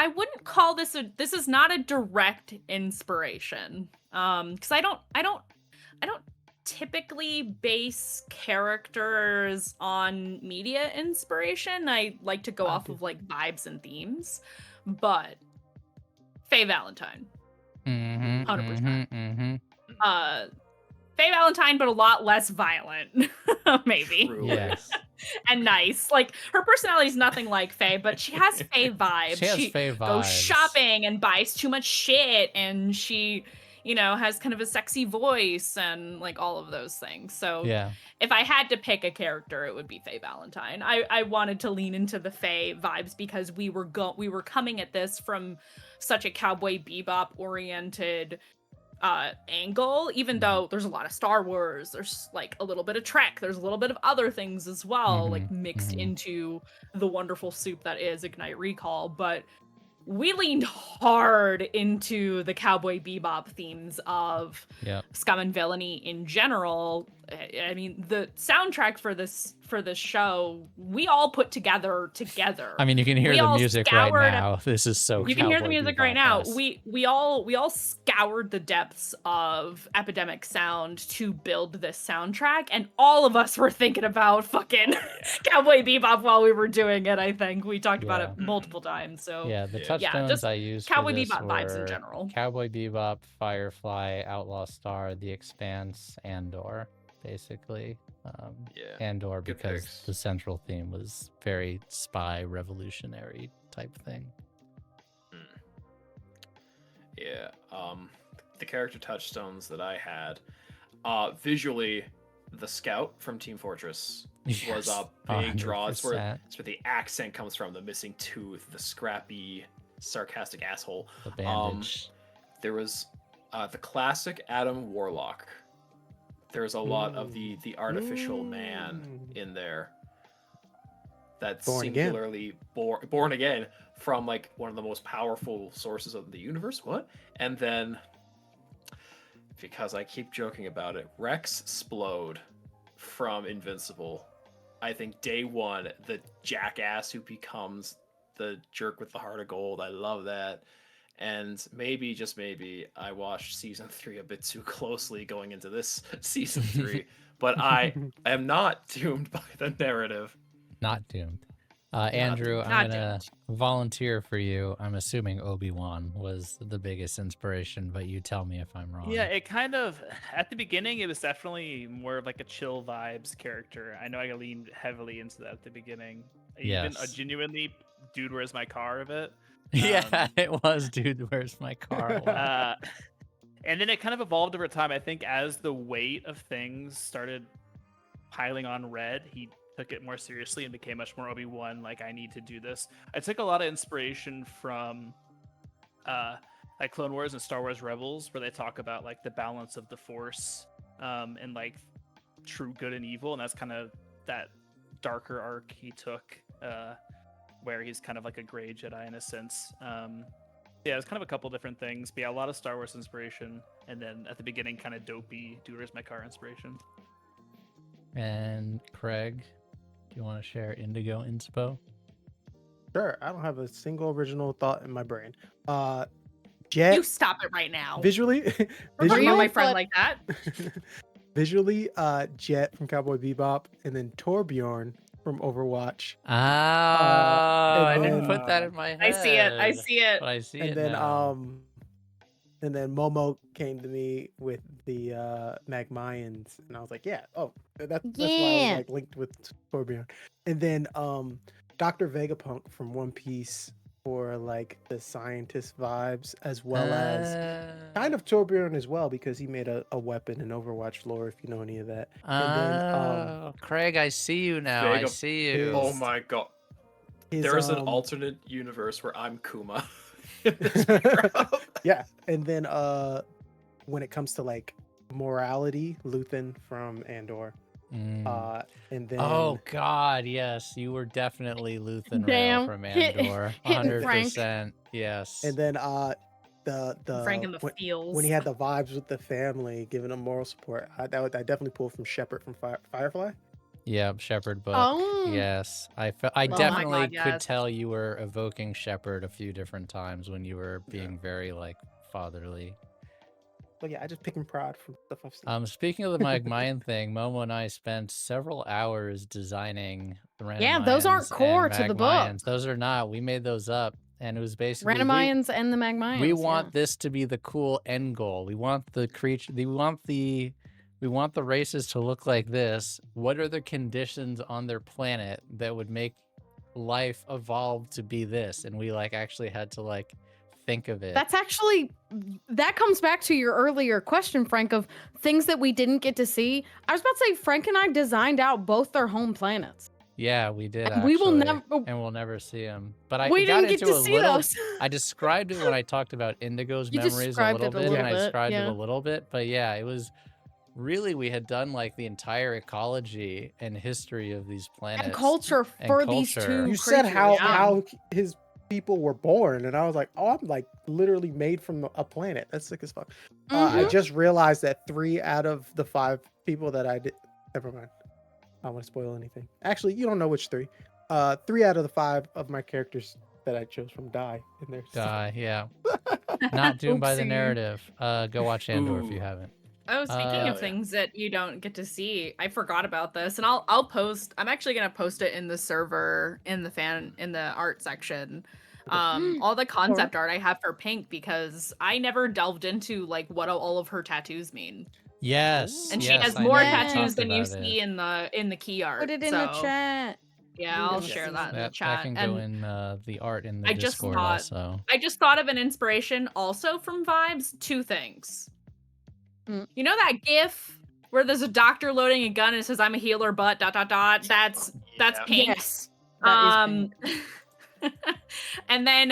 wouldn't call this this is not a direct inspiration. Because I don't typically base characters on media inspiration. I like to go off of like vibes and themes. But Faye Valentine. 100%. Faye Valentine, but a lot less violent, maybe. True. Yes. And nice. Like, her personality is nothing like Faye, but she has Faye vibes. She has Faye goes vibes. shopping and buys too much shit, and she, has kind of a sexy voice and like all of those things. So Yeah. if I had to pick a character, it would be Faye Valentine. I wanted to lean into the Faye vibes because we were coming at this from such a Cowboy Bebop oriented angle, even though there's a lot of Star Wars, there's like a little bit of Trek, there's a little bit of other things as well, like mixed into the wonderful soup that is Ignite Recall. But we leaned hard into the Cowboy Bebop themes of Scum and Villainy in general. I mean, the soundtrack for this show, we all put together. I mean, you can hear the music right now. This is so. You can hear the Cowboy music Bebop right now. esque. We all scoured the depths of Epidemic Sound to build this soundtrack, and all of us were thinking about fucking Cowboy Bebop while we were doing it. I think we talked about it multiple times. So yeah, the touchstones just I used Cowboy for this Bebop vibes in were general. Cowboy Bebop, Firefly, Outlaw Star, The Expanse, Andor, basically. Andor Good because picks. the central theme was very spy revolutionary type thing. Yeah. The character touchstones that I had, visually, the Scout from Team Fortress was a big draw. It's where 100%. the accent comes from, the missing tooth, the scrappy, sarcastic asshole. The bandage. There was the classic Adam Warlock. There's a lot of the artificial man in there. That's Born again. singularly born again from like one of the most powerful sources of the universe. What? And then, because I keep joking about it, Rex Splode from Invincible. I think day one, the jackass who becomes the jerk with the heart of gold. I love that. And maybe, just maybe, I watched season 3 a bit too closely going into this season 3. But I am not doomed by the narrative. Not doomed. Andrew, God I'm damn gonna it. volunteer for you. I'm assuming Obi-Wan was the biggest inspiration, but you tell me if I'm wrong. Yeah, it kind of at the beginning it was definitely more of like a chill vibes character. I know I leaned heavily into that at the beginning. Even a Yes. genuinely dude, where's my car of it. Yeah, it was, dude. Where's my car? a lot. And then it kind of evolved over time. I think as the weight of things started piling on Red, he took it more seriously and became much more Obi-Wan. Like, I need to do this. I took a lot of inspiration from like Clone Wars and Star Wars Rebels, where they talk about like the balance of the Force and like true good and evil, and that's kind of that darker arc he took, where he's kind of like a gray Jedi in a sense. Yeah, it's kind of a couple different things, but yeah, a lot of Star Wars inspiration, and then at the beginning, kind of dopey "Dude, Where's My Car" inspiration. And Craig, do you want to share Indigo inspo? Sure. I don't have a single original thought in my brain. Jet. You stop it right now. Visually, Are you my friend but- like that? visually, Jet from Cowboy Bebop, and then Torbjorn from Overwatch. Oh, I and didn't then- put that in my head. I see it. I see it. But I see And it then now. and then Momo came to me with the Magmayans, and I was like, yeah, that's why I Yeah. was like linked with Torbjorn. And then Dr. Vegapunk from One Piece for like the scientist vibes, as well as kind of Torbjorn as well, because he made a weapon in Overwatch lore, if you know any of that. Oh, Craig, I see you now. I Vega- see you. Oh my god. his, There is an um, alternate universe where I'm Kuma. yeah, and then when it comes to like morality, Luthen from Andor. Mm. And then Oh God, yes, you were definitely Luthen Rail Damn, from hit- Andor. hitting Frank. 100%. Yes. and then the Frank in the when, feels. when he had the vibes with the family, giving them moral support, I definitely pulled from Shepard from Firefly. Yeah, Shepard book. Oh. Yes, I Oh my definitely God, could yes. tell you were evoking Shepard a few different times when you were being very like fatherly. But yeah, I just picking pride from stuff I've seen. Speaking of the Magmayan thing, Momo and I spent several hours designing the Yeah, those aren't Randomayans core and to the Magmayans. book. Those are not. We made those up, and it was basically Randomayans and the Magmayans. we want this to be the cool end goal. We want the creature. We want the races to look like this. What are the conditions on their planet that would make life evolve to be this? And we like actually had to like think of it. That comes back to your earlier question, Frank, of things that we didn't get to see. I was about to say Frank and I designed out both their home planets. Yeah, we did. And we will actually, never- and we'll never see them. But I we got didn't get into to a see little. those. I described it when I talked about Indigo's You memories a described little it a bit, little and I bit, described it yeah. a little bit. But yeah, it was really we had done like the entire ecology and history of these planets And culture and for these culture. two You said how creatures, yeah. how his people were born, and I was like, oh, I'm like literally made from a planet. That's sick as fuck. I Mhm. just realized that 3 out of the 5 people that I did. Never mind. I don't want to spoil anything. Actually, you don't know which 3. 3 out of the 5 of my characters that I chose from die in there. Yeah. Not doomed by the Oopsie. narrative. Go watch Andor if you Ooh. haven't. Oh, speaking yeah. of things that you don't get to see, I forgot about this, and I'll post. I'm actually gonna post it in the server in the art section. All the concept art I have for Pink, because I never delved into like what all of her tattoos mean, Yes. and she yes, has I more know you tattoos talked than you about it. see in the key art. Put it in the so, chat. Yeah, We I'll don't share see that in the That chat. can and go in the art in the I just Discord thought- also. I just thought of an inspiration also from Vibes. 2 things. You know that GIF where there's a doctor loading a gun and it says "I'm a healer, but ... That's Pink. Yes. That is Pink. And then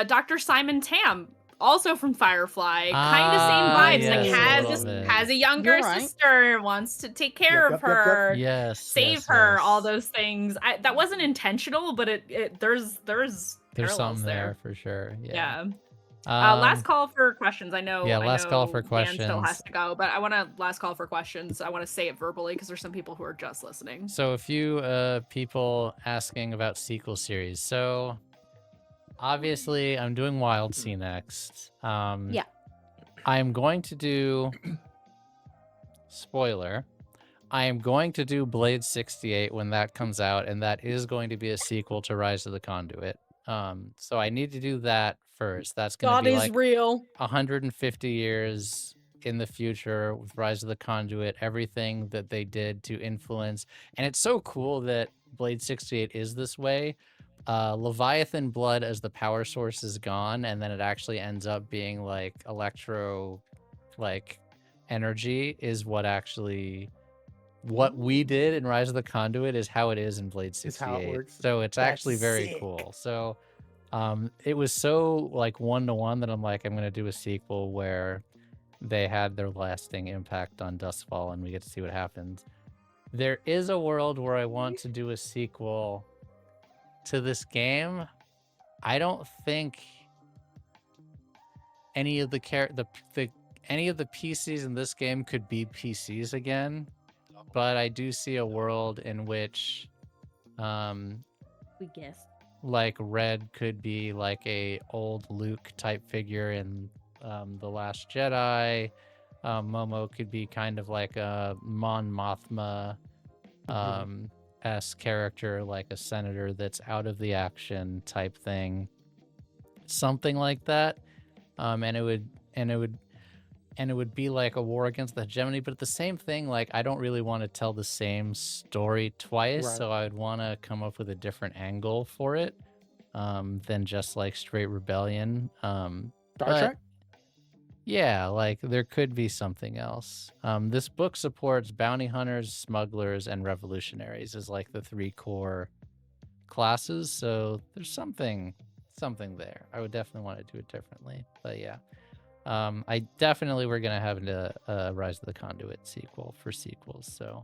Dr. Simon Tam, also from Firefly, kind of same vibes. yes, like a has little bit. has a younger You're right. sister, wants to take care Yep, of yep, yep, yep. her, Yes. save yes, her, yes. all those things. That wasn't intentional, but there's There's parallels some there. there for sure. Yeah. Yeah. Last call for questions. I know. yeah, I last call know for Dan still has questions. to go, but I want to last call for questions. I want to say it verbally because there's some people who are just listening. So a few people asking about sequel series. So obviously I'm doing Wild Sea next. Yeah. I'm going to do spoiler. I am going to do Blade 68 when that comes out, and that is going to be a sequel to Rise of the Conduit. So I need to do that first. That's going God to be is like real. 150 years in the future with Rise of the Conduit, everything that they did to influence. And it's so cool that Blade 68 is this way. Leviathan blood as the power source is gone, and then it actually ends up being like electro like energy is what actually what we did in Rise of the Conduit is how it is in Blade Is how it 68. works. So it's That's actually very sick. cool. So it was so like 1-to-1 that I'm like, I'm gonna do a sequel where they had their lasting impact on Dustfall and we get to see what happens. There is a world where I want to do a sequel to this game. I don't think any of the any of the PCs in this game could be PCs again, but I do see a world in which We guessed. like Red could be like a old Luke type figure in The Last Jedi. Momo could be kind of like a Mon Mothma character, like a senator that's out of the action type thing, something like that. And it would be like a war against the hegemony, but at the same thing, like I don't really want to tell the same story twice, Right. so I would want to come up with a different angle for it than just like straight rebellion. Star But Trek? yeah, like there could be something else. This book supports bounty hunters, smugglers, and revolutionaries as like the 3 core classes, so there's something there. I would definitely want to do it differently, but yeah. I definitely we're gonna have a Rise of the Conduit sequel for sequels. So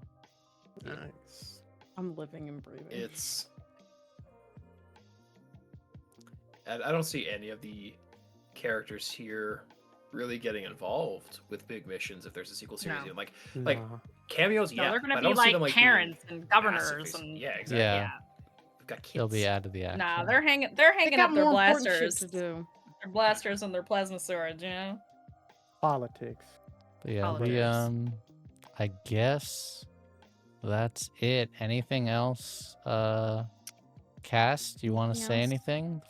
Nice. I'm living and breathing. It's. I don't see any of the characters here really getting involved with big missions if there's a sequel series. No. Even. Like Nah. cameos, No, yeah. they're gonna but I be don't see like them, doing parents and massive governors things. and Yeah, exactly. yeah, We've got kids. they'll be out of the action. Nah, they're hanging They got up their more important shit blasters. to do. Their blasters and their plasma swords, you know? Politics. But yeah, Politics. I guess that's it. Anything else? Cass, do you want to say else? anything?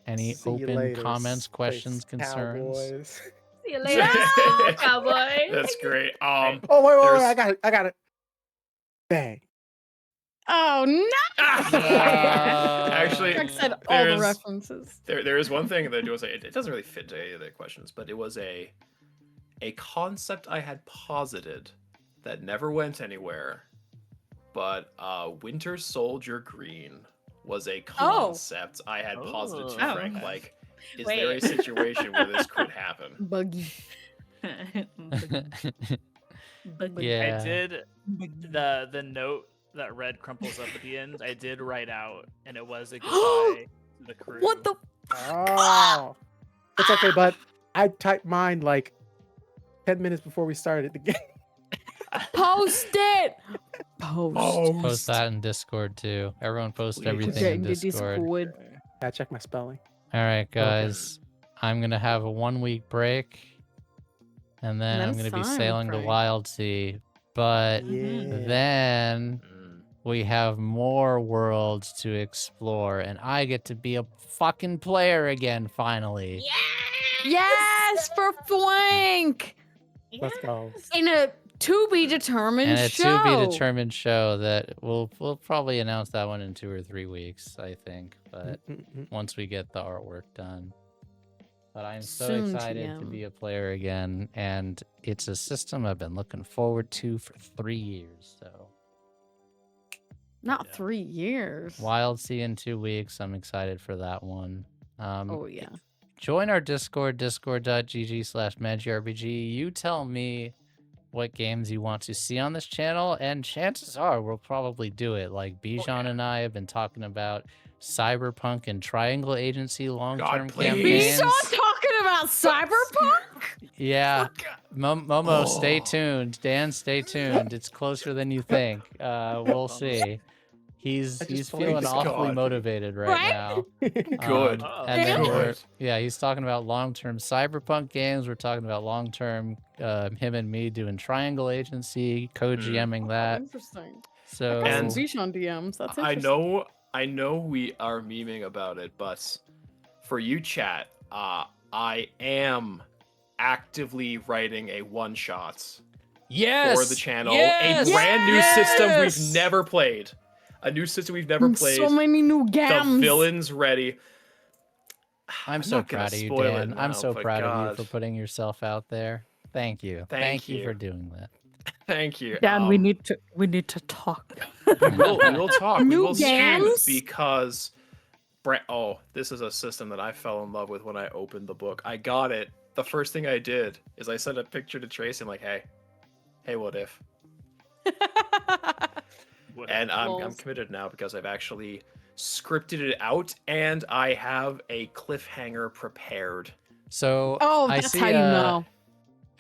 Any See you open later, comments, space questions, concerns? Cowboys. See you later, cowboy. That's great. Oh wait, there's- I got it. Bang. Oh no! Actually, Greg said all the there's- references. There is one thing that I do want to say. It doesn't really fit into any of the questions, but it was a concept I had posited that never went anywhere. But Winter Soldier Green was a concept I had posited to Oh. Frank. Like, is there a situation where this could happen? Buggy. Yeah. I did the note that Red crumples up at the end. I did write out, and it was a goodbye to the crew. What the? Oh. It's okay, but I typed mine like 10 minutes before we started the game. Post it. Post. Post that in Discord too. Everyone post Please. everything in Get Discord. I check my spelling. All right, guys. I'm gonna have a 1-week break, and then I'm gonna be sailing to Wild Sea. But Yeah. then we have more worlds to explore, and I get to be a fucking player again finally. Yes, for Flank. Let's go. In a to be determined And a show. to be determined show that we'll probably announce that one in 2 or 3 weeks, I think. But once we get the artwork done. But I'm so Soon, excited to TM. be a player again, and it's a system I've been looking forward to for 3 years. So Not 3 years. Wild Sea in 2 weeks. I'm excited for that one. Oh yeah. Join our Discord, discord.gg/MagicRPG. You tell me what games you want to see on this channel, and chances are we'll probably do it. Like Bijan and I have been talking about Cyberpunk and Triangle Agency long-term please. campaigns. Bijan talking about Cyberpunk? Yeah, Momo, stay tuned. Dan, stay tuned. It's closer than you think. We'll see. He's feeling please, awfully God. motivated right Right? now. Good. And then Good. he's talking about long-term Cyberpunk games. We're talking about long-term him and me doing Triangle Agency, co-GMing that. Interesting. So And Bichon DMs. That's I interesting. I know we are memeing about it, but for you, chat, I am actively writing a one-shot for the channel. Yes! A brand new system Yes! we've never played. A new system we've never played. So many new The games. villain's ready. I'm so not gonna proud of you, spoil it Dan. I'm now, so but proud of you God. for putting yourself out there. Thank you. Thank you you. for doing that. Thank you. Dan, we need to talk. we will talk. We New will stream games? because this is a system that I fell in love with when I opened the book. I got it. The first thing I did is I sent a picture to Tracy. I'm like, hey, what if? And I'm committed now because I've actually scripted it out and I have a cliffhanger prepared. So I that's see how you know.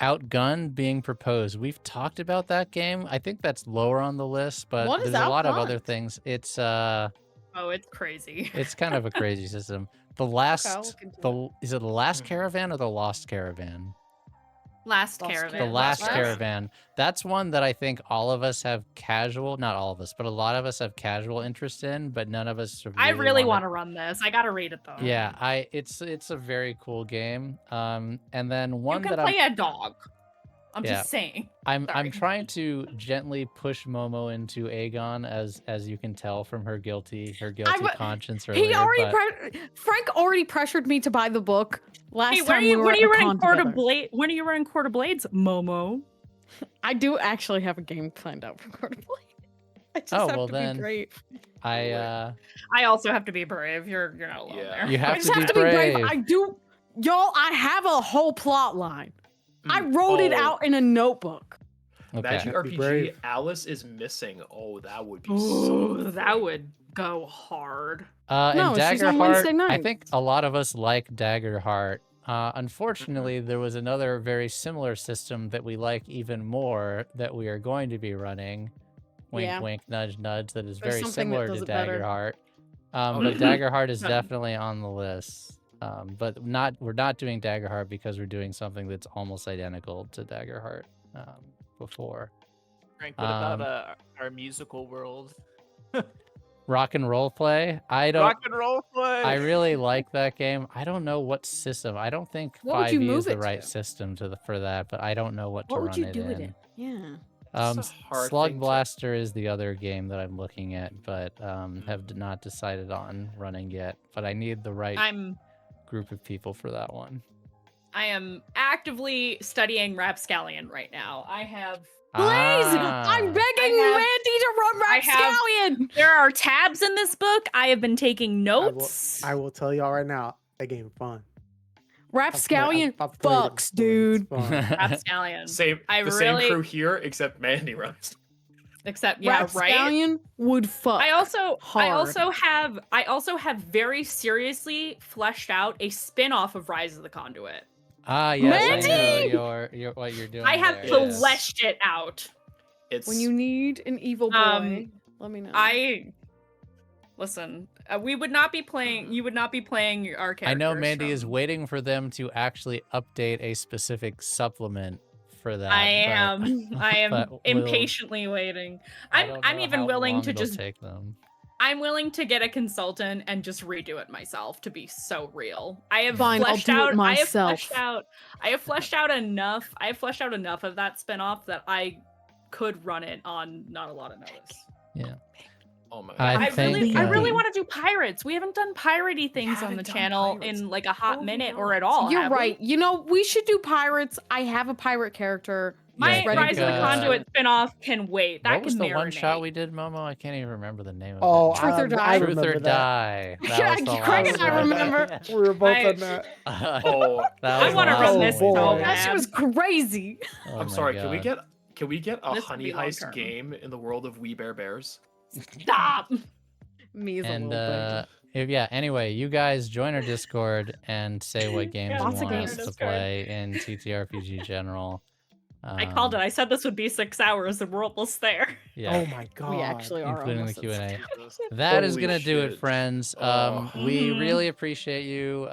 Outgun being proposed. We've talked about that game. I think that's lower on the list, but What is there's a lot of Outgun? other things. It's Oh, it's crazy. it's kind of a crazy system. I'll look into Is it the last caravan or the lost caravan? Last Lost Caravan. The last Last? caravan. That's one that I think all of us have casual, not all of us, but a lot of us have casual interest in, but none of us I really want to to run this. I gotta read it though. Yeah, it's a very cool game. And then one You can that play a dog. I'm Yeah. just saying. I'm Sorry. trying to gently push Momo into Aegon, as you can tell from her guilty conscience earlier. He already but Frank already pressured me to buy the book last Hey, when time are you we were when are at you a running con Court of together. Blade? When are you running Court of Blades, Momo? I do actually have a game planned out for Court of Blade. I just Oh, have well to then, be brave. I also have to be brave. You're not alone there. You I have just to have be to be brave. brave. I do, y'all. I have a whole plot line. I wrote it Oh. out in a notebook. Magic Have to be RPG brave. Alice is missing. Oh, that would be Ooh, so that would go hard. And No, she's on Daggerheart. Wednesday I nights. think a lot of us like Daggerheart. Unfortunately, there was another very similar system that we like even more that we are going to be running. Wink, Yeah. wink, nudge, nudge. That is There's very something that similar does to it better. Daggerheart. Oh, But yeah. Daggerheart is No. definitely on the list. But we're not doing Daggerheart because we're doing something that's almost identical to Daggerheart before. Frank, what about our musical world? Rock and roll play. I don't. Rock and roll play. I really like that game. I don't know what system. I don't think What would you 5e is move the it right to? system for that, but I don't know what to What run would you it do in. with it? Yeah. That's a hard Slug thing to- Blaster is the other game that I'm looking at, but have not decided on running yet. But I need the right group of people for that one. I am actively studying Rapscallion right now. I have Please, Ah. I'm begging I have- Randy to run I have- Rapscallion. There are tabs in this book. I have been taking notes. I will tell y'all right now, that game is fun. Rapscallion I've played it fucks, before, dude. it's fun. Rapscallion. Same crew here, except Mandy runs. Except right. Rapscallion would fuck. I also hard. have very seriously fleshed out a spin-off of Rise of the Conduit. Yes, I Mandy! know what you're doing. I have there. fleshed it out. It's When you need an evil boy, let me know. Listen. We would not be playing. You would not be playing our characters. I know Mandy is from- waiting for them to actually update a specific supplement for that. I but- am but we'll- impatiently waiting. I don't I'm know even how willing long to it'll just. take them. I'm willing to get a consultant and just redo it myself to be so real. I have Fine, I'll fleshed do it out. myself. I have fleshed out enough. I have fleshed out enough of that spinoff that I could run it on not a lot of notice. Yeah. Oh my I god. think, I really uh, want to do pirates. We haven't done piratey things on the haven't done channel pirates. in like a hot Oh, minute no. or at all. You're have we? right. You know, we should do pirates. I have a pirate character. My Yeah, I Rise think, of the Conduit spinoff can wait. That what was can the one shot marinate. we did, Momo? I can't even remember the name of Oh, it. Truth or Die? I Truth remember or that. Die. That Yeah, was the Craig last and I one. remember. We were both I- on that. Oh, That I was want to the run last this one. so Oh, boy. That shit bad. was crazy. Oh I'm my sorry. Can we God. get a This would Honey be long Heist term. game in the world of We Bear Bears? Stop. Me as a And little anyway, you guys join our Discord and say what games you Lots of want games. us to Discord. play in TTRPG general. I called it. I said this would be 6 hours, and we're almost there. Yeah. Oh my god. We actually are including the almost at Q&A. That is Holy gonna do it, shit. friends. Oh. We Mhm. really appreciate you.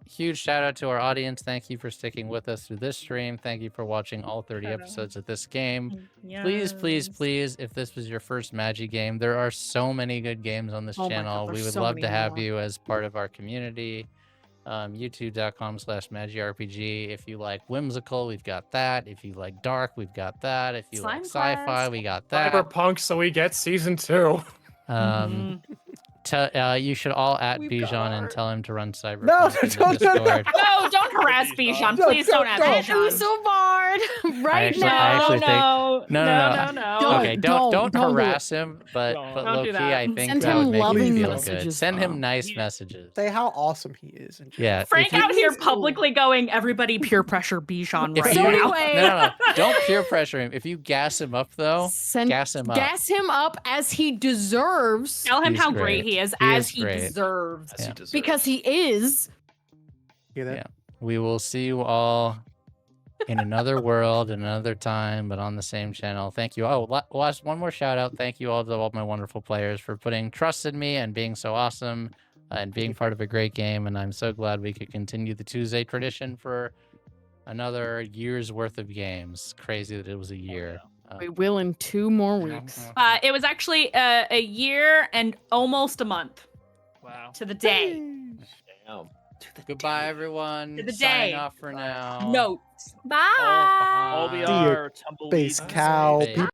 huge shout out to our audience. Thank you for sticking with us through this stream. Thank you for watching all 30 Shout out. episodes of this game. Yes. Please, if this was your first Magi game, there are so many good games on this Oh my God, channel. We there's would so love many to have more. you as part of our community. YouTube.com/MagiRPG. If you like whimsical, we've got that. If you like dark, we've got that. If you like Slime sci-fi, Quest. we got that. Cyberpunk, so we get season 2. You should all at We've got Bijan and art. tell him to run Cyberpunk No, in the don't do Discord. No, don't harass Bijan. Please don't at I'm Bijan. so bored right I actually think No. Don't. Okay, don't do harass him, but Don't low do key, that. I think Send that him would make loving him feel good. messages, Send him though. nice messages. Say how awesome he is. And Yeah, Frank if you- out here publicly going, everybody peer pressure Bijan if right you- now. no, don't peer pressure him. If you gas him up though, gas him up. Gas him up as he deserves. Tell him He's how great. great he is He as is he great. deserves. Yeah. Because he is. hear that? Yeah. We will see you all in another world, another time, but on the same channel. Thank you. Oh, last one more shout out. Thank you all to all my wonderful players for putting trust in me and being so awesome and being part of a great game. And I'm so glad we could continue the Tuesday tradition for another year's worth of games. Crazy that it was a year. We will in 2 more weeks. It was actually a year and almost a month Wow. to the day. Damn. Goodbye, everyone. To the Sign day. off for now. Notes. Bye. All we See ya, are tumbleweeds. Space cow. Space. people.